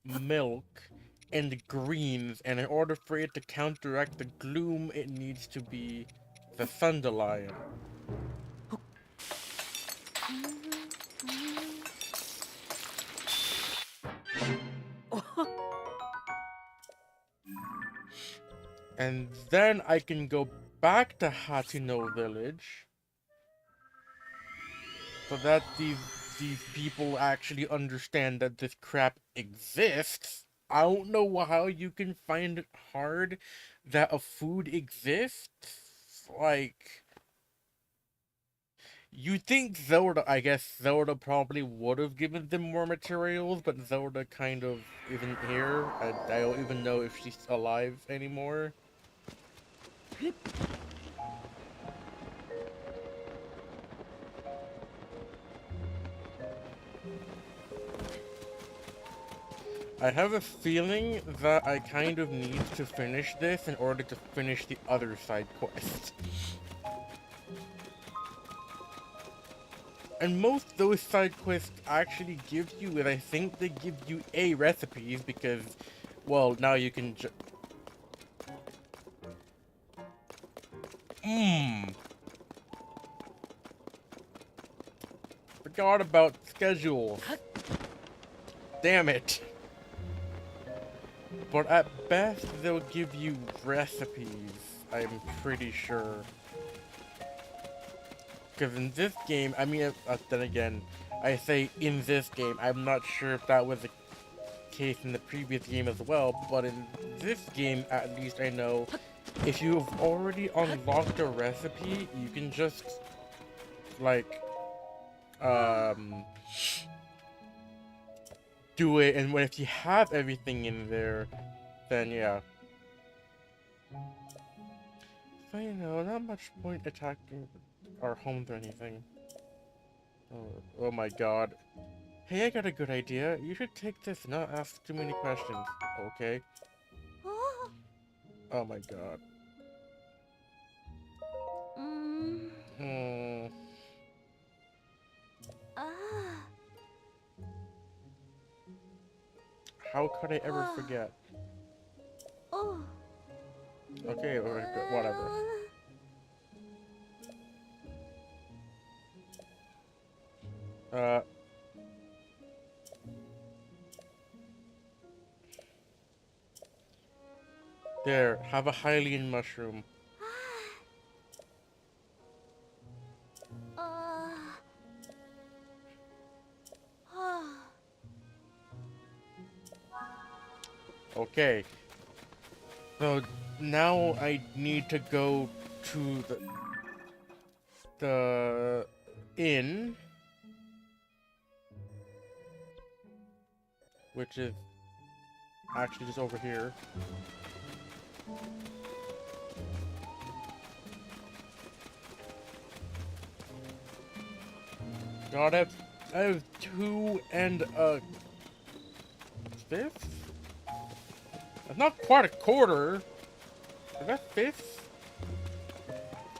milk, and greens, and in order for it to counteract the gloom, it needs to be the Thunderlion. And then I can go back to Hatino Village so that these people actually understand that this crap exists. I don't know how you can find it hard that a food exists. Like, you think Zelda, I guess Zelda probably would have given them more materials, but Zelda kind of isn't here. I don't even know if she's alive anymore. I have a feeling that I kind of need to finish this in order to finish the other side quest. And most of those side quests actually give you, and I think they give you recipes because, well, now you can Forgot about schedules. Damn it. But at best, they'll give you recipes, I'm pretty sure. Because in this game, I mean, then again, I say in this game, I'm not sure if that was the case in the previous game as well, but in this game, at least I know, if you've already unlocked a recipe, you can just, like, do it, and if you have everything in there, then yeah. So, you know, not much point attacking our homes or anything. Oh my god. Hey, I got a good idea. You should take this and not ask too many questions. Okay? Oh. Oh my god. Hmm. Ah. How could I ever forget? Oh. Okay, whatever. There, have a Hylian mushroom. Okay. So, now I need to go to the inn, which is actually just over here. God, I have 2 and a fifth? That's not quite a quarter. Is that fifth?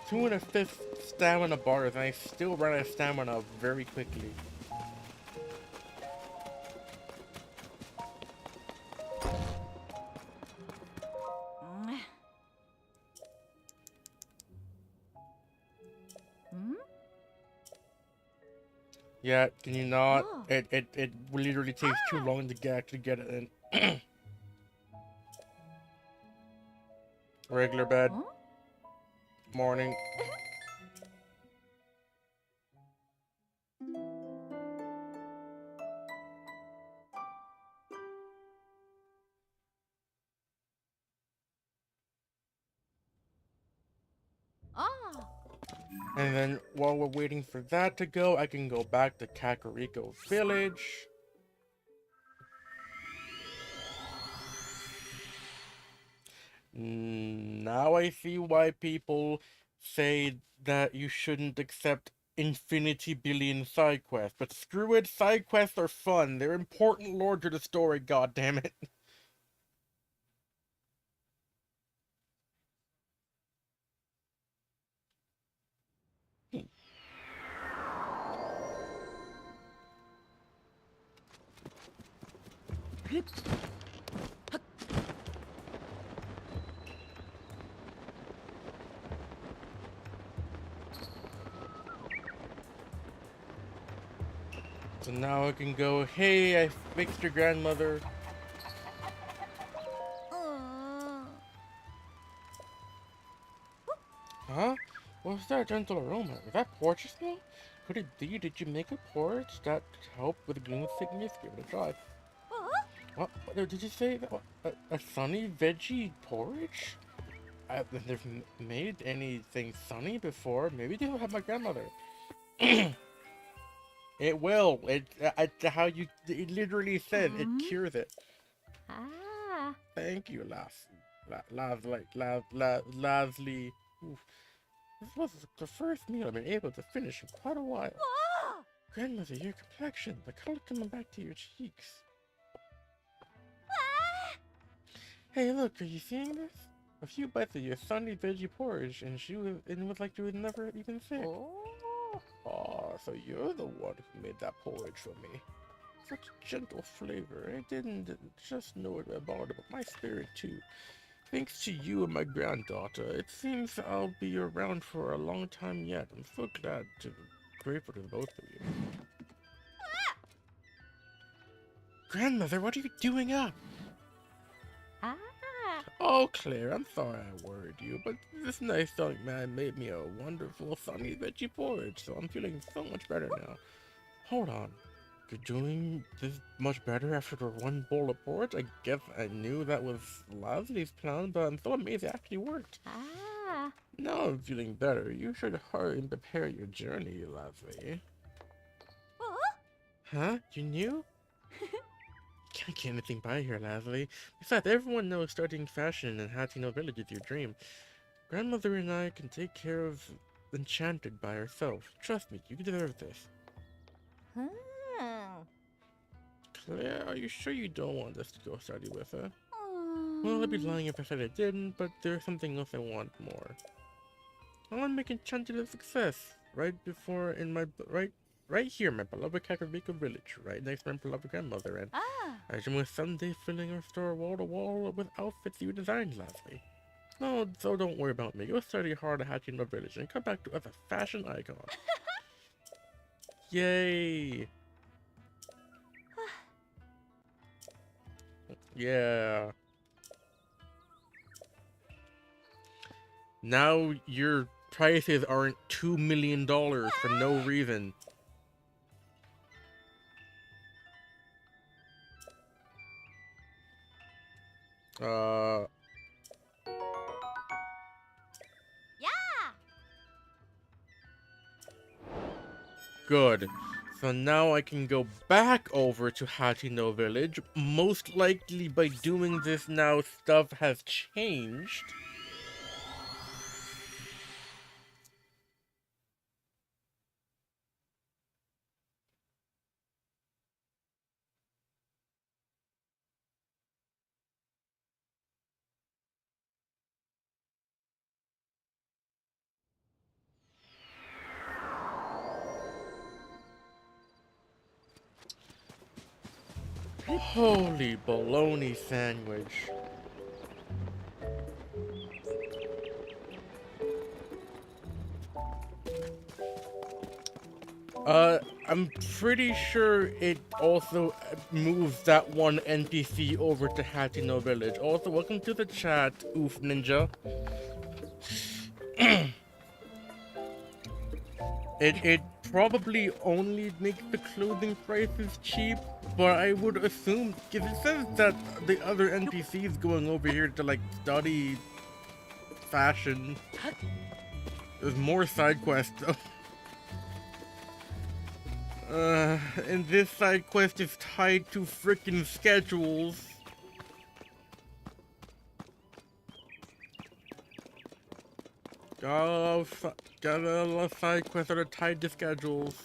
2 and a fifth stamina bars, and I still run out of stamina very quickly. Yeah, can you not? Oh. It literally takes too long to actually get it in. Regular bed. Huh? Morning. Ah. And then while we're waiting for that to go, I can go back to Kakariko Village. Now I see why people say that you shouldn't accept infinity billion side quests. But screw it, side quests are fun. They're important lore to the story, goddammit. So now I can go, hey, I fixed your grandmother. Huh? What's that gentle aroma? Is that porch smell? Could it be? Did you make a porridge that help with gloom sickness? Give it a try. What did you say? That? A sunny veggie porridge? I've never made anything sunny before. Maybe they will have my grandmother. It will. How you? It literally says it cures it. Ah. Thank you, Leslie. Oof. This was the first meal I've been able to finish in quite a while. Ah. Grandmother, your complexion, the color coming back to your cheeks. Hey, look, are you seeing this? A few bites of your sunny veggie porridge, and it was like you were never even sick. Oh. Aw, so you're the one who made that porridge for me. Such a gentle flavor. I didn't just know it about it, but my spirit too. Thanks to you and my granddaughter, it seems I'll be around for a long time yet. I'm so glad to grateful to both of you. Grandmother, what are you doing up? Ah. Oh, Claire, I'm sorry I worried you, but this nice young man made me a wonderful sunny veggie porridge, so I'm feeling so much better now. Hold on. You're doing this much better after the one bowl of porridge? I guess I knew that was Leslie's plan, but I'm so amazed it actually worked. Ah. Now I'm feeling better. You should hurry and prepare your journey, Leslie. Oh. Huh? You knew? Can't get anything by here, Leslie. Besides, everyone knows starting fashion in Hatino Village is your dream. Grandmother and I can take care of Enchanted by ourselves. Trust me, you deserve this. Hmm. Claire, are you sure you don't want us to go study with her? Well, I'd be lying if I said I didn't, but there's something else I want more. I want to make Enchanted a success. Right here, my beloved Kakariko village, right next to my beloved grandmother, and Ah. I dream of someday filling our store wall to wall with outfits you designed, Leslie. No, so don't worry about me. Go study hard at Hachino Village and come back to us a fashion icon. Yay! Yeah. Now your prices aren't $2 million for no reason. Uh. Yeah. Good. So now I can go back over to Hatino Village. Most likely by doing this now, stuff has changed. Holy bologna sandwich. I'm pretty sure it also moves that one NPC over to Hatino Village. Also, welcome to the chat, Oof Ninja. It probably only makes the clothing prices cheap, but I would assume, because it says that the other NPCs going over here to like study fashion. There's more side quests though. And this side quest is tied to frickin' schedules. Got a lot of side quests that are tied to schedules.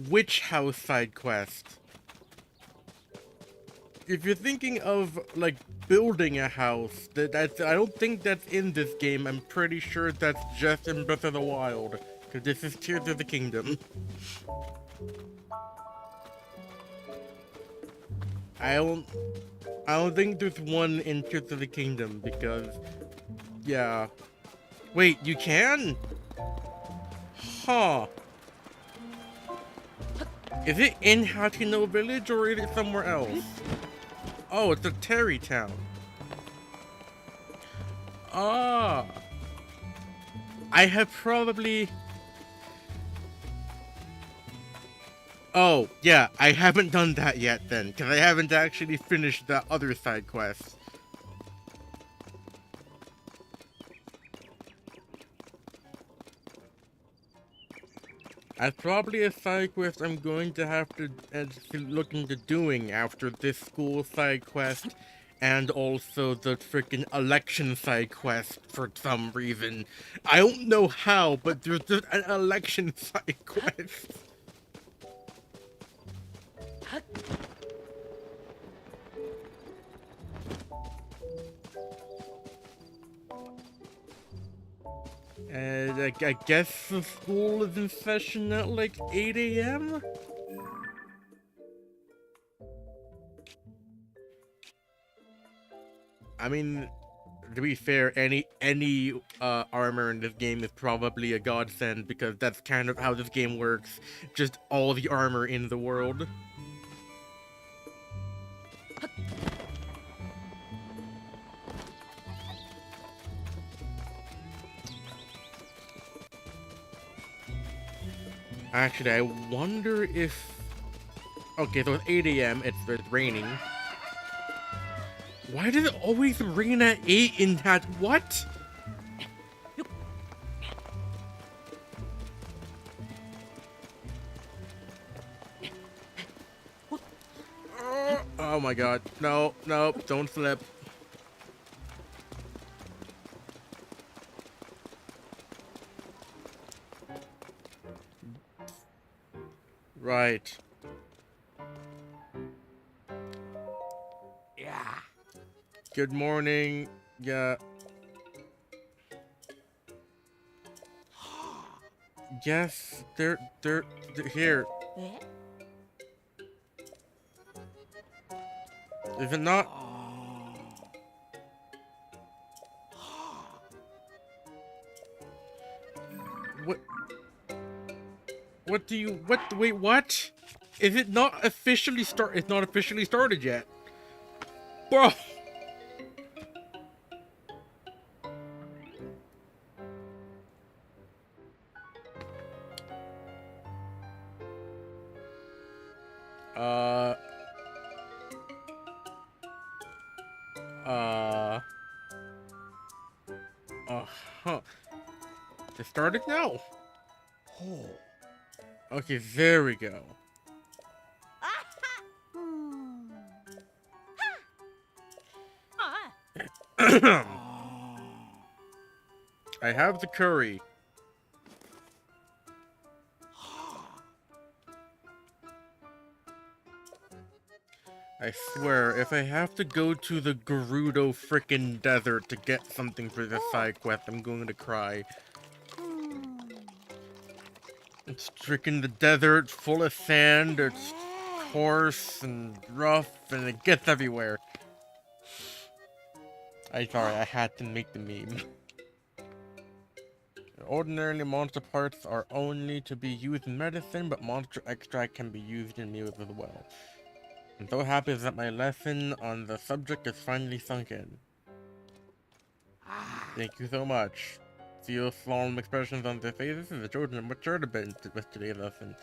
Witch House side quest. If you're thinking of, like, building a house, that's I don't think that's in this game. I'm pretty sure that's just in Breath of the Wild. Because this is Tears of the Kingdom. I don't think there's one in Tears of the Kingdom, because... Yeah. Wait, you can? Huh. Is it in Hatino Village, or is it somewhere else? Oh, it's a Terry Town. Ah. I have probably... Oh, yeah, I haven't done that yet then, because I haven't actually finished the other side quest. That's probably a side quest I'm going to have to look into doing after this school side quest and also the freaking election side quest for some reason. I don't know how, but there's just an election side quest. I guess the school is in session at like 8 a.m.? I mean, to be fair, any armor in this game is probably a godsend because that's kind of how this game works. Just all the armor in the world. Actually, I wonder if... Okay, so it's 8 a.m. It's raining. Why does it always rain at 8 in that... What? Oh my god. No, no, don't slip. Right. Yeah. Good morning. Yeah. Yes, they're here. Is it not? What? What do you? What? Wait, what? Is it not officially start? It's not officially started yet, bro. Uh. Uh. Huh. It started now. Oh. Okay, there we go. I have the curry. I swear, if I have to go to the Gerudo frickin' desert to get something for this side quest, I'm going to cry. It's freaking the desert, full of sand, it's coarse and rough, and it gets everywhere. Sorry, I had to make the meme. Ordinarily, monster parts are only to be used in medicine, but monster extract can be used in meals as well. I'm so happy that my lesson on the subject is finally sunk in. Thank you so much. See your solemn expressions on their faces, and the children are matured a bit with today's lesson.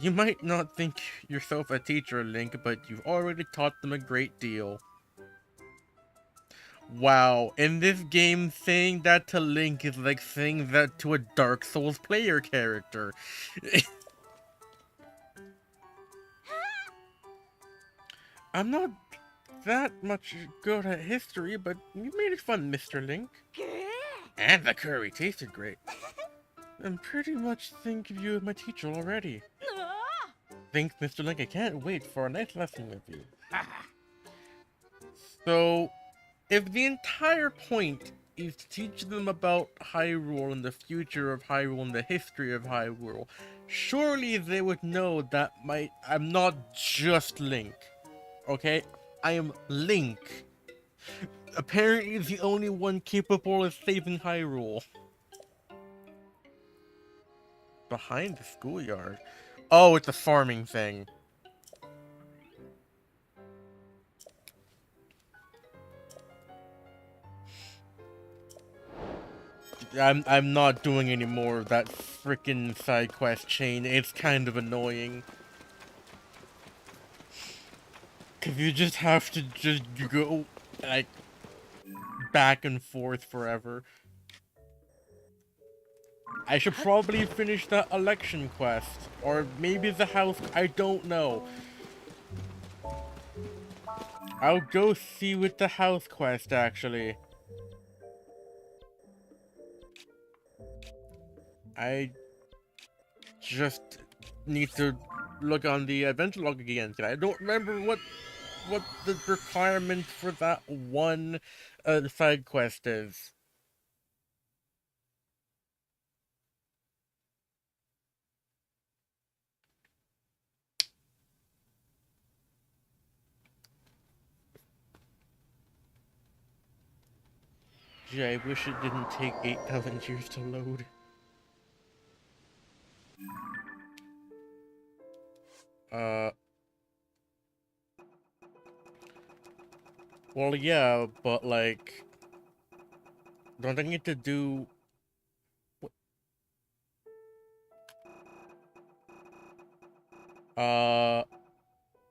You might not think yourself a teacher, Link, but you've already taught them a great deal. Wow, in this game, saying that to Link is like saying that to a Dark Souls player character. I'm not that much good at history, but you made it fun, Mr. Link. And the curry tasted great. I'm pretty much think of you as my teacher already. Thanks, Mr. Link. I can't wait for a nice lesson with you. So, if the entire point is to teach them about Hyrule and the future of Hyrule and the history of Hyrule, surely they would know that I'm not just Link. Okay? I am Link. Apparently the only one capable of saving Hyrule. Behind the schoolyard? Oh, it's a farming thing. I'm not doing any more of that frickin' side quest chain. It's kind of annoying. Cause you just have to just go like back and forth forever. I should probably finish that election quest. Or maybe the house, I don't know. I'll go see with the house quest actually. I just need to look on the adventure log again. I don't remember what the requirement for that one side quest is. Gee, I wish it didn't take 8,000 years to load. Well, yeah, but like, don't I need to do?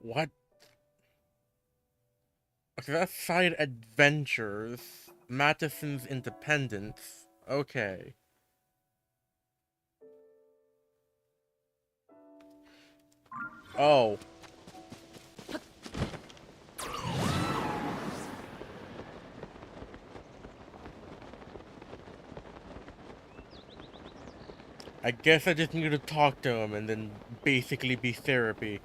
What? Okay, that's side adventures. Mattison's independence. Okay. Oh. I guess I just need to talk to him and then basically be therapy.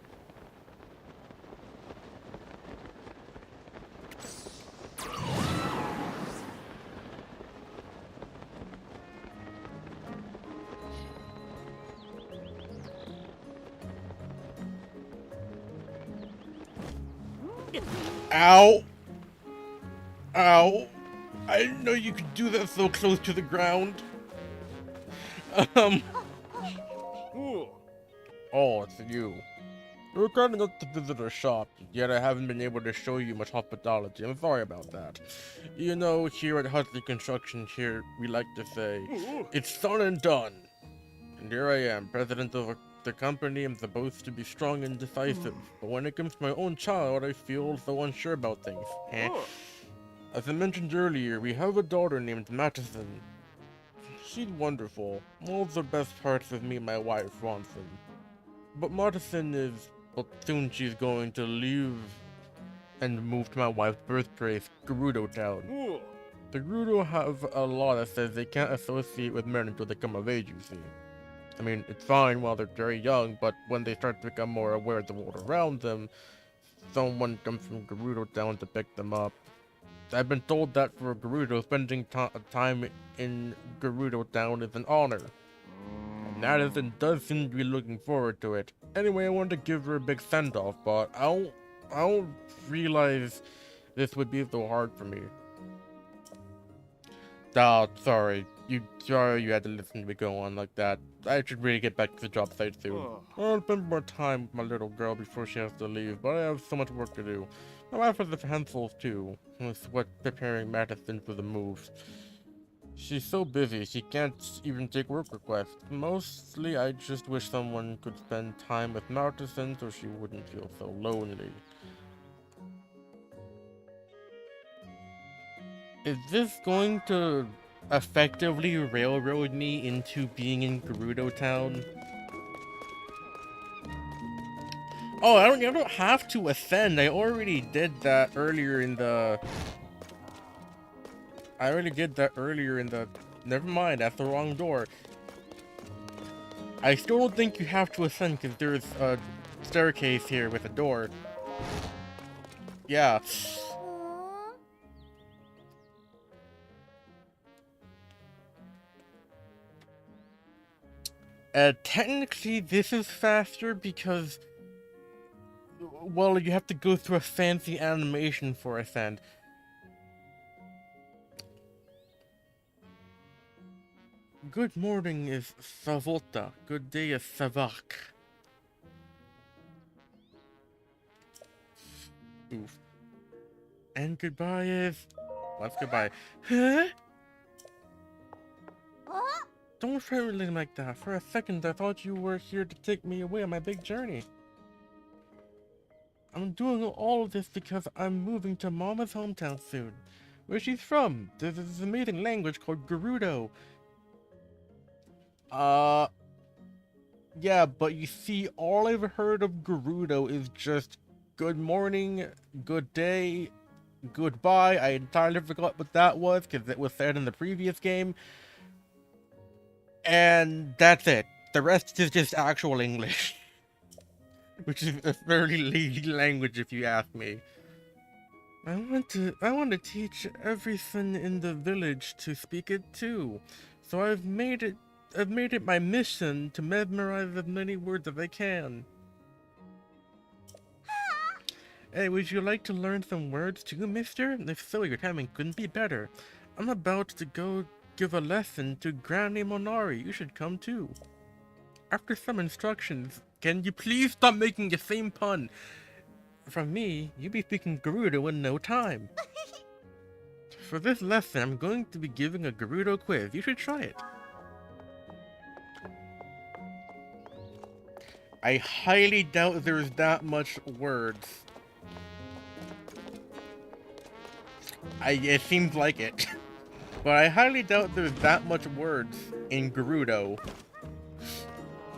Ow! Ow! I didn't know you could do that so close to the ground. Oh, it's you. You're kind enough to visit our shop, yet I haven't been able to show you much hospitality. I'm sorry about that. You know, here at Hutley Construction here, we like to say, it's done and done. And here I am, president of the company. I'm supposed to be strong and decisive, but when it comes to my own child, I feel so unsure about things. As I mentioned earlier, we have a daughter named Mattison. She's wonderful. All the best parts of me and my wife, Ronson. But Mattison is, well, soon she's going to leave and move to my wife's birthplace, Gerudo Town. The Gerudo have a law that says they can't associate with men until they come of age, you see. I mean, it's fine while they're very young, but when they start to become more aware of the world around them, someone comes from Gerudo Town to pick them up. I've been told that for Gerudo, spending time in Gerudo Town is an honor. And Madison does seem to be looking forward to it. Anyway, I wanted to give her a big send-off, but I don't realize this would be so hard for me. Sorry. Sorry you had to listen to me go on like that. I should really get back to the job site soon. I'll spend more time with my little girl before she has to leave, but I have so much work to do. My wife has the pencils too, with what preparing Madison for the move. She's so busy, she can't even take work requests. Mostly, I just wish someone could spend time with Madison so she wouldn't feel so lonely. Is this going to effectively railroad me into being in Gerudo Town? Oh, I don't have to ascend. I already did that earlier in the... Never mind, that's the wrong door. I still don't think you have to ascend because there's a staircase here with a door. Yeah. Technically, this is faster because, well, you have to go through a fancy animation for ascend. Good morning is Savota. Good day is Savak. Oof. And goodbye is... What's goodbye? Huh? Don't frame me like that. For a second, I thought you were here to take me away on my big journey. I'm doing all of this because I'm moving to Mama's hometown soon. Where she's from. There's this amazing language called Gerudo. Yeah, but you see, all I've heard of Gerudo is just good morning, good day, goodbye. I entirely forgot what that was because it was said in the previous game. And that's it. The rest is just actual English. Which is a fairly lazy language if you ask me. I want to teach everything in the village to speak it too. So I've made it my mission to memorize as many words as I can. Hey, would you like to learn some words too, mister? If so, your timing couldn't be better. I'm about to go give a lesson to Granny Monari. You should come too. After some instructions, can you please stop making the same pun? From me, you'll be speaking Gerudo in no time. For this lesson, I'm going to be giving a Gerudo quiz. You should try it. I highly doubt there's that much words. It seems like it. But I highly doubt there's that much words in Gerudo.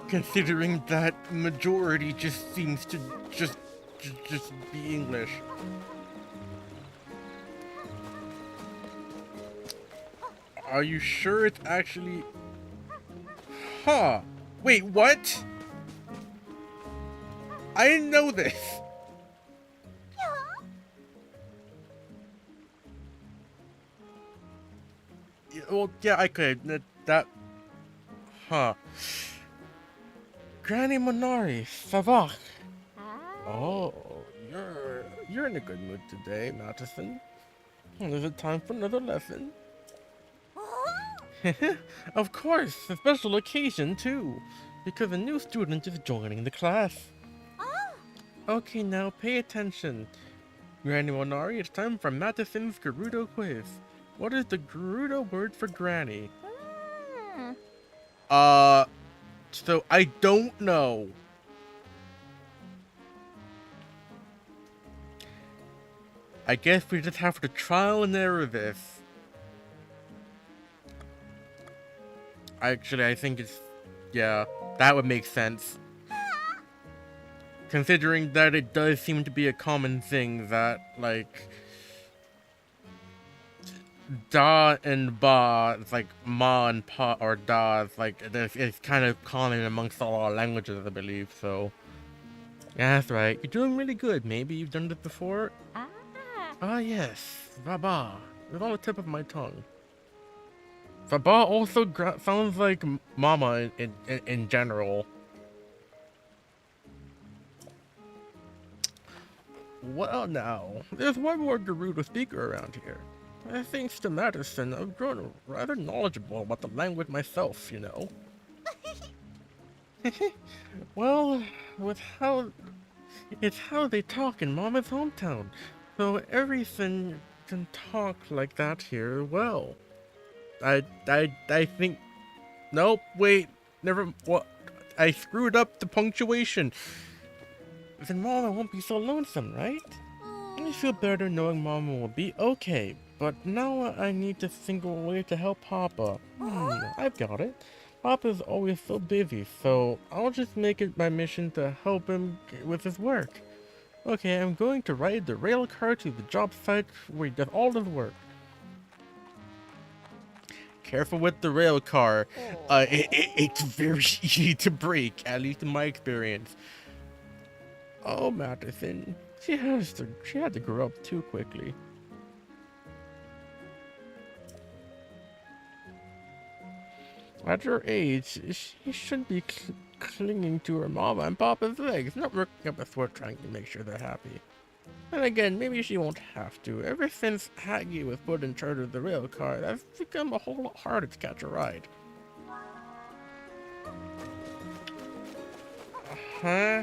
Considering that majority just seems to just be English. Are you sure it's actually... Huh. Wait, what? I didn't know this. Well, yeah, I could. That... Huh. Granny Monari, Savak. Oh, you're in a good mood today, Madison. Is it time for another lesson? Of course, a special occasion too, because a new student is joining the class. Okay, now pay attention. Granny Monari, it's time for Madison's Gerudo quiz. What is the Gerudo word for granny? So I don't know. I guess we just have to trial and error this. Actually, I think it's... yeah, that would make sense. Considering that it does seem to be a common thing that, like... Da and ba, it's like ma and pa, or da, it's like, it's kind of common amongst all our languages, I believe, so... Yeah, that's right. You're doing really good. Maybe you've done this before? Ah, yes. Baba. It's on the tip of my tongue. Baba also sounds like mama in general. Well now, there's one more Gerudo speaker around here. Thanks to Madison, I've grown rather knowledgeable about the language myself, you know. Well, it's how they talk in Mama's hometown, so everything can talk like that here. Well, I think. Nope. Wait. Never. What? I screwed up the punctuation. Then Mama won't be so lonesome, right? I feel better knowing Mama will be okay. But now I need to think of a way to help Papa. I've got it. Papa's always so busy, so I'll just make it my mission to help him with his work. Okay, I'm going to ride the rail car to the job site where he does all his work. Careful with the rail car. It's very easy to break, at least in my experience. Oh, Madison, she had to grow up too quickly. At her age, she shouldn't be clinging to her mama and papa's legs, not working up a sweat trying to make sure they're happy. And again, maybe she won't have to. Ever since Haggy was put in charge of the rail car, that's become a whole lot harder to catch a ride. Huh?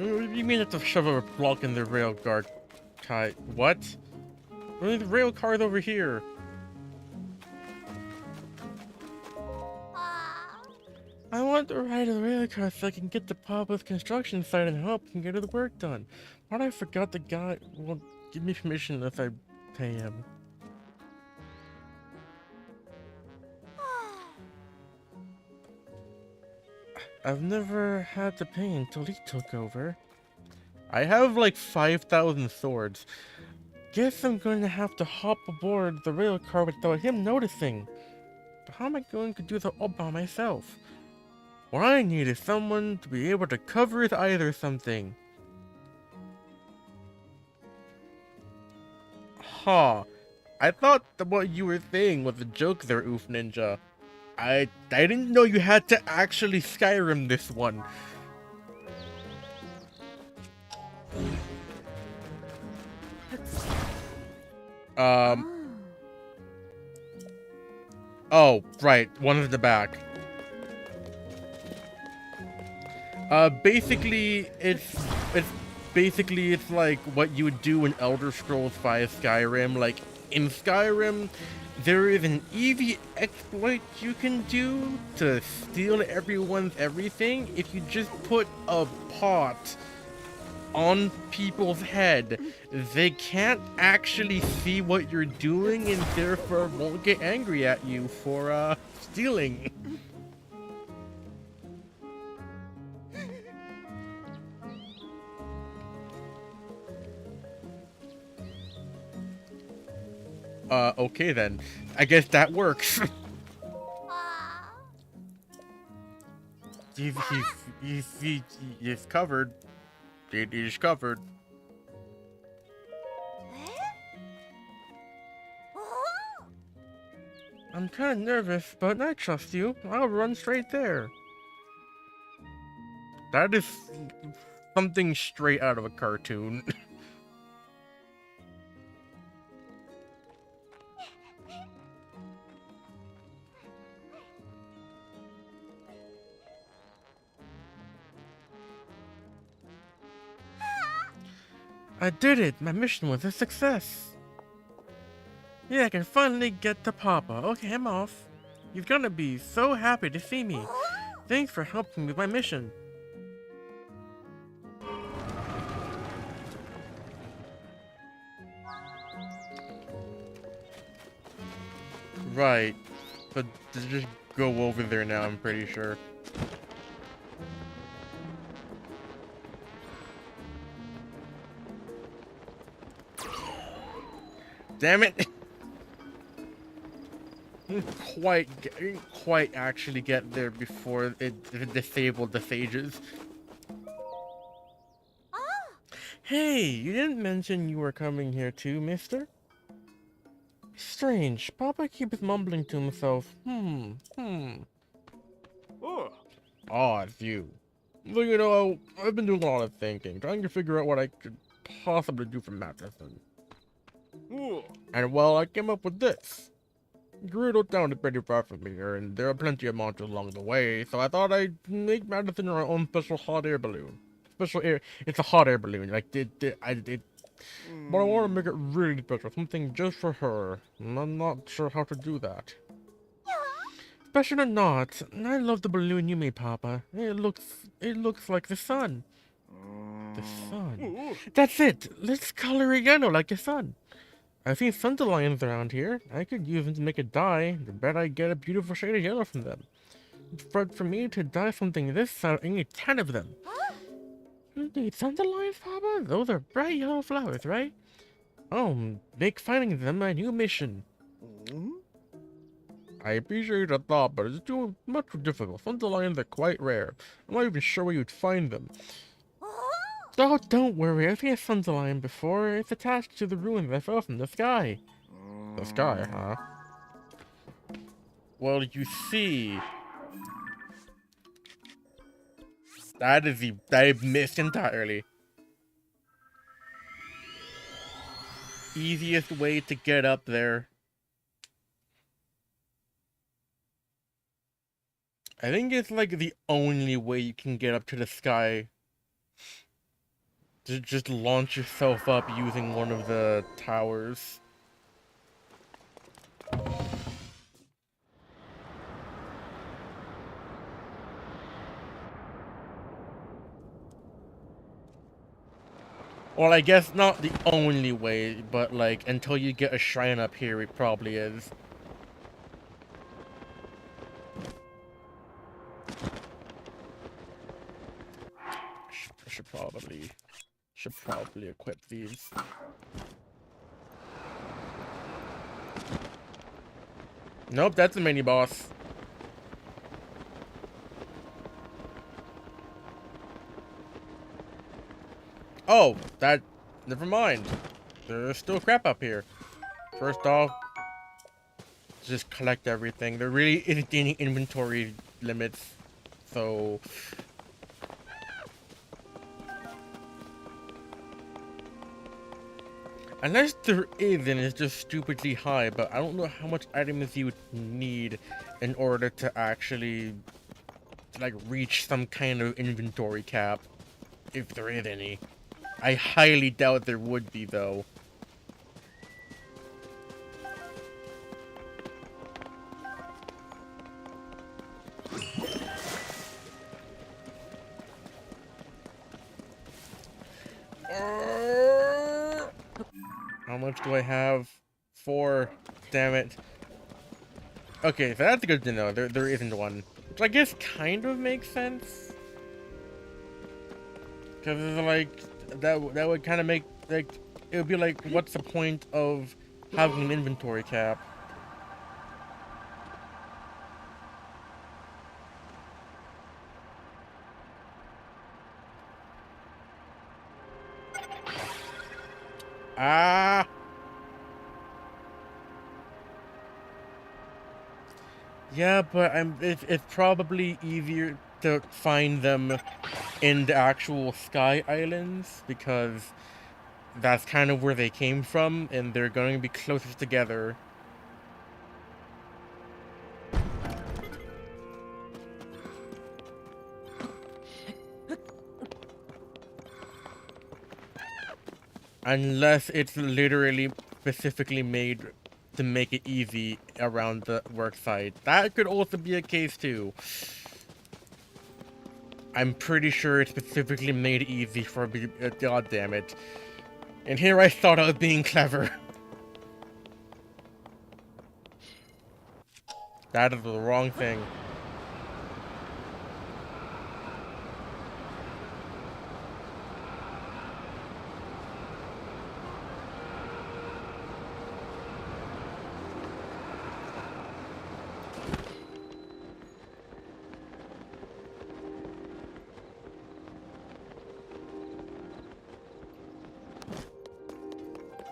You mean to shove a block in the rail car tie? What? The rail car's over here. I want to ride a rail car so I can get to Papa's construction site and help him get the work done. But I forgot the guy won't give me permission if I pay him. I've never had to pay until he took over. I have like 5,000 swords. Guess I'm going to have to hop aboard the rail car without him noticing. But how am I going to do that all by myself? What I need is someone to be able to cover his eyes or something. Huh. I thought that what you were saying was a joke there, Oof Ninja. I didn't know you had to actually Skyrim this one. Um. Oh, right. One at the back. Basically, it's like what you would do in Elder Scrolls V Skyrim. Like, in Skyrim, there is an easy exploit you can do to steal everyone's everything if you just put a pot on people's head. They can't actually see what you're doing and therefore won't get angry at you for, stealing. Okay then. I guess that works. He's covered. He's covered. I'm kind of nervous, but I trust you. I'll run straight there. That is something straight out of a cartoon. I did it! My mission was a success! Yeah, I can finally get to Papa. Okay, I'm off. He's gonna be so happy to see me. Thanks for helping me with my mission. Right. But just go over there now, I'm pretty sure. Damn it! Quite actually get there before it disabled the phages. Hey, you didn't mention you were coming here too, mister? Strange. Papa keeps mumbling to himself. Oh. Ah, it's you. Well, you know, I've been doing a lot of thinking, trying to figure out what I could possibly do for Matheson. Oh. And well, I came up with this. Gerudo town is pretty far from here, and there are plenty of monsters along the way, so I thought I'd make Madison our own special hot air balloon. It's a hot air balloon, like, but I want to make it really special, something just for her, and I'm not sure how to do that. Special or not, I love the balloon you made, Papa. It looks like the sun. The sun. That's it! Let's color it yellow like the sun. I've seen dandelions around here. I could use them to make a dye. I bet I get a beautiful shade of yellow from them. But for me to dye something this size, I need 10 of them. Dandelions, Papa? Those are bright yellow flowers, right? Oh, make finding them my new mission. I appreciate the thought, but it's too much difficult. Dandelions are quite rare. I'm not even sure where you'd find them. Oh, don't worry. I've seen a dandelion before. It's attached to the ruins I fell from the sky. The sky, huh? Well, you see... That I missed entirely. Easiest way to get up there. I think it's like the only way you can get up to the sky. Just launch yourself up using one of the towers. Well, I guess not the only way, but like until you get a shrine up here, it probably is. Should probably equip these. Nope, that's a mini boss. Oh, never mind. There's still crap up here. First off, just collect everything. There really isn't any inventory limits, so... Unless there is, and it's just stupidly high, but I don't know how much items you would need in order to actually, like, reach some kind of inventory cap, if there is any. I highly doubt there would be, though. How much do I have? 4. Damn it. Okay, so that's good to know. There isn't one. Which I guess kind of makes sense. Because, like, that would kind of make, like, it would be like, what's the point of having an inventory cap? Ah! Yeah, but it's probably easier to find them in the actual Sky Islands, because that's kind of where they came from, and they're going to be closest together. Unless it's literally specifically made to make it easy around the work site. That could also be a case too. I'm pretty sure it's specifically made easy for me. God damn it. And here I thought I was being clever. That is the wrong thing.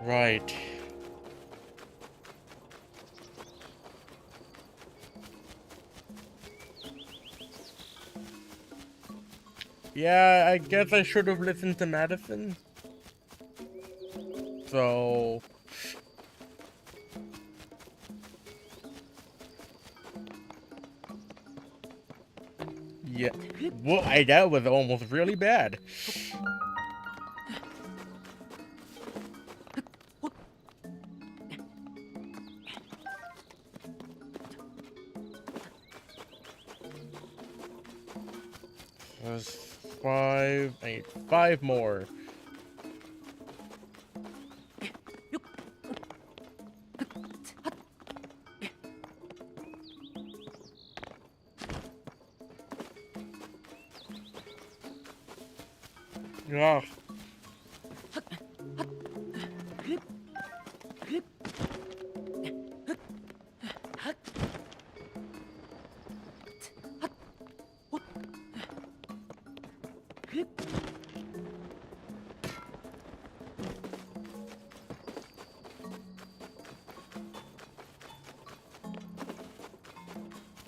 Right. Yeah, I guess I should have listened to Madison. So... yeah. Well, that was almost really bad. There's 5. I need 5 more. Ugh.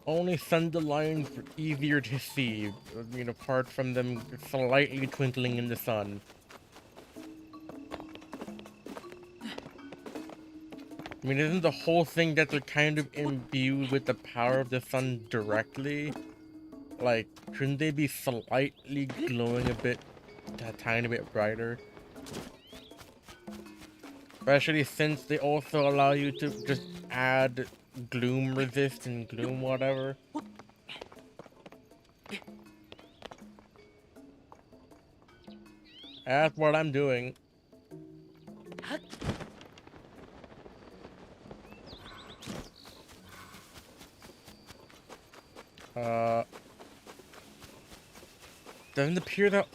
Only Thunderlines were easier to see, I mean, apart from them slightly twinkling in the sun. I mean, isn't the whole thing that they're kind of imbued with the power of the sun directly? Like, shouldn't they be slightly glowing a tiny bit brighter? Especially since they also allow you to just add gloom resist and gloom whatever. That's what I'm doing. Doesn't appear that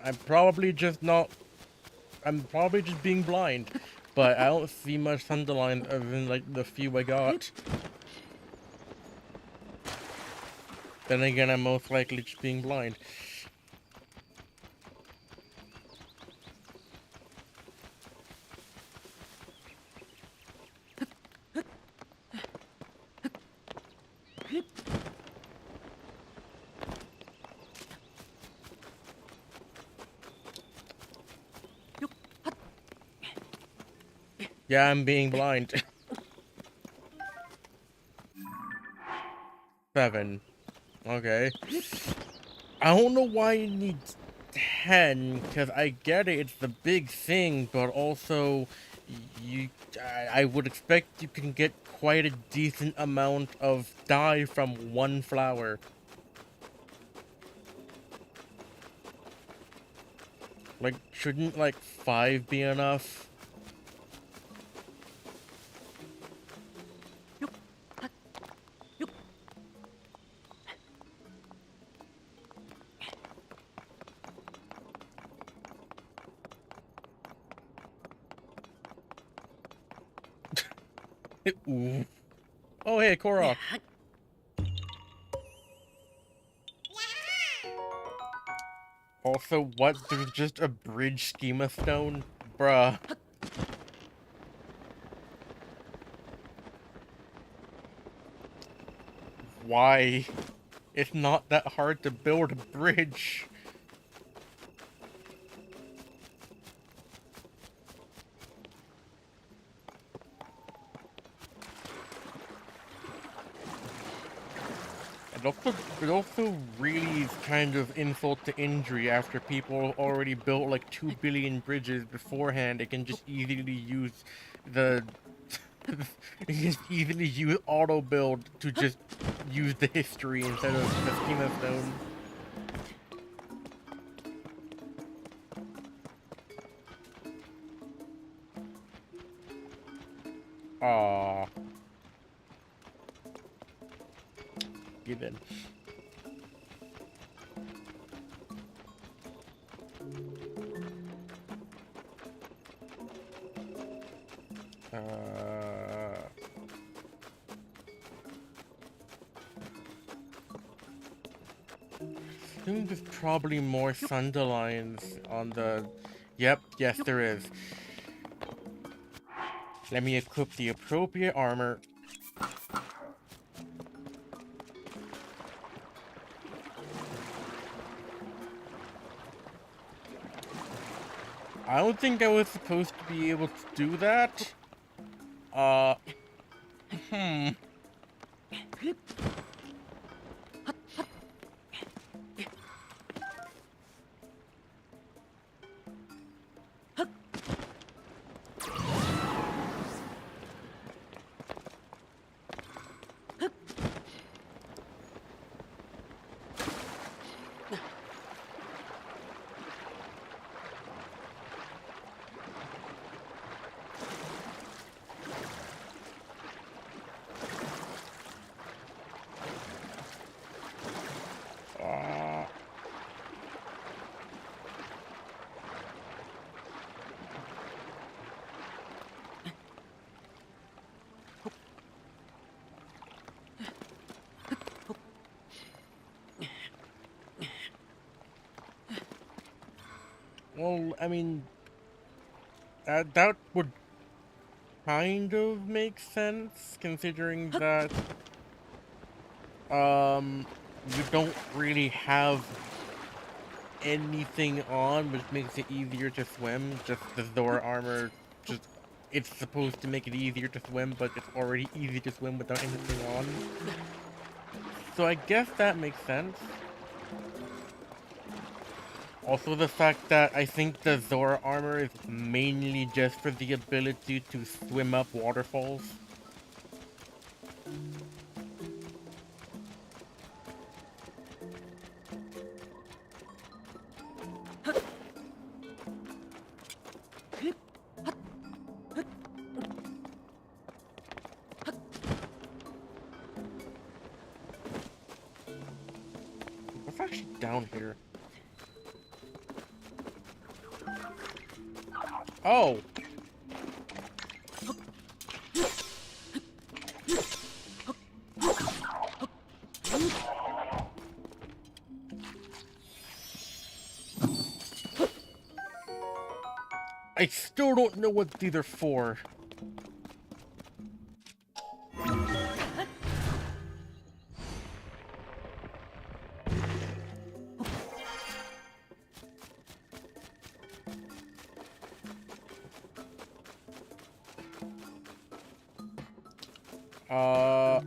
I'm probably just being blind, but I don't see much Thunderline other than like the few I got. Then again, I'm most likely just being blind. Yeah, I'm being blind. 7. Okay. I don't know why you need 10, because I get it, it's the big thing, but also, you, I would expect you can get quite a decent amount of dye from one flower. Like, shouldn't, like, 5 be enough? Ooh. Oh, hey, Korok. Also, what? There's just a bridge schema stone? Bruh. Why? It's not that hard to build a bridge. It also really is kind of insult to injury after people already built like 2 billion bridges beforehand. They can just easily use the they can just easily use auto build to just use the history instead of the schema stone. Aww. Given. I think there's probably more Sunderlines on the... Yep, yes there is. Let me equip the appropriate armor. I don't think I was supposed to be able to do that. Hmm. Well, I mean, that would kind of make sense, considering that, you don't really have anything on, which makes it easier to swim. Just the Zora armor, just, it's supposed to make it easier to swim, but it's already easy to swim without anything on. So I guess that makes sense. Also the fact that I think the Zora armor is mainly just for the ability to swim up waterfalls. What's actually down here? Oh! I still don't know what these are for. Uh...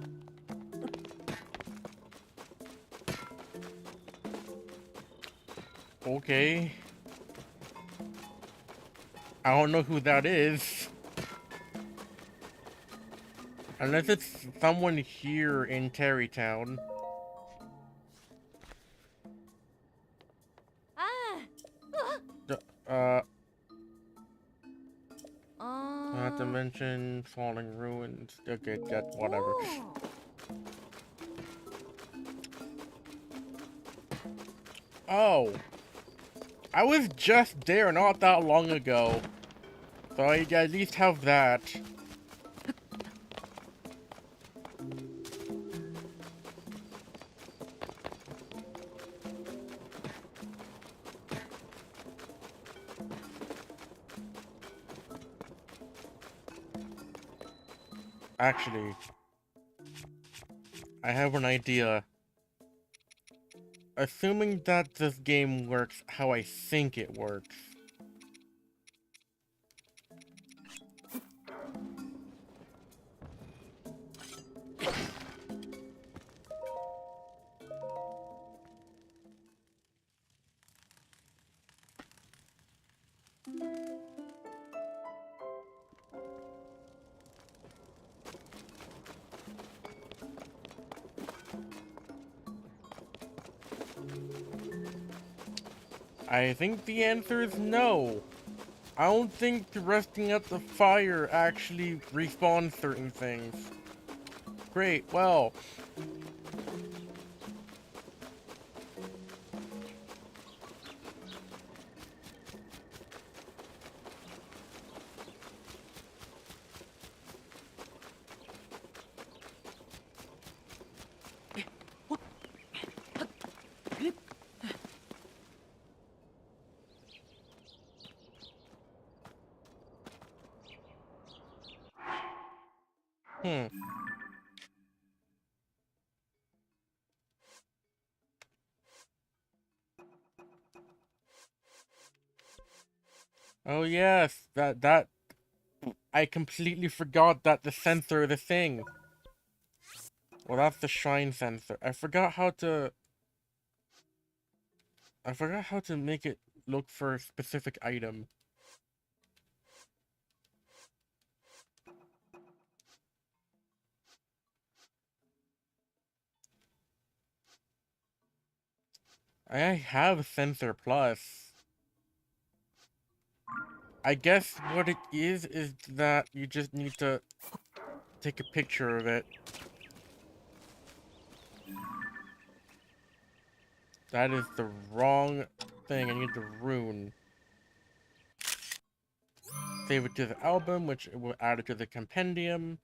Okay. I don't know who that is. Unless it's someone here in Terrytown. Ah. Uh, not to Uh. mention falling ruins. Okay, that whatever. Oh. Oh, I was just there not that long ago, so I at least have that. Actually, I have an idea. Assuming that this game works how I think it works. I think the answer is no. I don't think resting at the fire actually respawns certain things. Great, well. Hmm. Oh yes, that I completely forgot that the sensor is a thing. Well, that's the shrine sensor. I forgot how to make it look for a specific item. I have Sensor Plus. I guess what it is that you just need to take a picture of it. That is the wrong thing. I need the rune. Save it to the album, which will add it to the compendium.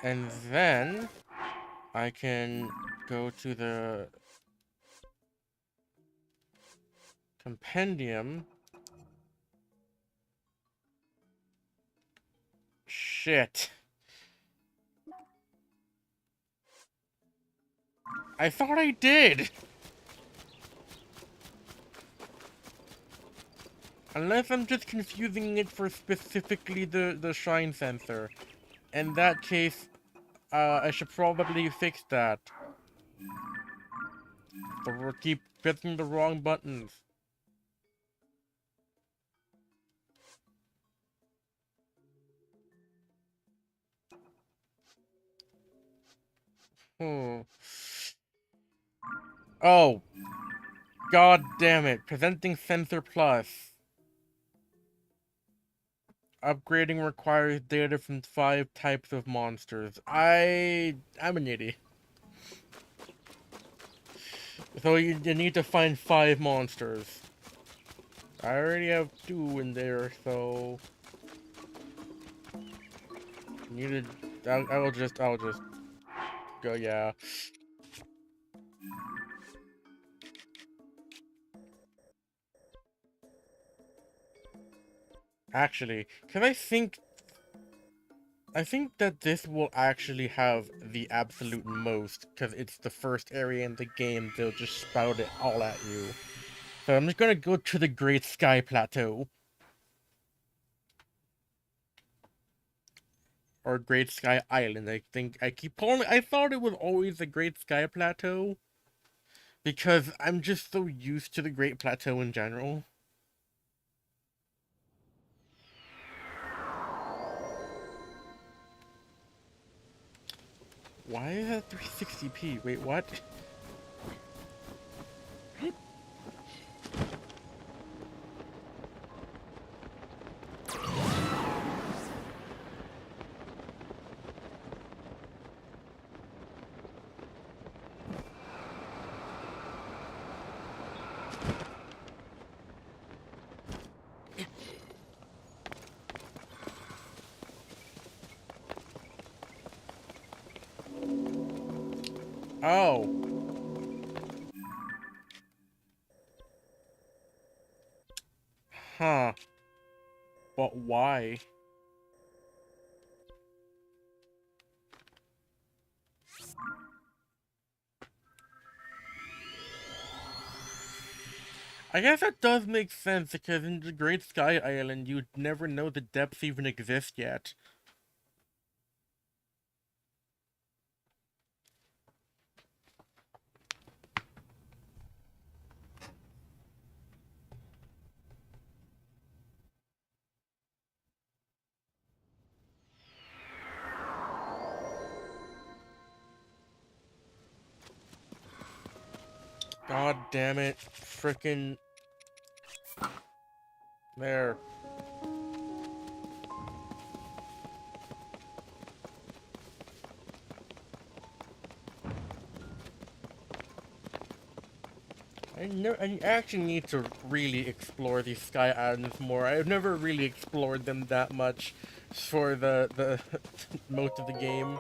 And then I can go to the compendium. Shit. I thought I did! Unless I'm just confusing it for specifically the shrine sensor. In that case, I should probably fix that. Keep pressing the wrong buttons. Hmm. Oh. God damn it. Presenting Sensor Plus. Upgrading requires data from 5 types of monsters. I'm an idiot. So you need to find 5 monsters. I already have 2 in there, so need to. I'll just go. Yeah. Actually, because I think that this will actually have the absolute most, because it's the first area in the game. They'll just spout it all at you. So I'm just gonna go to the Great Sky Plateau. or Great Sky Island. I think I keep calling. I thought it was always the Great Sky Plateau because I'm just so used to the Great Plateau in general. Why is that 360p? Wait, what? Oh. Huh. But why? I guess that does make sense because in the Great Sky Island, you'd never know the depths even exist yet. God damn it. Frickin' there. I actually need to really explore these Sky Islands more. I've never really explored them that much for the most of the game.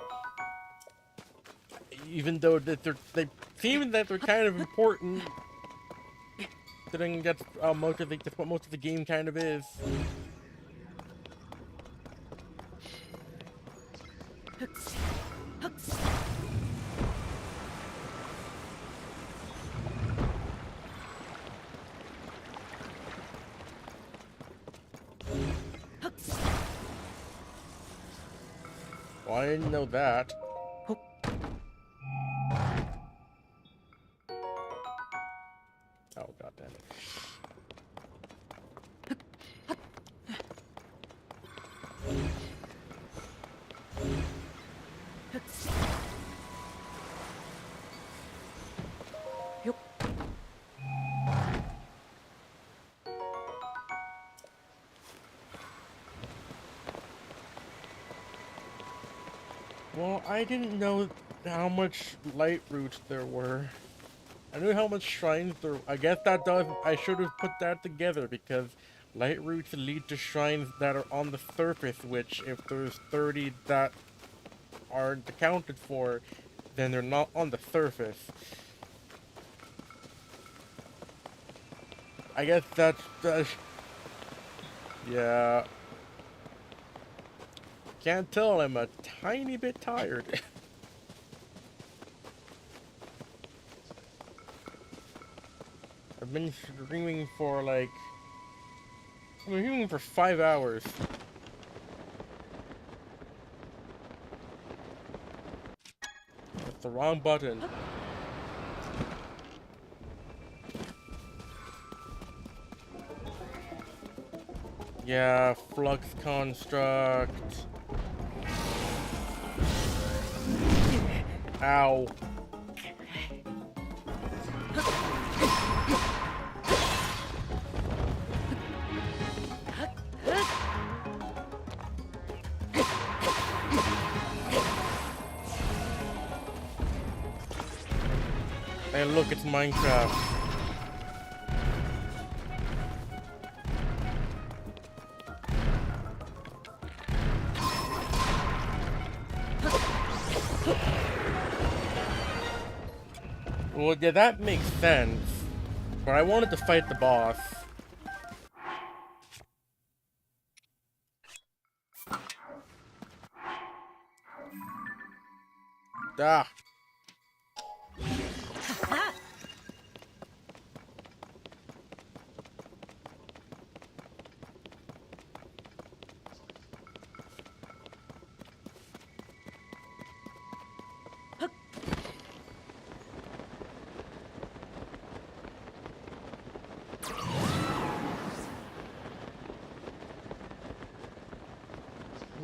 Even though that they seem that they're kind of important. Considering that's that's what most of the game kind of is. Well, I didn't know that. Oh, god damn it. Well, I didn't know how much light roots there were. I knew how much shrines there. I guess that does. I should have put that together because light roots lead to shrines that are on the surface. Which, if there's 30 that aren't accounted for, then they're not on the surface. I guess that's yeah. Can't tell. I'm a tiny bit tired. I've been streaming for like. I've been streaming for 5 hours. That's the wrong button. Yeah, flux construct. Ow. Hey, look, it's Minecraft. Well, yeah, that makes sense. But I wanted to fight the boss. Ah.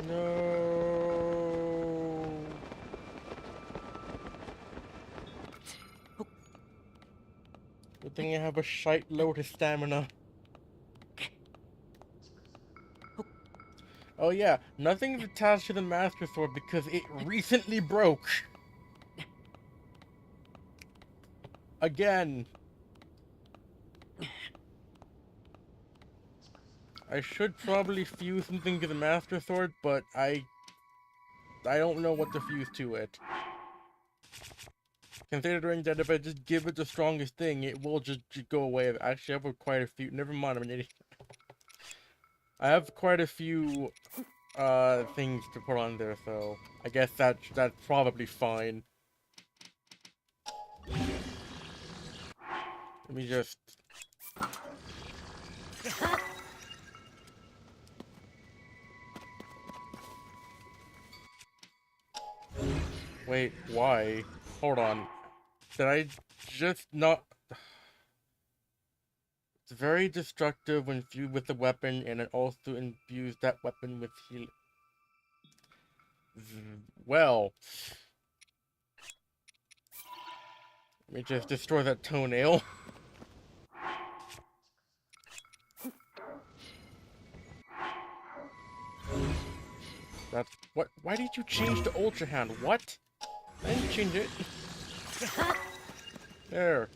No. Good thing I have a shite load of stamina. Oh yeah, nothing's attached to the Master Sword because it recently broke. Again. I should probably fuse something to the Master Sword, but I don't know what to fuse to it. Considering that if I just give it the strongest thing, it will just go away. Actually, I have quite a few. Never mind, I'm an idiot. I have quite a few things to put on there, so I guess that's probably fine. Let me just. Wait, why? Hold on. Did I just not? It's very destructive when viewed with the weapon, and it also imbues that weapon with heal. Well, let me just destroy that toenail. That's what? Why did you change to Ultra Hand? What? I didn't change it. There.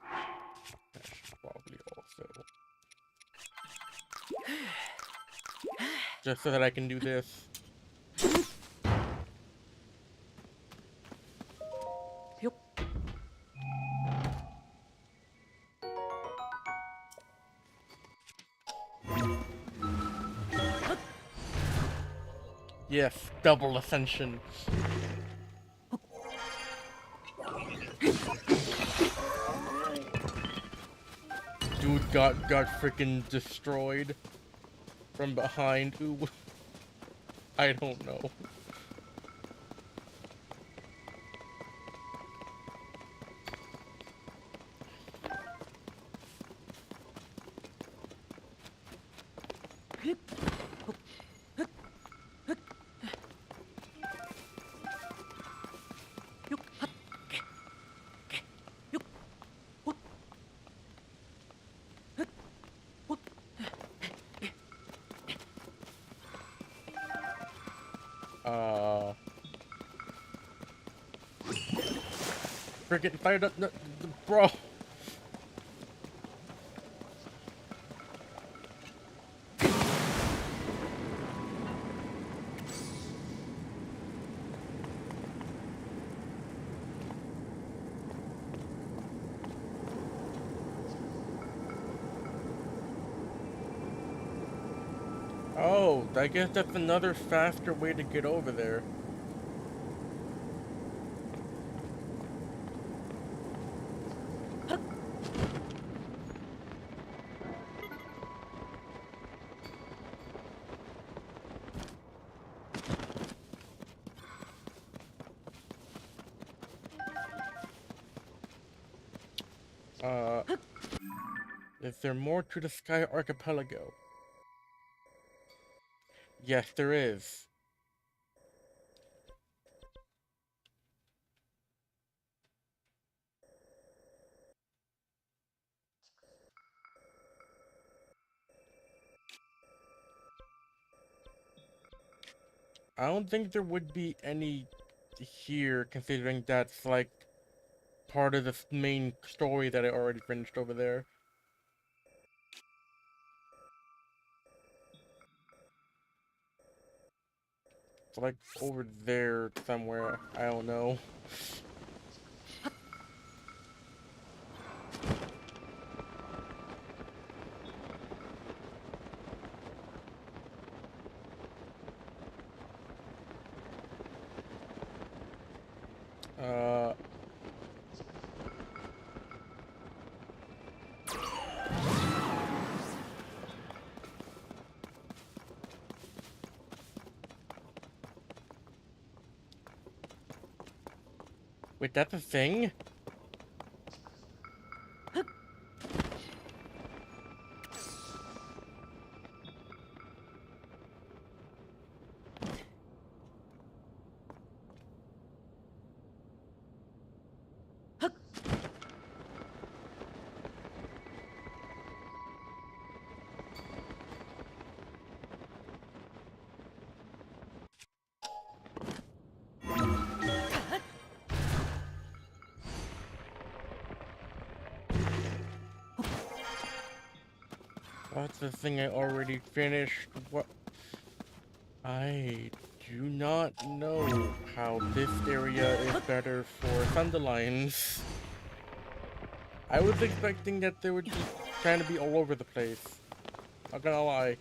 I should probably also. Just so that I can do this. Yes, double ascension. Dude got freaking destroyed from behind. Ooh. I don't know. Freaking fired up, no, bro. Oh, I guess that's another faster way to get over there. Is there more to the Sky Archipelago? Yes, there is. I don't think there would be any here, considering that's like part of the main story that I already finished over there. It's like over there somewhere. I don't know. Uh. Wait, that's a thing? That's the thing I already finished. What? I do not know how this area is better for Thunderlines. I was expecting that they would just kind of be all over the place. Not gonna lie.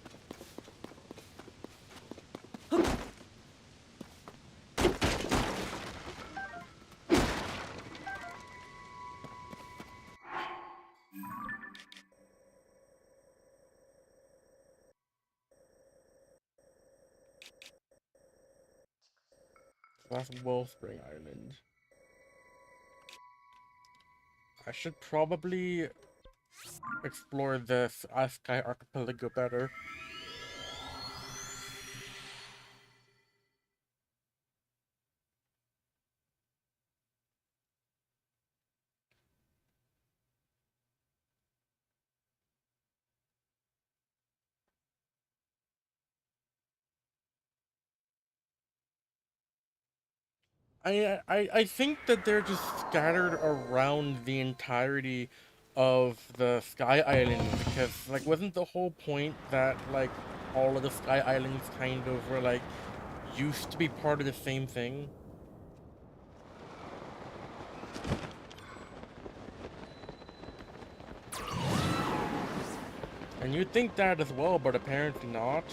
So that's Wellspring Island. I should probably explore this Sky Archipelago better. I think that they're just scattered around the entirety of the Sky Islands because, like, wasn't the whole point that, like, all of the Sky Islands kind of were, like, used to be part of the same thing? And you'd think that as well, but apparently not.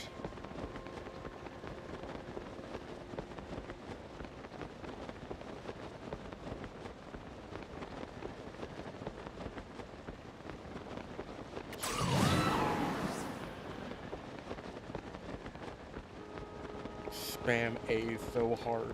Spam A so hard.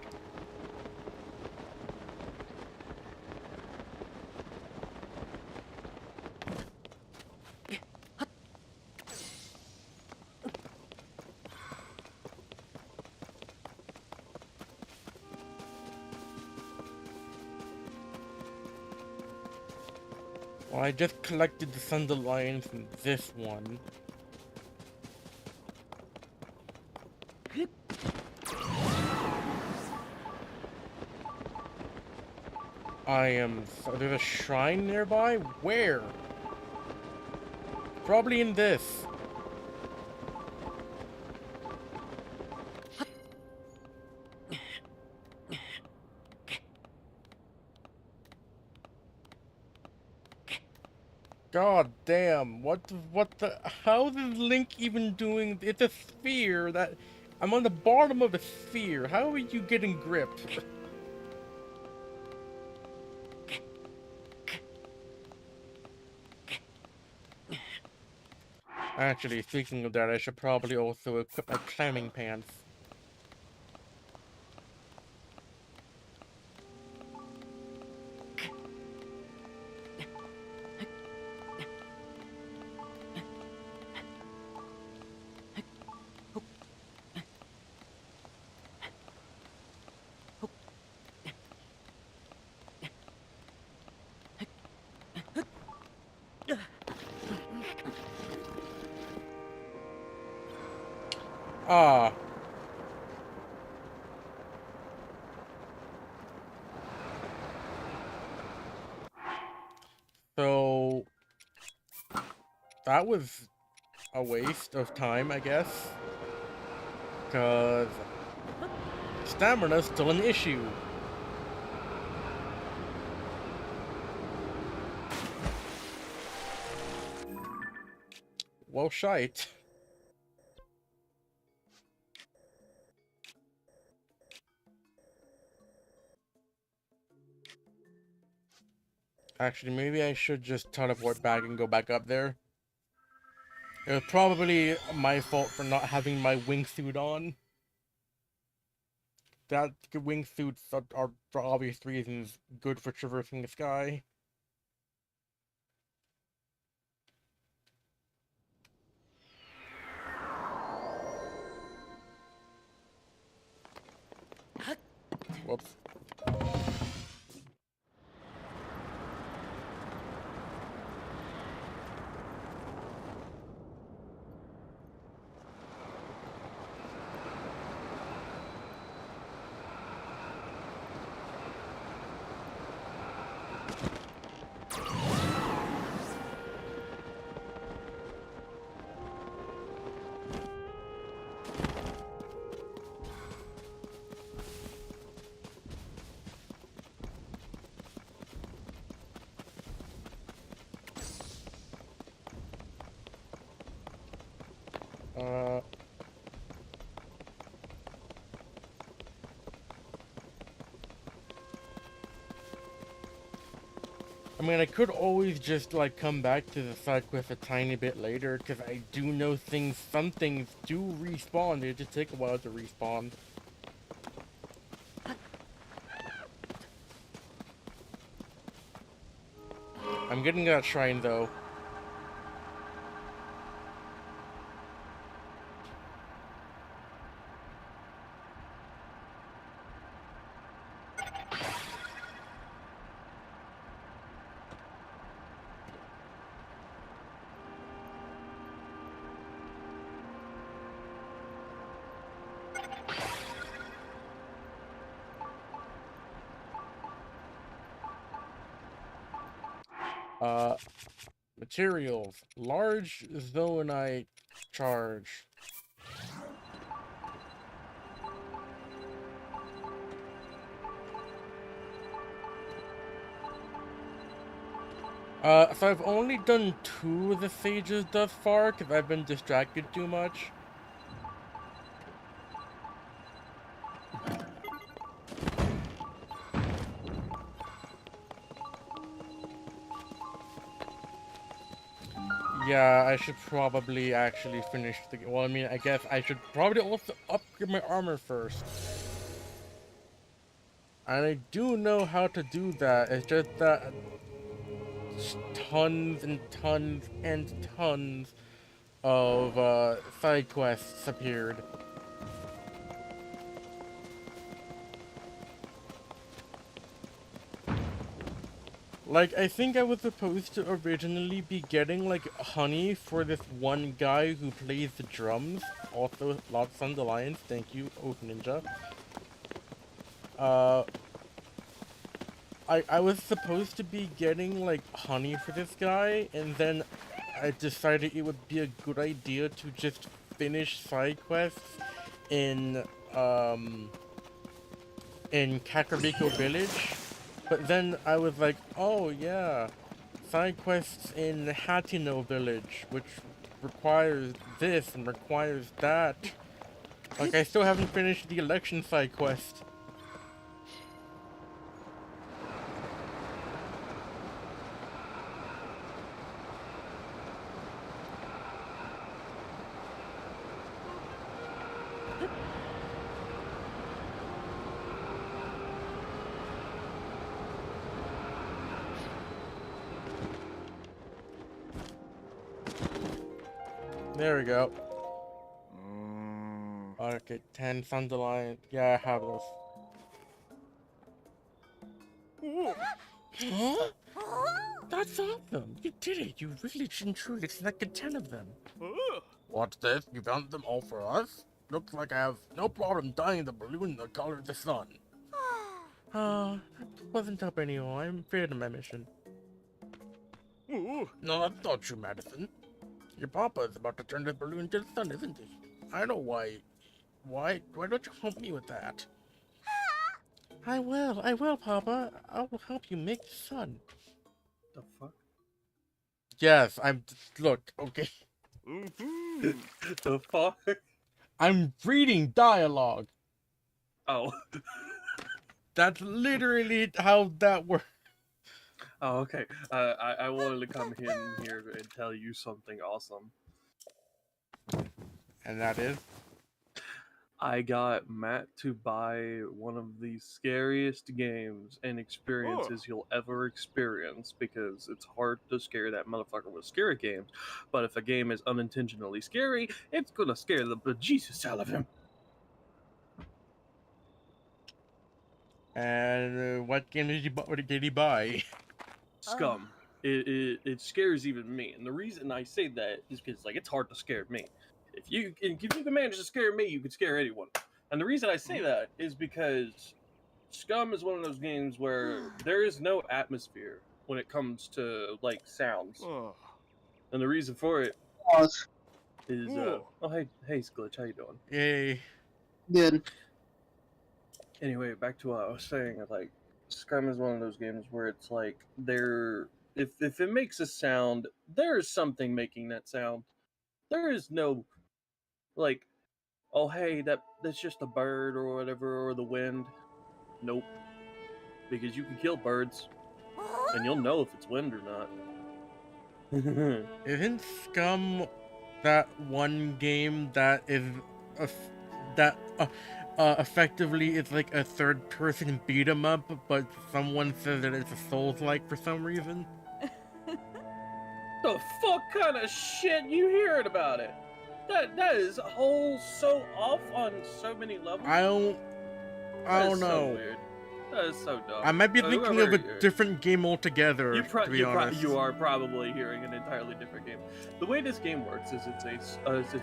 Well, I just collected the Thunderlines in this one. There's a shrine nearby? Where? Probably in this. God damn, what the, how is Link even doing, it's a sphere that, I'm on the bottom of a sphere, how are you getting grip? Actually, speaking of that, I should probably also equip my climbing pants. Ah. So, that was a waste of time, I guess. Because stamina's still an issue. Well, shite. Actually, maybe I should just teleport back and go back up there. It was probably my fault for not having my wingsuit on. That wingsuits are, for obvious reasons, good for traversing the sky. Whoops. I mean, I could always just, like, come back to the side quest a tiny bit later, because I do know some things do respawn. They just take a while to respawn. I'm getting that shrine, though. Uh, materials. Large zoonite charge. So I've only done 2 of the sages thus far, because I've been distracted too much. Yeah, I should probably actually finish the... Well, I mean, I guess I should probably also upgrade my armor first. And I do know how to do that, it's just that tons and tons and tons of side quests appeared. Like, I think I was supposed to originally be getting, like, honey for this one guy who plays the drums. Also, lots on the lines. Thank you, Oak Ninja. I was supposed to be getting, like, honey for this guy, and then I decided it would be a good idea to just finish side quests in, in Kakariko Village. But then I was like, oh yeah, side quests in Hatino Village, which requires this and requires that. Like, I still haven't finished the election side quest. There we go. Okay, 10 Sunderland. Yeah, I have those. Huh? That's awesome! You did it! You really and truly selected 10 of them. What's this? You found them all for us? Looks like I have no problem dyeing the balloon the color of the sun. Oh, that wasn't up anymore. I'm failed in my mission. No, that's not true, Madison. Your papa is about to turn the balloon into the sun, isn't he? I know why. Why don't you help me with that? I will, Papa. I will help you make the sun. The fuck? Yes, look, okay. The fuck? I'm reading dialogue. Oh. That's literally how that works. Oh, okay. I wanted to come in here and tell you something awesome. And that is? I got Matt to buy one of the scariest games and experiences you'll ever experience, because it's hard to scare that motherfucker with scary games. But if a game is unintentionally scary, it's gonna scare the bejesus out of him. And what game did he buy? Scum. It scares even me, and the reason I say that is because, like, it's hard to scare me. If you can manage to scare me, you can scare anyone. And the reason I say that is because Scum is one of those games where there is no atmosphere when it comes to, like, sounds. And the reason for it is oh hey Glitch, how you doing? Yay. Good. Anyway, back to what I was saying. Like, Scum is one of those games where it's like if it makes a sound, there is something making that sound. There is no, like, oh hey, that's just a bird or whatever, or the wind. Nope. Because you can kill birds. and you'll know if it's wind or not. Isn't Scum that one game that is eff- that effectively is like a third-person beat 'em up, but someone says that it's a Souls-like for some reason? The fuck kind of shit you hearing about it? That is whole so off on so many levels. I don't That is so know. weird. That is so dumb. I might be thinking of a Whoever- different game altogether, to be honest. you are probably hearing an entirely different game. The way this game works is it's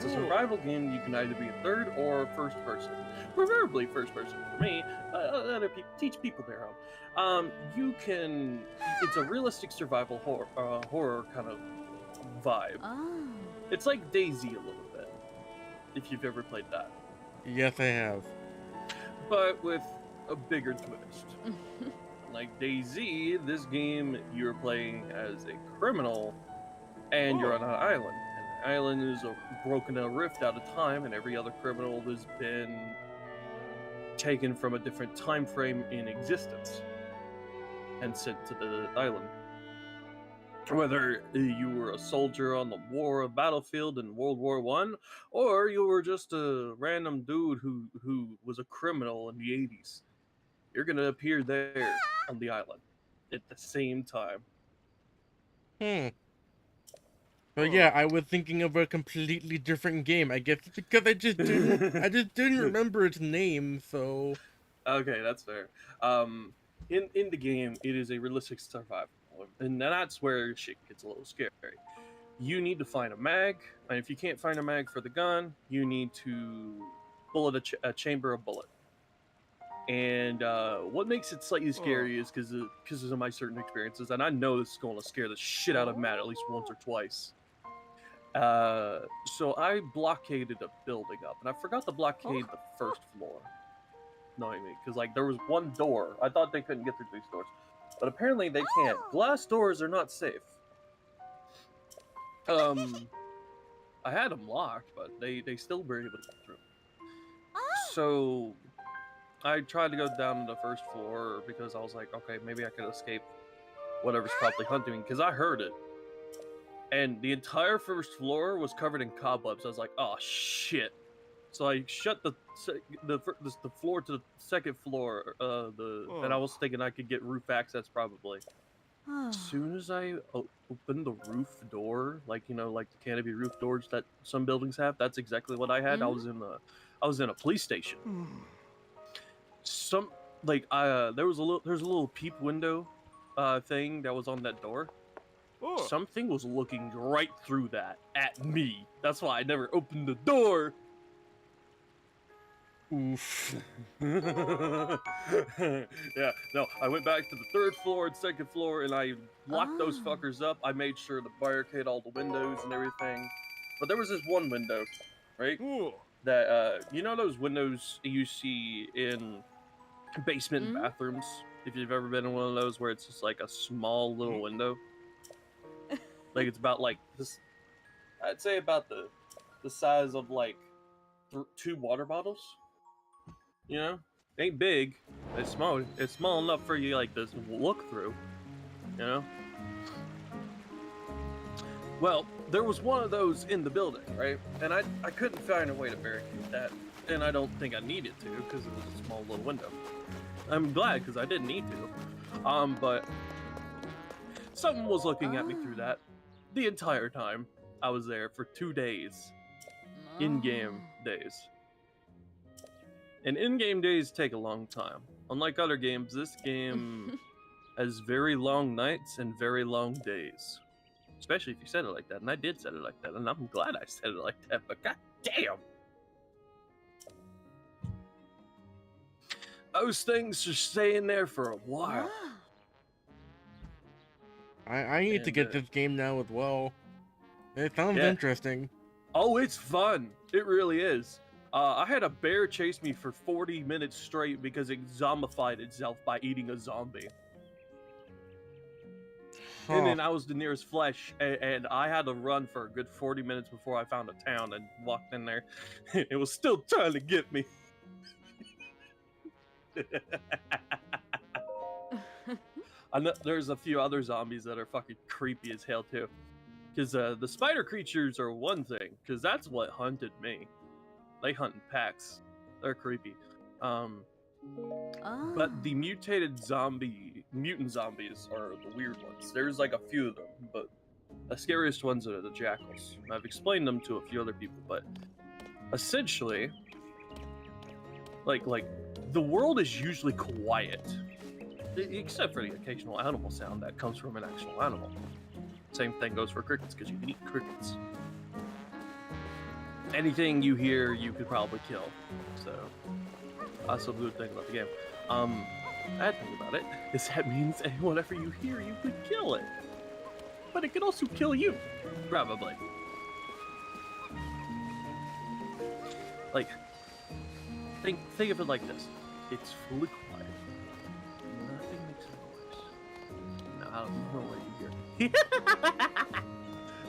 a survival game. You can either be a third or first person, preferably first person for me. Other people teach people their own. It's a realistic survival horror kind of vibe. Oh. It's like DayZ a little bit, if you've ever played that, Yes, I have. but with a bigger twist. Like DayZ, this game you're playing as a criminal, and you're on an island. And the island is broken a rift out of time, and every other criminal has been taken from a different time frame in existence and sent to the island. Whether you were a soldier on the battlefield in World War I, or you were just a random dude who was a criminal in the 80s, you're gonna appear there on the island at the same time. But yeah, I was thinking of a completely different game. I guess it's because I just didn't remember its name, so Okay, that's fair. In the game, it is a realistic survival, and that's where shit gets a little scary. You need to find a mag, and if you can't find a mag for the gun, you need to bullet a chamber of bullet. And what makes it slightly scary is because of my certain experiences, and I know this is going to scare the shit out of Matt at least once or twice. So I blockaded a building up, and I forgot to blockade the first floor. Knowing me, because like there was one door. I thought they couldn't get through these doors, but apparently they can. Glass doors are not safe. I had them locked, but they still were able to get through. So I tried to go down to the first floor because I was like, okay, maybe I could escape whatever's probably hunting me, because I heard it. And the entire first floor was covered in cobwebs. I was like, oh shit. So I shut the floor to the second floor, and I was thinking I could get roof access probably. As soon as I opened the roof door, like like the canopy roof doors that some buildings have, that's exactly what I had. I was in a police station. There was a little peep window thing that was on that door. Something was looking right through that at me. That's why I never opened the door. oof. Yeah, no, I went back to the third floor and second floor, and I locked those fuckers up. I made sure to barricade all the windows and everything. But there was this one window, right? That, those windows you see in basement bathrooms? If you've ever been in one of those where it's just like a small little window. Like it's about like this, I'd say about the size of like 2 water bottles. Ain't big. It's small. It's small enough for you like to look through. Well, there was one of those in the building, right? And I couldn't find a way to barricade that, and I don't think I needed to because it was a small little window. I'm glad because I didn't need to. But something was looking at me through that the entire time I was there for 2 days, in-game days. And in-game days take a long time. Unlike other games, this game has very long nights and very long days. Especially if you said it like that, and I did say it like that, and I'm glad I said it like that, but god damn! Those things are staying there for a while. I need to get this game now as well. It sounds interesting. Oh, it's fun. It really is. I had a bear chase me for 40 minutes straight because it zombified itself by eating a zombie. And then I was the nearest flesh, and I had to run for a good 40 minutes before I found a town and walked in there. It was still trying to get me. There's a few other zombies that are fucking creepy as hell too. Because the spider creatures are one thing, because that's what hunted me. They hunt in packs. They're creepy. But the mutant zombies are the weird ones. There's like a few of them, but the scariest ones are the jackals. I've explained them to a few other people, but essentially, like the world is usually quiet, except for the occasional animal sound that comes from an actual animal. Same thing goes for crickets, because you can eat crickets. Anything you hear, you could probably kill. So that's a good thing about the game. Bad thing about it is that means whatever you hear, you could kill it. But it could also kill you, probably. Like, think of it like this. It's fully quiet. Nothing makes a noise. No, I don't know what you hear.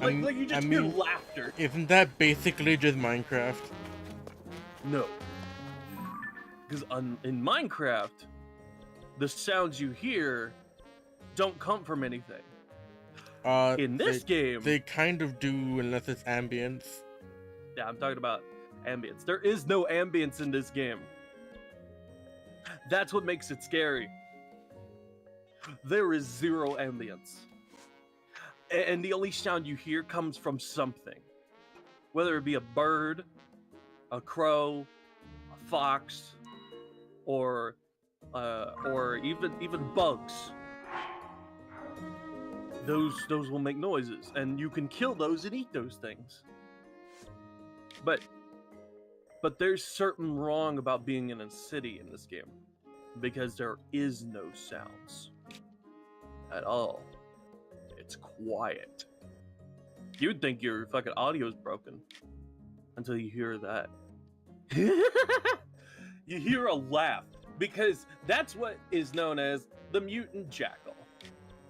like you just hear laughter. Isn't that basically just Minecraft? No. Because in Minecraft, the sounds you hear don't come from anything. In this game... They kind of do, unless it's ambience. Yeah, I'm talking about ambience. There is no ambience in this game. That's what makes it scary. There is zero ambience. And the only sound you hear comes from something. Whether it be a bird, a crow, a fox, or even bugs. Those will make noises, and you can kill those and eat those things. But there's something wrong about being in a city in this game, because there is no sounds at all. It's quiet. You'd think your fucking audio's broken until you hear that. You hear a laugh, because that's what is known as the mutant jackal.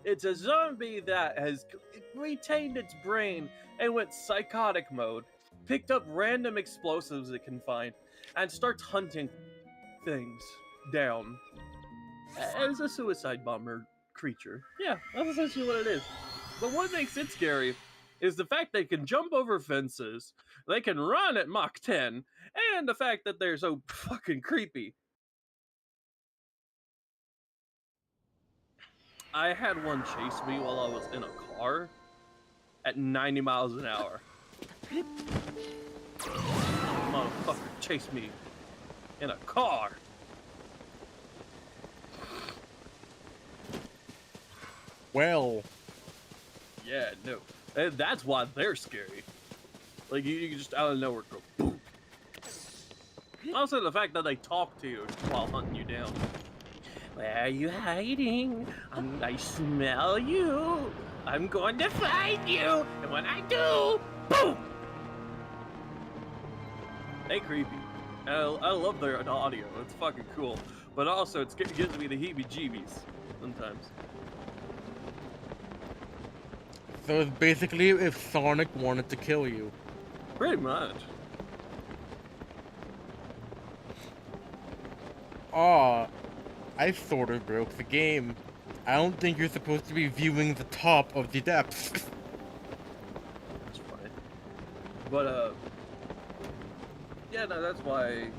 It's a zombie that has retained its brain and went psychotic mode, picked up random explosives it can find, and starts hunting things down as a suicide bomber creature. Yeah, that's essentially what it is. But what makes it scary is the fact they can jump over fences, they can run at Mach 10, and the fact that they're so fucking creepy. I had one chase me while I was in a car at 90 miles an hour. Motherfucker chased me in a car. Well. Yeah, no. And that's why they're scary. Like, you can just out of nowhere go boom. Also, the fact that they talk to you while hunting you down. Where are you hiding? I smell you. I'm going to find you. And when I do, boom! They creepy. I love their audio. It's fucking cool. But also, it gives me the heebie-jeebies sometimes. So it's basically if Sonic wanted to kill you. Pretty much. I sort of broke the game. I don't think you're supposed to be viewing the top of the depths. That's fine. But, yeah, no, that's why,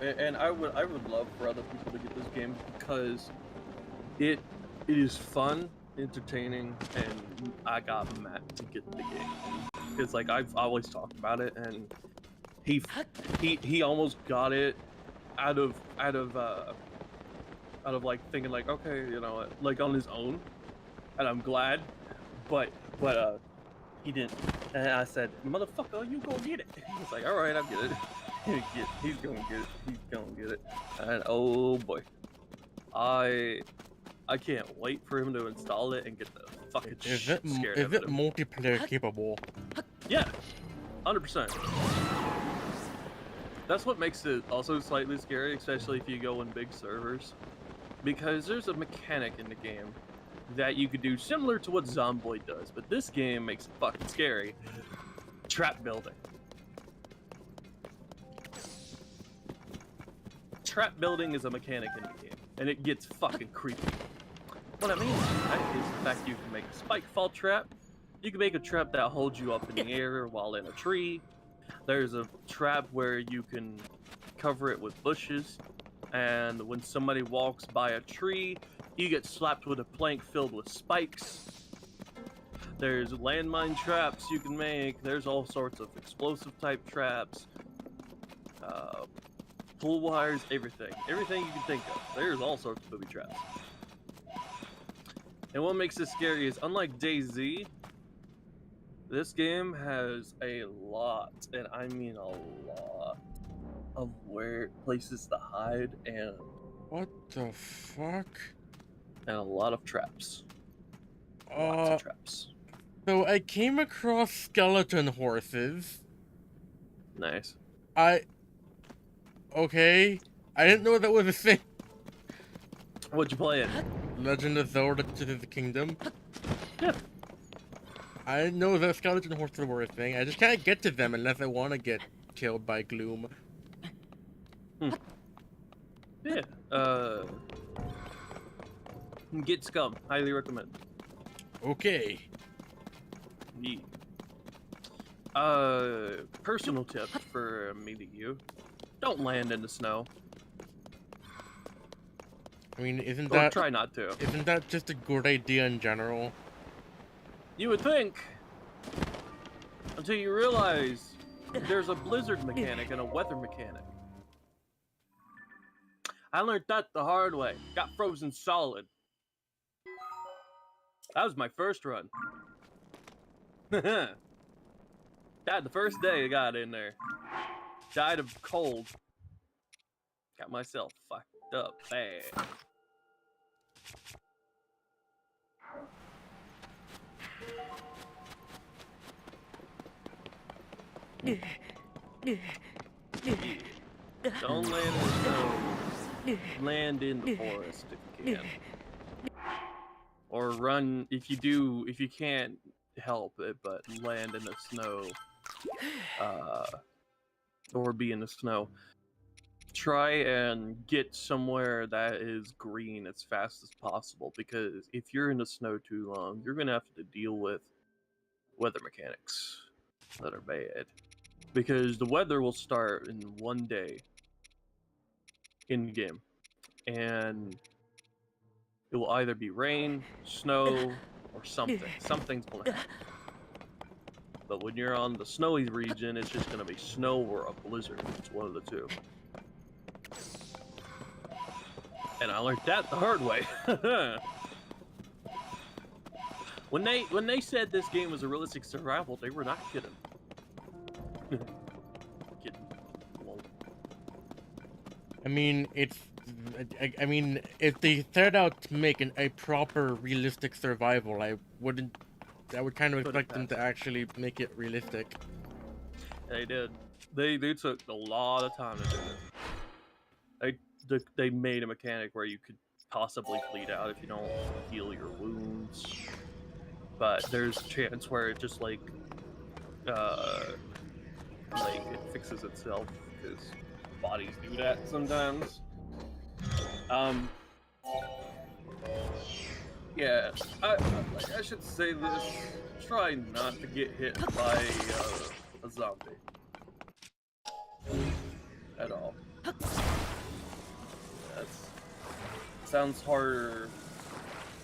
and I would love for other people to get this game, because it is fun, entertaining, and I got Matt to get the game. Because, like, I've always talked about it, and he almost got it out of like thinking like, okay, you know, like on his own, and I'm glad, but he didn't. And I said, motherfucker, you go get it. He's like, all right, I'll get it. He's gonna get it. And oh boy, I can't wait for him to install it and get the fucking shit scared out of him. Multiplayer capable? Yeah, 100%. That's what makes it also slightly scary, especially if you go in big servers. Because there's a mechanic in the game that you could do similar to what Zomboid does, but this game makes it fucking scary. Trap building. Trap building is a mechanic in the game, and it gets fucking creepy. What I mean by that is the fact you can make a spike fall trap. You can make a trap that holds you up in the air while in a tree. There's a trap where you can cover it with bushes, and when somebody walks by a tree, you get slapped with a plank filled with spikes. There's landmine traps you can make. There's all sorts of explosive type traps. Pull wires, everything. Everything you can think of. There's all sorts of booby traps. And what makes this scary is, unlike DayZ, this game has a lot, and I mean a lot, of places to hide and What the fuck? a lot of traps. Lots of traps. So I came across skeleton horses. Nice. Okay. I didn't know that was a thing. What'd you play in? Legend of Zelda to the Kingdom. Yeah. I didn't know that skeleton horses were a thing. I just can't get to them unless I want to get killed by Gloom. Yeah. Get Scum. Highly recommend. Okay. Yeah. Personal tip for me to you. Don't land in the snow. I mean, isn't Or that try not to. isn't that just a good idea in general? You would think. Until you realize there's a blizzard mechanic and a weather mechanic. I learned that the hard way. Got frozen solid. That was my first run. Died the first day I got in there. Died of cold. Got myself fucked up bad. Don't land in the snow. Land in the forest if you can. Or run if you can't help it, but land in the snow. Or be in the snow. Try and get somewhere that is green as fast as possible, because if you're in the snow too long, you're gonna have to deal with weather mechanics that are bad. Because the weather will start in one day in the game, and it will either be rain, snow, or something. Something's gonna happen. But when you're on the snowy region, it's just gonna be snow or a blizzard. It's one of the two. And I learned that the hard way. When they said this game was a realistic survival, they were not kidding. Kidding. Whoa. I mean, I mean, if they set out to make a proper realistic survival, I would kind of expect them to actually make it realistic. They did. They took a lot of time to do it. They made a mechanic where you could possibly bleed out if you don't heal your wounds. But there's a chance where it just like it fixes itself, because bodies do that sometimes. Yeah, I should say this. Try not to get hit by a zombie at all. Sounds harder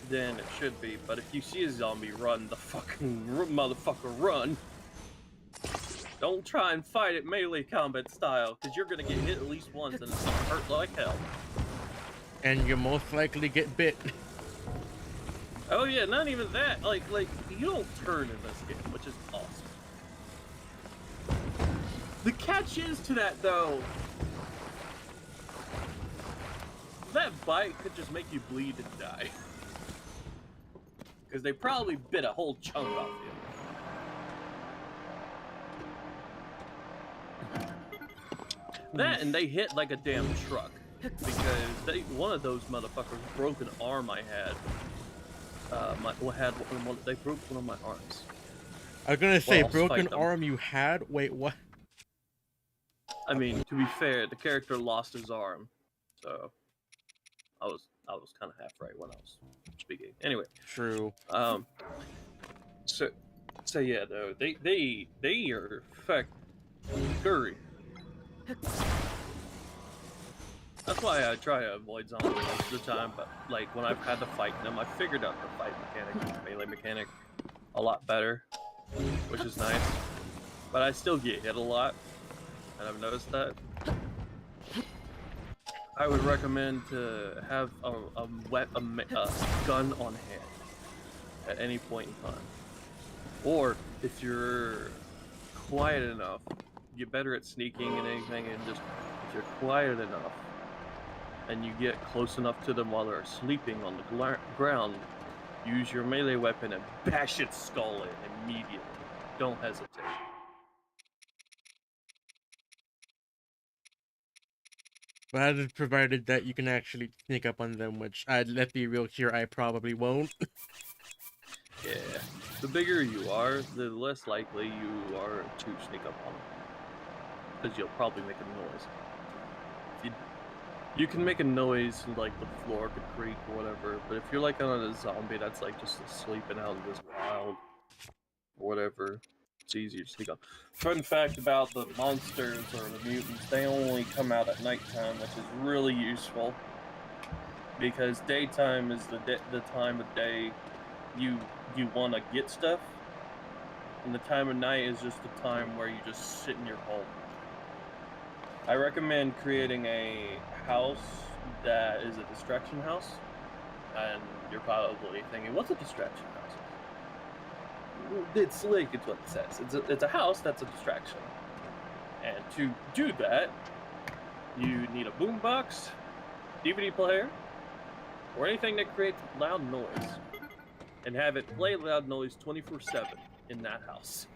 than it should be, but if you see a zombie, run the fucking motherfucker, run. Don't try and fight it melee combat style, because you're gonna get hit at least once and it's gonna hurt like hell. And you most likely get bit. Oh yeah, not even that. Like you don't turn in this game, which is awesome. The catch is to that though, that bite could just make you bleed and die. Because they probably bit a whole chunk off you. That and they hit like a damn truck. Because one of those motherfuckers broke an arm I had. They broke one of my arms. I was gonna say, Well, broken arm you had? Wait, what? I mean, to be fair, the character lost his arm, so I was I was kind of half right when I was speaking. Anyway, True. so yeah, though they are fact scurry. That's why I try to avoid zombies most of the time. But like when I've had to fight them, I figured out the fight mechanic, the melee mechanic, a lot better, which is nice. But I still get hit a lot, and I've noticed that. I would recommend to have a gun on hand at any point in time. Or if you're quiet enough, get better at sneaking and anything, and just if you're quiet enough and you get close enough to them while they're sleeping on the ground, use your melee weapon and bash its skull in immediately. Don't hesitate. But provided that you can actually sneak up on them, which, let's be real here, I probably won't. Yeah, the bigger you are, the less likely you are to sneak up on them. Because you'll probably make a noise. If you can make a noise, like the floor could creak or whatever, but if you're like on a zombie that's like just sleeping out in this wild or whatever, it's easier to sneak up. Fun fact about the monsters or the mutants, they only come out at nighttime, which is really useful. Because daytime is the time of day you want to get stuff, and the time of night is just the time where you just sit in your home. I recommend creating a house that is a distraction house, and you're probably thinking, what's a distraction house? It's like it's what it says. It's a house that's a distraction, and to do that, you need a boombox, DVD player, or anything that creates loud noise. And have it play loud noise 24/7 in that house.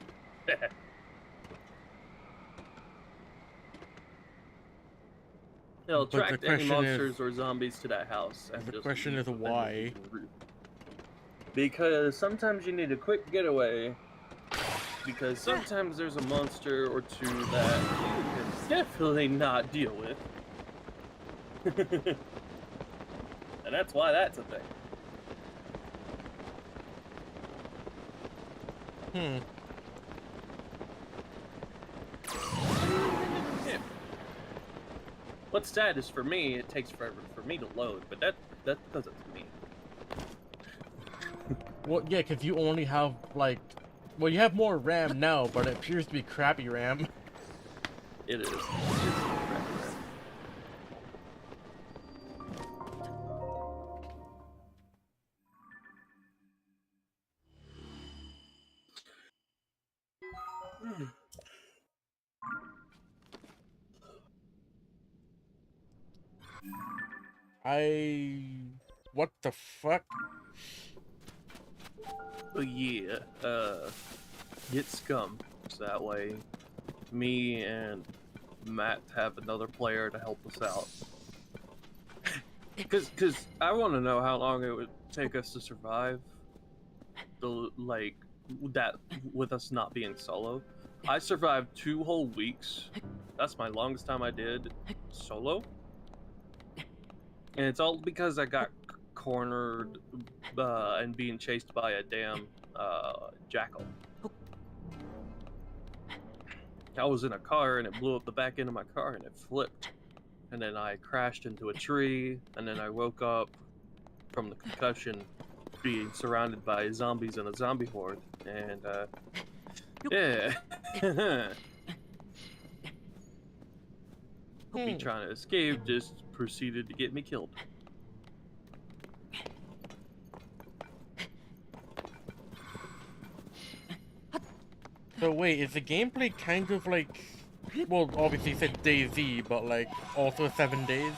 It'll attract any monsters or zombies to that house. And The just question is why? Because sometimes you need a quick getaway. Because sometimes there's a monster or two that you can definitely not deal with. And that's why that's a thing. Yeah. What's sad is for me, it takes forever for me to load, but that's because it's me. Well, yeah, because you only have, like... Well, you have more RAM now, but it appears to be crappy RAM. It is. It's crappy RAM. What the fuck? Oh yeah, get scum. So that way, me and Matt have another player to help us out. Cause I want to know how long it would take us to survive. That with us not being solo. I survived 2 whole weeks. That's my longest time I did solo. And it's all because I got cornered and being chased by a damn jackal. I was in a car and it blew up the back end of my car and it flipped. And then I crashed into a tree, and then I woke up from the concussion being surrounded by zombies and a zombie horde. And yeah. Me trying to escape just proceeded to get me killed. So wait, is the gameplay kind of like... Well, obviously you said DayZ, but like also 7 days?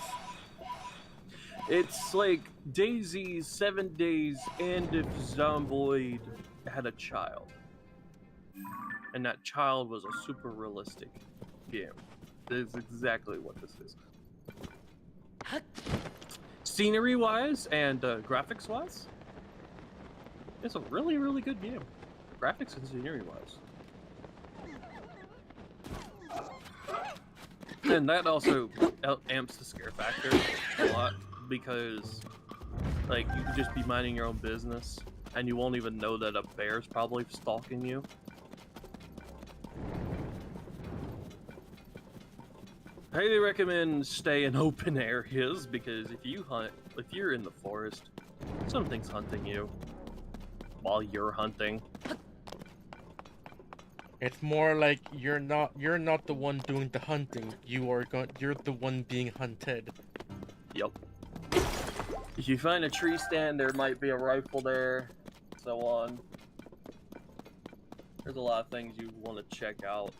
It's like DayZ's 7 days, and if Zomboid had a child. And that child was a super realistic game. That's exactly what this is. Scenery-wise and graphics-wise, it's a really, really good game. Graphics and scenery-wise. And that also amps the scare factor a lot, because Like, you could just be minding your own business, and you won't even know that a bear's probably stalking you. I highly recommend stay in open areas, because if you're in the forest, something's hunting you while you're hunting. It's more like you're not the one doing the hunting. You're the one being hunted. Yep. If you find a tree stand, there might be a rifle there, so on. There's a lot of things you want to check out.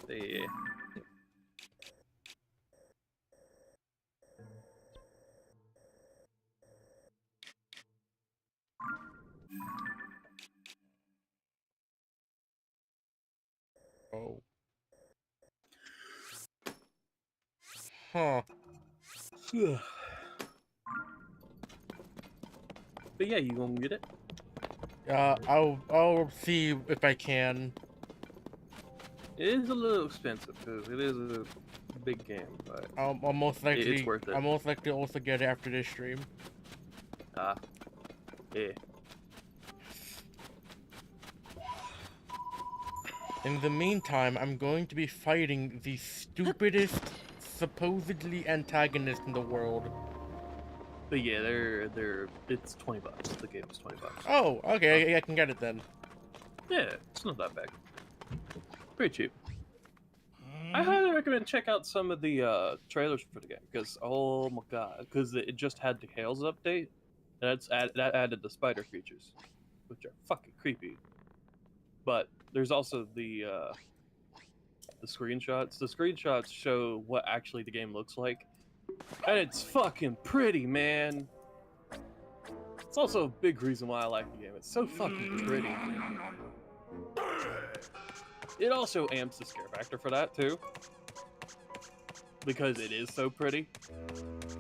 Yeah. Oh. Huh. But yeah, you gonna get it? I'll see if I can. It is a little expensive because it is a big game, but I'll most likely. it's worth it. I'll most likely also get it after this stream. Yeah. In the meantime, I'm going to be fighting the stupidest, supposedly antagonist in the world. But yeah, it's $20. The game is $20. Oh, okay, I can get it then. Yeah, it's not that bad. Pretty cheap. I highly recommend check out some of the trailers for the game because oh my god, because it just had the Hails update, and that added the spider creatures, which are fucking creepy. But there's also the screenshots. The screenshots show what actually the game looks like, and it's fucking pretty, man. It's also a big reason why I like the game. It's so fucking pretty. It also amps the scare factor for that too, because it is so pretty.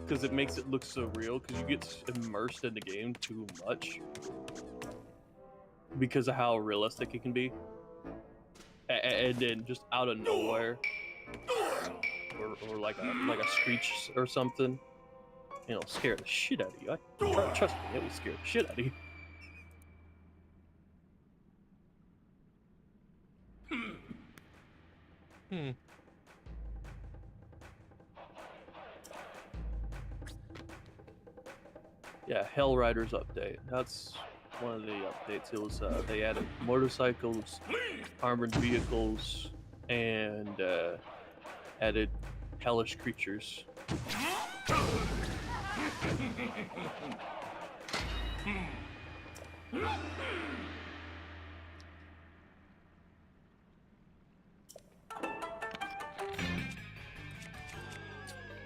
Because it makes it look so real. Because you get immersed in the game too much, because of how realistic it can be. And then just out of nowhere, or like a screech or something, it'll scare the shit out of you. Trust me, it will scare the shit out of you. Yeah, Hell Riders update. That's one of the updates. It was they added motorcycles, armored vehicles, and added hellish creatures.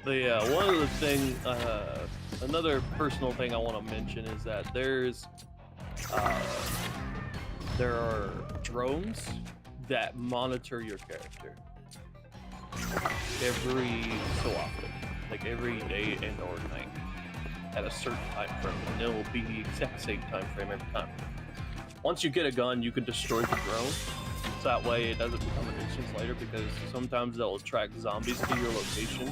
But yeah, one of the things, another personal thing I want to mention is that there are drones that monitor your character every so often, like every day and or night at a certain time frame, and it will be the exact same time frame every time. Once you get a gun, you can destroy the drone, so that way it doesn't become a nuisance later, because sometimes they'll attract zombies to your location.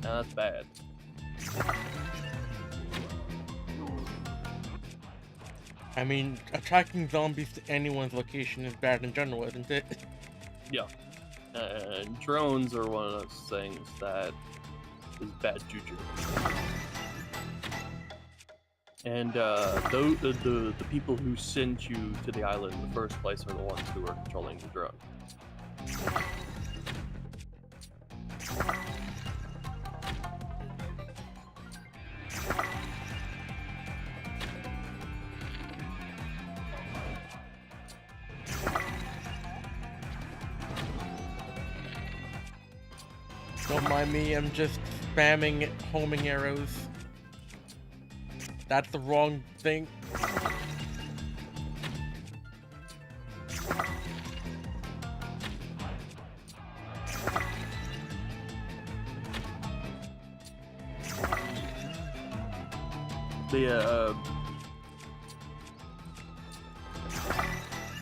And that's bad. I mean, attacking zombies to anyone's location is bad in general, isn't it? Yeah. And drones are one of those things that is bad juju. And the people who sent you to the island in the first place are the ones who are controlling the drone. Don't mind me, I'm just spamming homing arrows. That's the wrong thing.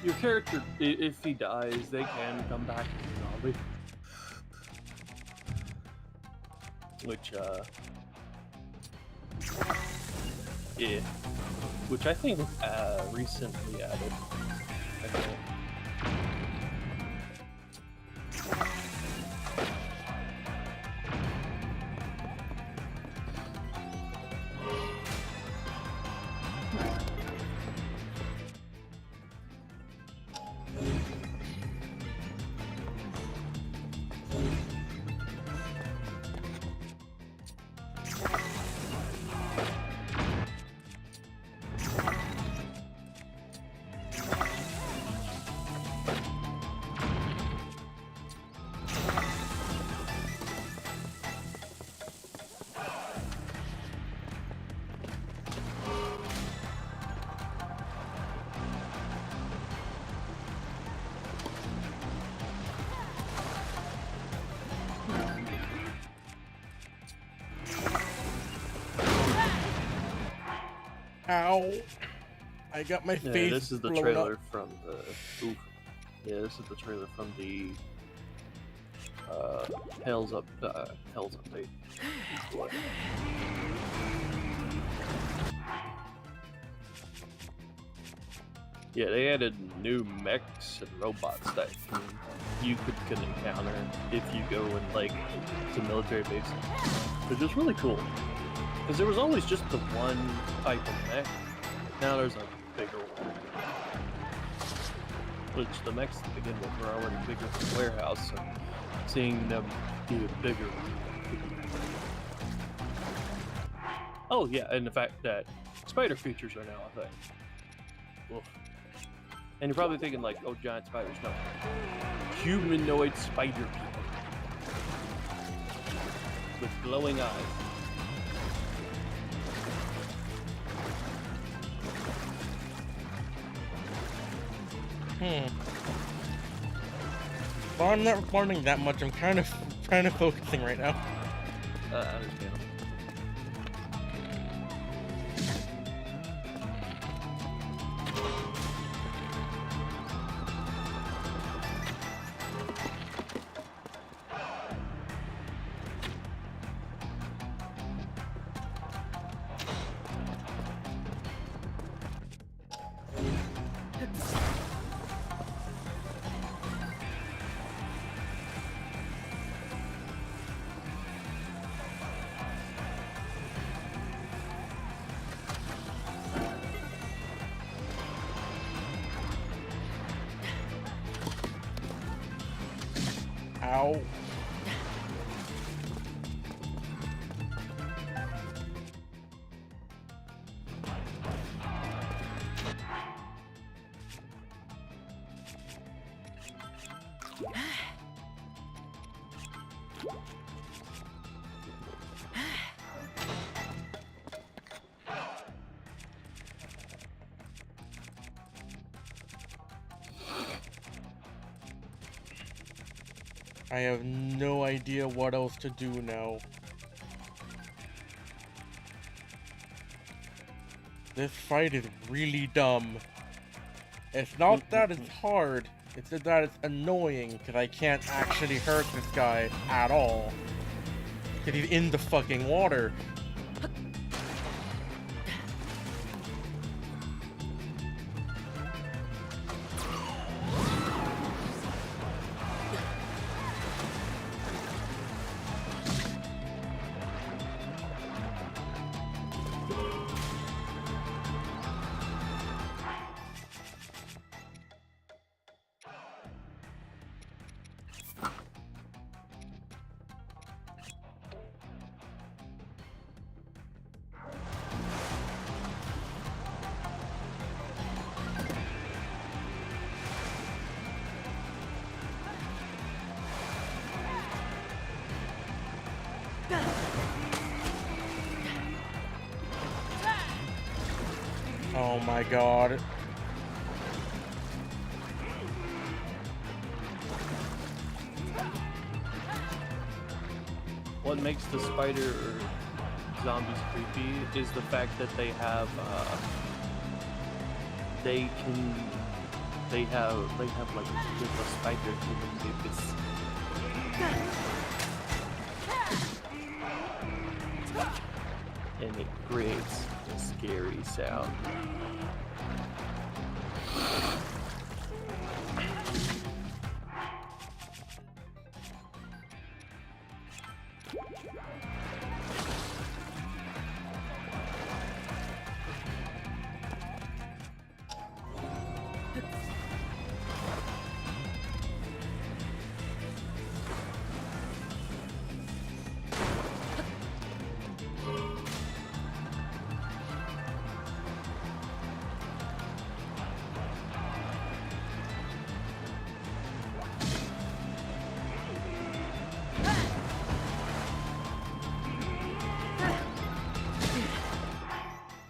your character, if he dies, they can come back as a zombie. Which, yeah. Which I think recently added. I think. Ow! I got my Yeah, face this is the blown trailer up. from the. Oof. Yeah, this is the trailer from the. Hell's update. What? Yeah, they added new mechs and robots that you can encounter if you go and like to military bases, which is really cool. Because there was always just the one type of mech. Now there's a bigger one. Which the mechs to begin with were already bigger than the warehouse, so seeing them even bigger. Oh yeah, and the fact that spider creatures are now a thing. Oof. And you're probably thinking like, oh, giant spiders. No. Humanoid spider people. With glowing eyes. Well, I'm not recording that much. I'm kind of focusing right now. Understandable. Ow. I have no idea what else to do now. This fight is really dumb. It's not that it's hard, it's that it's annoying because I can't actually hurt this guy at all. Because he's in the fucking water. Oh my god. What makes the spider zombies creepy is the fact that they have, they can they have like little spiders with this. And it creates a scary sound.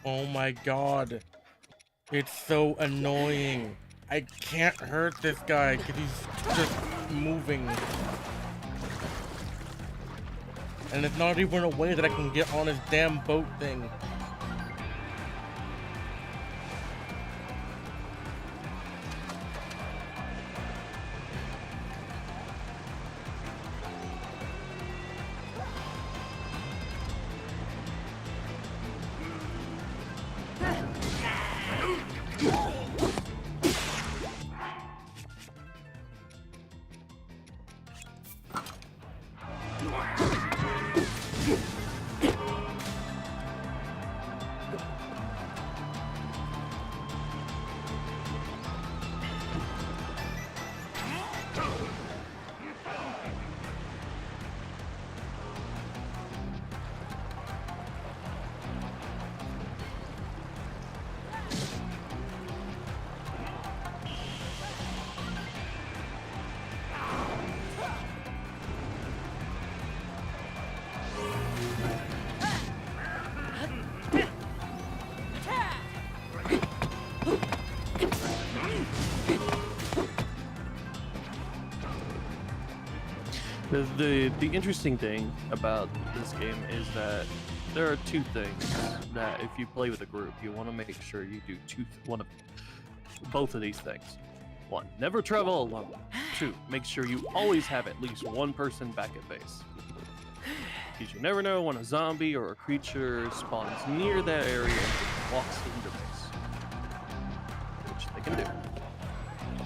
Oh my god. It's so annoying. I can't hurt this guy because he's just moving. And there's not even a way that I can get on his damn boat thing. The interesting thing about this game is that there are two things that if you play with a group, you want to make sure you do both of these things. One, never travel alone. Two, make sure you always have at least one person back at base. Because you never know when a zombie or a creature spawns near that area and walks into base. Which they can do.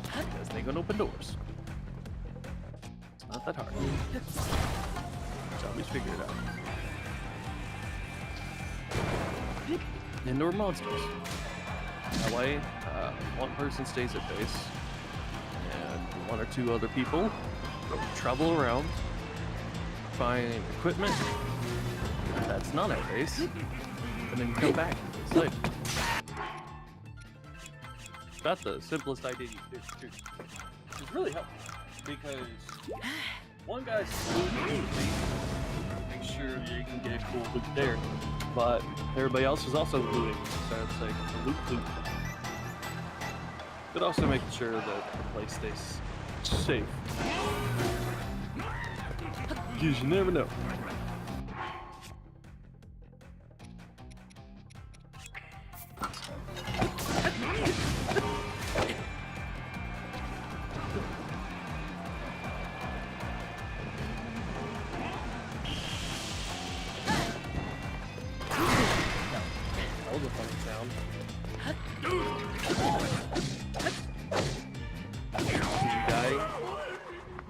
Because they can open doors. Not that hard. Zombies figure it out. Indoor monsters. That way, one person stays at base, and one or two other people travel around, find equipment that's not at base, and then come back and later. That's the simplest idea you could do. It's really helpful. Because one guy's looting, make sure you can get cool loot there, but everybody else is also looting, so it's like a loot. But also making sure that the place stays safe. Because you never know.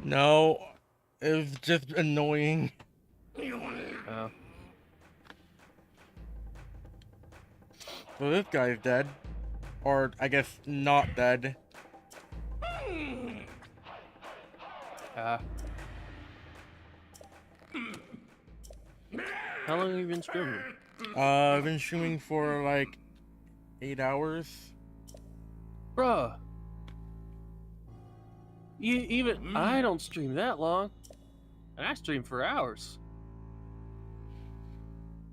No, it was just annoying. So this guy's dead. Or, I guess, not dead. How long have you been streaming? I've been streaming for like 8 hours. Bruh. I don't stream that long. And I stream for hours.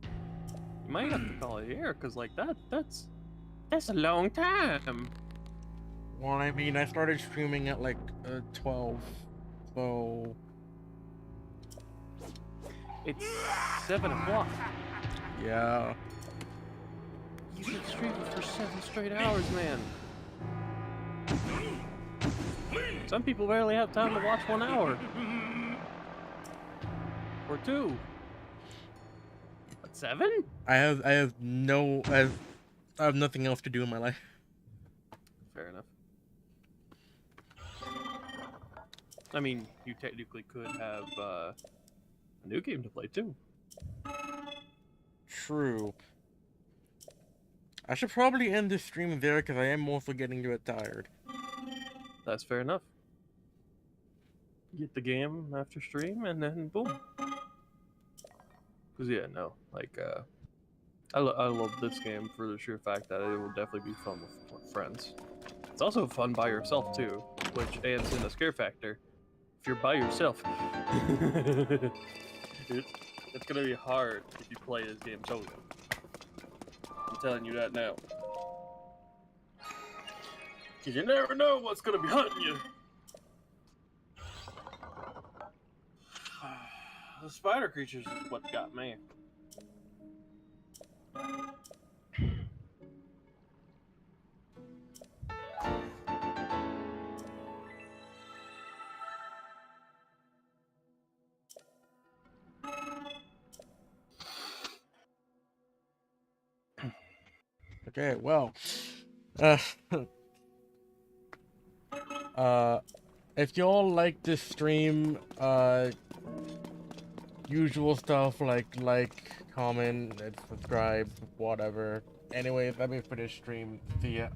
You might have to call it here, cause like that's a long time. Well, I mean, I started streaming at like 12, so it's 7 o'clock. Yeah. You've been streaming for 7 straight hours, man. Some people barely have time to watch 1 hour. Or 2. What, 7? I have nothing else to do in my life. Fair enough. I mean, you technically could have a new game to play too. True. I should probably end this stream there because I am also getting a bit tired. That's fair enough. Get the game after stream and then boom. Cause yeah, no, like I love this game for the sheer fact that it will definitely be fun with friends. It's also fun by yourself too, which adds in a scare factor. If you're by yourself, it's gonna be hard if you play this game solo. I'm telling you that now. Cause you never know what's gonna be hunting you. The spider creatures is what got me. Okay, well, if y'all like this stream, usual stuff like, comment, and subscribe, whatever. Anyways, let me finish stream. See ya.